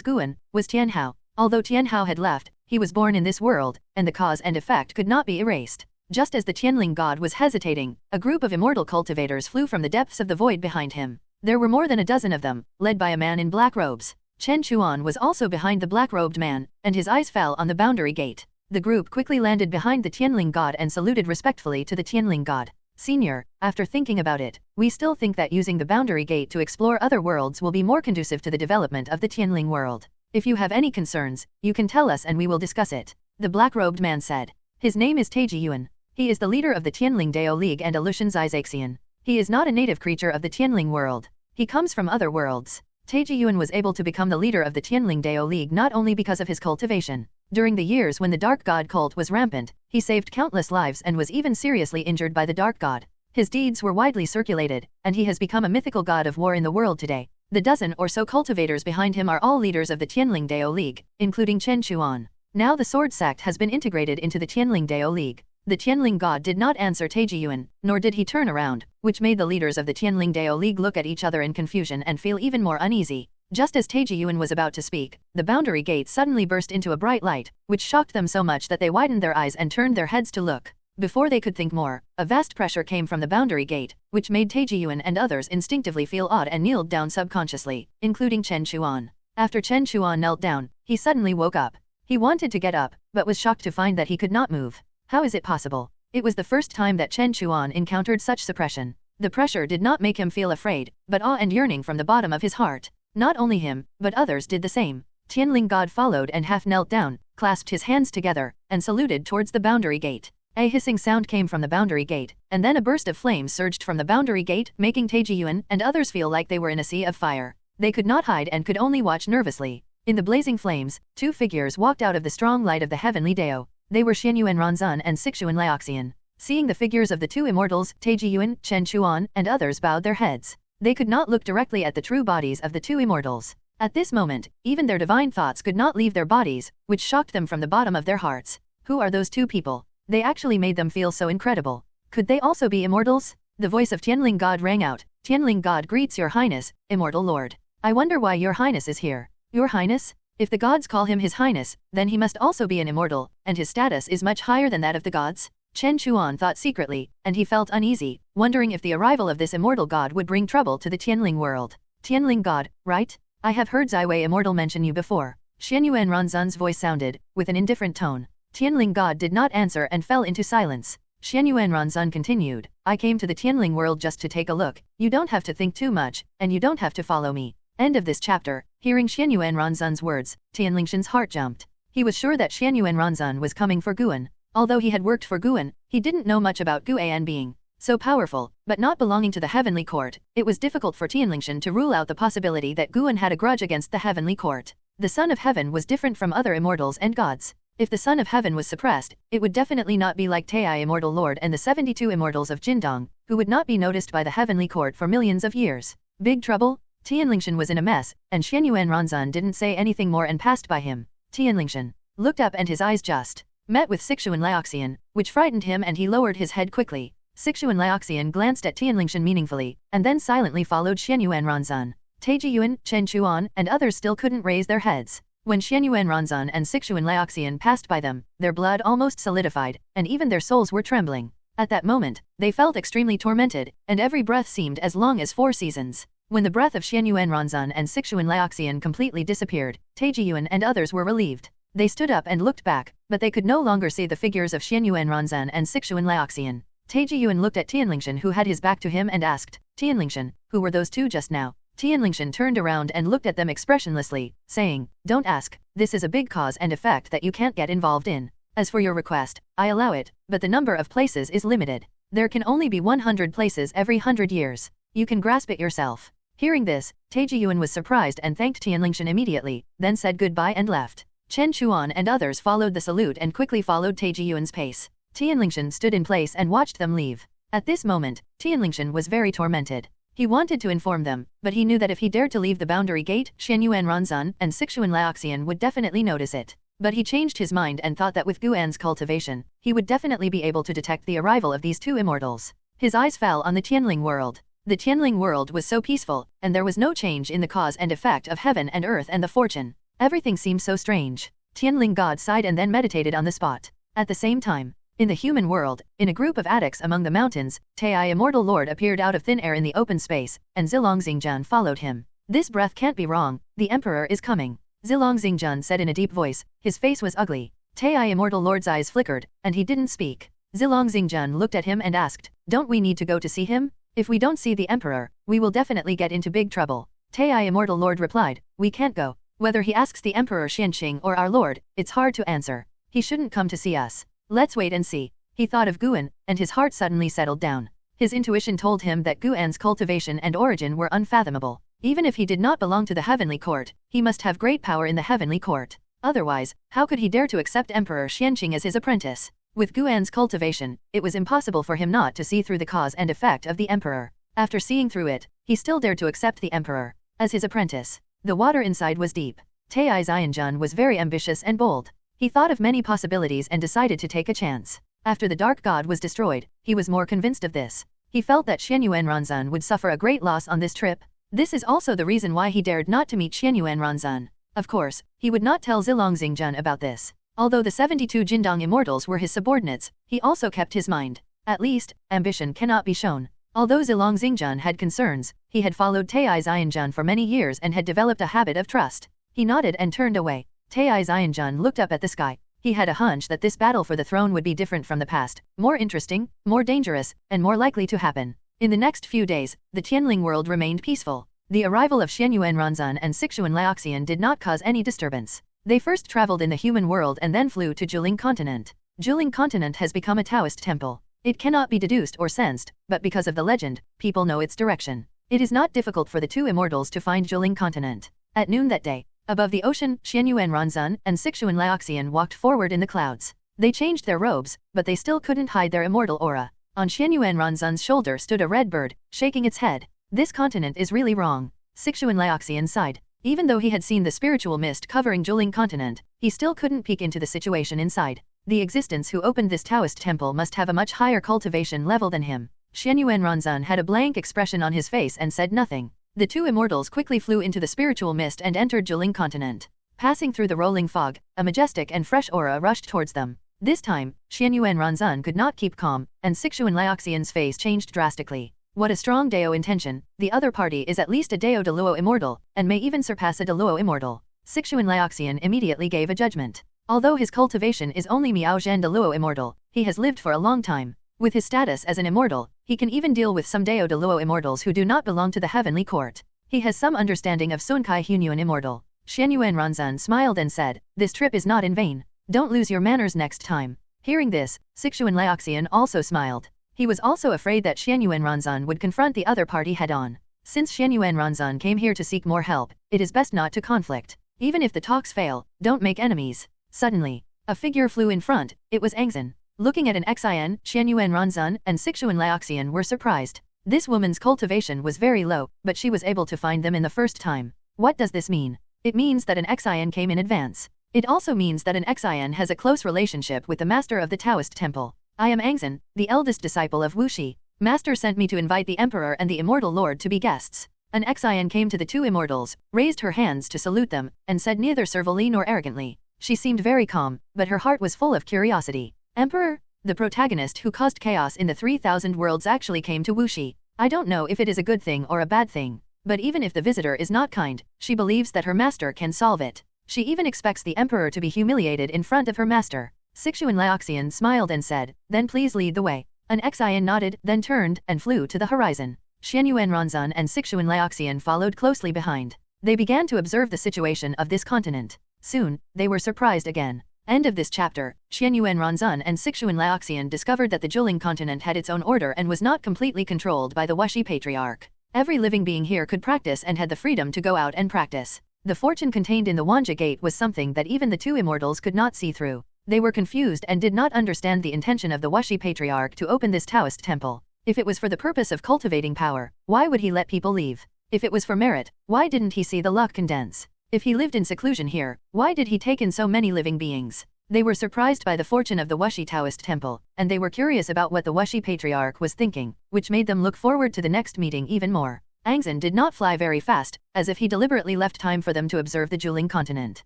Guan, was Tianhao. Although Tianhao had left, he was born in this world, and the cause and effect could not be erased. Just as the Tianling god was hesitating, a group of immortal cultivators flew from the depths of the void behind him. There were more than a dozen of them, led by a man in black robes. Chen Chuan was also behind the black-robed man, and his eyes fell on the boundary gate. The group quickly landed behind the Tianling god and saluted respectfully to the Tianling god. Senior, after thinking about it, we still think that using the boundary gate to explore other worlds will be more conducive to the development of the Tianling world. If you have any concerns, you can tell us and we will discuss it. The black-robed man said. His name is Taiji Yuan. He is the leader of the Tianling Dao League and a Lushan Zaizaxian. He is not a native creature of the Tianling world. He comes from other worlds. Taiji Yuan was able to become the leader of the Tianling Dao League not only because of his cultivation. During the years when the Dark God cult was rampant, he saved countless lives and was even seriously injured by the Dark God. His deeds were widely circulated, and he has become a mythical god of war in the world today. The dozen or so cultivators behind him are all leaders of the Tianling Dao League, including Chen Chuan. Now the Sword Sect has been integrated into the Tianling Dao League. The Tianling god did not answer Taixuan, nor did he turn around, which made the leaders of the Tianling Dao League look at each other in confusion and feel even more uneasy. Just as Taixuan was about to speak, the boundary gate suddenly burst into a bright light, which shocked them so much that they widened their eyes and turned their heads to look. Before they could think more, a vast pressure came from the boundary gate, which made Taixuan and others instinctively feel awed and kneeled down subconsciously, including Chen Chuan. After Chen Chuan knelt down, he suddenly woke up. He wanted to get up, but was shocked to find that he could not move. How is it possible? It was the first time that Chen Chuan encountered such suppression. The pressure did not make him feel afraid, but awe and yearning from the bottom of his heart. Not only him, but others did the same. Tianling god followed and half knelt down, clasped his hands together, and saluted towards the boundary gate. A hissing sound came from the boundary gate, and then a burst of flames surged from the boundary gate, making Taixuan and others feel like they were in a sea of fire. They could not hide and could only watch nervously. In the blazing flames, two figures walked out of the strong light of the heavenly Dao. They were Xianyuan Ranzan and Taixuan Laoxian. Seeing the figures of the two immortals, Taixuan, Chen Chuan, and others bowed their heads. They could not look directly at the true bodies of the two immortals. At this moment, even their divine thoughts could not leave their bodies, which shocked them from the bottom of their hearts. Who are those two people? They actually made them feel so incredible. Could they also be immortals? The voice of Tianling God rang out. Tianling God greets your highness, immortal lord. I wonder why your highness is here. Your highness? If the gods call him his highness, then he must also be an immortal, and his status is much higher than that of the gods. Chen Chuan thought secretly, and he felt uneasy, wondering if the arrival of this immortal god would bring trouble to the Tianling world. Tianling god, right? I have heard Zaiwei immortal mention you before. Xianyuan Ranzan's voice sounded, with an indifferent tone. Tianling god did not answer and fell into silence. Xianyuan Ranzan continued, I came to the Tianling world just to take a look. You don't have to think too much, and you don't have to follow me. End of this chapter. Hearing Xianyuan Ranzan's words, Tianlingshan's heart jumped. He was sure that Xianyuan Ranzan was coming for Guan. Although he had worked for Guan, he didn't know much about Guan being so powerful, but not belonging to the heavenly court. It was difficult for Tianlingshan to rule out the possibility that Guan had a grudge against the heavenly court. The Son of Heaven was different from other immortals and gods. If the Son of Heaven was suppressed, it would definitely not be like Tai Immortal Lord and the 72 immortals of Jindong, who would not be noticed by the heavenly court for millions of years. Big trouble? Tianlingshan was in a mess, and Xianyuan Ranzan didn't say anything more and passed by him. Tianlingshan looked up and his eyes just met with Taixuan Laoxian, which frightened him and he lowered his head quickly. Taixuan Laoxian glanced at Tianlingshan meaningfully, and then silently followed Xianyuan Ranzan. Taixuan, Chen Chuan, and others still couldn't raise their heads. When Xianyuan Ranzan and Taixuan Laoxian passed by them, their blood almost solidified, and even their souls were trembling. At that moment, they felt extremely tormented, and every breath seemed as long as 4 seasons. When the breath of Xianyuan Ranzan and Taixuan Laoxian completely disappeared, Taixuan and others were relieved. They stood up and looked back, but they could no longer see the figures of Xianyuan Ranzan and Taixuan Laoxian. Taixuan looked at Tianlingshan who had his back to him and asked, Tianlingshan, who were those two just now? Tianlingshan turned around and looked at them expressionlessly, saying, don't ask, this is a big cause and effect that you can't get involved in. As for your request, I allow it, but the number of places is limited. There can only be 100 places every 100 years. You can grasp it yourself. Hearing this, Taixuan was surprised and thanked Tianlingshan immediately, then said goodbye and left. Chen Chuan and others followed the salute and quickly followed Taixuan's pace. Tianlingshan stood in place and watched them leave. At this moment, Tianlingshan was very tormented. He wanted to inform them, but he knew that if he dared to leave the boundary gate, Xianyuan Ranzan and Taixuan Laoxian would definitely notice it. But he changed his mind and thought that with Guan's cultivation, he would definitely be able to detect the arrival of these two immortals. His eyes fell on the Tianling world. The Tianling world was so peaceful, and there was no change in the cause and effect of heaven and earth and the fortune. Everything seemed so strange. Tianling God sighed and then meditated on the spot. At the same time, in the human world, in a group of addicts among the mountains, Tai Immortal Lord appeared out of thin air in the open space, and Zilong Xingjian followed him. This breath can't be wrong, the Emperor is coming. Zilong Xingjian said in a deep voice, his face was ugly. Tai Immortal Lord's eyes flickered, and he didn't speak. Zilong Xingjian looked at him and asked, don't we need to go to see him? If we don't see the Emperor, we will definitely get into big trouble. Tai Immortal Lord replied, we can't go. Whether he asks the Emperor Xianqing or our Lord, it's hard to answer. He shouldn't come to see us. Let's wait and see. He thought of Guan, and his heart suddenly settled down. His intuition told him that Guan's cultivation and origin were unfathomable. Even if he did not belong to the heavenly court, he must have great power in the heavenly court. Otherwise, how could he dare to accept Emperor Xianqing as his apprentice? With Guan's cultivation, it was impossible for him not to see through the cause and effect of the Emperor. After seeing through it, he still dared to accept the Emperor as his apprentice. The water inside was deep. Tai Xianjun was very ambitious and bold. He thought of many possibilities and decided to take a chance. After the Dark God was destroyed, he was more convinced of this. He felt that Xianyuan Ranzan would suffer a great loss on this trip. This is also the reason why he dared not to meet Xianyuan Ranzan. Of course, he would not tell Zilong Xingjun about this. Although the 72 Jindong immortals were his subordinates, he also kept his mind. At least, ambition cannot be shown. Although Zilong Xingjun had concerns, he had followed Taiai Xianjun for many years and had developed a habit of trust. He nodded and turned away. Taiai Xianjun looked up at the sky. He had a hunch that this battle for the throne would be different from the past, more interesting, more dangerous, and more likely to happen. In the next few days, the Tianling world remained peaceful. The arrival of Xianyuan Ranzan and Taixuan Laoxian did not cause any disturbance. They first traveled in the human world and then flew to Juling continent. Juling continent has become a Taoist temple. It cannot be deduced or sensed, but because of the legend, people know its direction. It is not difficult for the two immortals to find Juling continent. At noon that day, above the ocean, Xianyuan Ranzan and Taixuan Laoxian walked forward in the clouds. They changed their robes, but they still couldn't hide their immortal aura. On Xianyuan Ranzan's shoulder stood a red bird, shaking its head. This continent is really wrong. Taixuan Laoxian sighed. Even though he had seen the spiritual mist covering Juling continent, he still couldn't peek into the situation inside. The existence who opened this Taoist temple must have a much higher cultivation level than him. Xianyuan Ranzan had a blank expression on his face and said nothing. The two immortals quickly flew into the spiritual mist and entered Juling continent. Passing through the rolling fog, a majestic and fresh aura rushed towards them. This time, Xianyuan Ranzan could not keep calm, and Taixuan Laoxian's face changed drastically. What a strong Dao intention, the other party is at least a Dao de Luo immortal, and may even surpass a de Luo immortal. Taixuan Laoxian immediately gave a judgment. Although his cultivation is only Miao Zhen de Luo immortal, he has lived for a long time. With his status as an immortal, he can even deal with some Dao de Luo immortals who do not belong to the heavenly court. He has some understanding of Sun Kai Hunyuan immortal. Xianyuan Ranzan smiled and said, "This trip is not in vain. Don't lose your manners next time." Hearing this, Taixuan Laoxian also smiled. He was also afraid that Xianyuan Ranzan would confront the other party head-on. Since Xianyuan Ranzan came here to seek more help, it is best not to conflict. Even if the talks fail, don't make enemies. Suddenly, a figure flew in front. It was Angzan. Looking at an Xin, Xianyuan Ranzan and Taixuan Laoxian were surprised. This woman's cultivation was very low, but she was able to find them in the first time. What does this mean? It means that an Xin came in advance. It also means that an Xin has a close relationship with the master of the Taoist temple. I am Angzan, the eldest disciple of Wuxi. Master sent me to invite the Emperor and the Immortal Lord to be guests. An Xin came to the two immortals, raised her hands to salute them, and said neither servilely nor arrogantly. She seemed very calm, but her heart was full of curiosity. Emperor? The protagonist who caused chaos in the 3000 worlds actually came to Wuxi. I don't know if it is a good thing or a bad thing. But even if the visitor is not kind, she believes that her master can solve it. She even expects the Emperor to be humiliated in front of her master. Taixuan Laoxian smiled and said, "Then please lead the way." An Xin nodded, then turned, and flew to the horizon. Xianyuan Ranzan and Taixuan Laoxian followed closely behind. They began to observe the situation of this continent. Soon, they were surprised again. End of this chapter. Xianyuan Ranzan and Taixuan Laoxian discovered that the Juling continent had its own order and was not completely controlled by the Wuxi Patriarch. Every living being here could practice and had the freedom to go out and practice. The fortune contained in the Wanja Gate was something that even the two immortals could not see through. They were confused and did not understand the intention of the Wuxi Patriarch to open this Taoist temple. If it was for the purpose of cultivating power, why would he let people leave? If it was for merit, why didn't he see the luck condense? If he lived in seclusion here, why did he take in so many living beings? They were surprised by the fortune of the Wuxi Taoist temple, and they were curious about what the Wuxi Patriarch was thinking, which made them look forward to the next meeting even more. Angzan did not fly very fast, as if he deliberately left time for them to observe the Juling continent.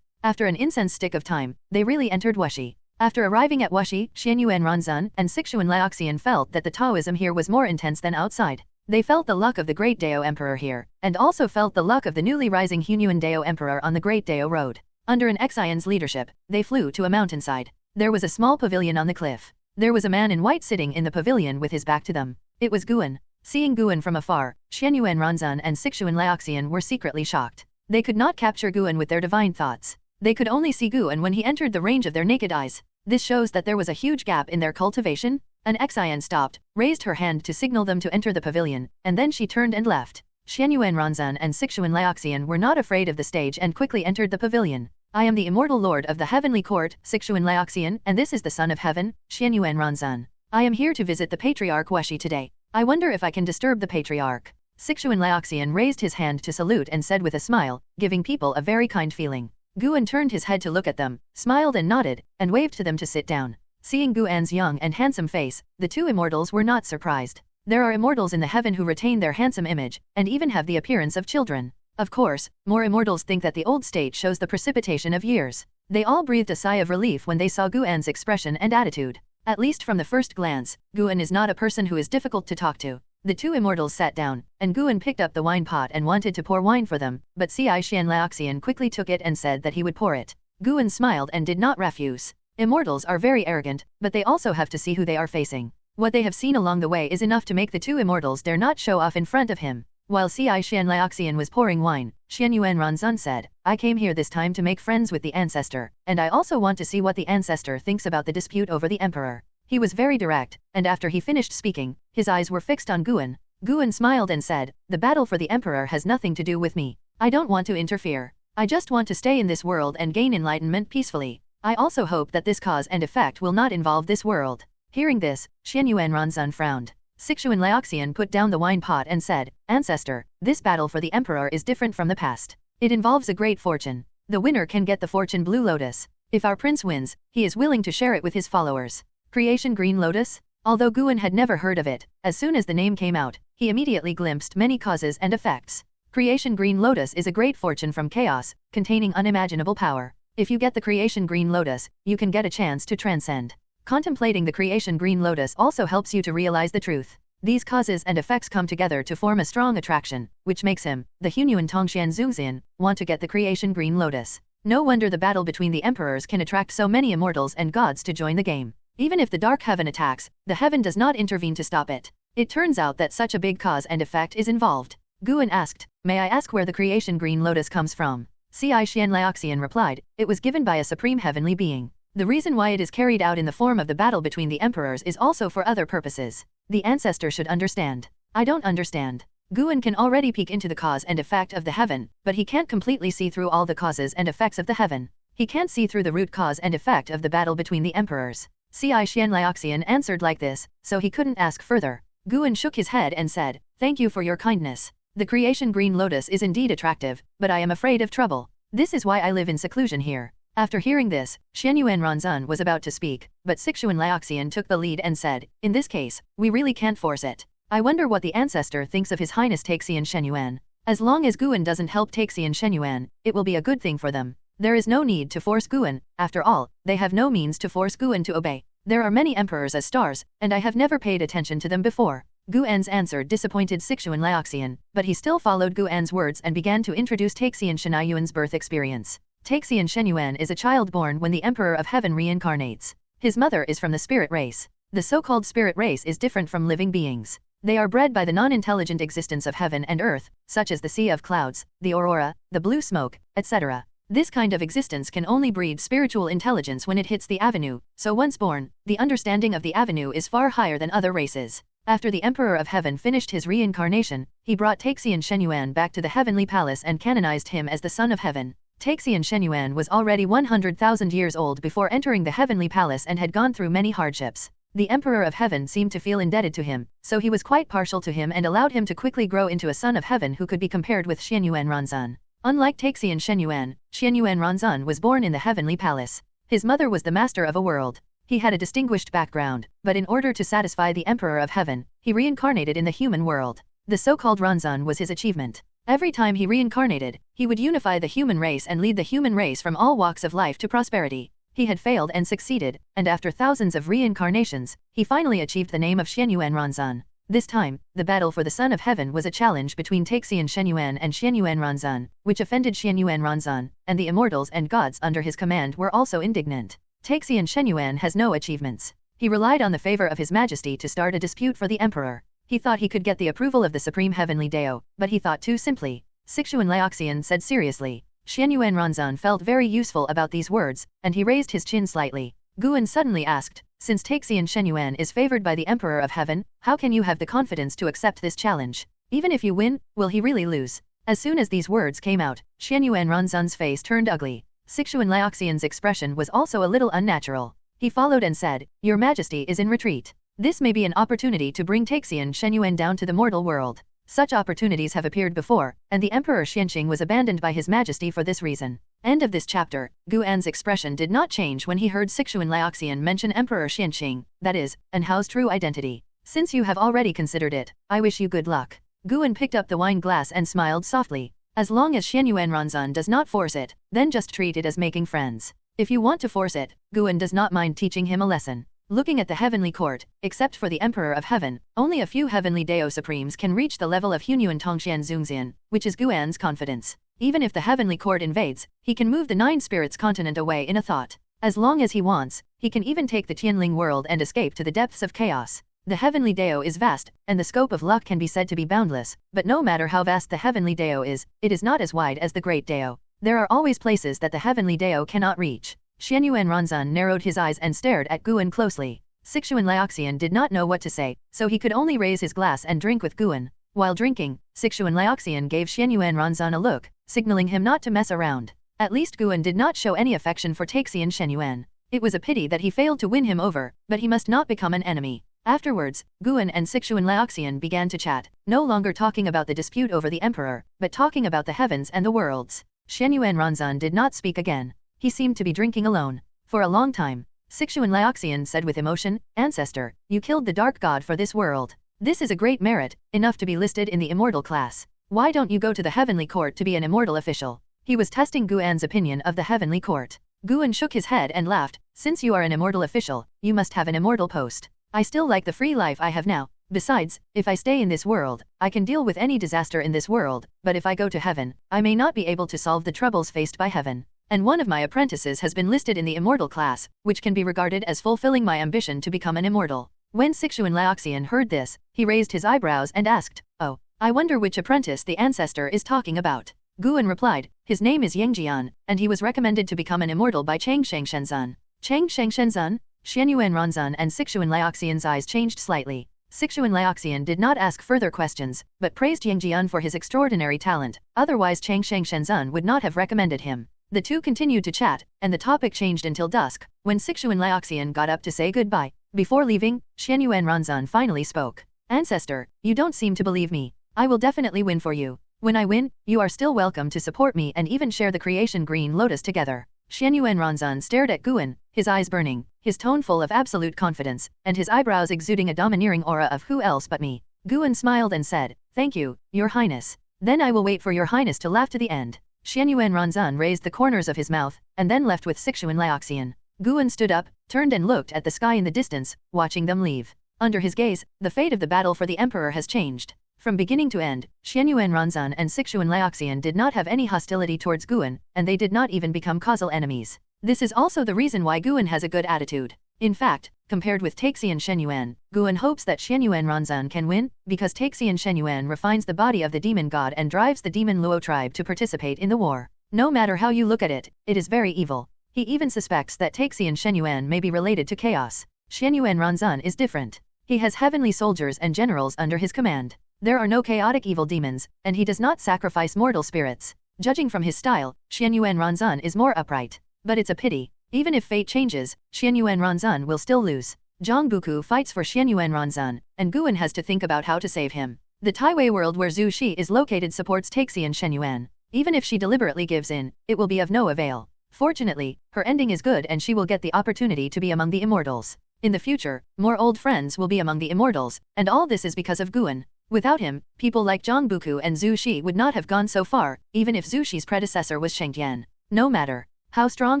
After an incense stick of time, they really entered Wuxi. After arriving at Wuxi, Xianyuan Ranzan and Taixuan Laoxian felt that the Taoism here was more intense than outside. They felt the luck of the Great Dao Emperor here, and also felt the luck of the newly rising Hunyuan Dao Emperor on the Great Dao Road. Under an Xion's leadership, they flew to a mountainside. There was a small pavilion on the cliff. There was a man in white sitting in the pavilion with his back to them. It was Guan. Seeing Guan from afar, Xianyuan Ranzan and Taixuan Laoxian were secretly shocked. They could not capture Guan with their divine thoughts. They could only see Guan when he entered the range of their naked eyes. This shows that there was a huge gap in their cultivation. An Xian stopped, raised her hand to signal them to enter the pavilion, and then she turned and left. Xianyuan Ranzan and Taixuan Laoxian were not afraid of the stage and quickly entered the pavilion. I am the immortal lord of the heavenly court, Taixuan Laoxian, and this is the son of heaven, Xianyuan Ranzan. I am here to visit the Patriarch Wuxi today. I wonder if I can disturb the Patriarch. Taixuan Laoxian raised his hand to salute and said with a smile, giving people a very kind feeling. Guan turned his head to look at them, smiled and nodded, and waved to them to sit down. Seeing Guan's young and handsome face, the two immortals were not surprised. There are immortals in the heaven who retain their handsome image, and even have the appearance of children. Of course, more immortals think that the old state shows the precipitation of years. They all breathed a sigh of relief when they saw Guan's expression and attitude. At least from the first glance, Guan is not a person who is difficult to talk to. The two immortals sat down, and Guan picked up the wine pot and wanted to pour wine for them, but Taixuan Sect quickly took it and said that he would pour it. Guan smiled and did not refuse. Immortals are very arrogant, but they also have to see who they are facing. What they have seen along the way is enough to make the two immortals dare not show off in front of him. While Taixuan Sect was pouring wine, Xianyuan Ranzan said, I came here this time to make friends with the ancestor, and I also want to see what the ancestor thinks about the dispute over the emperor. He was very direct, and after he finished speaking, his eyes were fixed on Guan. Guan smiled and said, the battle for the emperor has nothing to do with me. I don't want to interfere. I just want to stay in this world and gain enlightenment peacefully. I also hope that this cause and effect will not involve this world. Hearing this, Xianyuan Ranzan frowned. Taixuan Sect put down the wine pot and said, Ancestor, this battle for the emperor is different from the past. It involves a great fortune. The winner can get the fortune Blue Lotus. If our prince wins, he is willing to share it with his followers. Creation Green Lotus? Although Guan had never heard of it, as soon as the name came out, he immediately glimpsed many causes and effects. Creation Green Lotus is a great fortune from chaos, containing unimaginable power. If you get the Creation Green Lotus, you can get a chance to transcend. Contemplating the Creation Green Lotus also helps you to realize the truth. These causes and effects come together to form a strong attraction, which makes him, the Hunyuan Tongxian Zhuxian, want to get the Creation Green Lotus. No wonder the battle between the emperors can attract so many immortals and gods to join the game. Even if the Dark Heaven attacks, the heaven does not intervene to stop it. It turns out that such a big cause and effect is involved. Guan asked, May I ask where the Creation Green Lotus comes from? Taixuan Sect replied, It was given by a supreme heavenly being. The reason why it is carried out in the form of the battle between the emperors is also for other purposes. The ancestor should understand. I don't understand. Guan can already peek into the cause and effect of the heaven, but he can't completely see through all the causes and effects of the heaven. He can't see through the root cause and effect of the battle between the emperors. Taixuan Sect answered like this, so he couldn't ask further. Guan shook his head and said, Thank you for your kindness. The Creation Green Lotus is indeed attractive, but I am afraid of trouble. This is why I live in seclusion here. After hearing this, Xianyuan Ranzan was about to speak, but Taixuan Sect took the lead and said, In this case, we really can't force it. I wonder what the ancestor thinks of His Highness Taixuan Shenyuan. As long as Guan doesn't help Taixuan Shenyuan, it will be a good thing for them. There is no need to force Guan, after all, they have no means to force Guan to obey. There are many emperors as stars, and I have never paid attention to them before. Guan's answer disappointed Taixuan Sect, but he still followed Guan's words and began to introduce Taixuan Shenyuan's birth experience. Taixuan Shenyuan is a child born when the Emperor of Heaven reincarnates. His mother is from the spirit race. The so-called spirit race is different from living beings. They are bred by the non-intelligent existence of heaven and earth, such as the sea of clouds, the aurora, the blue smoke, etc. This kind of existence can only breed spiritual intelligence when it hits the avenue, so once born, the understanding of the avenue is far higher than other races. After the Emperor of Heaven finished his reincarnation, he brought Taixuan Shenyuan back to the heavenly palace and canonized him as the Son of Heaven. Taixuan Shenyuan was already 100,000 years old before entering the heavenly palace and had gone through many hardships. The Emperor of Heaven seemed to feel indebted to him, so he was quite partial to him and allowed him to quickly grow into a Son of Heaven who could be compared with Xianyuan Ranzan. Unlike Taixuan Shenyuan, Xianyuan Ranzan was born in the heavenly palace. His mother was the master of a world. He had a distinguished background, but in order to satisfy the Emperor of Heaven, he reincarnated in the human world. The so-called Ranzan was his achievement. Every time he reincarnated, he would unify the human race and lead the human race from all walks of life to prosperity. He had failed and succeeded, and after thousands of reincarnations, he finally achieved the name of Xianyuan Ranzan. This time, the battle for the Son of Heaven was a challenge between Taixuan Shenyuan and Xianyuan Ranzan, which offended Xianyuan Ranzan, and the immortals and gods under his command were also indignant. Taixuan Shenyuan has no achievements. He relied on the favor of His Majesty to start a dispute for the Emperor. He thought he could get the approval of the Supreme Heavenly Dao, but he thought too simply. Taixuan Sect said seriously. Xianyuan Ranzan felt very useful about these words, and he raised his chin slightly. Guan suddenly asked, Since Taixuan Shenyuan is favored by the Emperor of Heaven, how can you have the confidence to accept this challenge? Even if you win, will he really lose? As soon as these words came out, Xianyuan Ranzan's face turned ugly. Taixuan Sect's expression was also a little unnatural. He followed and said, Your Majesty is in retreat. This may be an opportunity to bring Taixuan Shenyuan down to the mortal world. Such opportunities have appeared before, and the Emperor Xianqing was abandoned by His Majesty for this reason. End of this chapter. Guan's expression did not change when he heard Taixuan Laoxian mention Emperor Xianxing, that is, and Hao's true identity. Since you have already considered it, I wish you good luck. Guan picked up the wine glass and smiled softly. As long as Xianyuan Ranzan does not force it, then just treat it as making friends. If you want to force it, Guan does not mind teaching him a lesson. Looking at the heavenly court, except for the Emperor of Heaven, only a few heavenly Dao Supremes can reach the level of Hunyuan Tongxian Zungxian, which is Guan's confidence. Even if the heavenly court invades, he can move the Nine Spirits continent away in a thought. As long as he wants, he can even take the Tianling world and escape to the depths of chaos. The heavenly Dao is vast, and the scope of luck can be said to be boundless, but no matter how vast the heavenly Dao is, it is not as wide as the great Dao. There are always places that the heavenly Dao cannot reach. Xianyuan Ranzan narrowed his eyes and stared at Guan closely. Taixuan Laoxian did not know what to say, so he could only raise his glass and drink with Guan. While drinking, Taixuan Laoxian gave Xianyuan Ranzan a look, signaling him not to mess around. At least Guan did not show any affection for Taixuan Xianyuan. It was a pity that he failed to win him over, but he must not become an enemy. Afterwards, Guan and Taixuan Laoxian began to chat, no longer talking about the dispute over the emperor, but talking about the heavens and the worlds. Xianyuan Ranzan did not speak again. He seemed to be drinking alone. For a long time, Taixuan Laoxian said with emotion, "Ancestor, you killed the dark god for this world. This is a great merit, enough to be listed in the immortal class. Why don't you go to the heavenly court to be an immortal official?" He was testing Guan's opinion of the heavenly court. Guan shook his head and laughed. "Since you are an immortal official, you must have an immortal post. I still like the free life I have now. Besides, if I stay in this world, I can deal with any disaster in this world, but if I go to heaven, I may not be able to solve the troubles faced by heaven. And one of my apprentices has been listed in the immortal class, which can be regarded as fulfilling my ambition to become an immortal." When Taixuan Laoxian heard this, he raised his eyebrows and asked, "Oh, I wonder which apprentice the ancestor is talking about." Guan replied, "His name is Yangjian, and he was recommended to become an immortal by Chang Shengshenzan." Chang Shengshenzan? Xianyuan Ranzan and Taixuan Laoxian's eyes changed slightly. Taixuan Laoxian did not ask further questions, but praised Yangjian for his extraordinary talent, otherwise Chang Shengshenzan would not have recommended him. The two continued to chat, and the topic changed until dusk, when Taixuan Laoxian got up to say goodbye. Before leaving, Xianyuan Ranzan finally spoke. "Ancestor, you don't seem to believe me. I will definitely win for you. When I win, you are still welcome to support me and even share the creation green lotus together." Xianyuan Ranzan stared at Guan, his eyes burning, his tone full of absolute confidence, and his eyebrows exuding a domineering aura of "who else but me." Guan smiled and said, "Thank you, Your Highness. Then I will wait for Your Highness to laugh to the end." Xianyuan Ranzan raised the corners of his mouth, and then left with Taixuan Laoxian. Guan stood up, turned and looked at the sky in the distance, watching them leave. Under his gaze, the fate of the battle for the emperor has changed. From beginning to end, Xianyuan Ranzan and Taixuan Laoxian did not have any hostility towards Guan, and they did not even become causal enemies. This is also the reason why Guan has a good attitude. In fact, compared with Taixuan Shenyuan, Guan hopes that Xianyuan Ranzan can win, because Taixuan Shenyuan refines the body of the demon god and drives the demon Luo tribe to participate in the war. No matter how you look at it, it is very evil. He even suspects that Taixuan Shenyuan may be related to chaos. Xianyuan Ranzan is different. He has heavenly soldiers and generals under his command. There are no chaotic evil demons, and he does not sacrifice mortal spirits. Judging from his style, Xianyuan Ranzan is more upright. But it's a pity. Even if fate changes, Xianyuan Ranzan will still lose. Zhang Buku fights for Xianyuan Ranzan, and Guan has to think about how to save him. The Taiwei world where Zhu Shi is located supports Taixuan Shenyuan. Even if she deliberately gives in, it will be of no avail. Fortunately, her ending is good and she will get the opportunity to be among the immortals. In the future, more old friends will be among the immortals, and all this is because of Guan. Without him, people like Zhang Buku and Zhu Shi would not have gone so far, even if Zhu Shi's predecessor was Shengtian. No matter how strong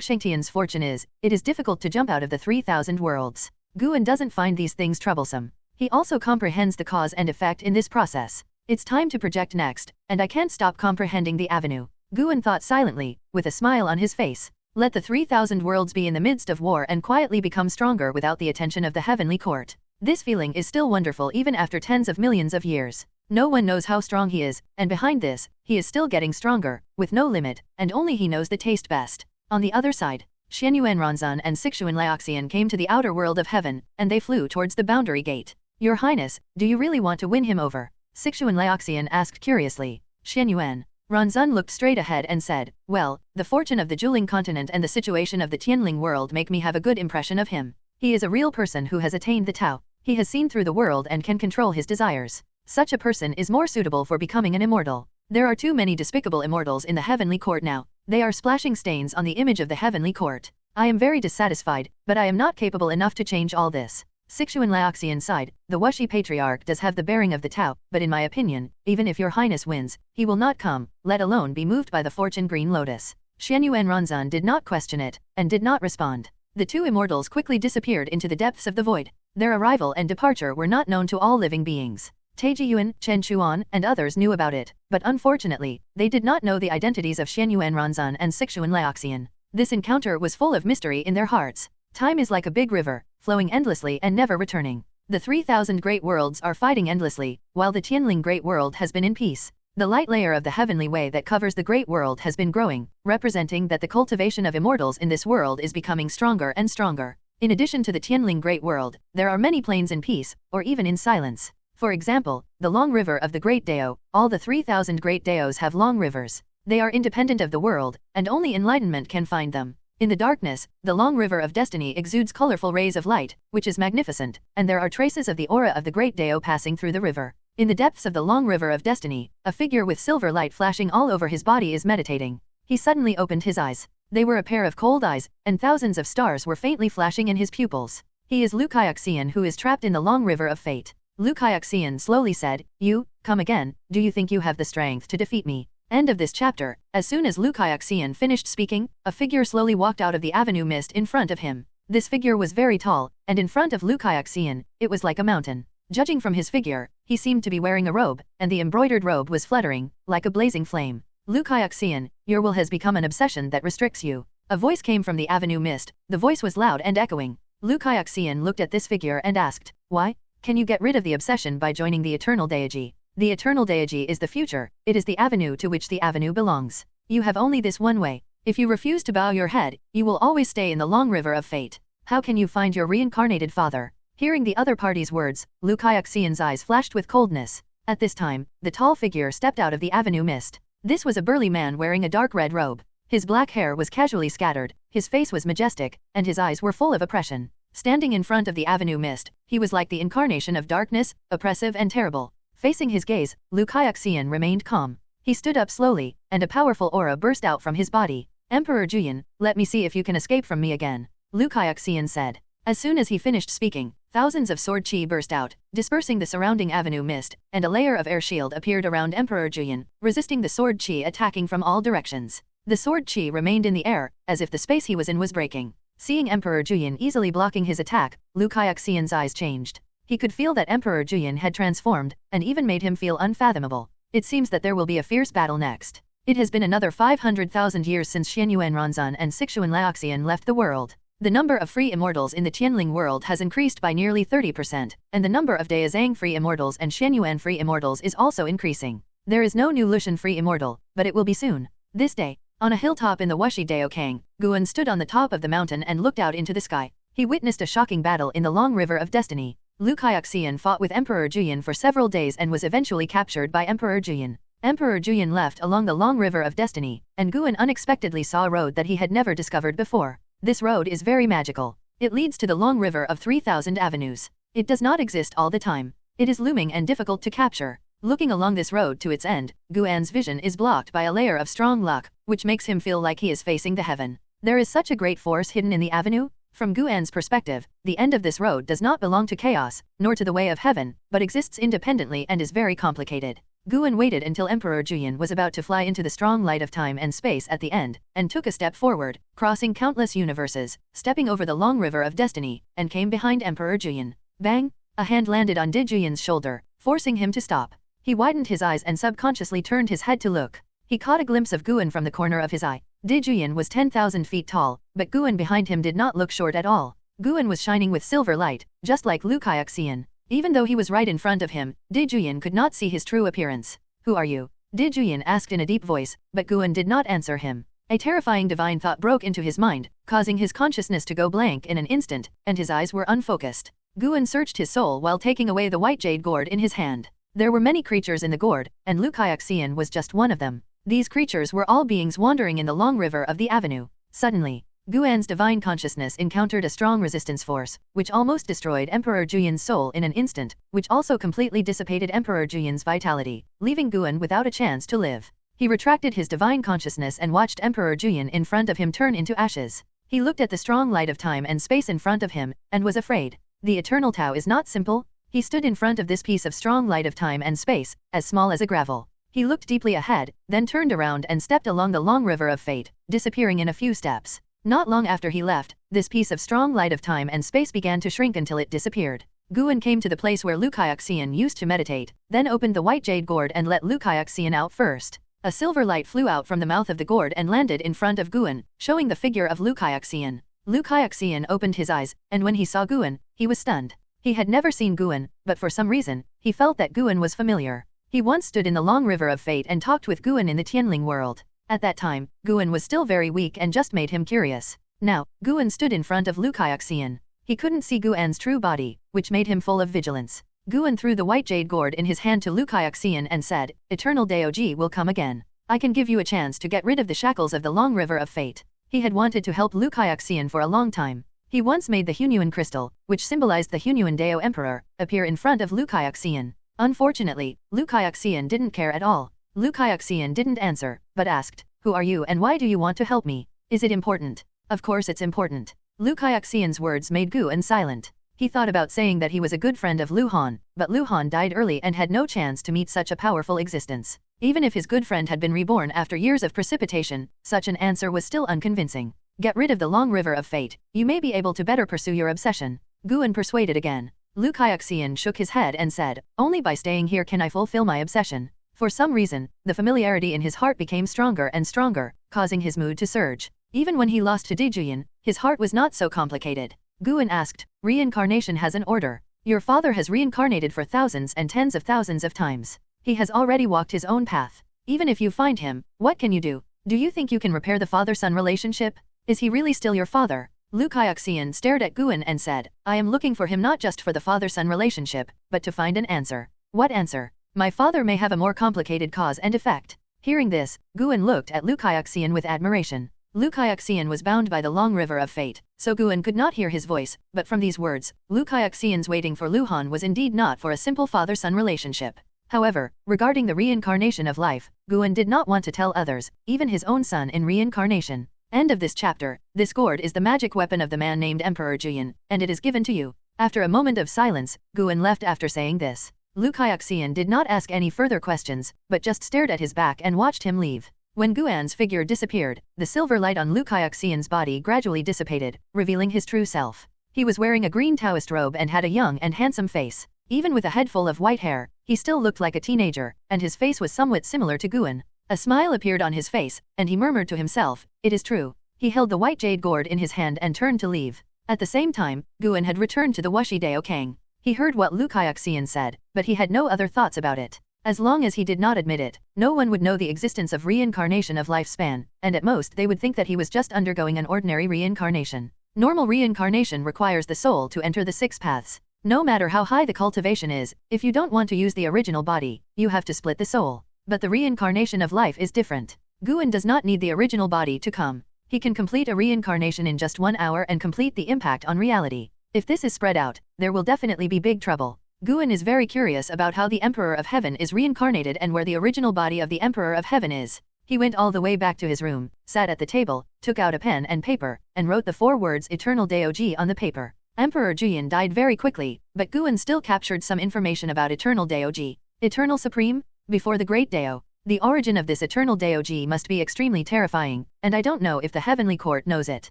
Shengtian's fortune is, it is difficult to jump out of the 3,000 worlds. Guan doesn't find these things troublesome. He also comprehends the cause and effect in this process. It's time to project next, and I can't stop comprehending the avenue. Guan thought silently, with a smile on his face. Let the 3,000 worlds be in the midst of war and quietly become stronger without the attention of the heavenly court. This feeling is still wonderful even after tens of millions of years. No one knows how strong he is, and behind this, he is still getting stronger, with no limit, and only he knows the taste best. On the other side, Xianyuan Ranzan and Taixuan Laoxian came to the outer world of heaven, and they flew towards the boundary gate. Your Highness, do you really want to win him over? Taixuan Laoxian asked curiously. Xianyuan Ranzan looked straight ahead and said, well, the fortune of the Juling continent and the situation of the Tianling world make me have a good impression of him. He is a real person who has attained the Tao. He has seen through the world and can control his desires. Such a person is more suitable for becoming an immortal. There are too many despicable immortals in the heavenly court now. They are splashing stains on the image of the heavenly court. I am very dissatisfied, but I am not capable enough to change all this. Taixuan Laoxian sighed, the Wuxi patriarch does have the bearing of the Tao, but in my opinion, even if your highness wins, he will not come, let alone be moved by the fortune green lotus. Xianyuan Ronzan did not question it, and did not respond. The two immortals quickly disappeared into the depths of the void. Their arrival and departure were not known to all living beings. Taixuan, Chen Chuan, and others knew about it, but unfortunately, they did not know the identities of Xianyuan Ronzan and Taixuan Laoxian. This encounter was full of mystery in their hearts. Time is like a big river, flowing endlessly and never returning. The 3,000 great worlds are fighting endlessly, while the Tianling Great World has been in peace. The light layer of the heavenly way that covers the great world has been growing, representing that the cultivation of immortals in this world is becoming stronger and stronger. In addition to the Tianling Great World, there are many planes in peace, or even in silence. For example, the long river of the Great Dao, all the 3,000 great Daos have long rivers. They are independent of the world, and only enlightenment can find them. In the darkness, the long river of destiny exudes colorful rays of light, which is magnificent, and there are traces of the aura of the Great Dao passing through the river. In the depths of the long river of destiny, a figure with silver light flashing all over his body is meditating. He suddenly opened his eyes. They were a pair of cold eyes, and thousands of stars were faintly flashing in his pupils. He is Lu Kaixian, who is trapped in the long river of fate. Lu Kaixian slowly said, "You, come again, do you think you have the strength to defeat me?" End of this chapter. As soon as Lu Kaixian finished speaking, a figure slowly walked out of the avenue mist in front of him. This figure was very tall, and in front of Lu Kaixian, it was like a mountain. Judging from his figure, he seemed to be wearing a robe, and the embroidered robe was fluttering, like a blazing flame. Lu Kaixian, your will has become an obsession that restricts you. A voice came from the avenue mist. The voice was loud and echoing. Lu Kaixian looked at this figure and asked, "Why? Can you get rid of the obsession by joining the eternal deity? The eternal deity is the future, it is the avenue to which the avenue belongs. You have only this one way. If you refuse to bow your head, you will always stay in the long river of fate. How can you find your reincarnated father?" Hearing the other party's words, Lu Kaixian's eyes flashed with coldness. At this time, the tall figure stepped out of the avenue mist. This was a burly man wearing a dark red robe. His black hair was casually scattered, his face was majestic, and his eyes were full of oppression. Standing in front of the avenue mist, he was like the incarnation of darkness, oppressive and terrible. Facing his gaze, Lu Kaixian remained calm. He stood up slowly, and a powerful aura burst out from his body. "Emperor Juyan, let me see if you can escape from me again," Lu Kaixian said. As soon as he finished speaking, thousands of sword chi burst out, dispersing the surrounding avenue mist, and a layer of air shield appeared around Emperor Juyan, resisting the sword chi attacking from all directions. The sword chi remained in the air, as if the space he was in was breaking. Seeing Emperor Juyan easily blocking his attack, Lu Kaixian's eyes changed. He could feel that Emperor Juyan had transformed, and even made him feel unfathomable. It seems that there will be a fierce battle next. It has been another 500,000 years since Xianyuan Ronzan and Taixuan Laoxian left the world. The number of free immortals in the Tianling world has increased by nearly 30%, and the number of Daozang free immortals and Xianyuan free immortals is also increasing. There is no new Lushan free immortal, but it will be soon. This day, on a hilltop in the Wuxi Daokang, Guan stood on the top of the mountain and looked out into the sky. He witnessed a shocking battle in the long river of destiny. Lu Kaixian fought with Emperor Juyan for several days and was eventually captured by Emperor Juyan. Emperor Juyan left along the long river of destiny, and Guan unexpectedly saw a road that he had never discovered before. This road is very magical. It leads to the long river of 3,000 avenues. It does not exist all the time. It is looming and difficult to capture. Looking along this road to its end, Guan's vision is blocked by a layer of strong luck, which makes him feel like he is facing the heaven. There is such a great force hidden in the avenue. From Guan's perspective, the end of this road does not belong to chaos, nor to the way of heaven, but exists independently and is very complicated. Guan waited until Emperor Juyan was about to fly into the strong light of time and space at the end, and took a step forward, crossing countless universes, stepping over the long river of destiny, and came behind Emperor Juyan. Bang! A hand landed on Di Juyan's shoulder, forcing him to stop. He widened his eyes and subconsciously turned his head to look. He caught a glimpse of Guan from the corner of his eye. Di Juyan was 10,000 feet tall, but Guan behind him did not look short at all. Guan was shining with silver light, just like Lu Kaixian. Even though he was right in front of him, Di Juyan could not see his true appearance. "Who are you?" Di Juyan asked in a deep voice, but Guan did not answer him. A terrifying divine thought broke into his mind, causing his consciousness to go blank in an instant, and his eyes were unfocused. Guan searched his soul while taking away the white jade gourd in his hand. There were many creatures in the gourd, and Lu Kaixian was just one of them. These creatures were all beings wandering in the long river of the avenue. Suddenly, Guan's divine consciousness encountered a strong resistance force, which almost destroyed Emperor Juyan's soul in an instant, which also completely dissipated Emperor Juyan's vitality, leaving Guan without a chance to live. He retracted his divine consciousness and watched Emperor Juyin in front of him turn into ashes. He looked at the strong light of time and space in front of him, and was afraid. The eternal Tao is not simple. He stood in front of this piece of strong light of time and space, as small as a gravel. He looked deeply ahead, then turned around and stepped along the long river of fate, disappearing in a few steps. Not long after he left, this piece of strong light of time and space began to shrink until it disappeared. Guan came to the place where Lu Kaixian used to meditate, then opened the white jade gourd and let Lu Kaixian out first. A silver light flew out from the mouth of the gourd and landed in front of Guan, showing the figure of Lu Kaixian. Lu Kaixian opened his eyes, and when he saw Guan, he was stunned. He had never seen Guan, but for some reason, he felt that Guan was familiar. He once stood in the long river of fate and talked with Guan in the Tianling world. At that time, Guan was still very weak and just made him curious. Now, Guan stood in front of Lu Kaixian. He couldn't see Guan's true body, which made him full of vigilance. Guan threw the white jade gourd in his hand to Lu Kaixian and said, "Eternal Daoji will come again. I can give you a chance to get rid of the shackles of the long river of fate." He had wanted to help Lu Kaixian for a long time. He once made the Hunyuan crystal, which symbolized the Hunyuan Dao Emperor, appear in front of Lu Kaixian. Unfortunately, Lu Kaixian didn't care at all. Lu Kaixian didn't answer, but asked, "Who are you and why do you want to help me? Is it important?" "Of course it's important." Lu Kaixian's words made Guan silent. He thought about saying that he was a good friend of Lu Han, but Lu Han died early and had no chance to meet such a powerful existence. Even if his good friend had been reborn after years of precipitation, such an answer was still unconvincing. "Get rid of the long river of fate, you may be able to better pursue your obsession." Guan persuaded again. Lu Kaixian shook his head and said, "Only by staying here can I fulfill my obsession." For some reason, the familiarity in his heart became stronger and stronger, causing his mood to surge. Even when he lost to Dijuyin, his heart was not so complicated. Guan asked, "Reincarnation has an order. Your father has reincarnated for thousands and tens of thousands of times. He has already walked his own path. Even if you find him, what can you do? Do you think you can repair the father-son relationship? Is he really still your father?" Lu Kaixian stared at Guan and said, "I am looking for him not just for the father-son relationship, but to find an answer." "What answer?" "My father may have a more complicated cause and effect." Hearing this, Guan looked at Lu Kaixian with admiration. Lu Kaixian was bound by the long river of fate, so Guan could not hear his voice, but from these words, Lu Kaixian's waiting for Lu Han was indeed not for a simple father-son relationship. However, regarding the reincarnation of life, Guan did not want to tell others, even his own son in reincarnation. End of this chapter. This gourd is the magic weapon of the man named Emperor Juyin, and it is given to you. After a moment of silence, Guan left after saying this. Lu Kaixian did not ask any further questions, but just stared at his back and watched him leave. When Guan's figure disappeared, the silver light on Lu Kaixian's body gradually dissipated, revealing his true self. He was wearing a green Taoist robe and had a young and handsome face. Even with a head full of white hair, he still looked like a teenager, and his face was somewhat similar to Guan. A smile appeared on his face, and he murmured to himself, "It is true." He held the white jade gourd in his hand and turned to leave. At the same time, Guan had returned to the Wuxi Dao Kang. He heard what Lu Kaixian said, but he had no other thoughts about it. As long as he did not admit it, no one would know the existence of reincarnation of lifespan, and at most they would think that he was just undergoing an ordinary reincarnation. Normal reincarnation requires the soul to enter the 6 paths. No matter how high the cultivation is, if you don't want to use the original body, you have to split the soul. But the reincarnation of life is different. Guan does not need the original body to come. He can complete a reincarnation in just 1 hour and complete the impact on reality. If this is spread out, there will definitely be big trouble. Guan is very curious about how the Emperor of Heaven is reincarnated and where the original body of the Emperor of Heaven is. He went all the way back to his room, sat at the table, took out a pen and paper, and wrote the 4 words Eternal Daoji on the paper. Emperor Juyin died very quickly, but Guan still captured some information about Eternal Daoji. Eternal Supreme? Before the Great Dao. The origin of this Eternal Daoji must be extremely terrifying, and I don't know if the Heavenly Court knows it.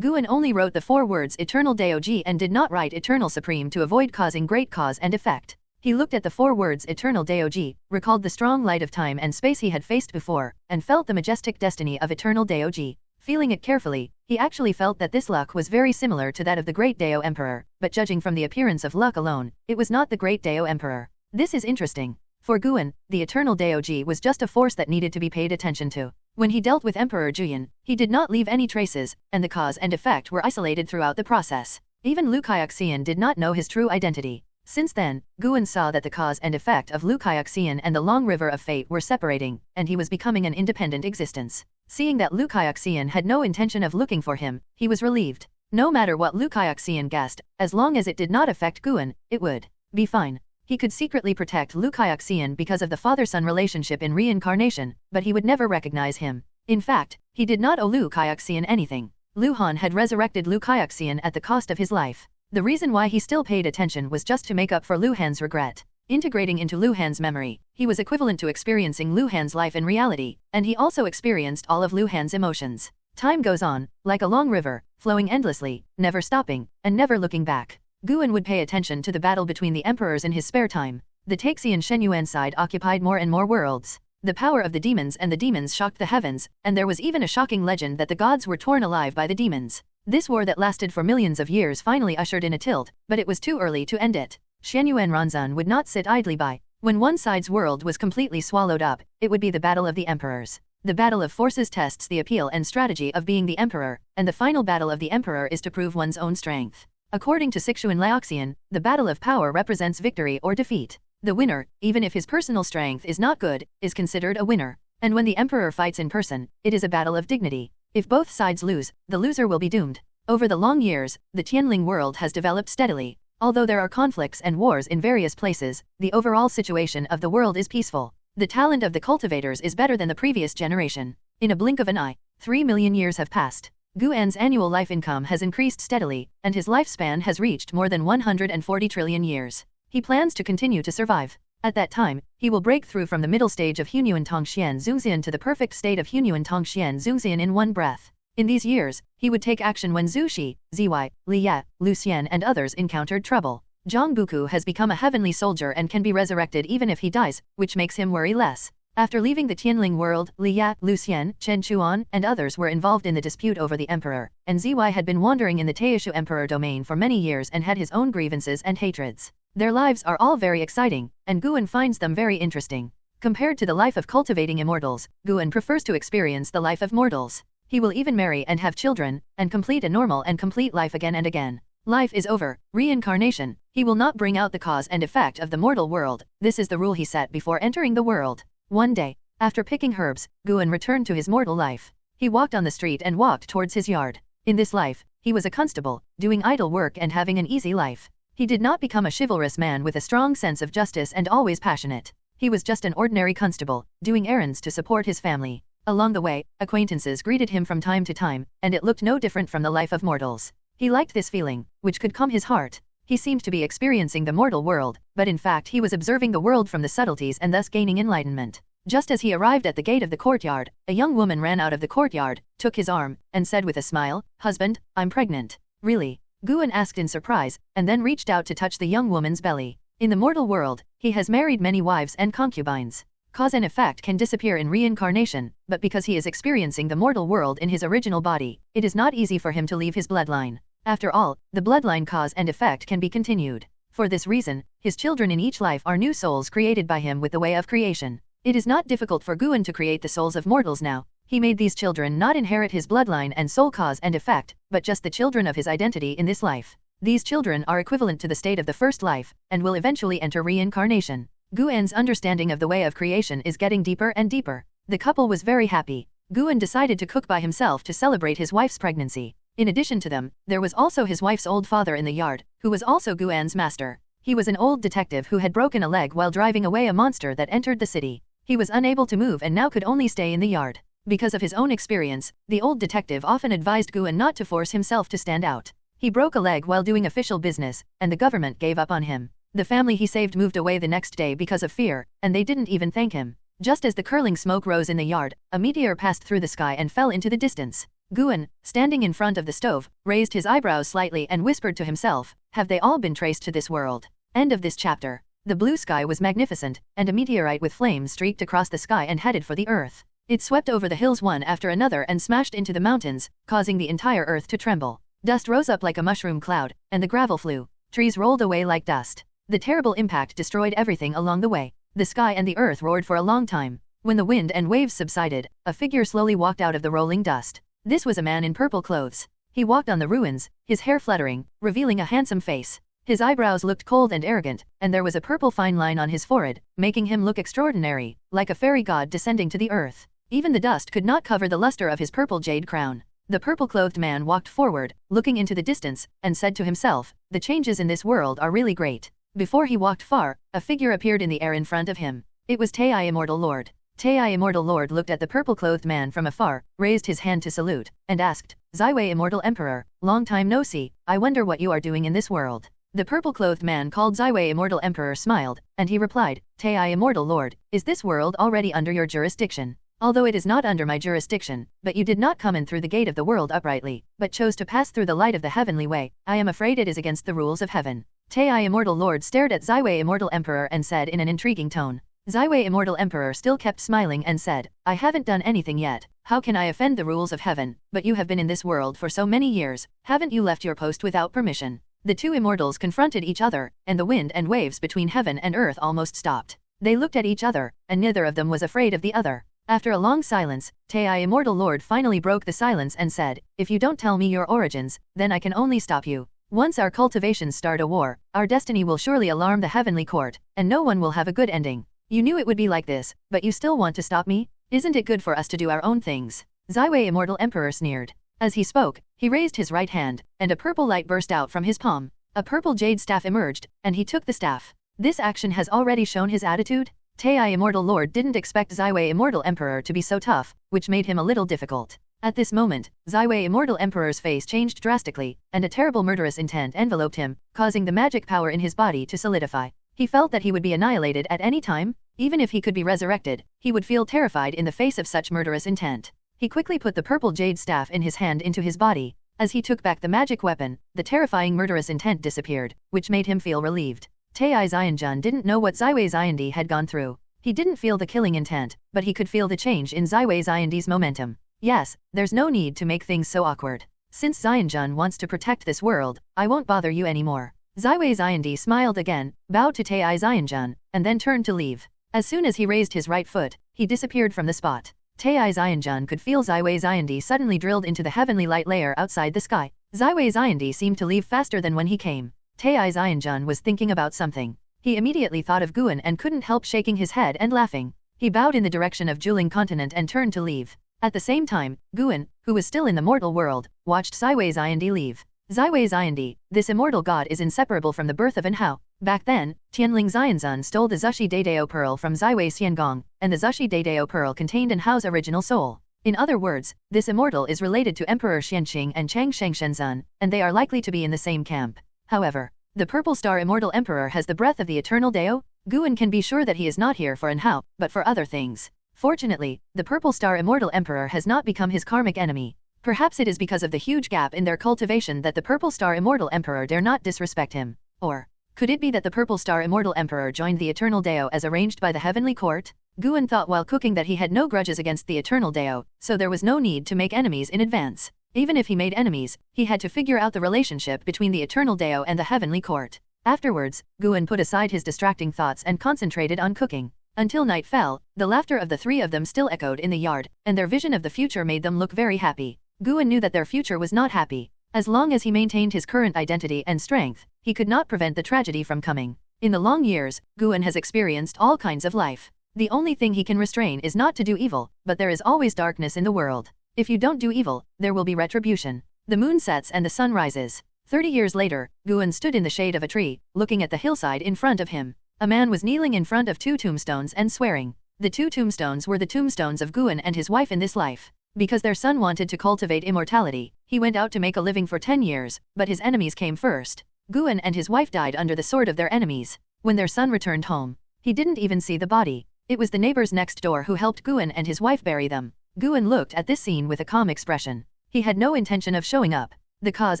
Guan only wrote the 4 words Eternal Daoji and did not write Eternal Supreme to avoid causing great cause and effect. He looked at the 4 words Eternal Daoji, recalled the strong light of time and space he had faced before, and felt the majestic destiny of Eternal Daoji. Feeling it carefully, he actually felt that this luck was very similar to that of the Great Dao Emperor, but judging from the appearance of luck alone, it was not the Great Dao Emperor. This is interesting. For Guan, the Eternal Daoji was just a force that needed to be paid attention to. When he dealt with Emperor Juyin, he did not leave any traces, and the cause and effect were isolated throughout the process. Even Lu Kaixian did not know his true identity. Since then, Guan saw that the cause and effect of Lu Kaixian and the long river of fate were separating, and he was becoming an independent existence. Seeing that Lu Kaixian had no intention of looking for him, he was relieved. No matter what Lu Kaixian guessed, as long as it did not affect Guan, it would be fine. He could secretly protect Lu Kaixian because of the father-son relationship in reincarnation, but he would never recognize him. In fact, he did not owe Lu Kaixian anything. Lu Han had resurrected Lu Kaixian at the cost of his life. The reason why he still paid attention was just to make up for Lu Han's regret. Integrating into Lu Han's memory, he was equivalent to experiencing Lu Han's life in reality, and he also experienced all of Lu Han's emotions. Time goes on, like a long river, flowing endlessly, never stopping, and never looking back. Guan would pay attention to the battle between the emperors in his spare time. The Taixuan Shenyuan side occupied more and more worlds. The power of the demons and the demons shocked the heavens, and there was even a shocking legend that the gods were torn alive by the demons. This war that lasted for millions of years finally ushered in a tilt, but it was too early to end it. Shenyuan Ranzan would not sit idly by. When one side's world was completely swallowed up, it would be the battle of the emperors. The battle of forces tests the appeal and strategy of being the emperor, and the final battle of the emperor is to prove one's own strength. According to Taixuan Laoxian, the battle of power represents victory or defeat. The winner, even if his personal strength is not good, is considered a winner. And when the emperor fights in person, it is a battle of dignity. If both sides lose, the loser will be doomed. Over the long years, the Tianling world has developed steadily. Although there are conflicts and wars in various places, the overall situation of the world is peaceful. The talent of the cultivators is better than the previous generation. In a blink of an eye, 3 million years have passed. Guan's annual life income has increased steadily, and his lifespan has reached more than 140 trillion years. He plans to continue to survive. At that time, he will break through from the middle stage of Hunyuan Tongxian Zungxian to the perfect state of Hunyuan Tongxian Zungxian in one breath. In these years, he would take action when Zhu Shi, Zy, Li Ye, Lu Xian and others encountered trouble. Zhang Buku has become a heavenly soldier and can be resurrected even if he dies, which makes him worry less. After leaving the Tianling world, Li Ye, Lu Xian, Chen Chuan, and others were involved in the dispute over the emperor, and Zy had been wandering in the Taixu emperor domain for many years and had his own grievances and hatreds. Their lives are all very exciting, and Guan finds them very interesting. Compared to the life of cultivating immortals, Guan prefers to experience the life of mortals. He will even marry and have children, and complete a normal and complete life again and again. Life is over, reincarnation, he will not bring out the cause and effect of the mortal world. This is the rule he set before entering the world. One day, after picking herbs, Guan returned to his mortal life. He walked on the street and walked towards his yard. In this life, he was a constable, doing idle work and having an easy life. He did not become a chivalrous man with a strong sense of justice and always passionate. He was just an ordinary constable, doing errands to support his family. Along the way, acquaintances greeted him from time to time, and it looked no different from the life of mortals. He liked this feeling, which could calm his heart. He seemed to be experiencing the mortal world, but in fact he was observing the world from the subtleties and thus gaining enlightenment. Just as he arrived at the gate of the courtyard, a young woman ran out of the courtyard, took his arm, and said with a smile, "Husband, I'm pregnant." "Really?" Guan asked in surprise, and then reached out to touch the young woman's belly. In the mortal world, he has married many wives and concubines. Cause and effect can disappear in reincarnation, but because he is experiencing the mortal world in his original body, it is not easy for him to leave his bloodline. After all, the bloodline cause and effect can be continued. For this reason, his children in each life are new souls created by him with the way of creation. It is not difficult for Guan to create the souls of mortals now. He made these children not inherit his bloodline and soul cause and effect, but just the children of his identity in this life. These children are equivalent to the state of the first life, and will eventually enter reincarnation. Guan's understanding of the way of creation is getting deeper and deeper. The couple was very happy. Guan decided to cook by himself to celebrate his wife's pregnancy. In addition to them, there was also his wife's old father in the yard, who was also Guan's master. He was an old detective who had broken a leg while driving away a monster that entered the city. He was unable to move and now could only stay in the yard. Because of his own experience, the old detective often advised Guan not to force himself to stand out. He broke a leg while doing official business, and the government gave up on him. The family he saved moved away the next day because of fear, and they didn't even thank him. Just as the curling smoke rose in the yard, a meteor passed through the sky and fell into the distance. Guan, standing in front of the stove, raised his eyebrows slightly and whispered to himself, "Have they all been traced to this world?" End of this chapter. The blue sky was magnificent, and a meteorite with flames streaked across the sky and headed for the earth. It swept over the hills one after another and smashed into the mountains, causing the entire earth to tremble. Dust rose up like a mushroom cloud, and the gravel flew. Trees rolled away like dust. The terrible impact destroyed everything along the way. The sky and the earth roared for a long time. When the wind and waves subsided, a figure slowly walked out of the rolling dust. This was a man in purple clothes. He walked on the ruins, his hair fluttering, revealing a handsome face. His eyebrows looked cold and arrogant, and there was a purple fine line on his forehead, making him look extraordinary, like a fairy god descending to the earth. Even the dust could not cover the luster of his purple jade crown. The purple-clothed man walked forward, looking into the distance, and said to himself, "The changes in this world are really great. Before he walked far, a figure appeared in the air in front of him. It was Tai Immortal Lord. Tai Immortal Lord looked at the purple-clothed man from afar, raised his hand to salute, and asked, "Zaiwei Immortal Emperor, long time no see, I wonder what you are doing in this world." The purple-clothed man called Zaiwei Immortal Emperor smiled, and he replied, "Tai Immortal Lord, is this world already under your jurisdiction? Although it is not under my jurisdiction, but you did not come in through the gate of the world uprightly, but chose to pass through the light of the heavenly way, I am afraid it is against the rules of heaven." Tai Immortal Lord stared at Zaiwei Immortal Emperor and said in an intriguing tone. Zaiwei Immortal Emperor still kept smiling and said, "I haven't done anything yet, how can I offend the rules of heaven, but you have been in this world for so many years, haven't you left your post without permission?" The two immortals confronted each other, and the wind and waves between heaven and earth almost stopped. They looked at each other, and neither of them was afraid of the other. After a long silence, Tai Immortal Lord finally broke the silence and said, "If you don't tell me your origins, then I can only stop you. Once our cultivations start a war, our destiny will surely alarm the heavenly court, and no one will have a good ending. You knew it would be like this, but you still want to stop me? Isn't it good for us to do our own things?" Zaiwei Immortal Emperor sneered. As he spoke, he raised his right hand, and a purple light burst out from his palm. A purple jade staff emerged, and he took the staff. This action has already shown his attitude? Tai Immortal Lord didn't expect Zaiwei Immortal Emperor to be so tough, which made him a little difficult. At this moment, Zaiwei Immortal Emperor's face changed drastically, and a terrible murderous intent enveloped him, causing the magic power in his body to solidify. He felt that he would be annihilated at any time. Even if he could be resurrected, he would feel terrified in the face of such murderous intent. He quickly put the purple jade staff in his hand into his body. As he took back the magic weapon, the terrifying murderous intent disappeared, which made him feel relieved. Tai Xianjun didn't know what Zaiwei Xiandi had gone through. He didn't feel the killing intent, but he could feel the change in Zaiwei Xiandi's momentum. Yes, there's no need to make things so awkward. Since Xianjun wants to protect this world, I won't bother you anymore. Zaiwei Xiandi smiled again, bowed to Tai Xianjun, and then turned to leave. As soon as he raised his right foot, he disappeared from the spot. Tai Xianjun could feel Zaiwei Xiandi suddenly drilled into the heavenly light layer outside the sky. Zaiwei Xiandi seemed to leave faster than when he came. Tai Xianjun was thinking about something. He immediately thought of Guan and couldn't help shaking his head and laughing. He bowed in the direction of Juling continent and turned to leave. At the same time, Guan, who was still in the mortal world, watched Zaiwei Xiandi leave. Zaiwei Xiandi, this immortal god is inseparable from the birth of Anhao. Back then, Tianling Xianzun stole the Zushi Daidao pearl from Zaiwei Xiangong, and the Zushi Daidao pearl contained Anhao's original soul. In other words, this immortal is related to Emperor Xianqing and Chang Shengshenzun, and they are likely to be in the same camp. However, the Purple Star Immortal Emperor has the breath of the Eternal Dao. Guan can be sure that he is not here for Anhao, but for other things. Fortunately, the Purple Star Immortal Emperor has not become his karmic enemy. Perhaps it is because of the huge gap in their cultivation that the Purple Star Immortal Emperor dare not disrespect him. Or could it be that the Purple Star Immortal Emperor joined the Eternal Dao as arranged by the Heavenly Court? Guan thought while cooking that he had no grudges against the Eternal Dao, so there was no need to make enemies in advance. Even if he made enemies, he had to figure out the relationship between the Eternal Dao and the Heavenly Court. Afterwards, Guan put aside his distracting thoughts and concentrated on cooking. Until night fell, the laughter of the three of them still echoed in the yard, and their vision of the future made them look very happy. Guan knew that their future was not happy. As long as he maintained his current identity and strength, he could not prevent the tragedy from coming. In the long years, Guan has experienced all kinds of life. The only thing he can restrain is not to do evil, but there is always darkness in the world. If you don't do evil, there will be retribution. The moon sets and the sun rises. 30 years later, Guan stood in the shade of a tree, looking at the hillside in front of him. A man was kneeling in front of two tombstones and swearing. The two tombstones were the tombstones of Guan and his wife in this life. Because their son wanted to cultivate immortality, he went out to make a living for 10 years, but his enemies came first. Guan and his wife died under the sword of their enemies. When their son returned home, he didn't even see the body. It was the neighbors next door who helped Guan and his wife bury them. Guan looked at this scene with a calm expression. He had no intention of showing up. The cause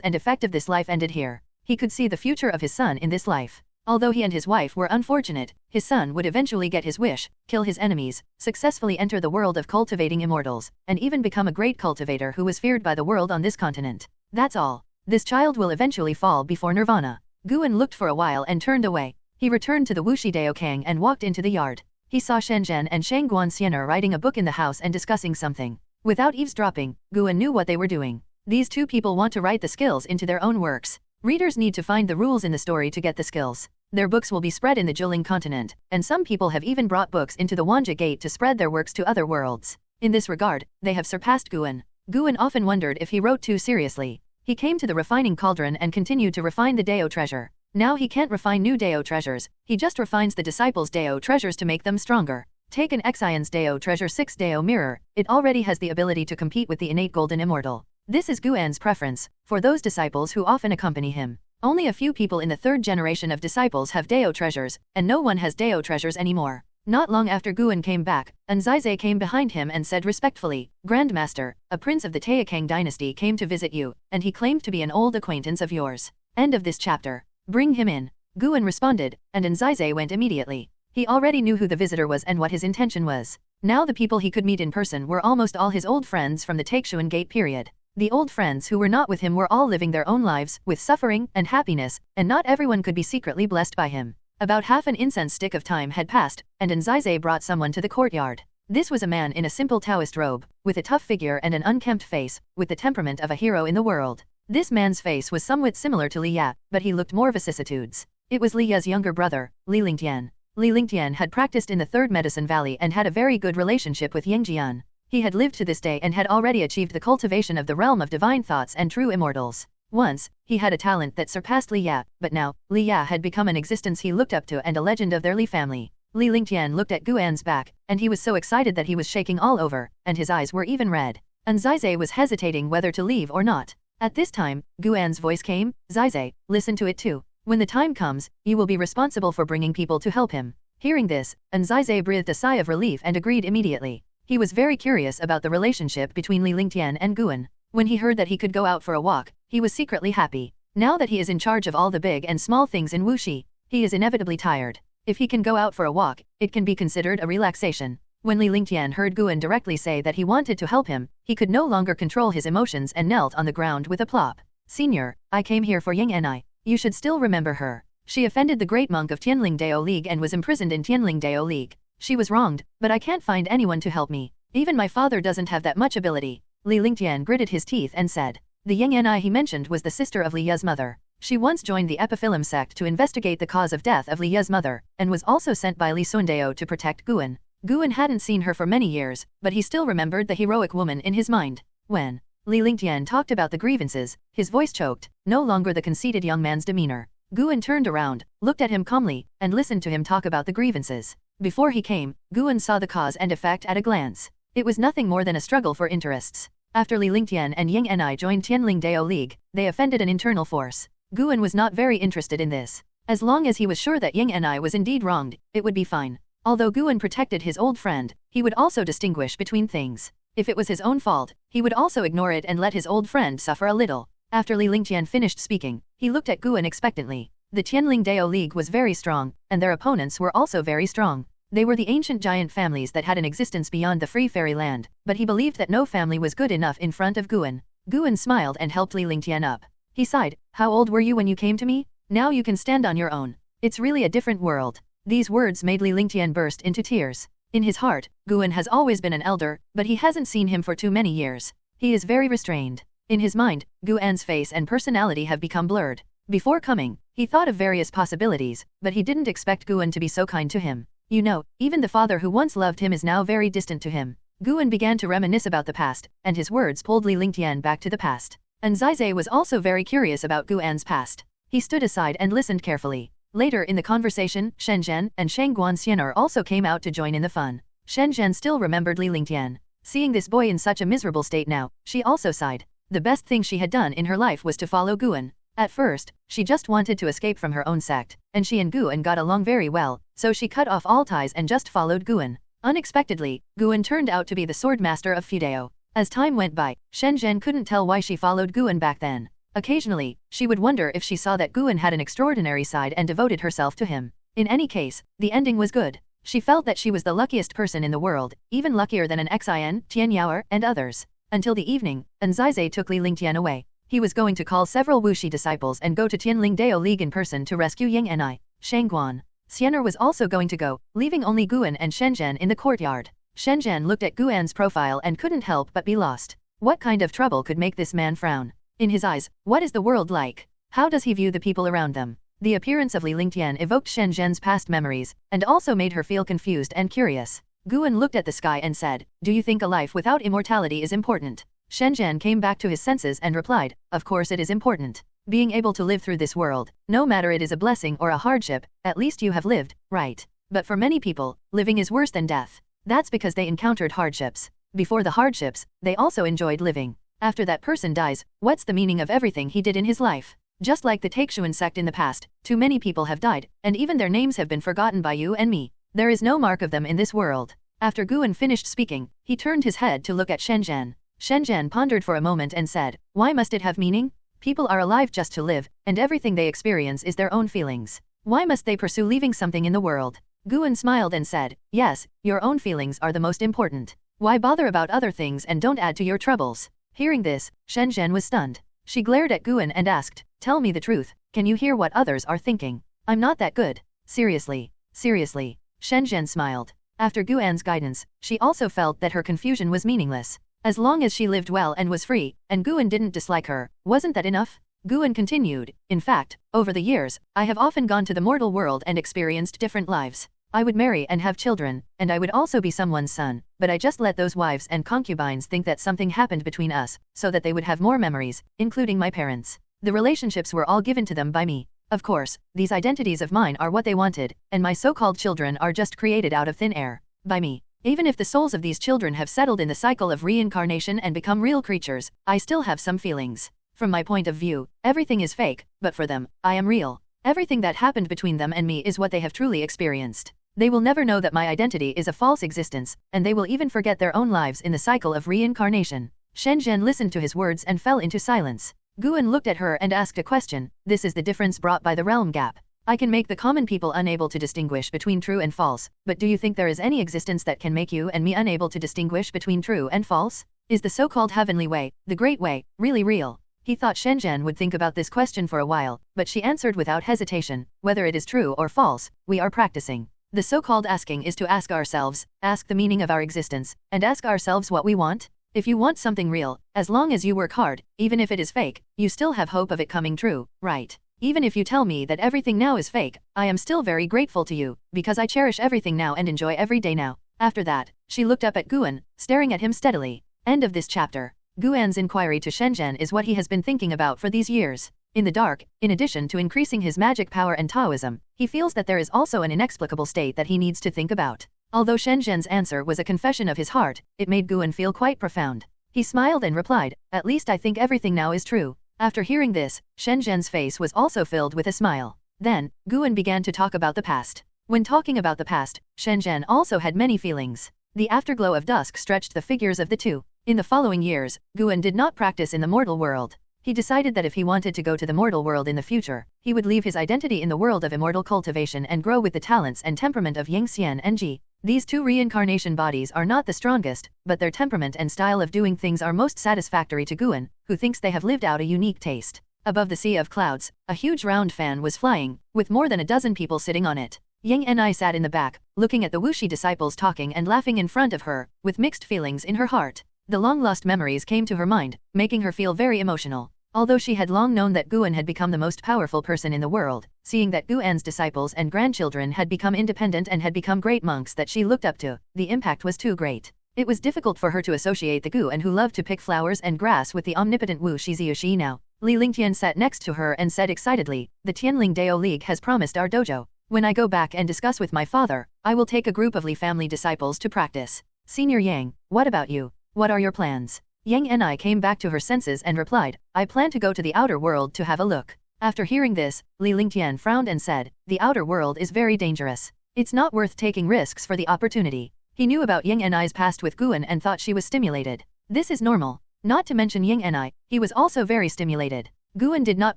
and effect of this life ended here. He could see the future of his son in this life. Although he and his wife were unfortunate, his son would eventually get his wish, kill his enemies, successfully enter the world of cultivating immortals, and even become a great cultivator who was feared by the world on this continent. That's all. This child will eventually fall before nirvana. Guan looked for a while and turned away. He returned to the Wuxi Dao Kang and walked into the yard. He saw Shenzhen and Shangguan Xianer writing a book in the house and discussing something. Without eavesdropping, Guan knew what they were doing. These two people want to write the skills into their own works. Readers need to find the rules in the story to get the skills. Their books will be spread in the Juling continent, and some people have even brought books into the Wanja Gate to spread their works to other worlds. In this regard, they have surpassed Guan. Guan often wondered if he wrote too seriously. He came to the refining cauldron and continued to refine the Dao treasure. Now he can't refine new Dao treasures, he just refines the disciples' Dao treasures to make them stronger. Take an Xion's Dao treasure 6 Dao mirror, it already has the ability to compete with the innate golden immortal. This is Guan's preference, for those disciples who often accompany him. Only a few people in the third generation of disciples have Dao treasures, and no one has Dao treasures anymore. Not long after Guan came back, Anzaize came behind him and said respectfully, Grandmaster, a prince of the Taixuan dynasty came to visit you, and he claimed to be an old acquaintance of yours. End of this chapter. Bring him in. Guan responded, and Anzaize went immediately. He already knew who the visitor was and what his intention was. Now the people he could meet in person were almost all his old friends from the Taixuan Gate period. The old friends who were not with him were all living their own lives, with suffering and happiness, and not everyone could be secretly blessed by him. About half an incense stick of time had passed, and Anzaize brought someone to the courtyard. This was a man in a simple Taoist robe, with a tough figure and an unkempt face, with the temperament of a hero in the world. This man's face was somewhat similar to Li Ya, but he looked more vicissitudes. It was Li Ya's younger brother, Li Lingtian. Li Lingtian had practiced in the Third Medicine Valley and had a very good relationship with Yingjian. He had lived to this day and had already achieved the cultivation of the realm of divine thoughts and true immortals. Once, he had a talent that surpassed Li Ya, but now, Li Ya had become an existence he looked up to and a legend of their Li family. Li Lingtian looked at Guan's back, and he was so excited that he was shaking all over, and his eyes were even red. Anzaize was hesitating whether to leave or not. At this time, Guan's voice came, Zaize, listen to it too. When the time comes, you will be responsible for bringing people to help him. Hearing this, Anzaize breathed a sigh of relief and agreed immediately. He was very curious about the relationship between Li Lingtian and Guan. When he heard that he could go out for a walk, he was secretly happy. Now that he is in charge of all the big and small things in Wuxi, he is inevitably tired. If he can go out for a walk, it can be considered a relaxation. When Li Lingtian heard Guan directly say that he wanted to help him, he could no longer control his emotions and knelt on the ground with a plop. Senior, I came here for Ying Ni. You should still remember her. She offended the great monk of Tianling Dao League and was imprisoned in Tianling Dao League. She was wronged, but I can't find anyone to help me. Even my father doesn't have that much ability. Li Lingtian gritted his teeth and said. The Ying Ni he mentioned was the sister of Li Ya's mother. She once joined the Epiphyllum sect to investigate the cause of death of Li Ya's mother, and was also sent by Li Sundao to protect Guan. Guan hadn't seen her for many years, but he still remembered the heroic woman in his mind. When Li Lingtian talked about the grievances, his voice choked, no longer the conceited young man's demeanor. Guan turned around, looked at him calmly, and listened to him talk about the grievances. Before he came, Guan saw the cause and effect at a glance. It was nothing more than a struggle for interests. After Li Lingtian and Ying Ni joined Tianling Dao League, they offended an internal force. Guan was not very interested in this. As long as he was sure that Ying Ni was indeed wronged, it would be fine. Although Guan protected his old friend, he would also distinguish between things. If it was his own fault, he would also ignore it and let his old friend suffer a little. After Li Lingtian finished speaking, he looked at Guan expectantly. The Tianling Dao League was very strong, and their opponents were also very strong. They were the ancient giant families that had an existence beyond the free fairy land, but he believed that no family was good enough in front of Guan. Guan smiled and helped Li Lingtian up. He sighed, how old were you when you came to me? Now you can stand on your own. It's really a different world. These words made Li Lingtian burst into tears. In his heart, Guan has always been an elder, but he hasn't seen him for too many years. He is very restrained. In his mind, Guan's face and personality have become blurred. Before coming, he thought of various possibilities, but he didn't expect Guan to be so kind to him. You know, even the father who once loved him is now very distant to him. Guan began to reminisce about the past, and his words pulled Li Lingtian back to the past. Anzaize was also very curious about Guan's past. He stood aside and listened carefully. Later in the conversation, Shenzhen and Shangguan Xianer also came out to join in the fun. Shenzhen still remembered Li Lingtian. Seeing this boy in such a miserable state now, she also sighed. The best thing she had done in her life was to follow Guan. At first, she just wanted to escape from her own sect, and she and Guan got along very well, so she cut off all ties and just followed Guan. Unexpectedly, Guan turned out to be the sword master of Fudao. As time went by, Shenzhen couldn't tell why she followed Guan back then. Occasionally, she would wonder if she saw that Guan had an extraordinary side and devoted herself to him. In any case, the ending was good. She felt that she was the luckiest person in the world, even luckier than an Xin, Tian Yaoer, and others. Until the evening, Anzaize took Li Lingtian away. He was going to call several Wuxi disciples and go to Tianling Dao League in person to rescue Ying Ni. Shangguan Xianer was also going to go, leaving only Guan and Shenzhen in the courtyard. Shenzhen looked at Guan's profile and couldn't help but be lost. What kind of trouble could make this man frown? In his eyes, what is the world like? How does he view the people around them? The appearance of Li Lingtian evoked Shenzhen's past memories, and also made her feel confused and curious. Guan looked at the sky and said, do you think a life without immortality is important? Shenzhen came back to his senses and replied, of course it is important. being able to live through this world, no matter it is a blessing or a hardship, at least you have lived, right? But for many people, living is worse than death. That's because they encountered hardships. Before the hardships, they also enjoyed living. After that person dies, what's the meaning of everything he did in his life? Just like the Taixuan Sect in the past, too many people have died, and even their names have been forgotten by you and me. There is no mark of them in this world. After Guan finished speaking, he turned his head to look at Shenzhen. Shenzhen pondered for a moment and said, "Why must it have meaning? People are alive just to live, and everything they experience is their own feelings. Why must they pursue leaving something in the world?" Guan smiled and said, "Yes, your own feelings are the most important. Why bother about other things and don't add to your troubles?" Hearing this, Shenzhen was stunned. She glared at Guan and asked, "Tell me the truth, can you hear what others are thinking? I'm not that good. Seriously, seriously." Shenzhen smiled. After Guan's guidance, she also felt that her confusion was meaningless. As long as she lived well and was free, and Guan didn't dislike her, wasn't that enough? Guan continued, "In fact, over the years, I have often gone to the mortal world and experienced different lives. I would marry and have children, and I would also be someone's son, but I just let those wives and concubines think that something happened between us, so that they would have more memories, including my parents. The relationships were all given to them by me. Of course, these identities of mine are what they wanted, and my so-called children are just created out of thin air. By me. Even if the souls of these children have settled in the cycle of reincarnation and become real creatures, I still have some feelings. From my point of view, everything is fake, but for them, I am real. Everything that happened between them and me is what they have truly experienced. They will never know that my identity is a false existence, and they will even forget their own lives in the cycle of reincarnation." Shenzhen listened to his words and fell into silence. Guan looked at her and asked a question. "This is the difference brought by the realm gap. I can make the common people unable to distinguish between true and false, but do you think there is any existence that can make you and me unable to distinguish between true and false? Is the so-called heavenly way, the great way, really real?" He thought Shenzhen would think about this question for a while, but she answered without hesitation, "Whether it is true or false, we are practicing. The so-called asking is to ask ourselves, ask the meaning of our existence, and ask ourselves what we want. If you want something real, as long as you work hard, even if it is fake, you still have hope of it coming true, right? Even if you tell me that everything now is fake, I am still very grateful to you, because I cherish everything now and enjoy every day now." After that, she looked up at Guan, staring at him steadily. End of this chapter. Guan's inquiry to Shenzhen is what he has been thinking about for these years. In the dark, in addition to increasing his magic power and Taoism, he feels that there is also an inexplicable state that he needs to think about. Although Shenzhen's answer was a confession of his heart, it made Guan feel quite profound. He smiled and replied, "At least I think everything now is true." After hearing this, Shenzhen's face was also filled with a smile. Then, Guan began to talk about the past. When talking about the past, Shenzhen also had many feelings. The afterglow of dusk stretched the figures of the two. In the following years, Guan did not practice in the mortal world. He decided that if he wanted to go to the mortal world in the future, he would leave his identity in the world of immortal cultivation and grow with the talents and temperament of Yang Xian and Ji. These two reincarnation bodies are not the strongest, but their temperament and style of doing things are most satisfactory to Guan, who thinks they have lived out a unique taste. Above the sea of clouds, a huge round fan was flying, with more than a dozen people sitting on it. Yang and I sat in the back, looking at the Wuxi disciples talking and laughing in front of her, with mixed feelings in her heart. The long-lost memories came to her mind, making her feel very emotional. Although she had long known that Guan had become the most powerful person in the world, seeing that Guan's disciples and grandchildren had become independent and had become great monks that she looked up to, the impact was too great. It was difficult for her to associate the Guan who loved to pick flowers and grass with the omnipotent Wu Shiziushi now. Li Lingtian sat next to her and said excitedly, "The Tianling Dao League has promised our dojo. When I go back and discuss with my father, I will take a group of Li family disciples to practice. Senior Yang, what about you? What are your plans?" Yang and I came back to her senses and replied, "I plan to go to the outer world to have a look." After hearing this, Li Lingtian frowned and said, "The outer world is very dangerous. It's not worth taking risks for the opportunity." He knew about Yang and I's past with Guan and thought she was stimulated. This is normal. Not to mention Yang and I, he was also very stimulated. Guan did not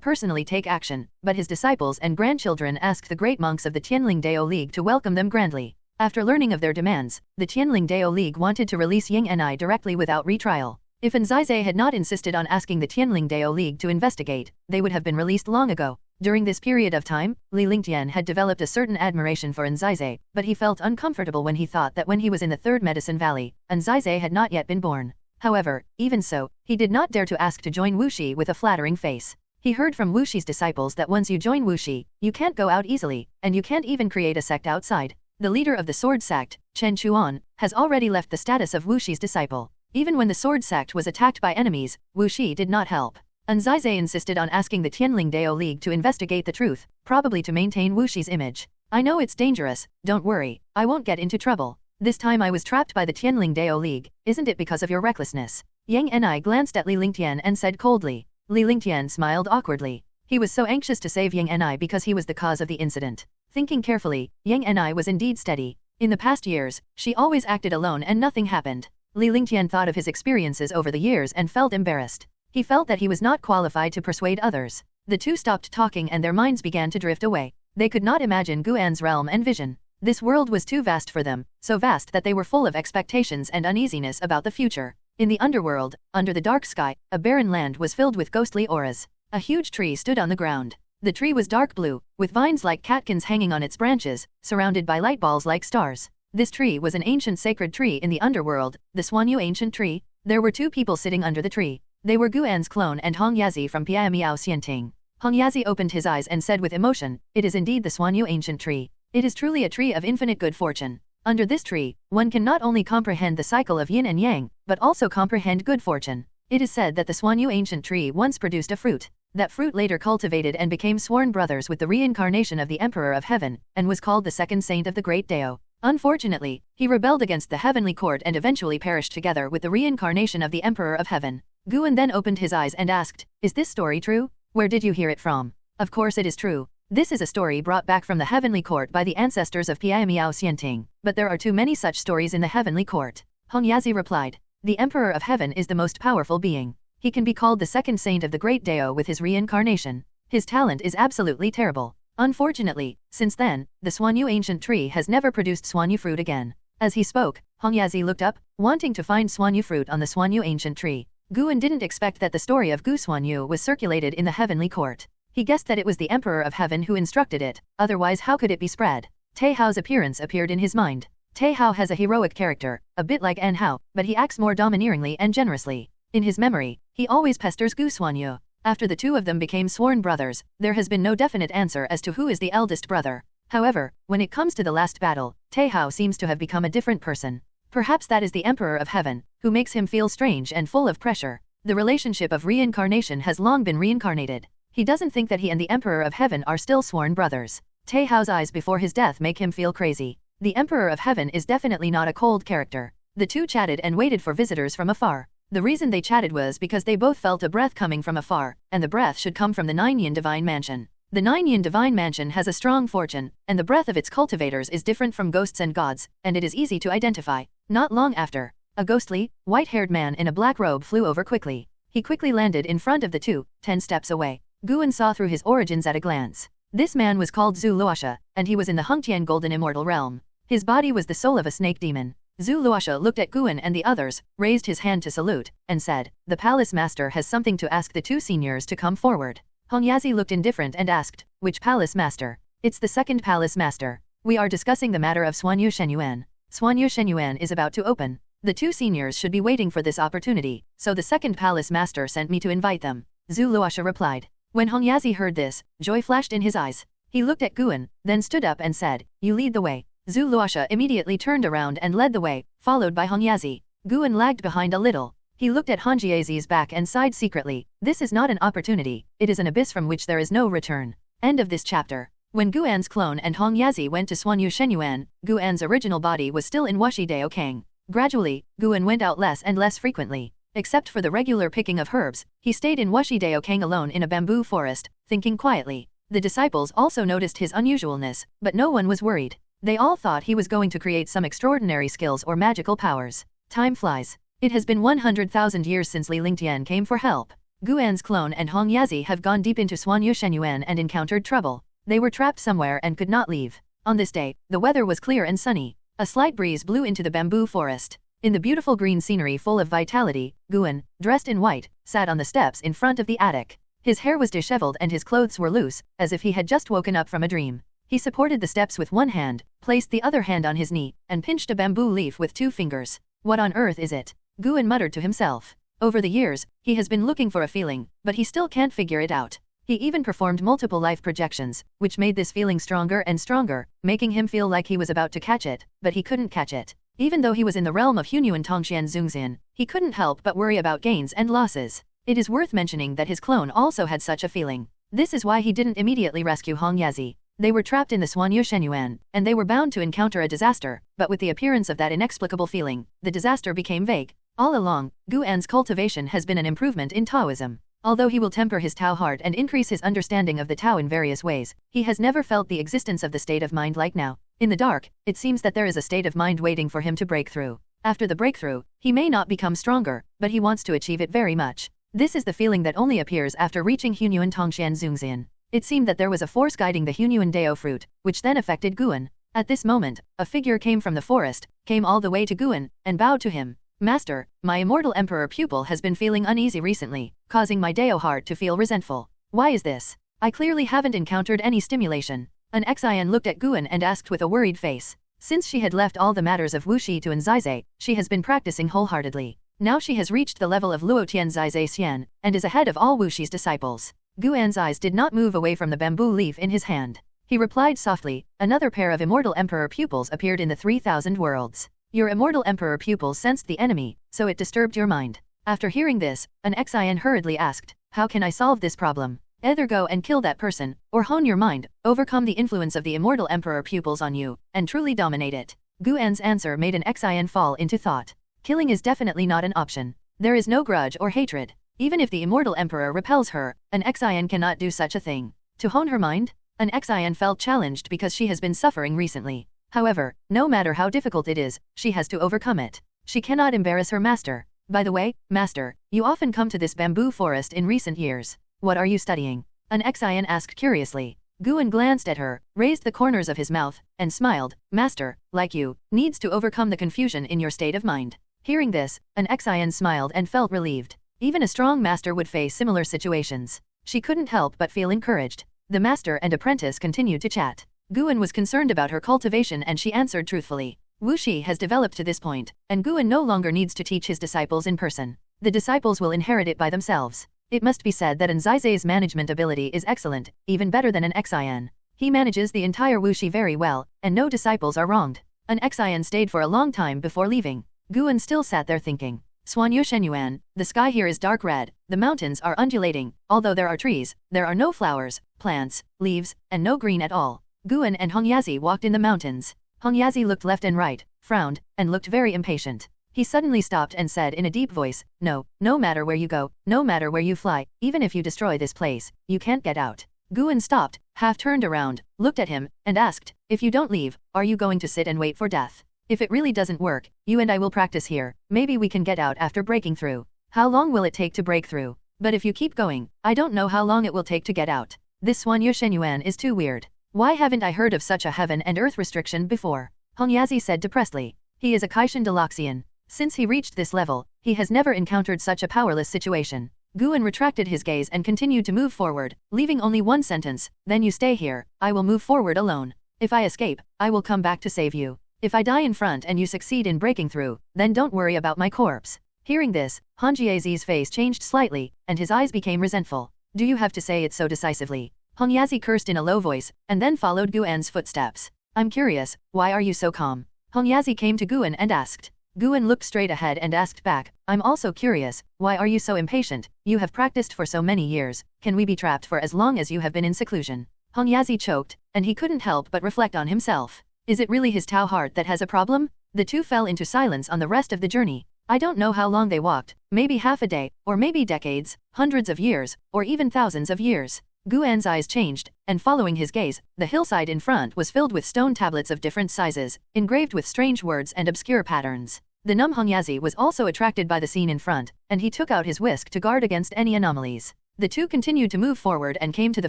personally take action, but his disciples and grandchildren asked the great monks of the Tianling Dao League to welcome them grandly. After learning of their demands, the Tianling Dao League wanted to release Yang and I directly without retrial. If Anzizai had not insisted on asking the Tianling Dao League to investigate, they would have been released long ago. During this period of time, Li Lingtian had developed a certain admiration for Anzizai, but he felt uncomfortable when he thought that when he was in the Third Medicine Valley, Anzizai had not yet been born. However, even so, he did not dare to ask to join Wuxi with a flattering face. He heard from Wuxi's disciples that once you join Wuxi, you can't go out easily, and you can't even create a sect outside. The leader of the Sword Sect, Chen Chuan, has already left the status of Wuxi's disciple. Even when the Sword Sect was attacked by enemies, Wuxi did not help. Anzaize insisted on asking the Tianling Dao League to investigate the truth, probably to maintain Wuxi's image. I know it's dangerous, don't worry, I won't get into trouble. This time I was trapped by the Tianling Dao League, isn't it because of your recklessness? Yang Ni glanced at Li Lingtian and said coldly. Li Lingtian smiled awkwardly. He was so anxious to save Yang Ni because he was the cause of the incident. Thinking carefully, Yang Ni was indeed steady. In the past years, she always acted alone and nothing happened. Li Lingtian thought of his experiences over the years and felt embarrassed. He felt that he was not qualified to persuade others. The two stopped talking and their minds began to drift away. They could not imagine Guan's realm and vision. This world was too vast for them, so vast that they were full of expectations and uneasiness about the future. In the underworld, under the dark sky, a barren land was filled with ghostly auras. A huge tree stood on the ground. The tree was dark blue, with vines like catkins hanging on its branches, surrounded by light balls like stars. This tree was an ancient sacred tree in the underworld, the Xuanyu ancient tree. There were two people sitting under the tree. They were Guan's clone and Hong Yazi from Piamiao Xianting. Hong Yazi opened his eyes and said with emotion, "It is indeed the Xuanyu ancient tree. It is truly a tree of infinite good fortune. Under this tree, one can not only comprehend the cycle of yin and yang, but also comprehend good fortune. It is said that the Xuanyu ancient tree once produced a fruit. That fruit later cultivated and became sworn brothers with the reincarnation of the Emperor of Heaven, and was called the second saint of the Great Dao. Unfortunately, he rebelled against the heavenly court and eventually perished together with the reincarnation of the Emperor of Heaven." Guan then opened his eyes and asked, "Is this story true? Where did you hear it from?" "Of course it is true. This is a story brought back from the heavenly court by the ancestors of Piamiao Xianting, but there are too many such stories in the heavenly court." Hong Yazi replied, "The Emperor of Heaven is the most powerful being. He can be called the second saint of the Great Dao with his reincarnation. His talent is absolutely terrible. Unfortunately, since then, the Xuanyu ancient tree has never produced Xuanyu fruit again." As he spoke, Hong Yazi looked up, wanting to find Xuanyu fruit on the Xuanyu ancient tree. Guan didn't expect that the story of Gu Xuanyu was circulated in the heavenly court. He guessed that it was the Emperor of Heaven who instructed it, otherwise how could it be spread? Taihao's appearance appeared in his mind. Taihao has a heroic character, a bit like An Hao, but he acts more domineeringly and generously. In his memory, he always pesters Gu Xuanyu. After the two of them became sworn brothers, there has been no definite answer as to who is the eldest brother. However, when it comes to the last battle, Taihao seems to have become a different person. Perhaps that is the Emperor of Heaven, who makes him feel strange and full of pressure. The relationship of reincarnation has long been reincarnated. He doesn't think that he and the Emperor of Heaven are still sworn brothers. Taihao's eyes before his death make him feel crazy. The Emperor of Heaven is definitely not a cold character. The two chatted and waited for visitors from afar. The reason they chatted was because they both felt a breath coming from afar, and the breath should come from the Nine Yin Divine Mansion. The Nine Yin Divine Mansion has a strong fortune, and the breath of its cultivators is different from ghosts and gods, and it is easy to identify. Not long after, a ghostly, white-haired man in a black robe flew over quickly. He quickly landed in front of the two, 10 steps away. Guan saw through his origins at a glance. This man was called Zhu Luosha, and he was in the Hengtian Golden Immortal Realm. His body was the soul of a snake demon. Zhu Luosha looked at Guan and the others, raised his hand to salute, and said, "The palace master has something to ask the two seniors to come forward." Hong Yazi looked indifferent and asked, "Which palace master?" "It's the second palace master. We are discussing the matter of Xuanyu Shenyuan. Xuanyu Shenyuan is about to open. The two seniors should be waiting for this opportunity, so the second palace master sent me to invite them." Zhu Luosha replied. When Hong Yazi heard this, joy flashed in his eyes. He looked at Guan, then stood up and said, "You lead the way." Zhu Luosha immediately turned around and led the way, followed by Hong Yazi. Guan lagged behind a little. He looked at Hong Jiazi's back and sighed secretly. This is not an opportunity, it is an abyss from which there is no return. End of this chapter. When Guan's clone and Hong Yazi went to Xuanyu Shenyuan, Guan's original body was still in Wuxi Dao Kang. Gradually, Guan went out less and less frequently. Except for the regular picking of herbs, he stayed in Wuxi Dao Kang alone in a bamboo forest, thinking quietly. The disciples also noticed his unusualness, but no one was worried. They all thought he was going to create some extraordinary skills or magical powers. Time flies. It has been 100,000 years since Li Lingtian came for help. Guan's clone and Hong Yazi have gone deep into Xuanyu Shenyuan and encountered trouble. They were trapped somewhere and could not leave. On this day, the weather was clear and sunny. A slight breeze blew into the bamboo forest. In the beautiful green scenery full of vitality, Guan, dressed in white, sat on the steps in front of the attic. His hair was disheveled and his clothes were loose, as if he had just woken up from a dream. He supported the steps with one hand, placed the other hand on his knee, and pinched a bamboo leaf with 2 fingers. What on earth is it? Guan muttered to himself. Over the years, he has been looking for a feeling, but he still can't figure it out. He even performed multiple life projections, which made this feeling stronger and stronger, making him feel like he was about to catch it, but he couldn't catch it. Even though he was in the realm of Hunyuan Tongshan Zungxian, he couldn't help but worry about gains and losses. It is worth mentioning that his clone also had such a feeling. This is why he didn't immediately rescue Hong Yazi. They were trapped in the Suanyu Shenyuan, and they were bound to encounter a disaster, but with the appearance of that inexplicable feeling, the disaster became vague. All along, Gu An's cultivation has been an improvement in Taoism. Although he will temper his Tao heart and increase his understanding of the Tao in various ways, he has never felt the existence of the state of mind like now. In the dark, it seems that there is a state of mind waiting for him to break through. After the breakthrough, he may not become stronger, but he wants to achieve it very much. This is the feeling that only appears after reaching Hunyuan Tongxian Zungxian. It seemed that there was a force guiding the Hunyuan Dao fruit, which then affected Guan. At this moment, a figure came from the forest, came all the way to Guan, and bowed to him. Master, my immortal emperor pupil has been feeling uneasy recently, causing my Dao heart to feel resentful. Why is this? I clearly haven't encountered any stimulation. An Xian looked at Guan and asked with a worried face. Since she had left all the matters of Wuxi to Nzaize, she has been practicing wholeheartedly. Now she has reached the level of Luotian Zaize Xian, and is ahead of all Wuxi's disciples. Guan's eyes did not move away from the bamboo leaf in his hand. He replied softly, another pair of immortal emperor pupils appeared in the 3,000 worlds. Your immortal emperor pupils sensed the enemy, so it disturbed your mind. After hearing this, an Xian hurriedly asked, how can I solve this problem? Either go and kill that person, or hone your mind, overcome the influence of the immortal emperor pupils on you, and truly dominate it. Guan's answer made an Xian fall into thought. Killing is definitely not an option. There is no grudge or hatred. Even if the immortal emperor repels her, an Xian cannot do such a thing. To hone her mind? An Xian felt challenged because she has been suffering recently. However, no matter how difficult it is, she has to overcome it. She cannot embarrass her master. By the way, master, you often come to this bamboo forest in recent years. What are you studying? An Xian asked curiously. Guan glanced at her, raised the corners of his mouth, and smiled. Master, like you, needs to overcome the confusion in your state of mind. Hearing this, an Xian smiled and felt relieved. Even a strong master would face similar situations. She couldn't help but feel encouraged. The master and apprentice continued to chat. Guan was concerned about her cultivation and she answered truthfully. Wuxi has developed to this point, and Guan no longer needs to teach his disciples in person. The disciples will inherit it by themselves. It must be said that Nzaize's management ability is excellent, even better than an Xian. He manages the entire Wuxi very well, and no disciples are wronged. An Xian stayed for a long time before leaving. Guan still sat there thinking. Suanyu Shenyuan, the sky here is dark red, the mountains are undulating, although there are trees, there are no flowers, plants, leaves, and no green at all. Guan and Hong Yazi walked in the mountains. Hong Yazi looked left and right, frowned, and looked very impatient. He suddenly stopped and said in a deep voice, no matter where you go, no matter where you fly, even if you destroy this place, you can't get out. Guan stopped, half turned around, looked at him, and asked, if you don't leave, are you going to sit and wait for death? If it really doesn't work, you and I will practice here, maybe we can get out after breaking through. How long will it take to break through? But if you keep going, I don't know how long it will take to get out. This Suanyu Shenyuan is too weird. Why haven't I heard of such a heaven and earth restriction before? Hong Yazi said depressedly. He is a Kaishan Delaxian. Since he reached this level, he has never encountered such a powerless situation. Guan retracted his gaze and continued to move forward, leaving only one sentence, then you stay here, I will move forward alone. If I escape, I will come back to save you. If I die in front and you succeed in breaking through, then don't worry about my corpse. Hearing this, Han Jiazi's face changed slightly, and his eyes became resentful. Do you have to say it so decisively? Hong Yazi cursed in a low voice, and then followed Guan's footsteps. I'm curious, why are you so calm? Hong Yazi came to Guan and asked. Guan looked straight ahead and asked back, I'm also curious, why are you so impatient? You have practiced for so many years, can we be trapped for as long as you have been in seclusion? Hong Yazi choked, and he couldn't help but reflect on himself. Is it really his Tao heart that has a problem? The two fell into silence on the rest of the journey. I don't know how long they walked, maybe half a day, or maybe decades, hundreds of years, or even thousands of years. Guan's eyes changed, and following his gaze, the hillside in front was filled with stone tablets of different sizes, engraved with strange words and obscure patterns. The numb Hong Yazi was also attracted by the scene in front, and he took out his whisk to guard against any anomalies. The two continued to move forward and came to the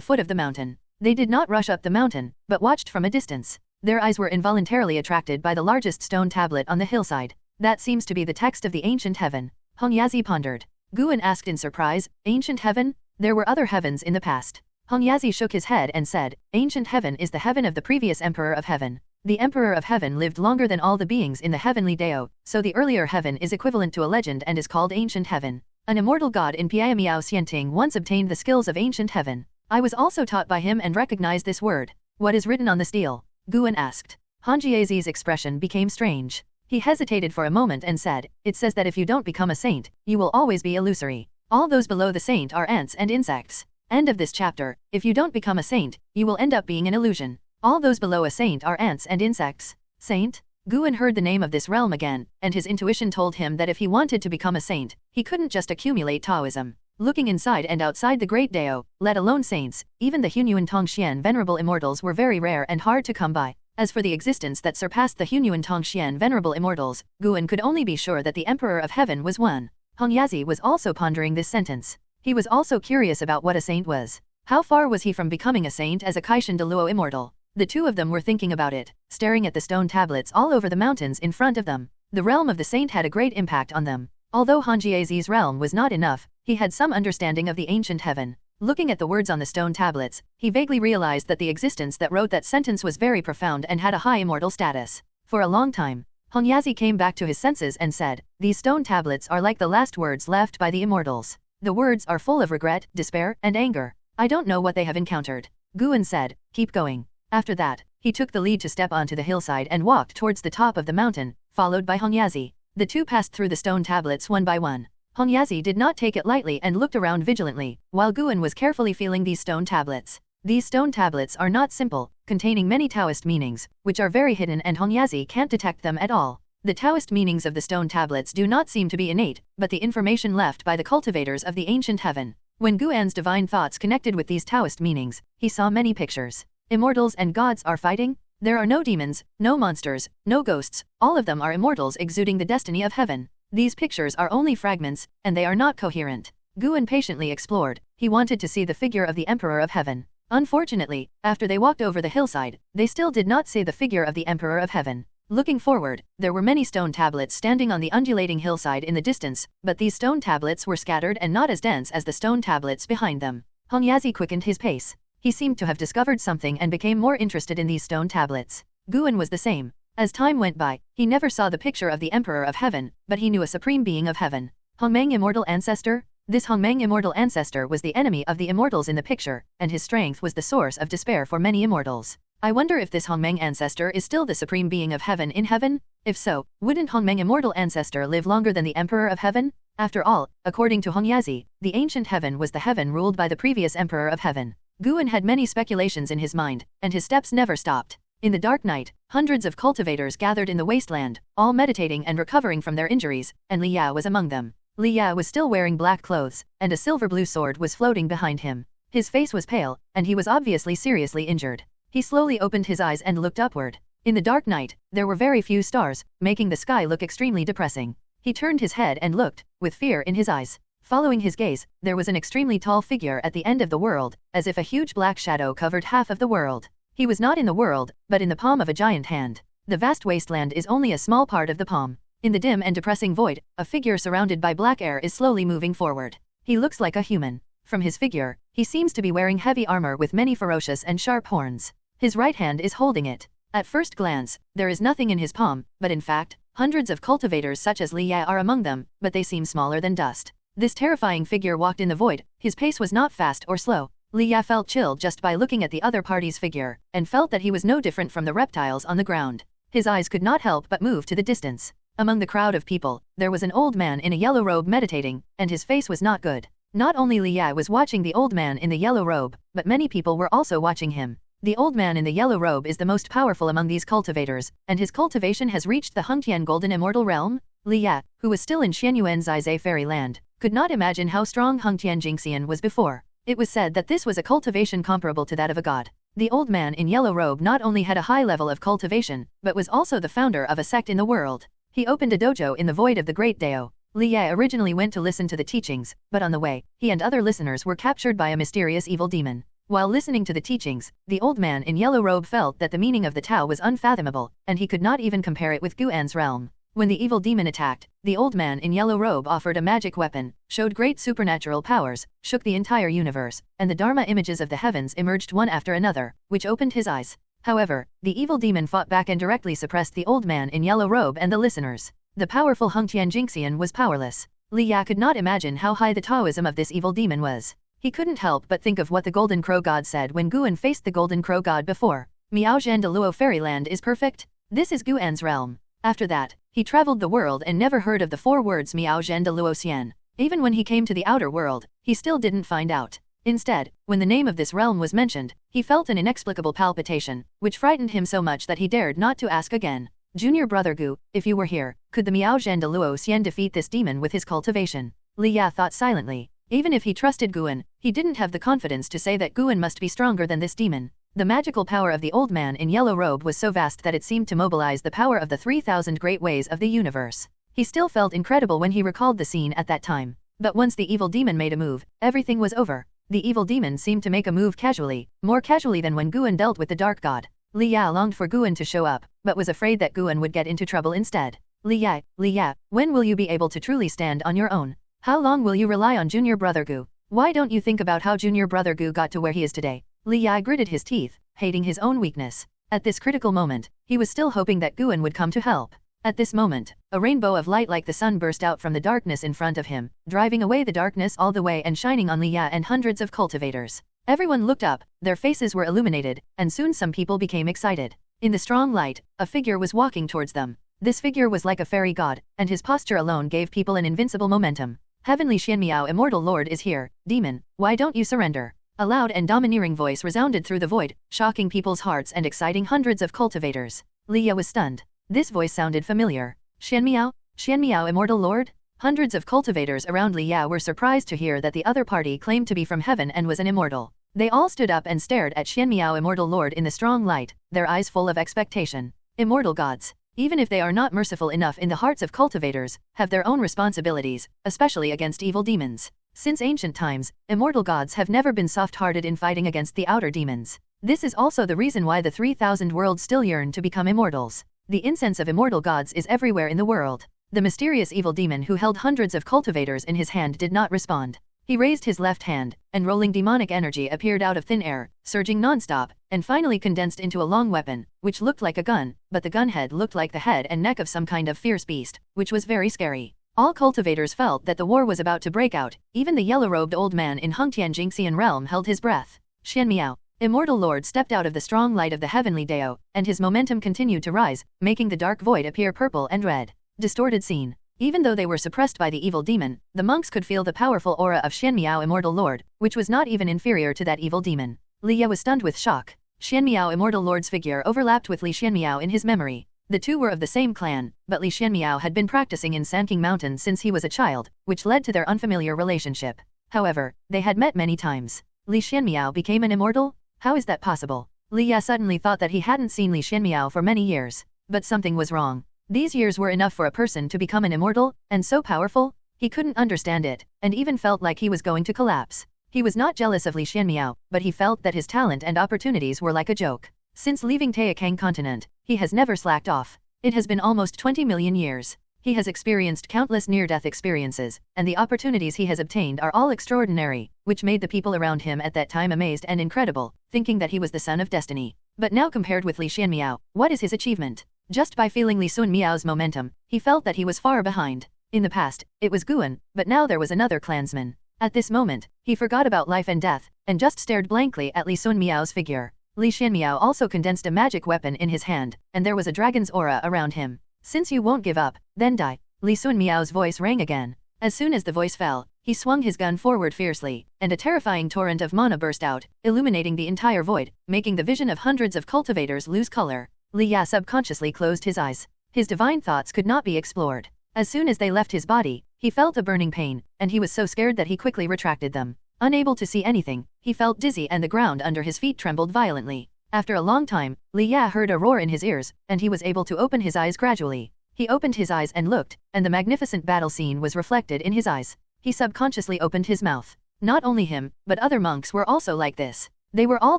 foot of the mountain. They did not rush up the mountain, but watched from a distance. Their eyes were involuntarily attracted by the largest stone tablet on the hillside. That seems to be the text of the ancient heaven. Hong Yazi pondered. Guan asked in surprise, ancient heaven? There were other heavens in the past. Hong Yazi shook his head and said, ancient heaven is the heaven of the previous emperor of heaven. The emperor of heaven lived longer than all the beings in the heavenly Dao, so the earlier heaven is equivalent to a legend and is called ancient heaven. An immortal god in Piamiao Xianting once obtained the skills of ancient heaven. I was also taught by him and recognized this word. What is written on the stele? Guan asked. Han Jiazi's expression became strange. He hesitated for a moment and said, it says that if you don't become a saint, you will always be illusory. All those below the saint are ants and insects. End of this chapter. If you don't become a saint, you will end up being an illusion. All those below a saint are ants and insects. Saint? Guan heard the name of this realm again, and his intuition told him that if he wanted to become a saint, he couldn't just accumulate Taoism. Looking inside and outside the Great Dao, let alone saints, even the Hunyuan Tongxian venerable immortals were very rare and hard to come by. As for the existence that surpassed the Hunyuan Tongxian venerable immortals, Guan could only be sure that the Emperor of Heaven was one. Hongyazi was also pondering this sentence. He was also curious about what a saint was. How far was he from becoming a saint as a Caixuan de Luo immortal? The two of them were thinking about it, staring at the stone tablets all over the mountains in front of them. The realm of the saint had a great impact on them. Although Hongyazi's realm was not enough, he had some understanding of the ancient heaven. Looking at the words on the stone tablets, he vaguely realized that the existence that wrote that sentence was very profound and had a high immortal status. For a long time, Hongyazi came back to his senses and said, "These stone tablets are like the last words left by the immortals. The words are full of regret, despair, and anger. I don't know what they have encountered." Guan said, "Keep going." After that, he took the lead to step onto the hillside and walked towards the top of the mountain, followed by Hongyazi. The two passed through the stone tablets one by one. Hongyazi did not take it lightly and looked around vigilantly, while Guan was carefully feeling these stone tablets. These stone tablets are not simple, containing many Taoist meanings, which are very hidden and Hongyazi can't detect them at all. The Taoist meanings of the stone tablets do not seem to be innate, but the information left by the cultivators of the ancient heaven. When Guan's divine thoughts connected with these Taoist meanings, he saw many pictures. Immortals and gods are fighting? There are no demons, no monsters, no ghosts, all of them are immortals exuding the destiny of heaven. These pictures are only fragments, and they are not coherent. Guan patiently explored. He wanted to see the figure of the Emperor of Heaven. Unfortunately, after they walked over the hillside, they still did not see the figure of the Emperor of Heaven. Looking forward, there were many stone tablets standing on the undulating hillside in the distance, but these stone tablets were scattered and not as dense as the stone tablets behind them. Hongyazi quickened his pace. He seemed to have discovered something and became more interested in these stone tablets. Guan was the same. As time went by, he never saw the picture of the Emperor of Heaven, but he knew a supreme being of heaven. Hongmeng Immortal Ancestor? This Hongmeng Immortal Ancestor was the enemy of the immortals in the picture, and his strength was the source of despair for many immortals. I wonder if this Hongmeng Ancestor is still the supreme being of heaven in heaven? If so, wouldn't Hongmeng Immortal Ancestor live longer than the Emperor of Heaven? After all, according to Hongyazi, the ancient heaven was the heaven ruled by the previous Emperor of Heaven. Guan had many speculations in his mind, and his steps never stopped. In the dark night, hundreds of cultivators gathered in the wasteland, all meditating and recovering from their injuries, and Li Ya was among them. Li Ya was still wearing black clothes, and a silver-blue sword was floating behind him. His face was pale, and he was obviously seriously injured. He slowly opened his eyes and looked upward. In the dark night, there were very few stars, making the sky look extremely depressing. He turned his head and looked, with fear in his eyes. Following his gaze, there was an extremely tall figure at the end of the world, as if a huge black shadow covered half of the world. He was not in the world, but in the palm of a giant hand. The vast wasteland is only a small part of the palm. In the dim and depressing void, a figure surrounded by black air is slowly moving forward. He looks like a human. From his figure, he seems to be wearing heavy armor with many ferocious and sharp horns. His right hand is holding it. At first glance, there is nothing in his palm, but in fact, hundreds of cultivators such as Li Ya are among them, but they seem smaller than dust. This terrifying figure walked in the void. His pace was not fast or slow. Li Ya felt chilled just by looking at the other party's figure, and felt that he was no different from the reptiles on the ground. His eyes could not help but move to the distance. Among the crowd of people, there was an old man in a yellow robe meditating, and his face was not good. Not only Li Ya was watching the old man in the yellow robe, but many people were also watching him. The old man in the yellow robe is the most powerful among these cultivators, and his cultivation has reached the Hengtian Golden Immortal Realm. Li Ya, who was still in Xianyuan Zizai Fairyland, could not imagine how strong Hengtian Jinxian was before. It was said that this was a cultivation comparable to that of a god. The old man in yellow robe not only had a high level of cultivation, but was also the founder of a sect in the world. He opened a dojo in the void of the Great Dao. Li Ya originally went to listen to the teachings, but on the way, he and other listeners were captured by a mysterious evil demon. While listening to the teachings, the old man in yellow robe felt that the meaning of the Tao was unfathomable, and he could not even compare it with Guan's realm. When the evil demon attacked, the old man in yellow robe offered a magic weapon, showed great supernatural powers, shook the entire universe, and the Dharma images of the heavens emerged one after another, which opened his eyes. However, the evil demon fought back and directly suppressed the old man in yellow robe and the listeners. The powerful Hengtian Jinxian was powerless. Li Ya could not imagine how high the Taoism of this evil demon was. He couldn't help but think of what the Golden Crow God said when Guan faced the Golden Crow God before. Miao Zhan de Luo Fairyland is perfect? This is Guan's realm. After that, he traveled the world and never heard of the 4 words Miao Zhen de Luo Xian. Even when he came to the outer world, he still didn't find out. Instead, when the name of this realm was mentioned, he felt an inexplicable palpitation, which frightened him so much that he dared not to ask again. Junior brother Gu, if you were here, could the Miao Zhen de Luo Xian defeat this demon with his cultivation? Li Ya thought silently. Even if he trusted Guan, he didn't have the confidence to say that Guan must be stronger than this demon. The magical power of the old man in yellow robe was so vast that it seemed to mobilize the power of the 3,000 great ways of the universe. He still felt incredible when he recalled the scene at that time. But once the evil demon made a move, everything was over. The evil demon seemed to make a move casually, more casually than when Guan dealt with the dark god. Li Ya longed for Guan to show up, but was afraid that Guan would get into trouble instead. Li Ya, when will you be able to truly stand on your own? How long will you rely on junior brother Gu? Why don't you think about how junior brother Gu got to where he is today? Li Ya gritted his teeth, hating his own weakness. At this critical moment, he was still hoping that Guan would come to help. At this moment, a rainbow of light like the sun burst out from the darkness in front of him, driving away the darkness all the way and shining on Li Ya and hundreds of cultivators. Everyone looked up, their faces were illuminated, and soon some people became excited. In the strong light, a figure was walking towards them. This figure was like a fairy god, and his posture alone gave people an invincible momentum. Heavenly Xianmiao Immortal Lord is here, demon, why don't you surrender? A loud and domineering voice resounded through the void, shocking people's hearts and exciting hundreds of cultivators. Li Ya was stunned. This voice sounded familiar. Xianmiao Immortal Lord? Hundreds of cultivators around Li Ya were surprised to hear that the other party claimed to be from heaven and was an immortal. They all stood up and stared at Xianmiao Immortal Lord in the strong light, their eyes full of expectation. Immortal gods, even if they are not merciful enough in the hearts of cultivators, have their own responsibilities, especially against evil demons. Since ancient times, immortal gods have never been soft-hearted in fighting against the outer demons. This is also the reason why the 3,000 worlds still yearn to become immortals. The incense of immortal gods is everywhere in the world. The mysterious evil demon who held hundreds of cultivators in his hand did not respond. He raised his left hand, and rolling demonic energy appeared out of thin air, surging non-stop, and finally condensed into a long weapon, which looked like a gun, but the gun head looked like the head and neck of some kind of fierce beast, which was very scary. All cultivators felt that the war was about to break out. Even the yellow-robed old man in Hengtian Jingxian realm held his breath. Xianmiao, Immortal Lord, stepped out of the strong light of the heavenly Dao, and his momentum continued to rise, making the dark void appear purple and red. Distorted scene. Even though they were suppressed by the evil demon, the monks could feel the powerful aura of Xianmiao Immortal Lord, which was not even inferior to that evil demon. Li Ya was stunned with shock. Xianmiao Immortal Lord's figure overlapped with Li Xianmiao in his memory. The two were of the same clan, but Li Xianmiao had been practicing in Sanking Mountain since he was a child, which led to their unfamiliar relationship. However, they had met many times. Li Xianmiao became an immortal? How is that possible? Li Ya suddenly thought that he hadn't seen Li Xianmiao for many years. But something was wrong. These years were enough for a person to become an immortal, and so powerful? He couldn't understand it, and even felt like he was going to collapse. He was not jealous of Li Xianmiao, but he felt that his talent and opportunities were like a joke. Since leaving Taixuan continent, he has never slacked off. It has been almost 20 million years. He has experienced countless near-death experiences, and the opportunities he has obtained are all extraordinary, which made the people around him at that time amazed and incredible, thinking that he was the son of destiny. But now compared with Li Xianmiao, what is his achievement? Just by feeling Li Xunmiao's momentum, he felt that he was far behind. In the past, it was Guan, but now there was another clansman. At this moment, he forgot about life and death, and just stared blankly at Li Xunmiao's figure. Li Xianmiao also condensed a magic weapon in his hand, and there was a dragon's aura around him. Since you won't give up, then die. Li Xunmiao's voice rang again. As soon as the voice fell, he swung his gun forward fiercely, and a terrifying torrent of mana burst out, illuminating the entire void, making the vision of hundreds of cultivators lose color. Li Ya subconsciously closed his eyes. His divine thoughts could not be explored. As soon as they left his body, he felt a burning pain, and he was so scared that he quickly retracted them. Unable to see anything, he felt dizzy and the ground under his feet trembled violently. After a long time, Li Ya heard a roar in his ears, and he was able to open his eyes gradually. He opened his eyes and looked, and the magnificent battle scene was reflected in his eyes. He subconsciously opened his mouth. Not only him, but other monks were also like this. They were all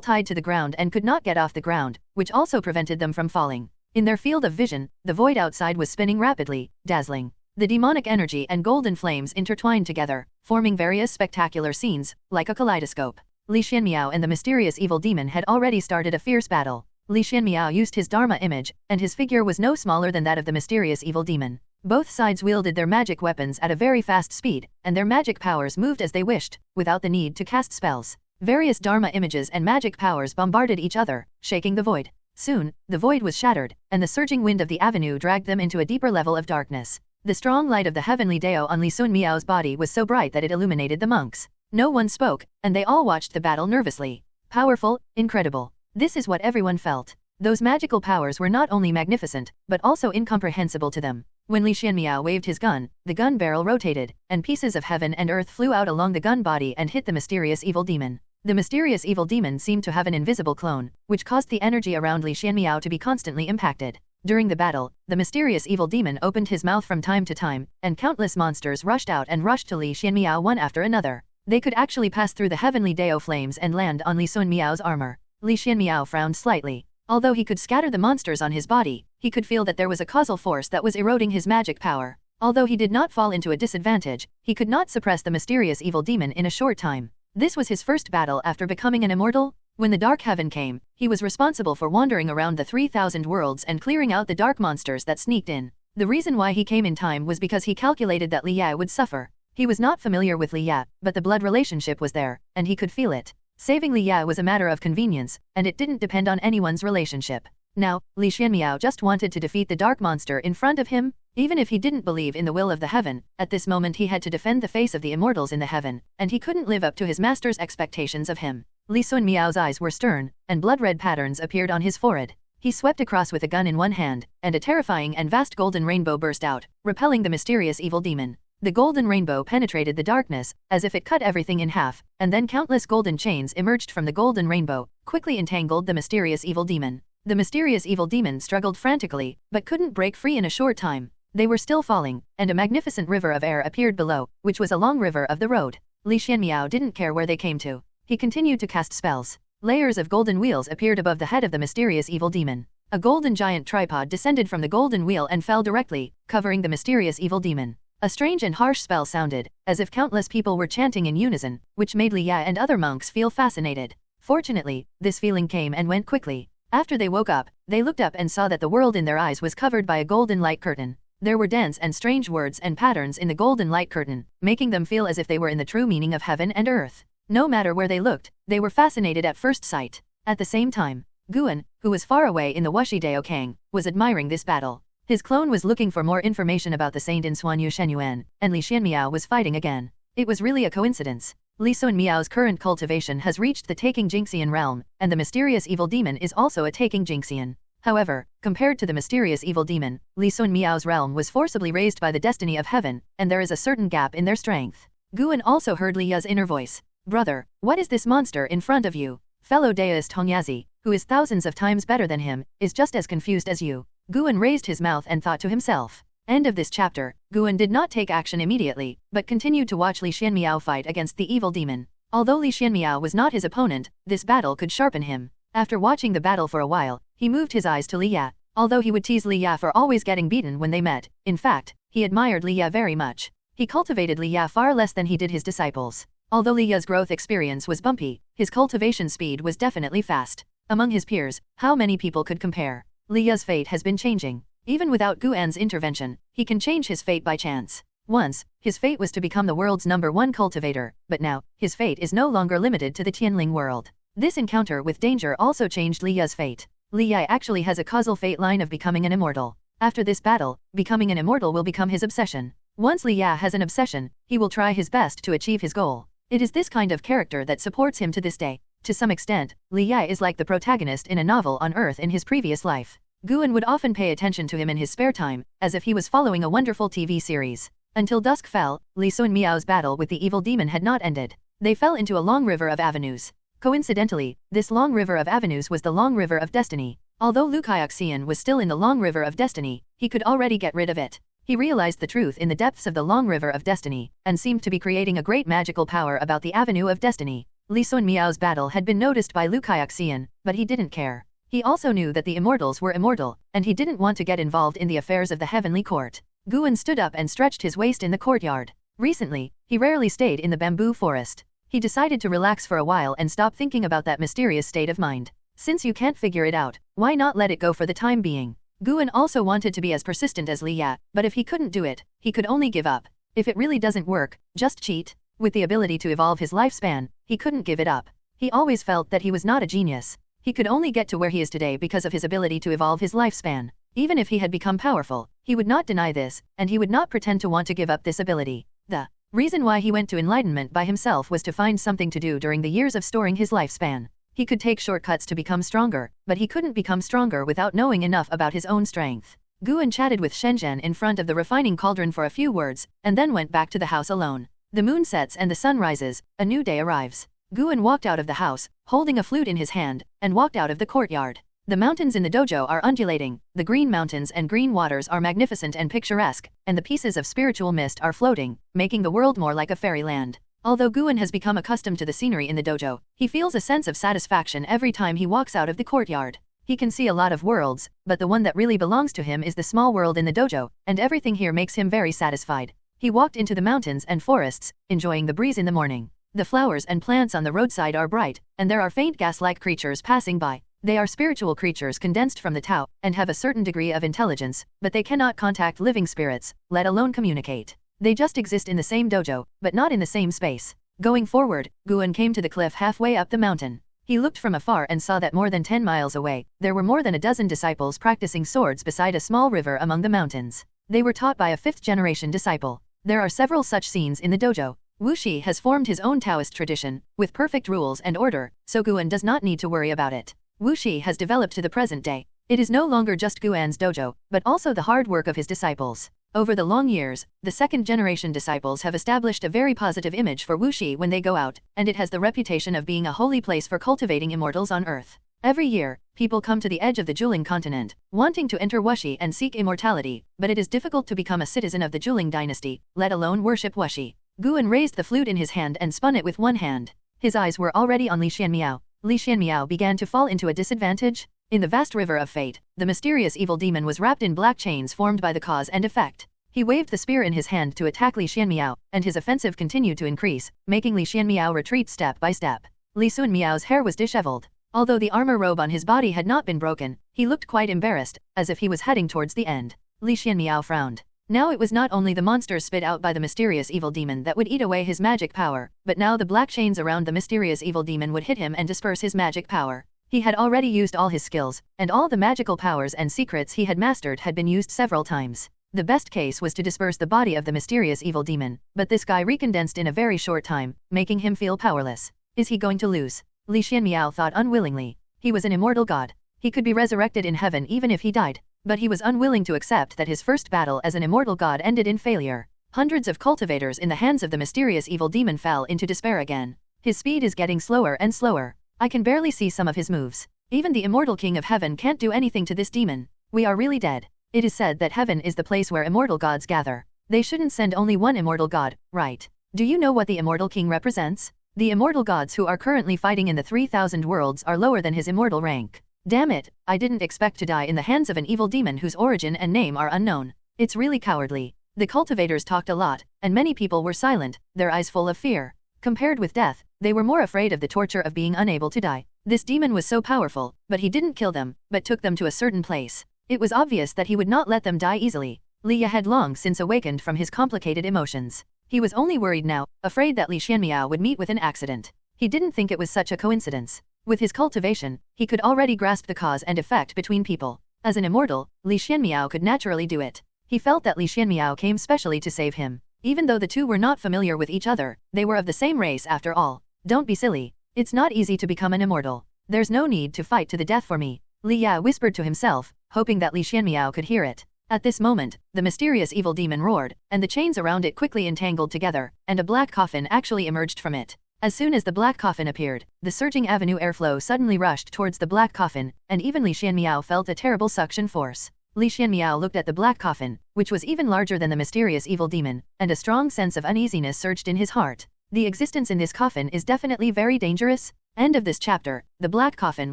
tied to the ground and could not get off the ground, which also prevented them from falling. In their field of vision, the void outside was spinning rapidly, dazzling. The demonic energy and golden flames intertwined together, forming various spectacular scenes, like a kaleidoscope. Li Xianmiao and the mysterious evil demon had already started a fierce battle. Li Xianmiao used his Dharma image, and his figure was no smaller than that of the mysterious evil demon. Both sides wielded their magic weapons at a very fast speed, and their magic powers moved as they wished, without the need to cast spells. Various Dharma images and magic powers bombarded each other, shaking the void. Soon, the void was shattered, and the surging wind of the avenue dragged them into a deeper level of darkness. The strong light of the heavenly Dao on Li Sun Miao's body was so bright that it illuminated the monks. No one spoke, and they all watched the battle nervously. Powerful, incredible. This is what everyone felt. Those magical powers were not only magnificent, but also incomprehensible to them. When Li Xianmiao waved his gun, the gun barrel rotated, and pieces of heaven and earth flew out along the gun body and hit the mysterious evil demon. The mysterious evil demon seemed to have an invisible clone, which caused the energy around Li Xianmiao to be constantly impacted. During the battle, the mysterious evil demon opened his mouth from time to time, and countless monsters rushed out and rushed to Li Xianmiao one after another. They could actually pass through the heavenly Dao flames and land on Li Sun Miao's armor. Li Xianmiao frowned slightly. Although he could scatter the monsters on his body, he could feel that there was a causal force that was eroding his magic power. Although he did not fall into a disadvantage, he could not suppress the mysterious evil demon in a short time. This was his first battle after becoming an immortal. When the Dark Heaven came, he was responsible for wandering around the 3,000 worlds and clearing out the dark monsters that sneaked in. The reason why he came in time was because he calculated that Li Ya would suffer. He was not familiar with Li Ya, but the blood relationship was there, and he could feel it. Saving Li Ya was a matter of convenience, and it didn't depend on anyone's relationship. Now, Li Xianmiao just wanted to defeat the dark monster in front of him. Even if he didn't believe in the will of the heaven, at this moment he had to defend the face of the immortals in the heaven, and he couldn't live up to his master's expectations of him. Li Sun Miao's eyes were stern, and blood-red patterns appeared on his forehead. He swept across with a gun in one hand, and a terrifying and vast golden rainbow burst out, repelling the mysterious evil demon. The golden rainbow penetrated the darkness, as if it cut everything in half, and then countless golden chains emerged from the golden rainbow, quickly entangled the mysterious evil demon. The mysterious evil demon struggled frantically, but couldn't break free in a short time. They were still falling, and a magnificent river of air appeared below, which was a long river of the road. Li Xianmiao didn't care where they came to. He continued to cast spells. Layers of golden wheels appeared above the head of the mysterious evil demon. A golden giant tripod descended from the golden wheel and fell directly, covering the mysterious evil demon. A strange and harsh spell sounded, as if countless people were chanting in unison, which made Li Ya and other monks feel fascinated. Fortunately, this feeling came and went quickly. After they woke up, they looked up and saw that the world in their eyes was covered by a golden light curtain. There were dense and strange words and patterns in the golden light curtain, making them feel as if they were in the true meaning of heaven and earth. No matter where they looked, they were fascinated at first sight. At the same time, Guan, who was far away in the Wuxi Dao Kang, was admiring this battle. His clone was looking for more information about the saint in Suanyu Shenyuan, and Li Xianmiao was fighting again. It was really a coincidence. Li Sun Miao's current cultivation has reached the taking Jinxian realm, and the mysterious evil demon is also a taking Jinxian. However, compared to the mysterious evil demon, Li Sun Miao's realm was forcibly raised by the destiny of heaven, and there is a certain gap in their strength. Guan also heard Li Ya's inner voice. Brother, what is this monster in front of you? Fellow Daoist Hongyazi, who is thousands of times better than him, is just as confused as you. Guan raised his mouth and thought to himself. End of this chapter. Guan did not take action immediately, but continued to watch Li Xianmiao fight against the evil demon. Although Li Xianmiao was not his opponent, this battle could sharpen him. After watching the battle for a while, he moved his eyes to Li Ya. Although he would tease Li Ya for always getting beaten when they met, in fact, he admired Li Ya very much. He cultivated Li Ya far less than he did his disciples. Although Li Ya's growth experience was bumpy, his cultivation speed was definitely fast. Among his peers, how many people could compare? Li Ya's fate has been changing. Even without Guan's intervention, he can change his fate by chance. Once, his fate was to become the world's #1 cultivator, but now, his fate is no longer limited to the Tianling world. This encounter with danger also changed Li Ya's fate. Li Ya actually has a causal fate line of becoming an immortal. After this battle, becoming an immortal will become his obsession. Once Li Ya has an obsession, he will try his best to achieve his goal. It is this kind of character that supports him to this day. To some extent, Li Ya is like the protagonist in a novel on Earth in his previous life. Guan would often pay attention to him in his spare time, as if he was following a wonderful TV series. Until dusk fell, Li Sun Miao's battle with the evil demon had not ended. They fell into a long river of avenues. Coincidentally, this long river of avenues was the long river of destiny. Although Lu Kaixian was still in the long river of destiny, he could already get rid of it. He realized the truth in the depths of the long river of destiny, and seemed to be creating a great magical power about the avenue of destiny. Li Sun Miao's battle had been noticed by Lu Kaixian, but he didn't care. He also knew that the immortals were immortal, and he didn't want to get involved in the affairs of the heavenly court. Guan stood up and stretched his waist in the courtyard. Recently, he rarely stayed in the bamboo forest. He decided to relax for a while and stop thinking about that mysterious state of mind. Since you can't figure it out, why not let it go for the time being? Guan also wanted to be as persistent as Li Ya, but if he couldn't do it, he could only give up. If it really doesn't work, just cheat. With the ability to evolve his lifespan, he couldn't give it up. He always felt that he was not a genius. He could only get to where he is today because of his ability to evolve his lifespan. Even if he had become powerful, he would not deny this, and he would not pretend to want to give up this ability. The reason why he went to enlightenment by himself was to find something to do during the years of storing his lifespan. He could take shortcuts to become stronger, but he couldn't become stronger without knowing enough about his own strength. Guan chatted with Shenzhen in front of the refining cauldron for a few words, and then went back to the house alone. The moon sets and the sun rises, a new day arrives. Guan walked out of the house, holding a flute in his hand, and walked out of the courtyard. The mountains in the dojo are undulating, the green mountains and green waters are magnificent and picturesque, and the pieces of spiritual mist are floating, making the world more like a fairyland. Although Guan has become accustomed to the scenery in the dojo, he feels a sense of satisfaction every time he walks out of the courtyard. He can see a lot of worlds, but the one that really belongs to him is the small world in the dojo, and everything here makes him very satisfied. He walked into the mountains and forests, enjoying the breeze in the morning. The flowers and plants on the roadside are bright, and there are faint gas-like creatures passing by. They are spiritual creatures condensed from the Tao, and have a certain degree of intelligence, but they cannot contact living spirits, let alone communicate. They just exist in the same dojo, but not in the same space. Going forward, Guan came to the cliff halfway up the mountain. He looked from afar and saw that more than 10 miles away, there were more than a dozen disciples practicing swords beside a small river among the mountains. They were taught by a 5th-generation disciple. There are several such scenes in the dojo. Wuxi has formed his own Taoist tradition, with perfect rules and order, so Guan does not need to worry about it. Wuxi has developed to the present day. It is no longer just Guan's dojo, but also the hard work of his disciples. Over the long years, the 2nd-generation disciples have established a very positive image for Wuxi when they go out, and it has the reputation of being a holy place for cultivating immortals on Earth. Every year, people come to the edge of the Juling continent, wanting to enter Wuxi and seek immortality, but it is difficult to become a citizen of the Juling dynasty, let alone worship Wuxi. Guan raised the flute in his hand and spun it with one hand. His eyes were already on Li Xianmiao. Li Xianmiao began to fall into a disadvantage. In the vast river of fate, the mysterious evil demon was wrapped in black chains formed by the cause and effect. He waved the spear in his hand to attack Li Xianmiao, and his offensive continued to increase, making Li Xianmiao retreat step by step. Li Sunmiao's hair was disheveled. Although the armor robe on his body had not been broken, he looked quite embarrassed, as if he was heading towards the end. Li Xianmiao frowned. Now it was not only the monsters spit out by the mysterious evil demon that would eat away his magic power, but now the black chains around the mysterious evil demon would hit him and disperse his magic power. He had already used all his skills, and all the magical powers and secrets he had mastered had been used several times. The best case was to disperse the body of the mysterious evil demon, but this guy recondensed in a very short time, making him feel powerless. Is he going to lose? Li Xianmiao thought unwillingly. He was an immortal god. He could be resurrected in heaven even if he died, but he was unwilling to accept that his first battle as an immortal god ended in failure. Hundreds of cultivators in the hands of the mysterious evil demon fell into despair again. His speed is getting slower and slower. I can barely see some of his moves. Even the immortal king of heaven can't do anything to this demon. We are really dead. It is said that heaven is the place where immortal gods gather. They shouldn't send only one immortal god, right? Do you know what the immortal king represents? The immortal gods who are currently fighting in the 3,000 worlds are lower than his immortal rank. Damn it, I didn't expect to die in the hands of an evil demon whose origin and name are unknown. It's really cowardly. The cultivators talked a lot, and many people were silent, their eyes full of fear. Compared with death, they were more afraid of the torture of being unable to die. This demon was so powerful, but he didn't kill them, but took them to a certain place. It was obvious that he would not let them die easily. Li Ya had long since awakened from his complicated emotions. He was only worried now, afraid that Li Xianmiao would meet with an accident. He didn't think it was such a coincidence. With his cultivation, he could already grasp the cause and effect between people. As an immortal, Li Xianmiao could naturally do it. He felt that Li Xianmiao came specially to save him. Even though the two were not familiar with each other, they were of the same race after all. Don't be silly. It's not easy to become an immortal. There's no need to fight to the death for me. Li Ya whispered to himself, hoping that Li Xianmiao could hear it. At this moment, the mysterious evil demon roared, and the chains around it quickly entangled together, and a black coffin actually emerged from it. As soon as the black coffin appeared, the surging avenue airflow suddenly rushed towards the black coffin, and even Li Xianmiao felt a terrible suction force. Li Xianmiao looked at the black coffin, which was even larger than the mysterious evil demon, and a strong sense of uneasiness surged in his heart. The existence in this coffin is definitely very dangerous. End of this chapter. The black coffin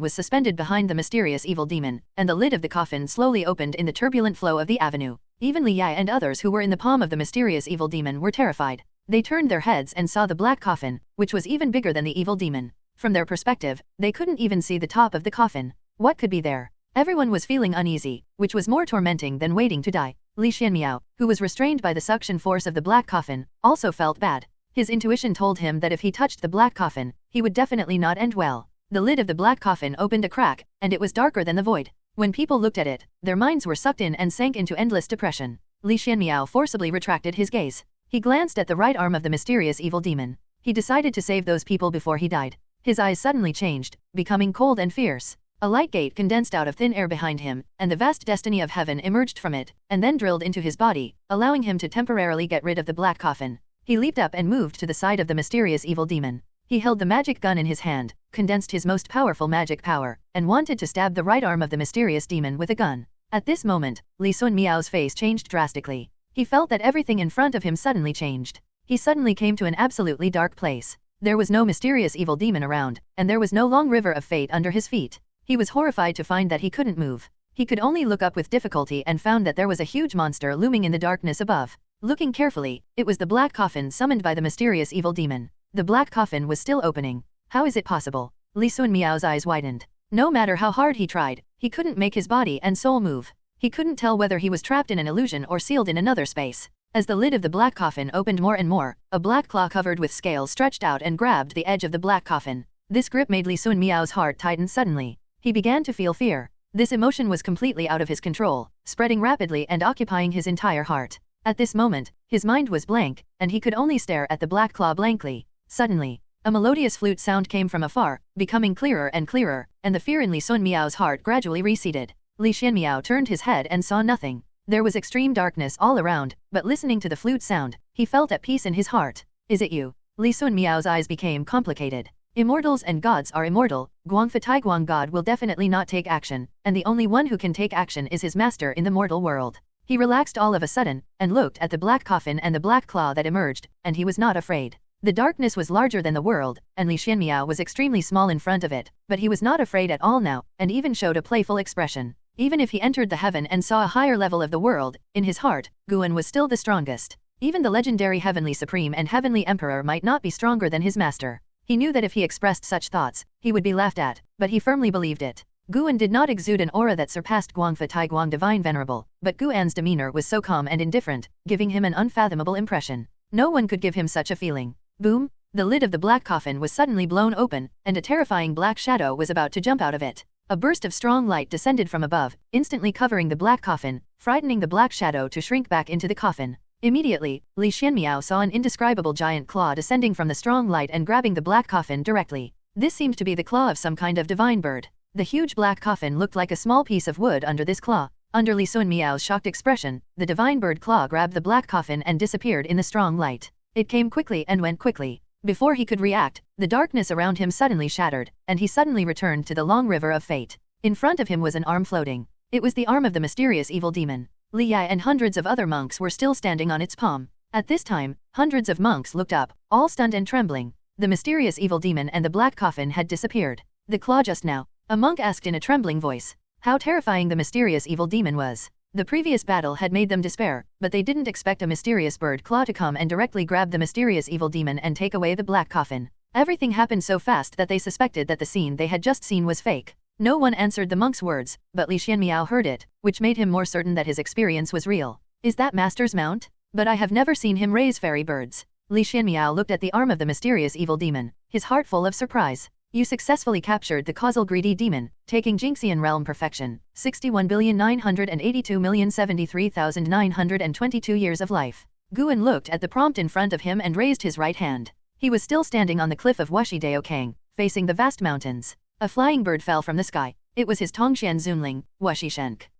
was suspended behind the mysterious evil demon, and the lid of the coffin slowly opened in the turbulent flow of the avenue. Even Li Yai and others who were in the palm of the mysterious evil demon were terrified. They turned their heads and saw the black coffin, which was even bigger than the evil demon. From their perspective, they couldn't even see the top of the coffin. What could be there? Everyone was feeling uneasy, which was more tormenting than waiting to die. Li Xianmiao, who was restrained by the suction force of the black coffin, also felt bad. His intuition told him that if he touched the black coffin, he would definitely not end well. The lid of the black coffin opened a crack, and it was darker than the void. When people looked at it, their minds were sucked in and sank into endless depression. Li Xianmiao forcibly retracted his gaze. He glanced at the right arm of the mysterious evil demon. He decided to save those people before he died. His eyes suddenly changed, becoming cold and fierce. A light gate condensed out of thin air behind him, and the vast destiny of heaven emerged from it, and then drilled into his body, allowing him to temporarily get rid of the black coffin. He leaped up and moved to the side of the mysterious evil demon. He held the magic gun in his hand, condensed his most powerful magic power, and wanted to stab the right arm of the mysterious demon with a gun. At this moment, Li Xunmiao's face changed drastically. He felt that everything in front of him suddenly changed. He suddenly came to an absolutely dark place. There was no mysterious evil demon around, and there was no long river of fate under his feet. He was horrified to find that he couldn't move. He could only look up with difficulty and found that there was a huge monster looming in the darkness above. Looking carefully, it was the black coffin summoned by the mysterious evil demon. The black coffin was still opening. How is it possible? Li Xunmiao's eyes widened. No matter how hard he tried, he couldn't make his body and soul move. He couldn't tell whether he was trapped in an illusion or sealed in another space. As the lid of the black coffin opened more and more, a black claw covered with scales stretched out and grabbed the edge of the black coffin. This grip made Li Xunmiao's heart tighten suddenly. He began to feel fear. This emotion was completely out of his control, spreading rapidly and occupying his entire heart. At this moment, his mind was blank, and he could only stare at the black claw blankly. Suddenly, a melodious flute sound came from afar, becoming clearer and clearer, and the fear in Li Xunmiao's heart gradually receded. Li Xianmiao turned his head and saw nothing. There was extreme darkness all around, but listening to the flute sound, he felt at peace in his heart. Is it you? Li Xunmiao's eyes became complicated. Immortals and gods are immortal. Guangfa Taiguang God will definitely not take action, and the only one who can take action is his master in the mortal world. He relaxed all of a sudden, and looked at the black coffin and the black claw that emerged, and he was not afraid. The darkness was larger than the world, and Li Xianmiao was extremely small in front of it, but he was not afraid at all now, and even showed a playful expression. Even if he entered the heaven and saw a higher level of the world, in his heart, Guan was still the strongest. Even the legendary Heavenly Supreme and Heavenly Emperor might not be stronger than his master. He knew that if he expressed such thoughts, he would be laughed at, but he firmly believed it. Guan did not exude an aura that surpassed Guangfa Taiguang Divine Venerable, but Guan's demeanor was so calm and indifferent, giving him an unfathomable impression. No one could give him such a feeling. Boom! The lid of the black coffin was suddenly blown open, and a terrifying black shadow was about to jump out of it. A burst of strong light descended from above, instantly covering the black coffin, frightening the black shadow to shrink back into the coffin. Immediately, Li Xianmiao saw an indescribable giant claw descending from the strong light and grabbing the black coffin directly. This seemed to be the claw of some kind of divine bird. The huge black coffin looked like a small piece of wood under this claw. Under Li Xunmiao's shocked expression, the divine bird claw grabbed the black coffin and disappeared in the strong light. It came quickly and went quickly. Before he could react, the darkness around him suddenly shattered, and he suddenly returned to the long river of fate. In front of him was an arm floating. It was the arm of the mysterious evil demon. Li Yai and hundreds of other monks were still standing on its palm. At this time, hundreds of monks looked up, all stunned and trembling. The mysterious evil demon and the black coffin had disappeared. The claw just now, a monk asked in a trembling voice. How terrifying the mysterious evil demon was. The previous battle had made them despair, but they didn't expect a mysterious bird claw to come and directly grab the mysterious evil demon and take away the black coffin. Everything happened so fast that they suspected that the scene they had just seen was fake. No one answered the monk's words, but Li Xianmiao heard it, which made him more certain that his experience was real. Is that master's mount? But I have never seen him raise fairy birds. Li Xianmiao looked at the arm of the mysterious evil demon, his heart full of surprise. You successfully captured the causal greedy demon, taking Jinxian realm perfection, 61,982,073,922 years of life. Guan looked at the prompt in front of him and raised his right hand. He was still standing on the cliff of Wuxi Kang, facing the vast mountains. A flying bird fell from the sky. It was his Tongxian Zunling, Wuxi Shenk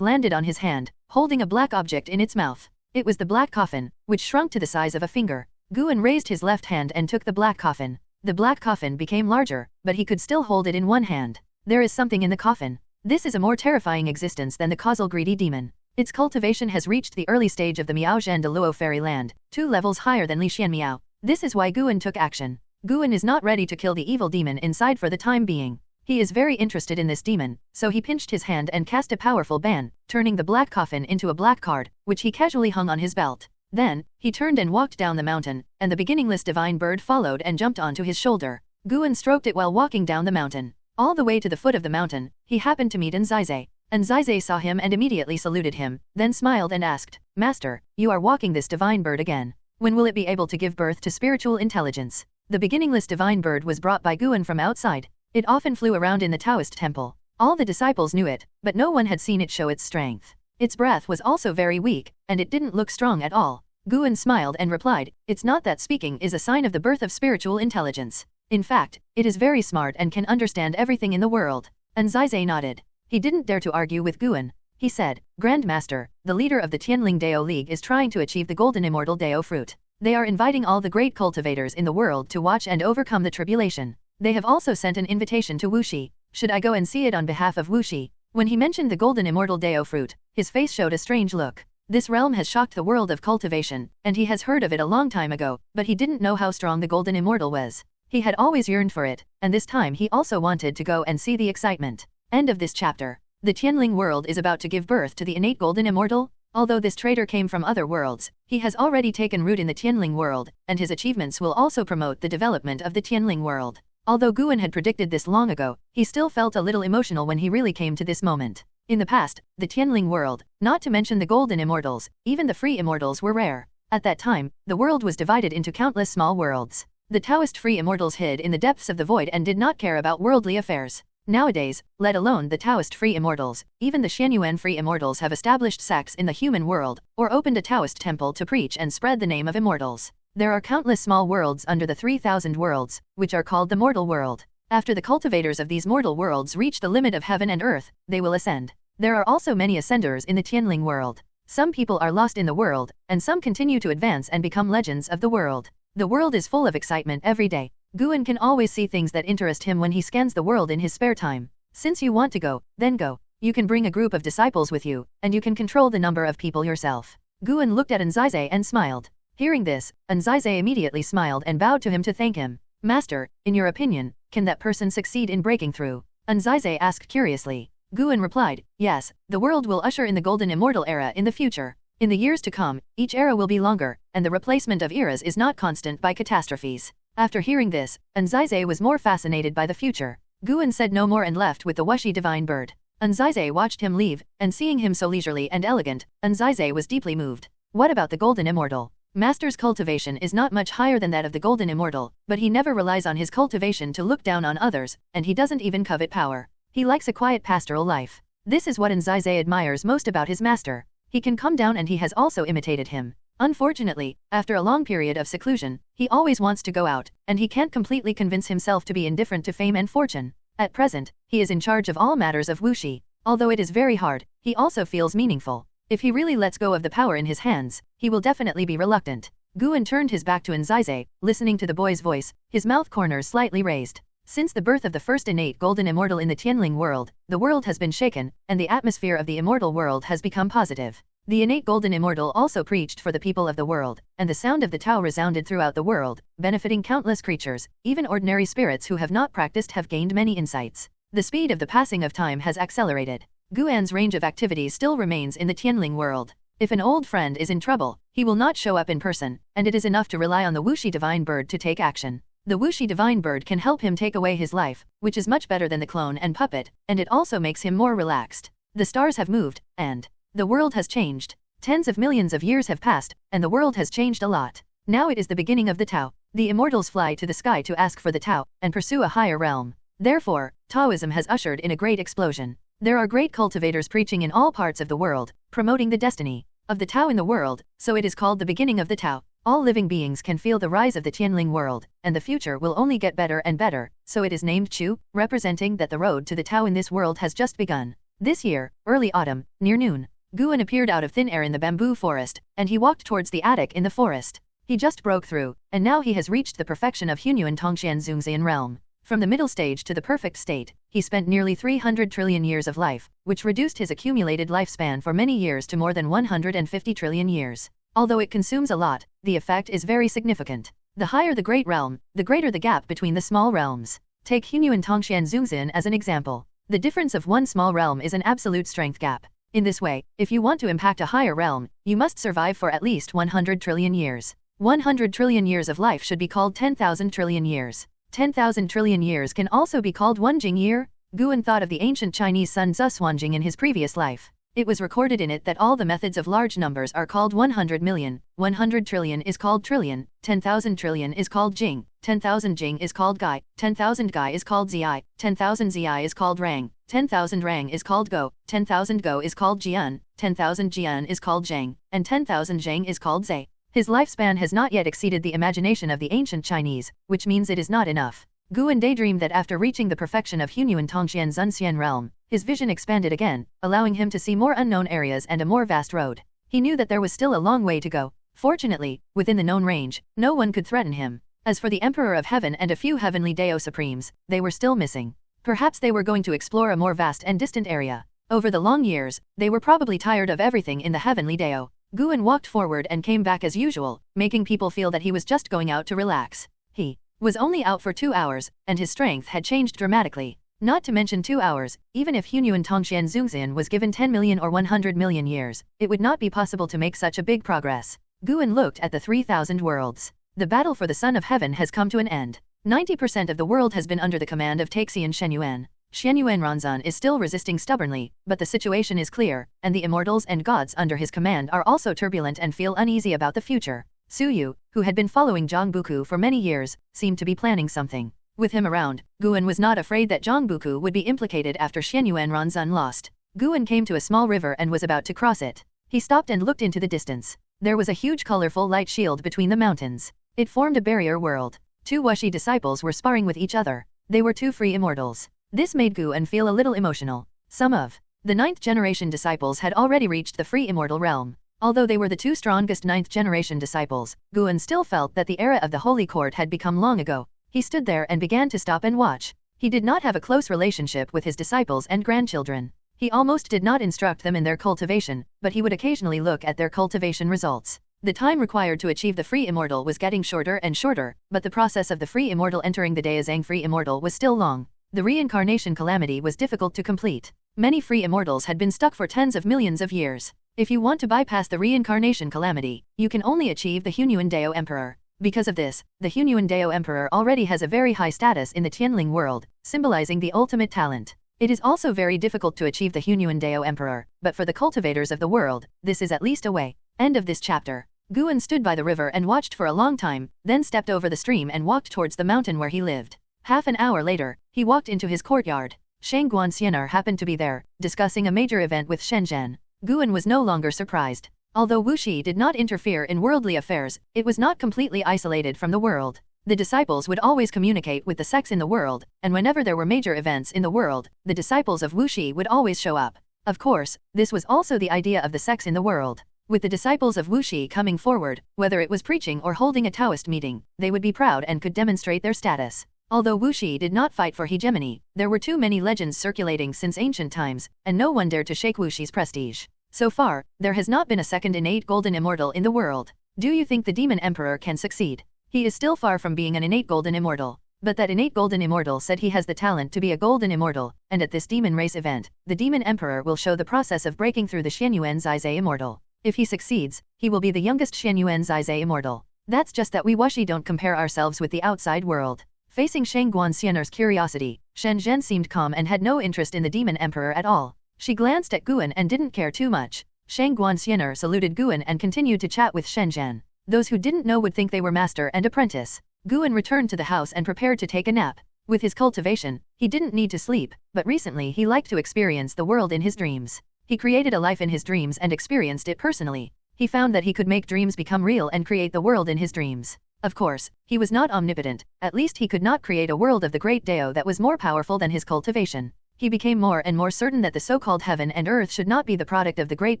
landed on his hand, holding a black object in its mouth. It was the black coffin, which shrunk to the size of a finger. Guan raised his left hand and took the black coffin. The black coffin became larger, but he could still hold it in one hand. There is something in the coffin. This is a more terrifying existence than the causal greedy demon. Its cultivation has reached the early stage of the Miao Zhen de Luo fairy land, 2 levels higher than Li Xianmiao. This is why Guan took action. Guan is not ready to kill the evil demon inside for the time being. He is very interested in this demon, so he pinched his hand and cast a powerful ban, turning the black coffin into a black card, which he casually hung on his belt. Then, he turned and walked down the mountain, and the beginningless divine bird followed and jumped onto his shoulder. Guan stroked it while walking down the mountain. All the way to the foot of the mountain, he happened to meet Anzizai. Anzizai saw him and immediately saluted him, then smiled and asked, Master, you are walking this divine bird again. When will it be able to give birth to spiritual intelligence? The beginningless divine bird was brought by Guan from outside. It often flew around in the Taoist temple. All the disciples knew it, but no one had seen it show its strength. Its breath was also very weak, and it didn't look strong at all. Guan smiled and replied, "It's not that speaking is a sign of the birth of spiritual intelligence. In fact, it is very smart and can understand everything in the world." Anzai nodded. He didn't dare to argue with Guan. He said, "Grandmaster, the leader of the Tianling Dao League is trying to achieve the golden immortal Dao fruit. They are inviting all the great cultivators in the world to watch and overcome the tribulation. They have also sent an invitation to Wuxi. Should I go and see it on behalf of Wuxi?" When he mentioned the golden immortal Dao fruit, his face showed a strange look. This realm has shocked the world of cultivation, and he has heard of it a long time ago, but he didn't know how strong the golden immortal was. He had always yearned for it, and this time he also wanted to go and see the excitement. End of this chapter. The Tianling world is about to give birth to the innate golden immortal. Although this traitor came from other worlds, he has already taken root in the Tianling world, and his achievements will also promote the development of the Tianling world. Although Guan had predicted this long ago, he still felt a little emotional when he really came to this moment. In the past, the Tianling world, not to mention the golden immortals, even the free immortals were rare. At that time, the world was divided into countless small worlds. The Taoist free immortals hid in the depths of the void and did not care about worldly affairs. Nowadays, let alone the Taoist free immortals, even the Xianyuan free immortals have established sects in the human world, or opened a Taoist temple to preach and spread the name of immortals. There are countless small worlds under the 3,000 worlds, which are called the mortal world. After the cultivators of these mortal worlds reach the limit of heaven and earth, they will ascend. There are also many ascenders in the Tianling world. Some people are lost in the world, and some continue to advance and become legends of the world. The world is full of excitement every day. Guan can always see things that interest him when he scans the world in his spare time. Since you want to go, then go. You can bring a group of disciples with you, and you can control the number of people yourself. Guan looked at Anzai and smiled. Hearing this, Anzai immediately smiled and bowed to him to thank him. "Master, in your opinion, can that person succeed in breaking through?" Anzai asked curiously. Guan replied, "Yes, the world will usher in the golden immortal era in the future. In the years to come, each era will be longer, and the replacement of eras is not constant by catastrophes." After hearing this, Anzai was more fascinated by the future. Guan said no more and left with the Wuxi divine bird. Anzai watched him leave, and seeing him so leisurely and elegant, Anzai was deeply moved. What about the golden immortal? Master's cultivation is not much higher than that of the golden immortal, but he never relies on his cultivation to look down on others, and he doesn't even covet power. He likes a quiet pastoral life. This is what Anzai admires most about his master. He can come down and he has also imitated him. Unfortunately, after a long period of seclusion, he always wants to go out, and he can't completely convince himself to be indifferent to fame and fortune. At present, he is in charge of all matters of Wuxi. Although it is very hard, he also feels meaningful. If he really lets go of the power in his hands, he will definitely be reluctant. Guan turned his back to Anzai, listening to the boy's voice, his mouth corners slightly raised. Since the birth of the first innate golden immortal in the Tianling world, the world has been shaken, and the atmosphere of the immortal world has become positive. The innate golden immortal also preached for the people of the world, and the sound of the Tao resounded throughout the world, benefiting countless creatures. Even ordinary spirits who have not practiced have gained many insights. The speed of the passing of time has accelerated. Guan's range of activities still remains in the Tianling world. If an old friend is in trouble, he will not show up in person, and it is enough to rely on the Wuxi divine bird to take action. The Wuxi divine bird can help him take away his life, which is much better than the clone and puppet, and it also makes him more relaxed. The stars have moved, and the world has changed. Tens of millions of years have passed, and the world has changed a lot. Now it is the beginning of the Tao. The immortals fly to the sky to ask for the Tao, and pursue a higher realm. Therefore, Taoism has ushered in a great explosion. There are great cultivators preaching in all parts of the world, promoting the destiny of the Tao in the world, so it is called the beginning of the Tao. All living beings can feel the rise of the Tianling world, and the future will only get better and better, so it is named Chu, representing that the road to the Tao in this world has just begun. This year, early autumn, near noon, Guan appeared out of thin air in the bamboo forest, and he walked towards the attic in the forest. He just broke through, and now he has reached the perfection of Hunyuan Tongxian Zungzian realm. From the middle stage to the perfect state, he spent nearly 300 trillion years of life, which reduced his accumulated lifespan for many years to more than 150 trillion years. Although it consumes a lot, the effect is very significant. The higher the great realm, the greater the gap between the small realms. Take Hunyuan Tongxian Zungzian as an example. The difference of one small realm is an absolute strength gap. In this way, if you want to impact a higher realm, you must survive for at least 100 trillion years. 100 trillion years of life should be called 10,000 trillion years. 10,000 trillion years can also be called one Jing year. Guan thought of the ancient Chinese Sun Tzu Xuanjing in his previous life. It was recorded in it that all the methods of large numbers are called 100 million, 100 trillion is called trillion, 10,000 trillion is called Jing, 10,000 Jing is called Gai, 10,000 Gai is called Zi, 10,000 Zi is called Rang, 10,000 Rang is called Go, 10,000 Go is called Jian, 10,000 Jian is called Zhang, and 10,000 Zhang is called Zai. His lifespan has not yet exceeded the imagination of the ancient Chinese, which means it is not enough. Guan daydreamed that after reaching the perfection of Hunyuan Tongxian Zunxian realm, his vision expanded again, allowing him to see more unknown areas and a more vast road. He knew that there was still a long way to go. Fortunately, within the known range, no one could threaten him. As for the Emperor of Heaven and a few heavenly Dao Supremes, they were still missing. Perhaps they were going to explore a more vast and distant area. Over the long years, they were probably tired of everything in the heavenly Dao. Guan walked forward and came back as usual, making people feel that he was just going out to relax. He was only out for 2 hours, and his strength had changed dramatically. Not to mention 2 hours, even if Hunyuan Tongxian Zungxian was given 10 million or 100 million years, it would not be possible to make such a big progress. Guan looked at the 3,000 worlds. The battle for the Son of Heaven has come to an end. 90% of the world has been under the command of Taixuan Shenyuan. Shenyuan Ranzan is still resisting stubbornly, but the situation is clear, and the immortals and gods under his command are also turbulent and feel uneasy about the future. Su Yu, who had been following Zhang Buku for many years, seemed to be planning something. With him around, Guan was not afraid that Zhang Buku would be implicated after Shenyuan Ranzan lost. Guan came to a small river and was about to cross it. He stopped and looked into the distance. There was a huge colorful light shield between the mountains. It formed a barrier world. 2 Wuxi disciples were sparring with each other. They were 2 free immortals. This made Guan feel a little emotional. Some of the 9th generation disciples had already reached the free immortal realm. Although they were the 2 strongest 9th generation disciples, Guan still felt that the era of the Holy Court had become long ago. He stood there and began to stop and watch. He did not have a close relationship with his disciples and grandchildren. He almost did not instruct them in their cultivation, but he would occasionally look at their cultivation results. The time required to achieve the free immortal was getting shorter and shorter, but the process of the free immortal entering the Daozang free immortal was still long. The reincarnation calamity was difficult to complete. Many free immortals had been stuck for tens of millions of years. If you want to bypass the reincarnation calamity, you can only achieve the Hunyuan Dao Emperor. Because of this, the Hunyuan Dao Emperor already has a very high status in the Tianling world, symbolizing the ultimate talent. It is also very difficult to achieve the Hunyuan Dao Emperor, but for the cultivators of the world, this is at least a way. End of this chapter. Guan stood by the river and watched for a long time, then stepped over the stream and walked towards the mountain where he lived. Half an hour later, he walked into his courtyard. Shang Guanxianer happened to be there, discussing a major event with Shen Zhen. Guan was no longer surprised. Although Wuxi did not interfere in worldly affairs, it was not completely isolated from the world. The disciples would always communicate with the sects in the world, and whenever there were major events in the world, the disciples of Wuxi would always show up. Of course, this was also the idea of the sects in the world. With the disciples of Wuxi coming forward, whether it was preaching or holding a Taoist meeting, they would be proud and could demonstrate their status. Although Wuxi did not fight for hegemony, there were too many legends circulating since ancient times, and no one dared to shake Wuxi's prestige. So far, there has not been a second innate golden immortal in the world. Do you think the demon emperor can succeed? He is still far from being an innate golden immortal. But that innate golden immortal said he has the talent to be a golden immortal, and at this demon race event, the demon emperor will show the process of breaking through the Xianyuan Zizai immortal. If he succeeds, he will be the youngest Xianyuan Zizai immortal. That's just that we Wuxi don't compare ourselves with the outside world. Facing Shang Guanxianer's curiosity, Shen Zhen seemed calm and had no interest in the demon emperor at all. She glanced at Guan and didn't care too much. Shang Guanxianer saluted Guan and continued to chat with Shen Zhen. Those who didn't know would think they were master and apprentice. Guan returned to the house and prepared to take a nap. With his cultivation, he didn't need to sleep, but recently he liked to experience the world in his dreams. He created a life in his dreams and experienced it personally. He found that he could make dreams become real and create the world in his dreams. Of course, he was not omnipotent, at least he could not create a world of the great Dao that was more powerful than his cultivation. He became more and more certain that the so-called heaven and earth should not be the product of the great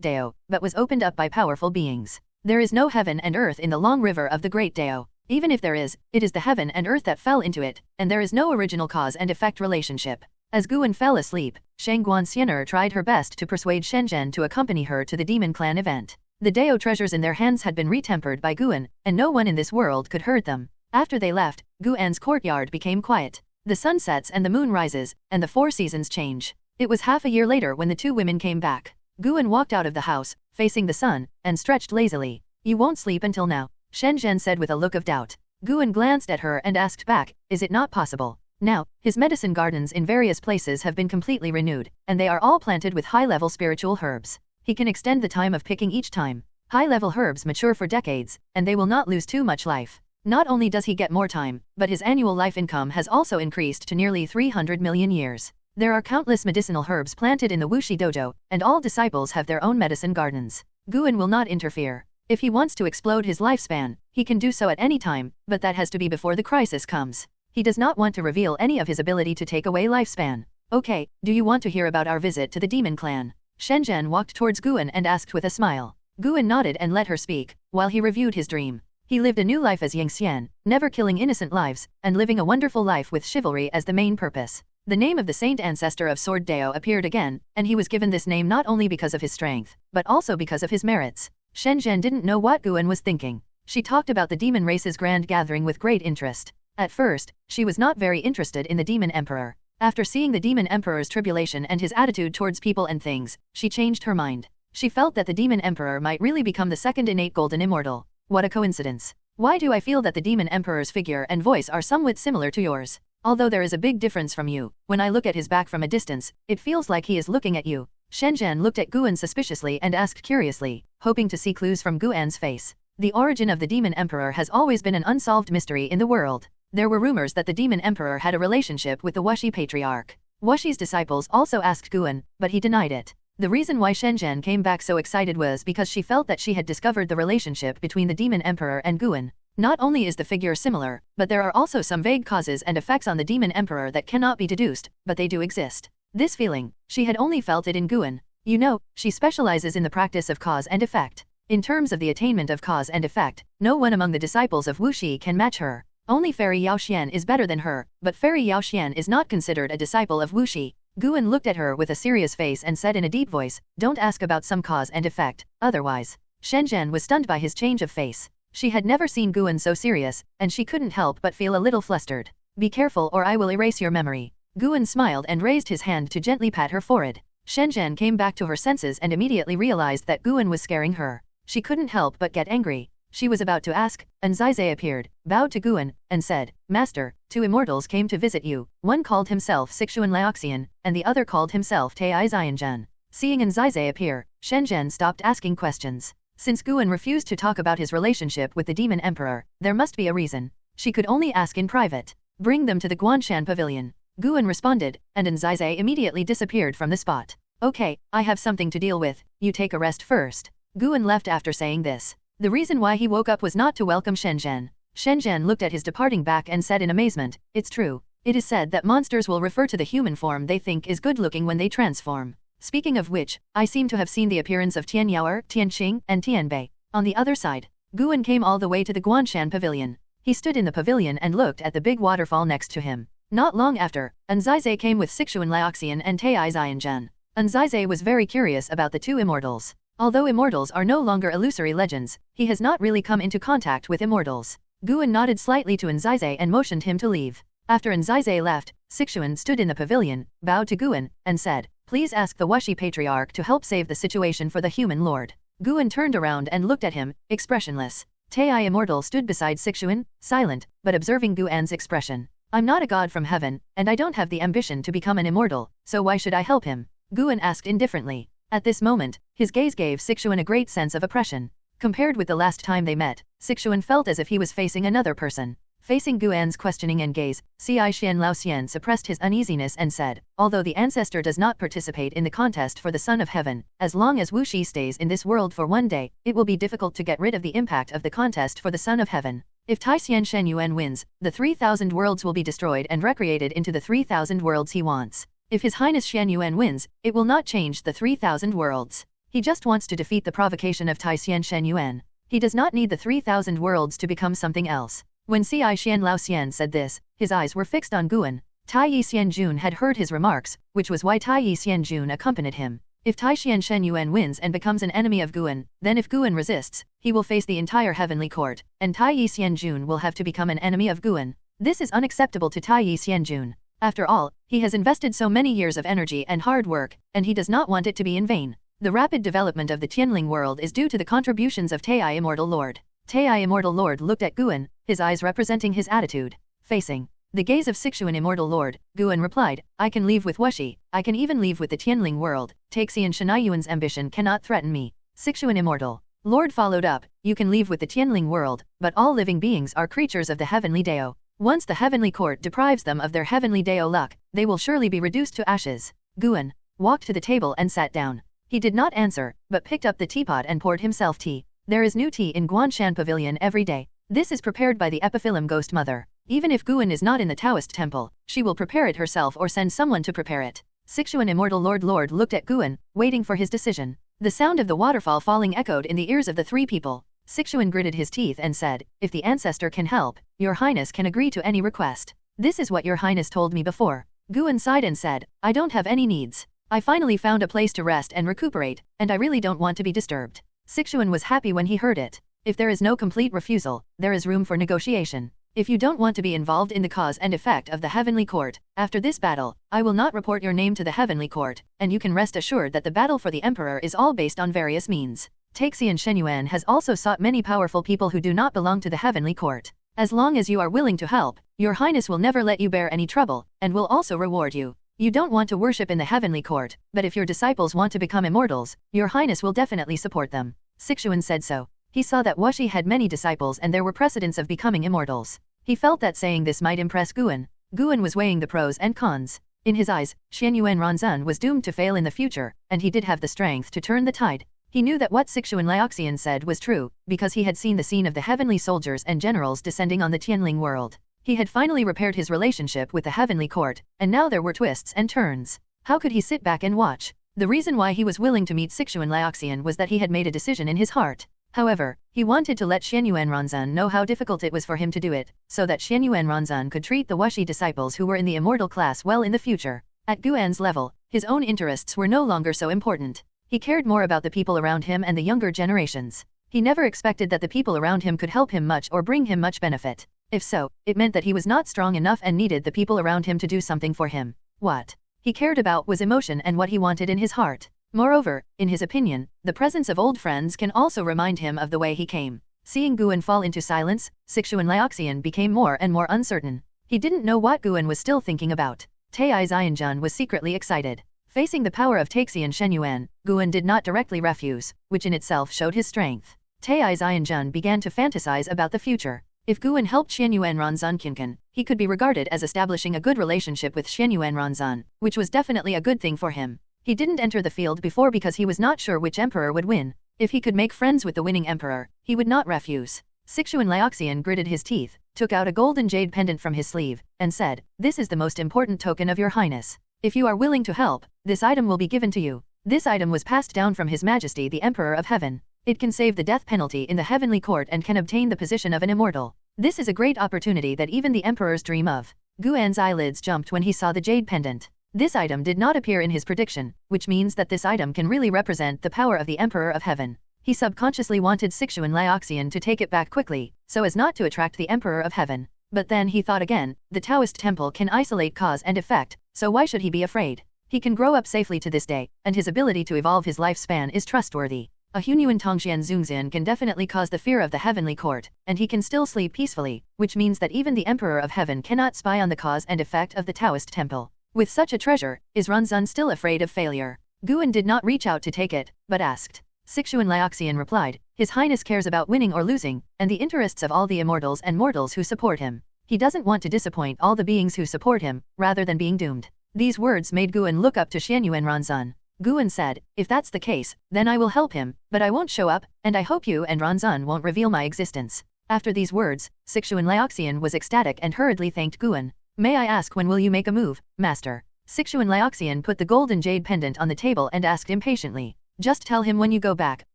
Dao, but was opened up by powerful beings. There is no heaven and earth in the long river of the great Dao. Even if there is, it is the heaven and earth that fell into it, and there is no original cause and effect relationship. As Guan fell asleep, Shang Guanxianer tried her best to persuade Shen Zhen to accompany her to the Demon Clan event. The Dao treasures in their hands had been retempered by Guan, and no one in this world could hurt them. After they left, Guan's courtyard became quiet. The sun sets and the moon rises, and the 4 seasons change. It was half a year later when the 2 women came back. Guan walked out of the house, facing the sun, and stretched lazily. "You won't sleep until now," Shen Zhen said with a look of doubt. Guan glanced at her and asked back, "Is it not possible?" Now, his medicine gardens in various places have been completely renewed, and they are all planted with high-level spiritual herbs. He can extend the time of picking each time. High-level herbs mature for decades, and they will not lose too much life. Not only does he get more time, but his annual life income has also increased to nearly 300 million years. There are countless medicinal herbs planted in the Wuxi dojo, and all disciples have their own medicine gardens. Guan will not interfere. If he wants to explode his lifespan, he can do so at any time, but that has to be before the crisis comes. He does not want to reveal any of his ability to take away lifespan. Okay, do you want to hear about our visit to the demon clan? Shenzhen walked towards Guan and asked with a smile. Guan nodded and let her speak, while he reviewed his dream. He lived a new life as Yang Xian, never killing innocent lives, and living a wonderful life with chivalry as the main purpose. The name of the saint ancestor of Sword Dao appeared again, and he was given this name not only because of his strength, but also because of his merits. Shenzhen didn't know what Guan was thinking. She talked about the demon race's grand gathering with great interest. At first, she was not very interested in the demon emperor. After seeing the demon emperor's tribulation and his attitude towards people and things, she changed her mind. She felt that the demon emperor might really become the second innate golden immortal. What a coincidence. Why do I feel that the demon emperor's figure and voice are somewhat similar to yours? Although there is a big difference from you, when I look at his back from a distance, it feels like he is looking at you. Shenzhen looked at Guan suspiciously and asked curiously, hoping to see clues from Guan's face. The origin of the demon emperor has always been an unsolved mystery in the world. There were rumors that the demon emperor had a relationship with the Wuxi patriarch. Wuxi's disciples also asked Guan, but he denied it. The reason why Shenzhen came back so excited was because she felt that she had discovered the relationship between the demon emperor and Guan. Not only is the figure similar, but there are also some vague causes and effects on the demon emperor that cannot be deduced, but they do exist. This feeling, she had only felt it in Guan. You know, she specializes in the practice of cause and effect. In terms of the attainment of cause and effect, no one among the disciples of Wuxi can match her. Only Fairy Yaoxian is better than her, but Fairy Yaoxian is not considered a disciple of Wuxi. Guan looked at her with a serious face and said in a deep voice, "Don't ask about some cause and effect, otherwise." Shenzhen was stunned by his change of face. She had never seen Guan so serious, and she couldn't help but feel a little flustered. "Be careful or I will erase your memory." Guan smiled and raised his hand to gently pat her forehead. Shenzhen came back to her senses and immediately realized that Guan was scaring her. She couldn't help but get angry. She was about to ask, and Zizai appeared, bowed to Guan, and said, "Master, 2 immortals came to visit you. One called himself Taixuan Sect, and the other called himself Taixuan. Seeing Zizai appear, Shenzhen stopped asking questions. Since Guan refused to talk about his relationship with the demon emperor, there must be a reason. She could only ask in private. Bring them to the Guanshan pavilion. Guan responded, and Zizai immediately disappeared from the spot. Okay, I have something to deal with, you take a rest first. Guan left after saying this. The reason why he woke up was not to welcome Shenzhen. Shenzhen looked at his departing back and said in amazement, "It's true. It is said that monsters will refer to the human form they think is good-looking when they transform. Speaking of which, I seem to have seen the appearance of Tian Yaoer, Tian Qing, and Tian Bei." On the other side, Guan came all the way to the Guanshan pavilion. He stood in the pavilion and looked at the big waterfall next to him. Not long after, Zizai came with Taixuan Sect and Taixuan. Zizai was very curious about the 2 immortals. Although immortals are no longer illusory legends, he has not really come into contact with immortals. Guan nodded slightly to Zizai and motioned him to leave. After Zizai left, Taixuan stood in the pavilion, bowed to Guan, and said, "Please ask the Wuxi patriarch to help save the situation for the human lord." Guan turned around and looked at him, expressionless. Tai Immortal stood beside Taixuan, silent, but observing Guan's expression. "I'm not a god from heaven, and I don't have the ambition to become an immortal, so why should I help him?" Guan asked indifferently. At this moment, his gaze gave Taixuan a great sense of oppression. Compared with the last time they met, Taixuan felt as if he was facing another person. Facing Guan's questioning and gaze, Xian Laoxian suppressed his uneasiness and said, "Although the ancestor does not participate in the contest for the Son of Heaven, as long as Wuxi stays in this world for one day, it will be difficult to get rid of the impact of the contest for the Son of Heaven. If Taixuan Shenyuan wins, the 3,000 worlds will be destroyed and recreated into the 3,000 worlds he wants. If His Highness Shenyuan wins, it will not change the 3,000 worlds. He just wants to defeat the provocation of Taixuan Shenyuan. He does not need the 3,000 worlds to become something else." When Xian Laoxian said this, his eyes were fixed on Guan. Taixuan Jun had heard his remarks, which was why Taixuan Jun accompanied him. If Taixuan Shenyuan wins and becomes an enemy of Guan, then if Guan resists, he will face the entire heavenly court, and Taixuan Jun will have to become an enemy of Guan. This is unacceptable to Taixuan Jun. After all, he has invested so many years of energy and hard work, and he does not want it to be in vain. The rapid development of the Tianling world is due to the contributions of Tai Immortal Lord. Tai Immortal Lord looked at Guan, his eyes representing his attitude. Facing the gaze of Taixuan Immortal Lord, Guan replied, "I can leave with Wuxi, I can even leave with the Tianling world. Taixuan Shenyuan's ambition cannot threaten me." Taixuan Immortal. Lord followed up, you can leave with the Tianling world, but all living beings are creatures of the heavenly Dao. Once the heavenly court deprives them of their heavenly Dao luck, they will surely be reduced to ashes. Guan walked to the table and sat down. He did not answer, but picked up the teapot and poured himself tea. There is new tea in Guanshan Pavilion every day. This is prepared by the Epiphyllum Ghost Mother. Even if Guan is not in the Taoist temple, she will prepare it herself or send someone to prepare it. Taixuan Immortal Lord looked at Guan, waiting for his decision. The sound of the waterfall falling echoed in the ears of the three people. Taixuan gritted his teeth and said, if the ancestor can help, your highness can agree to any request. This is what your highness told me before. Guan sighed and said, I don't have any needs. I finally found a place to rest and recuperate, and I really don't want to be disturbed. Taixuan was happy when he heard it. If there is no complete refusal, there is room for negotiation. If you don't want to be involved in the cause and effect of the heavenly court, after this battle, I will not report your name to the heavenly court, and you can rest assured that the battle for the emperor is all based on various means. Taixuan Shenyuan has also sought many powerful people who do not belong to the heavenly court. As long as you are willing to help, your highness will never let you bear any trouble, and will also reward you. You don't want to worship in the heavenly court, but if your disciples want to become immortals, your highness will definitely support them. Taixuan said so. He saw that Wuxi had many disciples and there were precedents of becoming immortals. He felt that saying this might impress Guan. Guan was weighing the pros and cons. In his eyes, Xianyuan Ranzan was doomed to fail in the future, and he did have the strength to turn the tide. He knew that what Taixuan Liaoxian said was true, because he had seen the scene of the heavenly soldiers and generals descending on the Tianling world. He had finally repaired his relationship with the heavenly court, and now there were twists and turns. How could he sit back and watch? The reason why he was willing to meet Taixuan Liaoxian was that he had made a decision in his heart. However, he wanted to let Xianyuan Ranzan know how difficult it was for him to do it, so that Xianyuan Ranzan could treat the Wuxi disciples who were in the immortal class well in the future. At Guan's level, his own interests were no longer so important. He cared more about the people around him and the younger generations. He never expected that the people around him could help him much or bring him much benefit. If so, it meant that he was not strong enough and needed the people around him to do something for him. What he cared about was emotion and what he wanted in his heart. Moreover, in his opinion, the presence of old friends can also remind him of the way he came. Seeing Guan fall into silence, Taixuan Liaoxian became more and more uncertain. He didn't know what Guan was still thinking about. Tai Xianjun was secretly excited. Facing the power of Taixuan Shenyuan, Guan did not directly refuse, which in itself showed his strength. Tai Xianjun began to fantasize about the future. If Guan helped Xianyuan Ranzan Qinkan, he could be regarded as establishing a good relationship with Xianyuan Ranzan, which was definitely a good thing for him. He didn't enter the field before because he was not sure which emperor would win. If he could make friends with the winning emperor, he would not refuse. Taixuan Liaoxian gritted his teeth, took out a golden jade pendant from his sleeve, and said, "This is the most important token of your highness. If you are willing to help, this item will be given to you." This item was passed down from His Majesty the Emperor of Heaven. It can save the death penalty in the heavenly court and can obtain the position of an immortal. This is a great opportunity that even the emperors dream of. Guan's eyelids jumped when he saw the jade pendant. This item did not appear in his prediction, which means that this item can really represent the power of the Emperor of Heaven. He subconsciously wanted Taixuan Liaoxian to take it back quickly, so as not to attract the Emperor of Heaven. But then he thought again, the Taoist temple can isolate cause and effect, so why should he be afraid? He can grow up safely to this day, and his ability to evolve his lifespan is trustworthy. A Hunyuan Tongxian Zungxian can definitely cause the fear of the heavenly court, and he can still sleep peacefully, which means that even the Emperor of Heaven cannot spy on the cause and effect of the Taoist temple. With such a treasure, is Ranzan still afraid of failure? Guan did not reach out to take it, but asked. Taixuan Liaoxian replied, His Highness cares about winning or losing, and the interests of all the immortals and mortals who support him. He doesn't want to disappoint all the beings who support him, rather than being doomed. These words made Guan look up to Xianyuan Ranzan. Guan said, if that's the case, then I will help him, but I won't show up, and I hope you and Ranzan won't reveal my existence. After these words, Taixuan Liaoxian was ecstatic and hurriedly thanked Guan. May I ask when will you make a move, master? Taixuan Liaoxian put the golden jade pendant on the table and asked impatiently. Just tell him when you go back,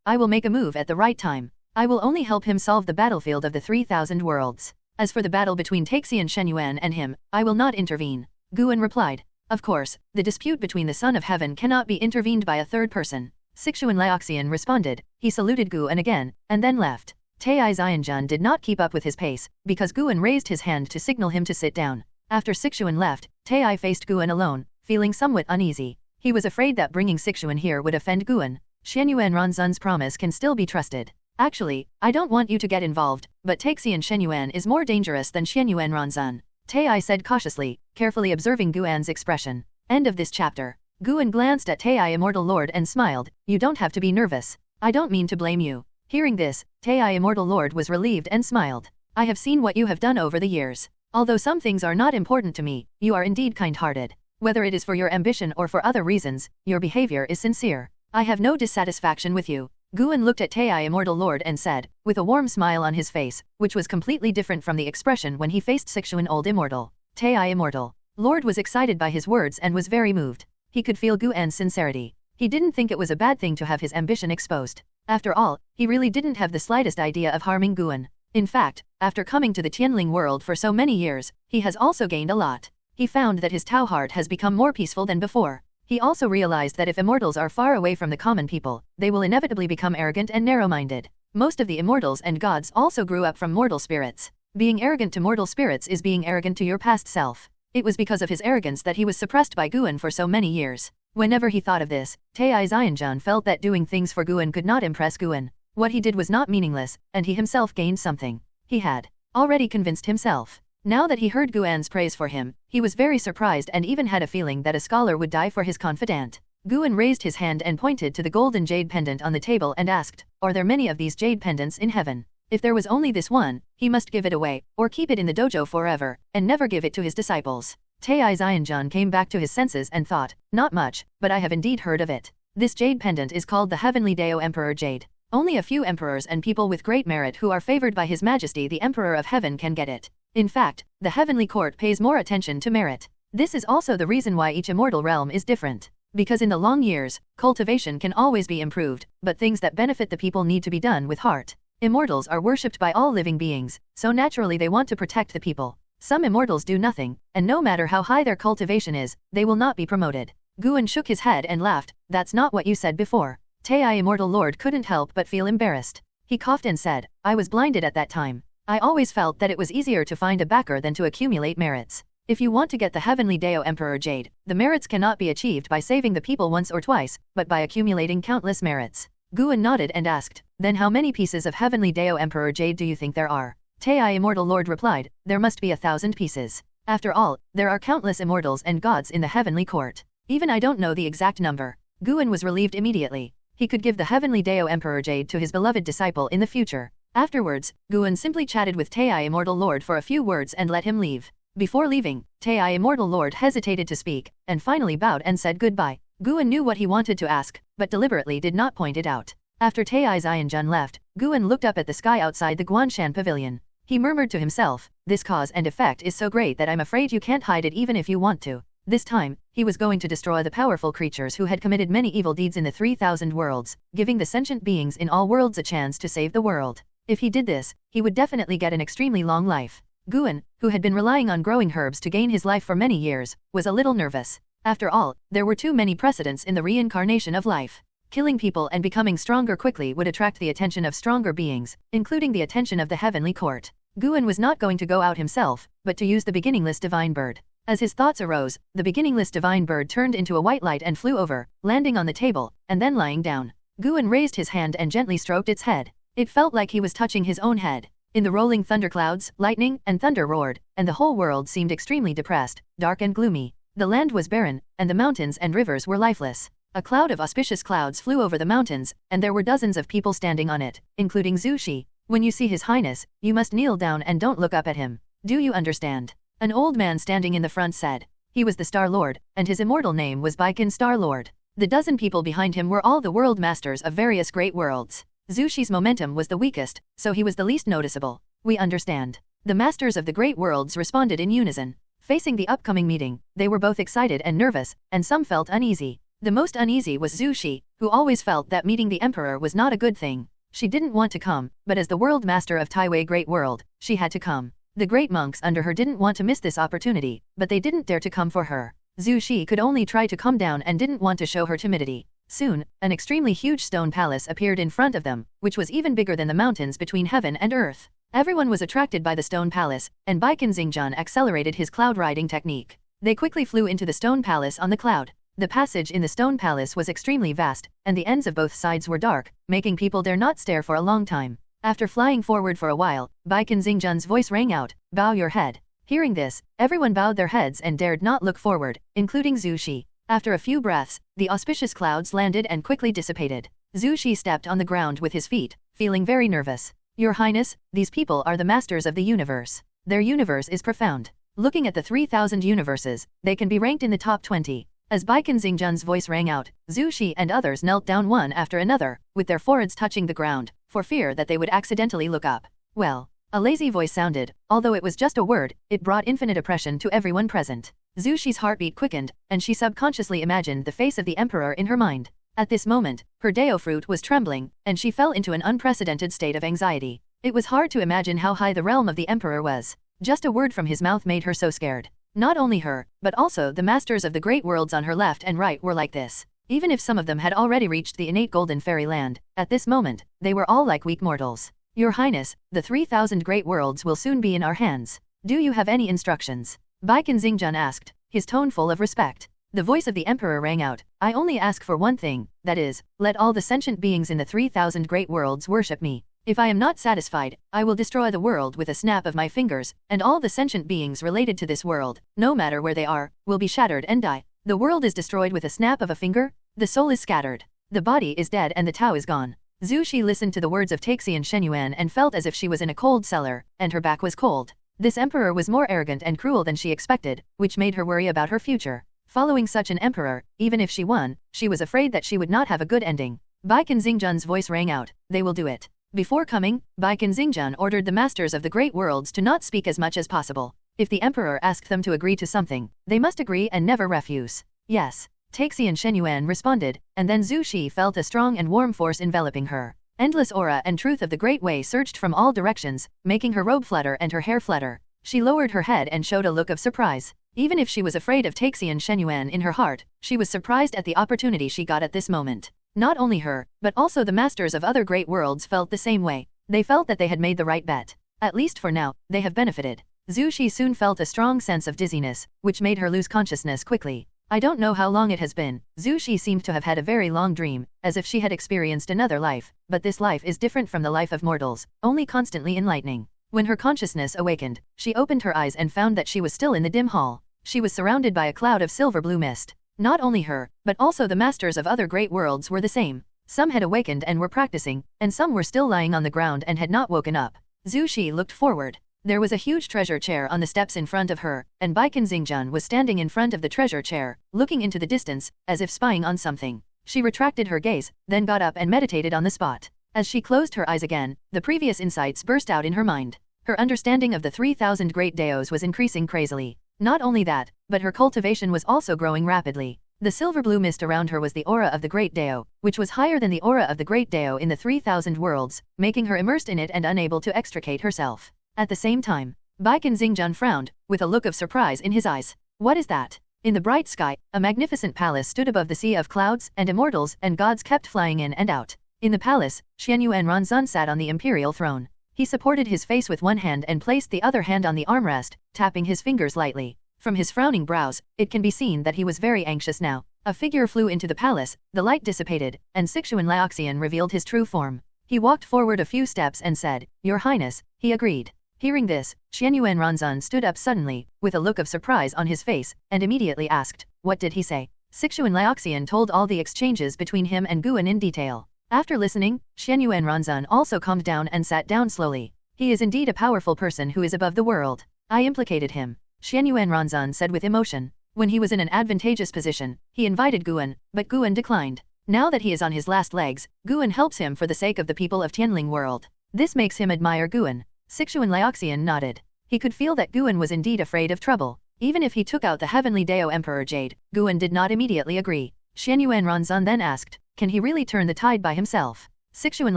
I will make a move at the right time. I will only help him solve the battlefield of the 3,000 worlds. As for the battle between Taixuan Shenyuan and him, I will not intervene. Guan replied. Of course, the dispute between the Son of Heaven cannot be intervened by a third person. Taixuan Liaoxian responded. He saluted Guan again, and then left. Tai Xianjun did not keep up with his pace, because Guan raised his hand to signal him to sit down. After Taixuan left, Tai faced Guan alone, feeling somewhat uneasy. He was afraid that bringing Taixuan here would offend Guan. Xianyuan Ranzan's promise can still be trusted. Actually, I don't want you to get involved, but Taixuan Shenyuan is more dangerous than Xianyuan Ranzan. Tai said cautiously, carefully observing Guan's expression. End of this chapter. Guan glanced at Tai Immortal Lord and smiled, You don't have to be nervous. I don't mean to blame you. Hearing this, Tai Immortal Lord was relieved and smiled. I have seen what you have done over the years. Although some things are not important to me, you are indeed kind-hearted. Whether it is for your ambition or for other reasons, your behavior is sincere. I have no dissatisfaction with you. Guan looked at Tai Immortal Lord and said, with a warm smile on his face, which was completely different from the expression when he faced Taixuan Old Immortal. Tai Immortal Lord was excited by his words and was very moved. He could feel Guan's sincerity. He didn't think it was a bad thing to have his ambition exposed. After all, he really didn't have the slightest idea of harming Guan. In fact, after coming to the Tianling world for so many years, he has also gained a lot. He found that his Tao heart has become more peaceful than before. He also realized that if immortals are far away from the common people, they will inevitably become arrogant and narrow-minded. Most of the immortals and gods also grew up from mortal spirits. Being arrogant to mortal spirits is being arrogant to your past self. It was because of his arrogance that he was suppressed by Guan for so many years. Whenever he thought of this, Tai Xianjun felt that doing things for Guan could not impress Guan. What he did was not meaningless, and he himself gained something. He had already convinced himself. Now that he heard Guan's praise for him, he was very surprised and even had a feeling that a scholar would die for his confidant. Guan raised his hand and pointed to the golden jade pendant on the table and asked, "Are there many of these jade pendants in heaven? If there was only this one, he must give it away, or keep it in the dojo forever, and never give it to his disciples." Tai Xianjun came back to his senses and thought, "Not much, but I have indeed heard of it. This jade pendant is called the Heavenly Dao Emperor Jade. Only a few emperors and people with great merit who are favored by His Majesty the Emperor of Heaven can get it. In fact, the Heavenly Court pays more attention to merit. This is also the reason why each immortal realm is different. Because in the long years, cultivation can always be improved, but things that benefit the people need to be done with heart. Immortals are worshipped by all living beings, so naturally they want to protect the people. Some immortals do nothing, and no matter how high their cultivation is, they will not be promoted." Guan shook his head and laughed, "That's not what you said before." Tai Immortal Lord couldn't help but feel embarrassed. He coughed and said, "I was blinded at that time. I always felt that it was easier to find a backer than to accumulate merits. If you want to get the Heavenly Dao Emperor Jade, the merits cannot be achieved by saving the people once or twice, but by accumulating countless merits." Guan nodded and asked, "Then how many pieces of Heavenly Dao Emperor Jade do you think there are?" Tai Immortal Lord replied, "There must be 1,000 pieces. After all, there are countless immortals and gods in the Heavenly Court. Even I don't know the exact number." Guan was relieved immediately. He could give the Heavenly Dao Emperor Jade to his beloved disciple in the future. Afterwards, Guan simply chatted with Tai Immortal Lord for a few words and let him leave. Before leaving, Tai Immortal Lord hesitated to speak, and finally bowed and said goodbye. Guan knew what he wanted to ask, but deliberately did not point it out. After Tai Xianjun left, Guan looked up at the sky outside the Guanshan pavilion. He murmured to himself, "This cause and effect is so great that I'm afraid you can't hide it even if you want to." This time, he was going to destroy the powerful creatures who had committed many evil deeds in the 3,000 worlds, giving the sentient beings in all worlds a chance to save the world. If he did this, he would definitely get an extremely long life. Guan, who had been relying on growing herbs to gain his life for many years, was a little nervous. After all, there were too many precedents in the reincarnation of life. Killing people and becoming stronger quickly would attract the attention of stronger beings, including the attention of the Heavenly Court. Guan was not going to go out himself, but to use the beginningless divine bird. As his thoughts arose, the beginningless divine bird turned into a white light and flew over, landing on the table, and then lying down. Guan raised his hand and gently stroked its head. It felt like he was touching his own head. In the rolling thunderclouds, lightning and thunder roared, and the whole world seemed extremely depressed, dark and gloomy. The land was barren, and the mountains and rivers were lifeless. A cloud of auspicious clouds flew over the mountains, and there were dozens of people standing on it, including Zhu Shi. "When you see His Highness, you must kneel down and don't look up at him. Do you understand?" An old man standing in the front said. He was the Star Lord, and his immortal name was Baikan Star Lord. The dozen people behind him were all the world masters of various great worlds. Zhu Shi's momentum was the weakest, so he was the least noticeable. "We understand." The masters of the great worlds responded in unison. Facing the upcoming meeting, they were both excited and nervous, and some felt uneasy. The most uneasy was Zhu Shi, who always felt that meeting the emperor was not a good thing. She didn't want to come, but as the world master of Taiwei Great World, she had to come. The great monks under her didn't want to miss this opportunity, but they didn't dare to come for her. Zhu Shi could only try to calm down and didn't want to show her timidity. Soon, an extremely huge stone palace appeared in front of them, which was even bigger than the mountains between heaven and earth. Everyone was attracted by the stone palace, and Baikan Xingjian accelerated his cloud riding technique. They quickly flew into the stone palace on the cloud. The passage in the stone palace was extremely vast, and the ends of both sides were dark, making people dare not stare for a long time. After flying forward for a while, Baikan Xingjian's voice rang out, "Bow your head." Hearing this, everyone bowed their heads and dared not look forward, including Zhu Shi. After a few breaths, the auspicious clouds landed and quickly dissipated. Zhu Shi stepped on the ground with his feet, feeling very nervous. Your Highness, these people are the masters of the universe. Their universe is profound. Looking at the 3,000 universes, they can be ranked in the top 20. As Baikan Xingjun's voice rang out, Zhu Shi and others knelt down one after another, with their foreheads touching the ground, for fear that they would accidentally look up. Well, a lazy voice sounded, although it was just a word, it brought infinite oppression to everyone present. Zhu Shi's heartbeat quickened, and she subconsciously imagined the face of the emperor in her mind. At this moment, her Dao fruit was trembling, and she fell into an unprecedented state of anxiety. It was hard to imagine how high the realm of the emperor was. Just a word from his mouth made her so scared. Not only her, but also the masters of the great worlds on her left and right were like this. Even if some of them had already reached the innate golden fairy land, at this moment, they were all like weak mortals. Your Highness, the 3,000 great worlds will soon be in our hands. Do you have any instructions? Baikan Xingjun asked, his tone full of respect. The voice of the emperor rang out, I only ask for one thing, that is, let all the sentient beings in the 3,000 great worlds worship me. If I am not satisfied, I will destroy the world with a snap of my fingers, and all the sentient beings related to this world, no matter where they are, will be shattered and die. The world is destroyed with a snap of a finger? The soul is scattered. The body is dead and the Tao is gone. Zhu Shi listened to the words of Taixuan Sect and felt as if she was in a cold cellar, and her back was cold. This emperor was more arrogant and cruel than she expected, which made her worry about her future. Following such an emperor, even if she won, she was afraid that she would not have a good ending. Baikan Xingjun's voice rang out, they will do it. Before coming, Baikan Xingjun ordered the masters of the great worlds to not speak as much as possible. If the emperor asked them to agree to something, they must agree and never refuse. Yes. Taixuan Sect responded, and then Zhu Shi felt a strong and warm force enveloping her. Endless aura and truth of the Great Way surged from all directions, making her robe flutter and her hair flutter. She lowered her head and showed a look of surprise. Even if she was afraid of Taixuan Sect in her heart, she was surprised at the opportunity she got at this moment. Not only her, but also the masters of other great worlds felt the same way. They felt that they had made the right bet. At least for now, they have benefited. Zhu Shi soon felt a strong sense of dizziness, which made her lose consciousness quickly. I don't know how long it has been. Zhu Shi seemed to have had a very long dream, as if she had experienced another life, but this life is different from the life of mortals, only constantly enlightening. When her consciousness awakened, she opened her eyes and found that she was still in the dim hall. She was surrounded by a cloud of silver-blue mist. Not only her, but also the masters of other great worlds were the same. Some had awakened and were practicing, and some were still lying on the ground and had not woken up. Zhu Shi looked forward. There was a huge treasure chair on the steps in front of her, and Baikan Xingjun was standing in front of the treasure chair, looking into the distance, as if spying on something. She retracted her gaze, then got up and meditated on the spot. As she closed her eyes again, the previous insights burst out in her mind. Her understanding of the 3,000 great Daos was increasing crazily. Not only that, but her cultivation was also growing rapidly. The silver-blue mist around her was the aura of the Great Dao, which was higher than the aura of the Great Dao in the 3,000 worlds, making her immersed in it and unable to extricate herself. At the same time, Baikan Xingjun frowned, with a look of surprise in his eyes. What is that? In the bright sky, a magnificent palace stood above the sea of clouds, and immortals and gods kept flying in and out. In the palace, Xianyuan Ranzan sat on the imperial throne. He supported his face with one hand and placed the other hand on the armrest, tapping his fingers lightly. From his frowning brows, it can be seen that he was very anxious now. A figure flew into the palace, the light dissipated, and Taixuan Sect revealed his true form. He walked forward a few steps and said, Your Highness, he agreed. Hearing this, Xianyuan Ranzan stood up suddenly, with a look of surprise on his face, and immediately asked, What did he say? Taixuan Sect told all the exchanges between him and Guan in detail. After listening, Xianyuan Ranzan also calmed down and sat down slowly. He is indeed a powerful person who is above the world. I implicated him. Xianyuan Ranzan said with emotion. When he was in an advantageous position, he invited Guan, but Guan declined. Now that he is on his last legs, Guan helps him for the sake of the people of Tianling world. This makes him admire Guan. Taixuan Sect nodded. He could feel that Guan was indeed afraid of trouble. Even if he took out the heavenly Dao Emperor Jade, Guan did not immediately agree. Xianyuan Ranzan then asked, Can he really turn the tide by himself? Taixuan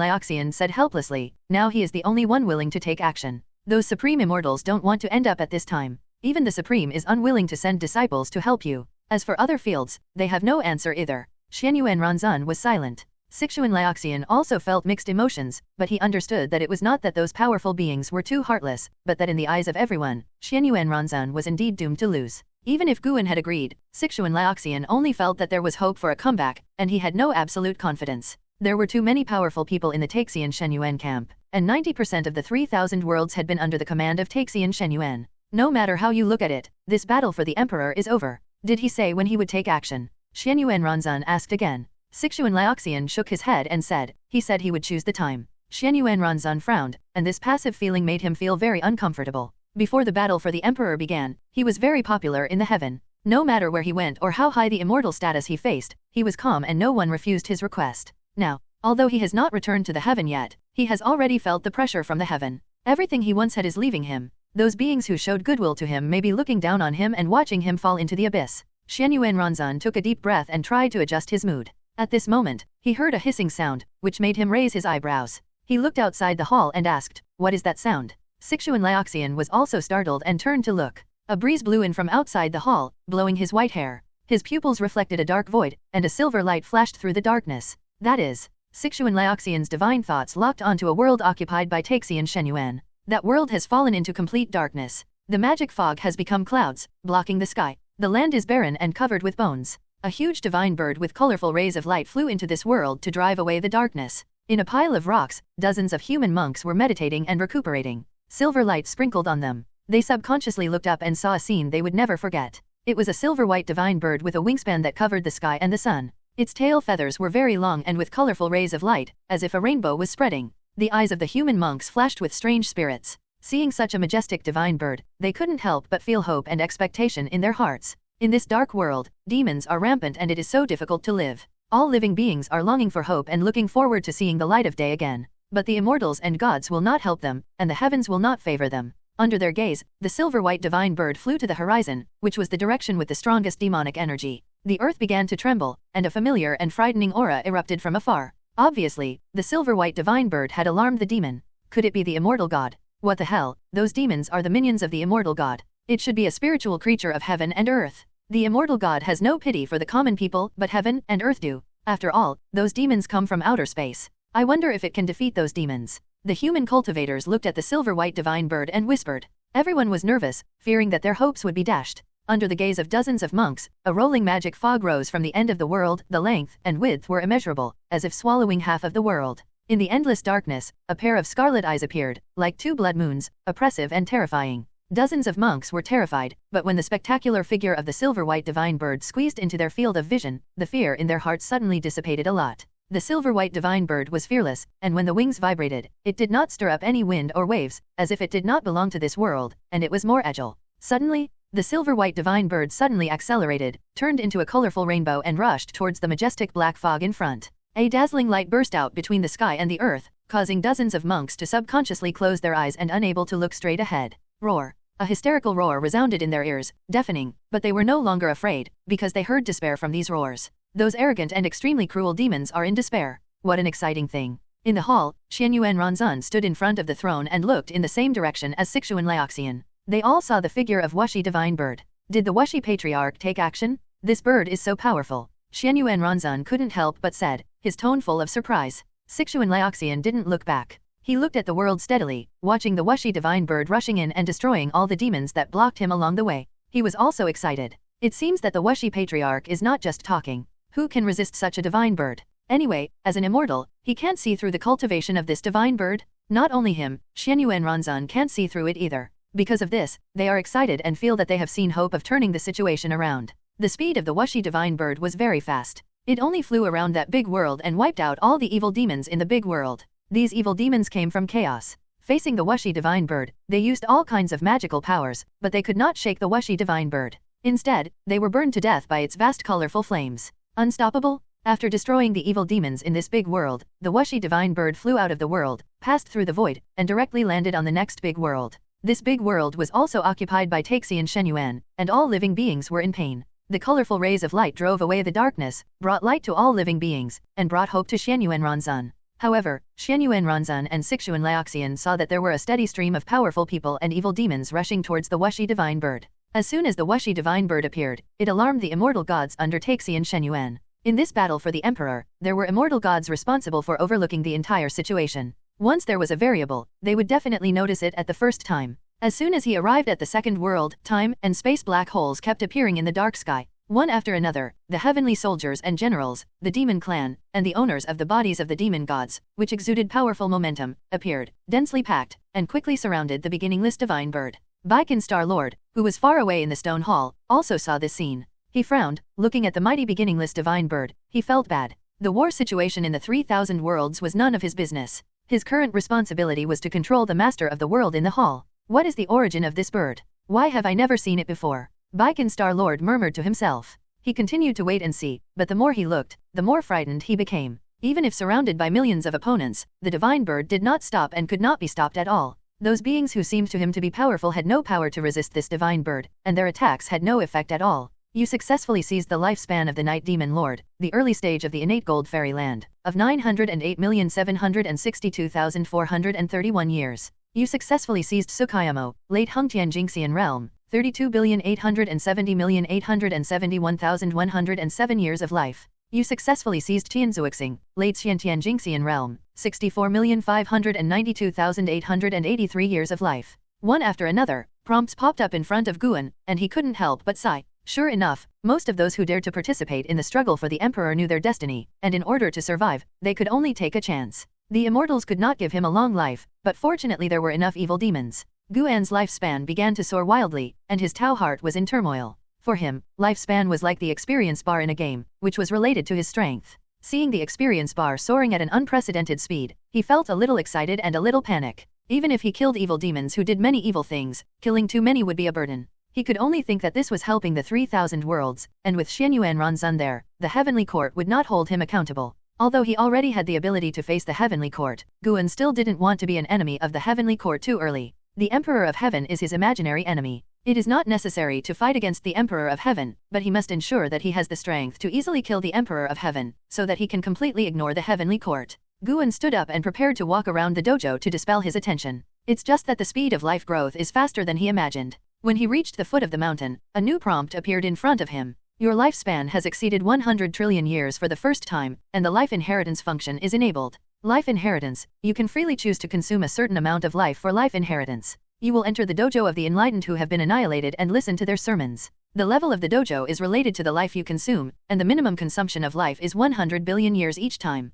Sect said helplessly, now he is the only one willing to take action. Those supreme immortals don't want to end up at this time. Even the supreme is unwilling to send disciples to help you. As for other fields, they have no answer either. Xianyuan Ranzan was silent. Taixuan Sect also felt mixed emotions, but he understood that it was not that those powerful beings were too heartless, but that in the eyes of everyone, Xianyuan Ranzan was indeed doomed to lose. Even if Guan had agreed, Taixuan Sect only felt that there was hope for a comeback, and he had no absolute confidence. There were too many powerful people in the Taixuan Sect camp, and 90% of the 3,000 worlds had been under the command of Taixuan Sect. No matter how you look at it, this battle for the emperor is over. Did he say when he would take action? Xianyuan Ranzan asked again. Taixuan Laoxian shook his head and said, he said he would choose the time. Xianyuan Ranzan frowned, and this passive feeling made him feel very uncomfortable. Before the battle for the emperor began, he was very popular in the heaven. No matter where he went or how high the immortal status he faced, he was calm and no one refused his request. Now, although he has not returned to the heaven yet, he has already felt the pressure from the heaven. Everything he once had is leaving him. Those beings who showed goodwill to him may be looking down on him and watching him fall into the abyss. Xianyuan Ranzan took a deep breath and tried to adjust his mood. At this moment, he heard a hissing sound, which made him raise his eyebrows. He looked outside the hall and asked, "What is that sound?" Taixuan Laoxian was also startled and turned to look. A breeze blew in from outside the hall, blowing his white hair. His pupils reflected a dark void, and a silver light flashed through the darkness. That is, Taixuan Laoxian's divine thoughts locked onto a world occupied by Taixuan Shenyuan. That world has fallen into complete darkness. The magic fog has become clouds, blocking the sky. The land is barren and covered with bones. A huge divine bird with colorful rays of light flew into this world to drive away the darkness. In a pile of rocks, dozens of human monks were meditating and recuperating. Silver light sprinkled on them. They subconsciously looked up and saw a scene they would never forget. It was a silver-white divine bird with a wingspan that covered the sky and the sun. Its tail feathers were very long and with colorful rays of light, as if a rainbow was spreading. The eyes of the human monks flashed with strange spirits. Seeing such a majestic divine bird, they couldn't help but feel hope and expectation in their hearts. In this dark world, demons are rampant and it is so difficult to live. All living beings are longing for hope and looking forward to seeing the light of day again. But the immortals and gods will not help them, and the heavens will not favor them. Under their gaze, the silver-white divine bird flew to the horizon, which was the direction with the strongest demonic energy. The earth began to tremble, and a familiar and frightening aura erupted from afar. Obviously, the silver-white divine bird had alarmed the demon. Could it be the immortal god? What the hell, those demons are the minions of the immortal god. It should be a spiritual creature of heaven and earth. The immortal god has no pity for the common people, but heaven and earth do. After all, those demons come from outer space. I wonder if it can defeat those demons. The human cultivators looked at the silver-white divine bird and whispered. Everyone was nervous, fearing that their hopes would be dashed. Under the gaze of dozens of monks, a rolling magic fog rose from the end of the world. The length and width were immeasurable, as if swallowing half of the world. In the endless darkness, a pair of scarlet eyes appeared, like two blood moons, oppressive and terrifying. Dozens of monks were terrified, but when the spectacular figure of the silver-white divine bird squeezed into their field of vision, the fear in their hearts suddenly dissipated a lot. The silver-white divine bird was fearless, and when the wings vibrated, it did not stir up any wind or waves, as if it did not belong to this world, and it was more agile. Suddenly, the silver-white divine bird suddenly accelerated, turned into a colorful rainbow and rushed towards the majestic black fog in front. A dazzling light burst out between the sky and the earth, causing dozens of monks to subconsciously close their eyes and unable to look straight ahead. Roar. A hysterical roar resounded in their ears, deafening, but they were no longer afraid, because they heard despair from these roars. Those arrogant and extremely cruel demons are in despair. What an exciting thing. In the hall, Xianyuan Ranzan stood in front of the throne and looked in the same direction as Taixuan Laoxian. They all saw the figure of Wuxi divine bird. Did the Wuxi patriarch take action? This bird is so powerful. Xianyuan Ranzan couldn't help but said, his tone full of surprise. Taixuan Laoxian didn't look back. He looked at the world steadily, watching the Wuxi divine bird rushing in and destroying all the demons that blocked him along the way. He was also excited. It seems that the Wuxi patriarch is not just talking. Who can resist such a divine bird? Anyway, as an immortal, he can't see through the cultivation of this divine bird. Not only him, Xianyuan Ranzan can't see through it either. Because of this, they are excited and feel that they have seen hope of turning the situation around. The speed of the Wuxi divine bird was very fast. It only flew around that big world and wiped out all the evil demons in the big world. These evil demons came from chaos. Facing the Wuxi divine bird, they used all kinds of magical powers, but they could not shake the Wuxi divine bird. Instead, they were burned to death by its vast colorful flames. Unstoppable? After destroying the evil demons in this big world, the Wuxi divine bird flew out of the world, passed through the void, and directly landed on the next big world. This big world was also occupied by Taixuan Shenyuan, and all living beings were in pain. The colorful rays of light drove away the darkness, brought light to all living beings, and brought hope to Xianyuan Ranzan. However, Xianyuan Ranzan and Taixuan Laoxian saw that there were a steady stream of powerful people and evil demons rushing towards the Wuxi divine bird. As soon as the Wuxi divine bird appeared, it alarmed the immortal gods under Taixuan Shenyuan. In this battle for the emperor, there were immortal gods responsible for overlooking the entire situation. Once there was a variable, they would definitely notice it at the first time. As soon as he arrived at the second world, time and space black holes kept appearing in the dark sky. One after another, the heavenly soldiers and generals, the demon clan, and the owners of the bodies of the demon gods, which exuded powerful momentum, appeared, densely packed, and quickly surrounded the beginningless divine bird. Baiken Star Lord, who was far away in the stone hall, also saw this scene. He frowned, looking at the mighty beginningless divine bird. He felt bad. The war situation in the 3,000 worlds was none of his business. His current responsibility was to control the master of the world in the hall. What is the origin of this bird? Why have I never seen it before? Baiken Star-Lord murmured to himself. He continued to wait and see, but the more he looked, the more frightened he became. Even if surrounded by millions of opponents, the divine bird did not stop and could not be stopped at all. Those beings who seemed to him to be powerful had no power to resist this divine bird, and their attacks had no effect at all. You successfully seized the lifespan of the Night Demon Lord, the early stage of the innate gold fairy land, of 908,762,431 years. You successfully seized Tsukayamo, late Hengtian Jinxian realm, 32,870,871,107 years of life. You successfully seized Tianzuixing, late Xiantian Jinxian realm, 64,592,883 years of life. One after another, prompts popped up in front of Guan, and he couldn't help but sigh. Sure enough, most of those who dared to participate in the struggle for the emperor knew their destiny, and in order to survive, they could only take a chance. The immortals could not give him a long life, but fortunately there were enough evil demons. Guan's lifespan began to soar wildly, and his Tao heart was in turmoil. For him, lifespan was like the experience bar in a game, which was related to his strength. Seeing the experience bar soaring at an unprecedented speed, he felt a little excited and a little panic. Even if he killed evil demons who did many evil things, killing too many would be a burden. He could only think that this was helping the 3,000 worlds, and with Xianyuan Ranzun there, the Heavenly Court would not hold him accountable. Although he already had the ability to face the Heavenly Court, Guan still didn't want to be an enemy of the Heavenly Court too early. The Emperor of Heaven is his imaginary enemy. It is not necessary to fight against the Emperor of Heaven, but he must ensure that he has the strength to easily kill the Emperor of Heaven, so that he can completely ignore the Heavenly Court. Guan stood up and prepared to walk around the dojo to dispel his attention. It's just that the speed of life growth is faster than he imagined. When he reached the foot of the mountain, a new prompt appeared in front of him. Your lifespan has exceeded 100 trillion years for the first time, and the life inheritance function is enabled. Life inheritance, you can freely choose to consume a certain amount of life for life inheritance. You will enter the dojo of the enlightened who have been annihilated and listen to their sermons. The level of the dojo is related to the life you consume, and the minimum consumption of life is 100 billion years each time.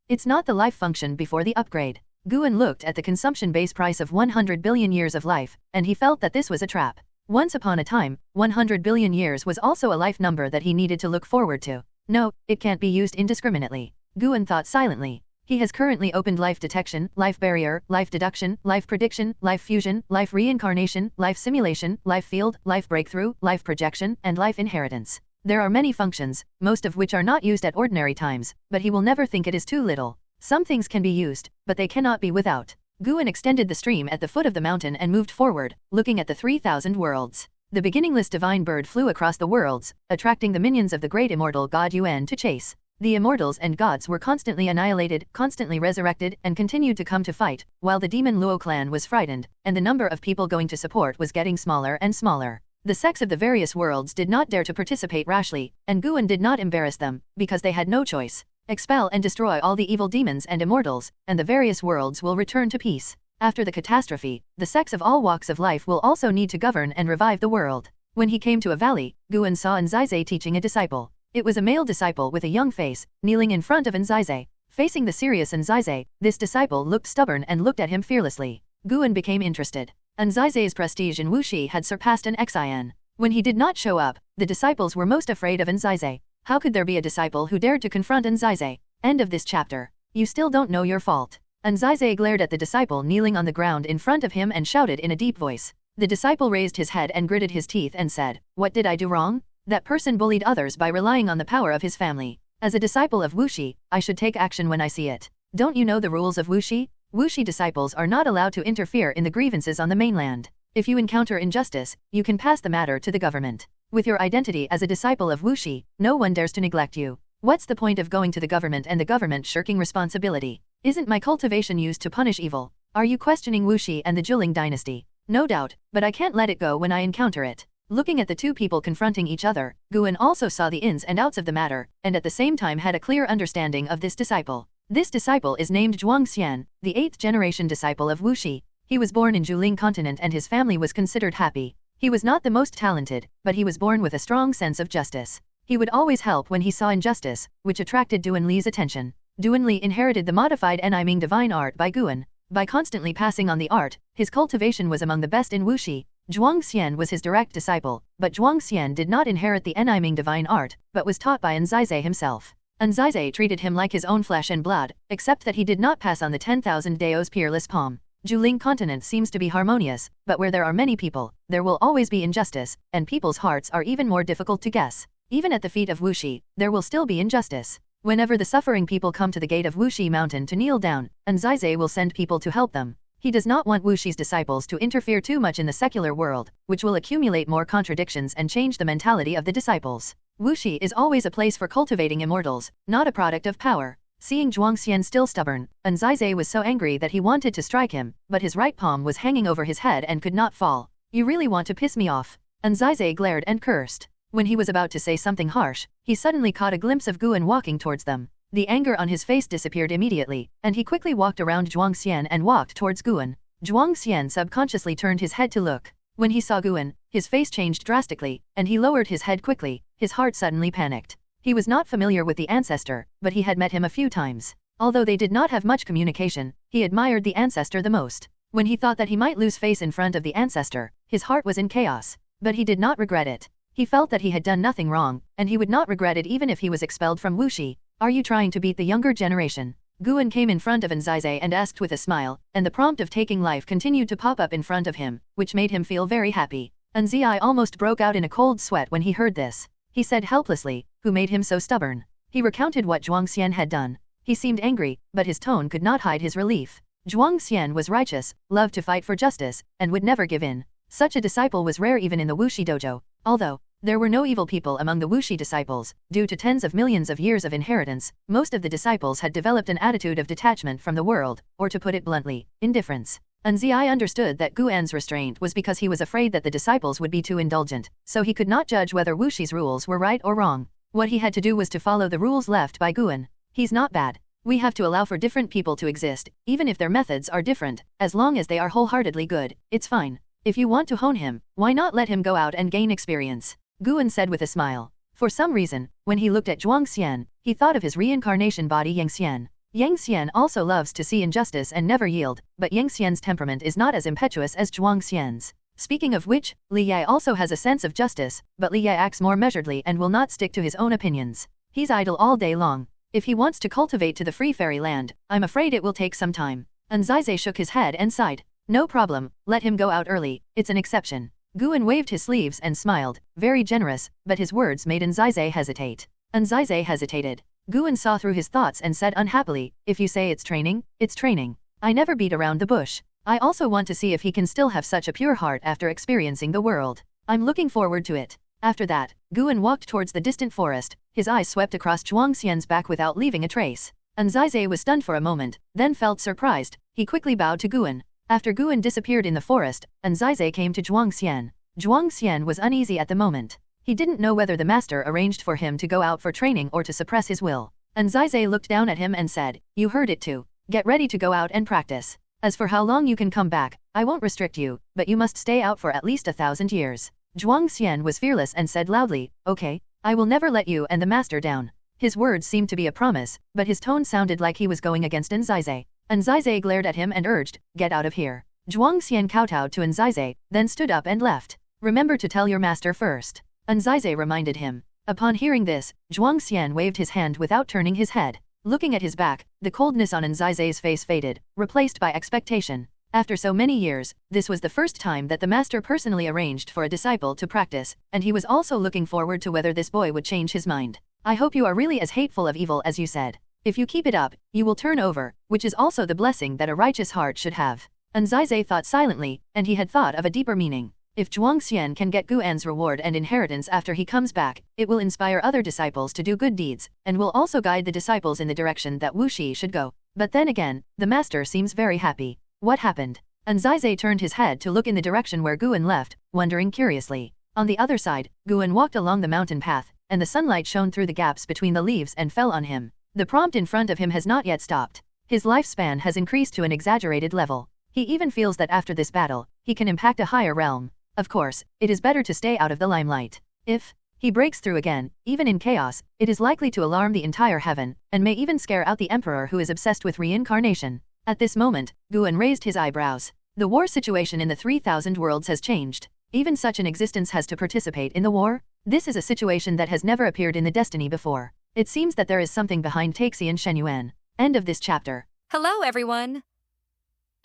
It's not the life function before the upgrade. Guan looked at the consumption base price of 100 billion years of life, and he felt that this was a trap. Once upon a time, 100 billion years was also a life number that he needed to look forward to. No, it can't be used indiscriminately. Guan thought silently. He has currently opened life detection, life barrier, life deduction, life prediction, life fusion, life reincarnation, life simulation, life field, life breakthrough, life projection, and life inheritance. There are many functions, most of which are not used at ordinary times, but he will never think it is too little. Some things can be used, but they cannot be without. Guan extended the stream at the foot of the mountain and moved forward, looking at the 3,000 worlds. The beginningless divine bird flew across the worlds, attracting the minions of the great immortal god Yuan to chase. The immortals and gods were constantly annihilated, constantly resurrected, and continued to come to fight, while the demon Luo clan was frightened, and the number of people going to support was getting smaller and smaller. The sects of the various worlds did not dare to participate rashly, and Guan did not embarrass them, because they had no choice. Expel and destroy all the evil demons and immortals, and the various worlds will return to peace. After the catastrophe, the sects of all walks of life will also need to govern and revive the world. When he came to a valley, Guan saw Nzaize teaching a disciple. It was a male disciple with a young face, kneeling in front of Nzaize. Facing the serious Nzaize, this disciple looked stubborn and looked at him fearlessly. Guan became interested. Nzaize's prestige in Wuxi had surpassed an Xian. When he did not show up, the disciples were most afraid of Nzaize. How could there be a disciple who dared to confront Nzaize? End of this chapter. You still don't know your fault. Nzaize glared at the disciple kneeling on the ground in front of him and shouted in a deep voice. The disciple raised his head and gritted his teeth and said, "What did I do wrong?" That person bullied others by relying on the power of his family. As a disciple of Wuxi, I should take action when I see it. Don't you know the rules of Wuxi? Wuxi disciples are not allowed to interfere in the grievances on the mainland. If you encounter injustice, you can pass the matter to the government. With your identity as a disciple of Wuxi, no one dares to neglect you. What's the point of going to the government and the government shirking responsibility? Isn't my cultivation used to punish evil? Are you questioning Wuxi and the Zhuling dynasty? No doubt, but I can't let it go when I encounter it. Looking at the two people confronting each other, Guan also saw the ins and outs of the matter, and at the same time had a clear understanding of this disciple. This disciple is named Zhuang Xian, the 8th generation disciple of Wuxi. He was born in Zhuling continent and his family was considered happy. He was not the most talented, but he was born with a strong sense of justice. He would always help when he saw injustice, which attracted Duan Li's attention. Duan Li inherited the modified Eniming divine art by Guan. By constantly passing on the art, his cultivation was among the best in Wuxi. Zhuang Xian was his direct disciple, but Zhuang Xian did not inherit the Eniming divine art, but was taught by Nzaize himself. Anzaize treated him like his own flesh and blood, except that he did not pass on the 10,000 Dao's peerless palm. Juling continent seems to be harmonious, but where there are many people, there will always be injustice, and people's hearts are even more difficult to guess. Even at the feet of Wuxi, there will still be injustice. Whenever the suffering people come to the gate of Wuxi Mountain to kneel down, Anzaize will send people to help them. He does not want Wuxi's disciples to interfere too much in the secular world, which will accumulate more contradictions and change the mentality of the disciples. Wuxi is always a place for cultivating immortals, not a product of power. Seeing Zhuangxian still stubborn, Anzaize was so angry that he wanted to strike him, but his right palm was hanging over his head and could not fall. You really want to piss me off? Anzaize glared and cursed. When he was about to say something harsh, he suddenly caught a glimpse of Guan walking towards them. The anger on his face disappeared immediately, and he quickly walked around Zhuangxian and walked towards Guan. Zhuangxian subconsciously turned his head to look. When he saw Guan, his face changed drastically, and he lowered his head quickly. His heart suddenly panicked. He was not familiar with the ancestor, but he had met him a few times. Although they did not have much communication, he admired the ancestor the most. When he thought that he might lose face in front of the ancestor, his heart was in chaos. But he did not regret it. He felt that he had done nothing wrong, and he would not regret it even if he was expelled from Wuxi. Are you trying to beat the younger generation? Guan came in front of Anzaize and asked with a smile, and the prompt of taking life continued to pop up in front of him, which made him feel very happy. Anzai almost broke out in a cold sweat when he heard this. He said helplessly, who made him so stubborn? He recounted what Zhuangxian had done. He seemed angry, but his tone could not hide his relief. Zhuangxian was righteous, loved to fight for justice, and would never give in. Such a disciple was rare even in the Wuxi dojo. Although there were no evil people among the Wuxi disciples, due to tens of millions of years of inheritance, most of the disciples had developed an attitude of detachment from the world, or to put it bluntly, indifference. Anzai understood that Guan's restraint was because he was afraid that the disciples would be too indulgent, so he could not judge whether Wuxi's rules were right or wrong. What he had to do was to follow the rules left by Guan. He's not bad. We have to allow for different people to exist, even if their methods are different, as long as they are wholeheartedly good, it's fine. If you want to hone him, why not let him go out and gain experience? Guan said with a smile. For some reason, when he looked at Zhuangxian, he thought of his reincarnation body Yangxian. Yangxian also loves to see injustice and never yield, but Yangxian's temperament is not as impetuous as Zhuangxian's. Speaking of which, Li Yai also has a sense of justice, but Li Yai acts more measuredly and will not stick to his own opinions. He's idle all day long. If he wants to cultivate to the free fairy land, I'm afraid it will take some time. Anzaize shook his head and sighed. No problem, let him go out early, it's an exception. Guan waved his sleeves and smiled, very generous, but his words made Anzaize hesitate. Anzaize hesitated. Guan saw through his thoughts and said unhappily, if you say it's training, it's training. I never beat around the bush. I also want to see if he can still have such a pure heart after experiencing the world. I'm looking forward to it. After that, Guan walked towards the distant forest, his eyes swept across Zhuangxian's back without leaving a trace. Anzaize was stunned for a moment, then felt surprised. He quickly bowed to Guan. After Guan disappeared in the forest, Anzaize came to Zhuangxian. Zhuangxian was uneasy at the moment. He didn't know whether the master arranged for him to go out for training or to suppress his will. Anzaize looked down at him and said, you heard it too. Get ready to go out and practice. As for how long you can come back, I won't restrict you, but you must stay out for at least 1,000 years. Zhuangxian was fearless and said loudly, okay, I will never let you and the master down. His words seemed to be a promise, but his tone sounded like he was going against Anzaize. Anzaize glared at him and urged, get out of here. Zhuangxian kowtowed to Anzaize, then stood up and left. Remember to tell your master first. Anzaize reminded him. Upon hearing this, Zhuangxian waved his hand without turning his head. Looking at his back, the coldness on Anzaize's face faded, replaced by expectation. After so many years, this was the first time that the master personally arranged for a disciple to practice, and he was also looking forward to whether this boy would change his mind. I hope you are really as hateful of evil as you said. If you keep it up, you will turn over, which is also the blessing that a righteous heart should have. Anzaize thought silently, and he had thought of a deeper meaning. If Zhuangxian can get Guan's reward and inheritance after he comes back, it will inspire other disciples to do good deeds, and will also guide the disciples in the direction that Wuxi should go. But then again, the master seems very happy. What happened? Anzaize turned his head to look in the direction where Guan left, wondering curiously. On the other side, Guan walked along the mountain path, and the sunlight shone through the gaps between the leaves and fell on him. The prompt in front of him has not yet stopped. His lifespan has increased to an exaggerated level. He even feels that after this battle, he can impact a higher realm. Of course, it is better to stay out of the limelight. If he breaks through again, even in chaos, it is likely to alarm the entire heaven, and may even scare out the emperor who is obsessed with reincarnation. At this moment, Guan raised his eyebrows. The war situation in the 3,000 worlds has changed. Even such an existence has to participate in the war? This is a situation that has never appeared in the destiny before. It seems that there is something behind Taixuan Shenyuan. End of this chapter.
Hello, everyone!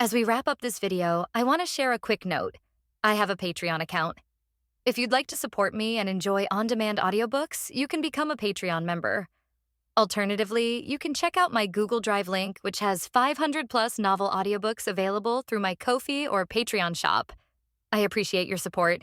As we wrap up this video, I want to share a quick note. I have a Patreon account. If you'd like to support me and enjoy on-demand audiobooks, you can become a Patreon member. Alternatively, you can check out my Google Drive link, which has 500-plus novel audiobooks available through my Ko-fi or Patreon shop. I appreciate your support.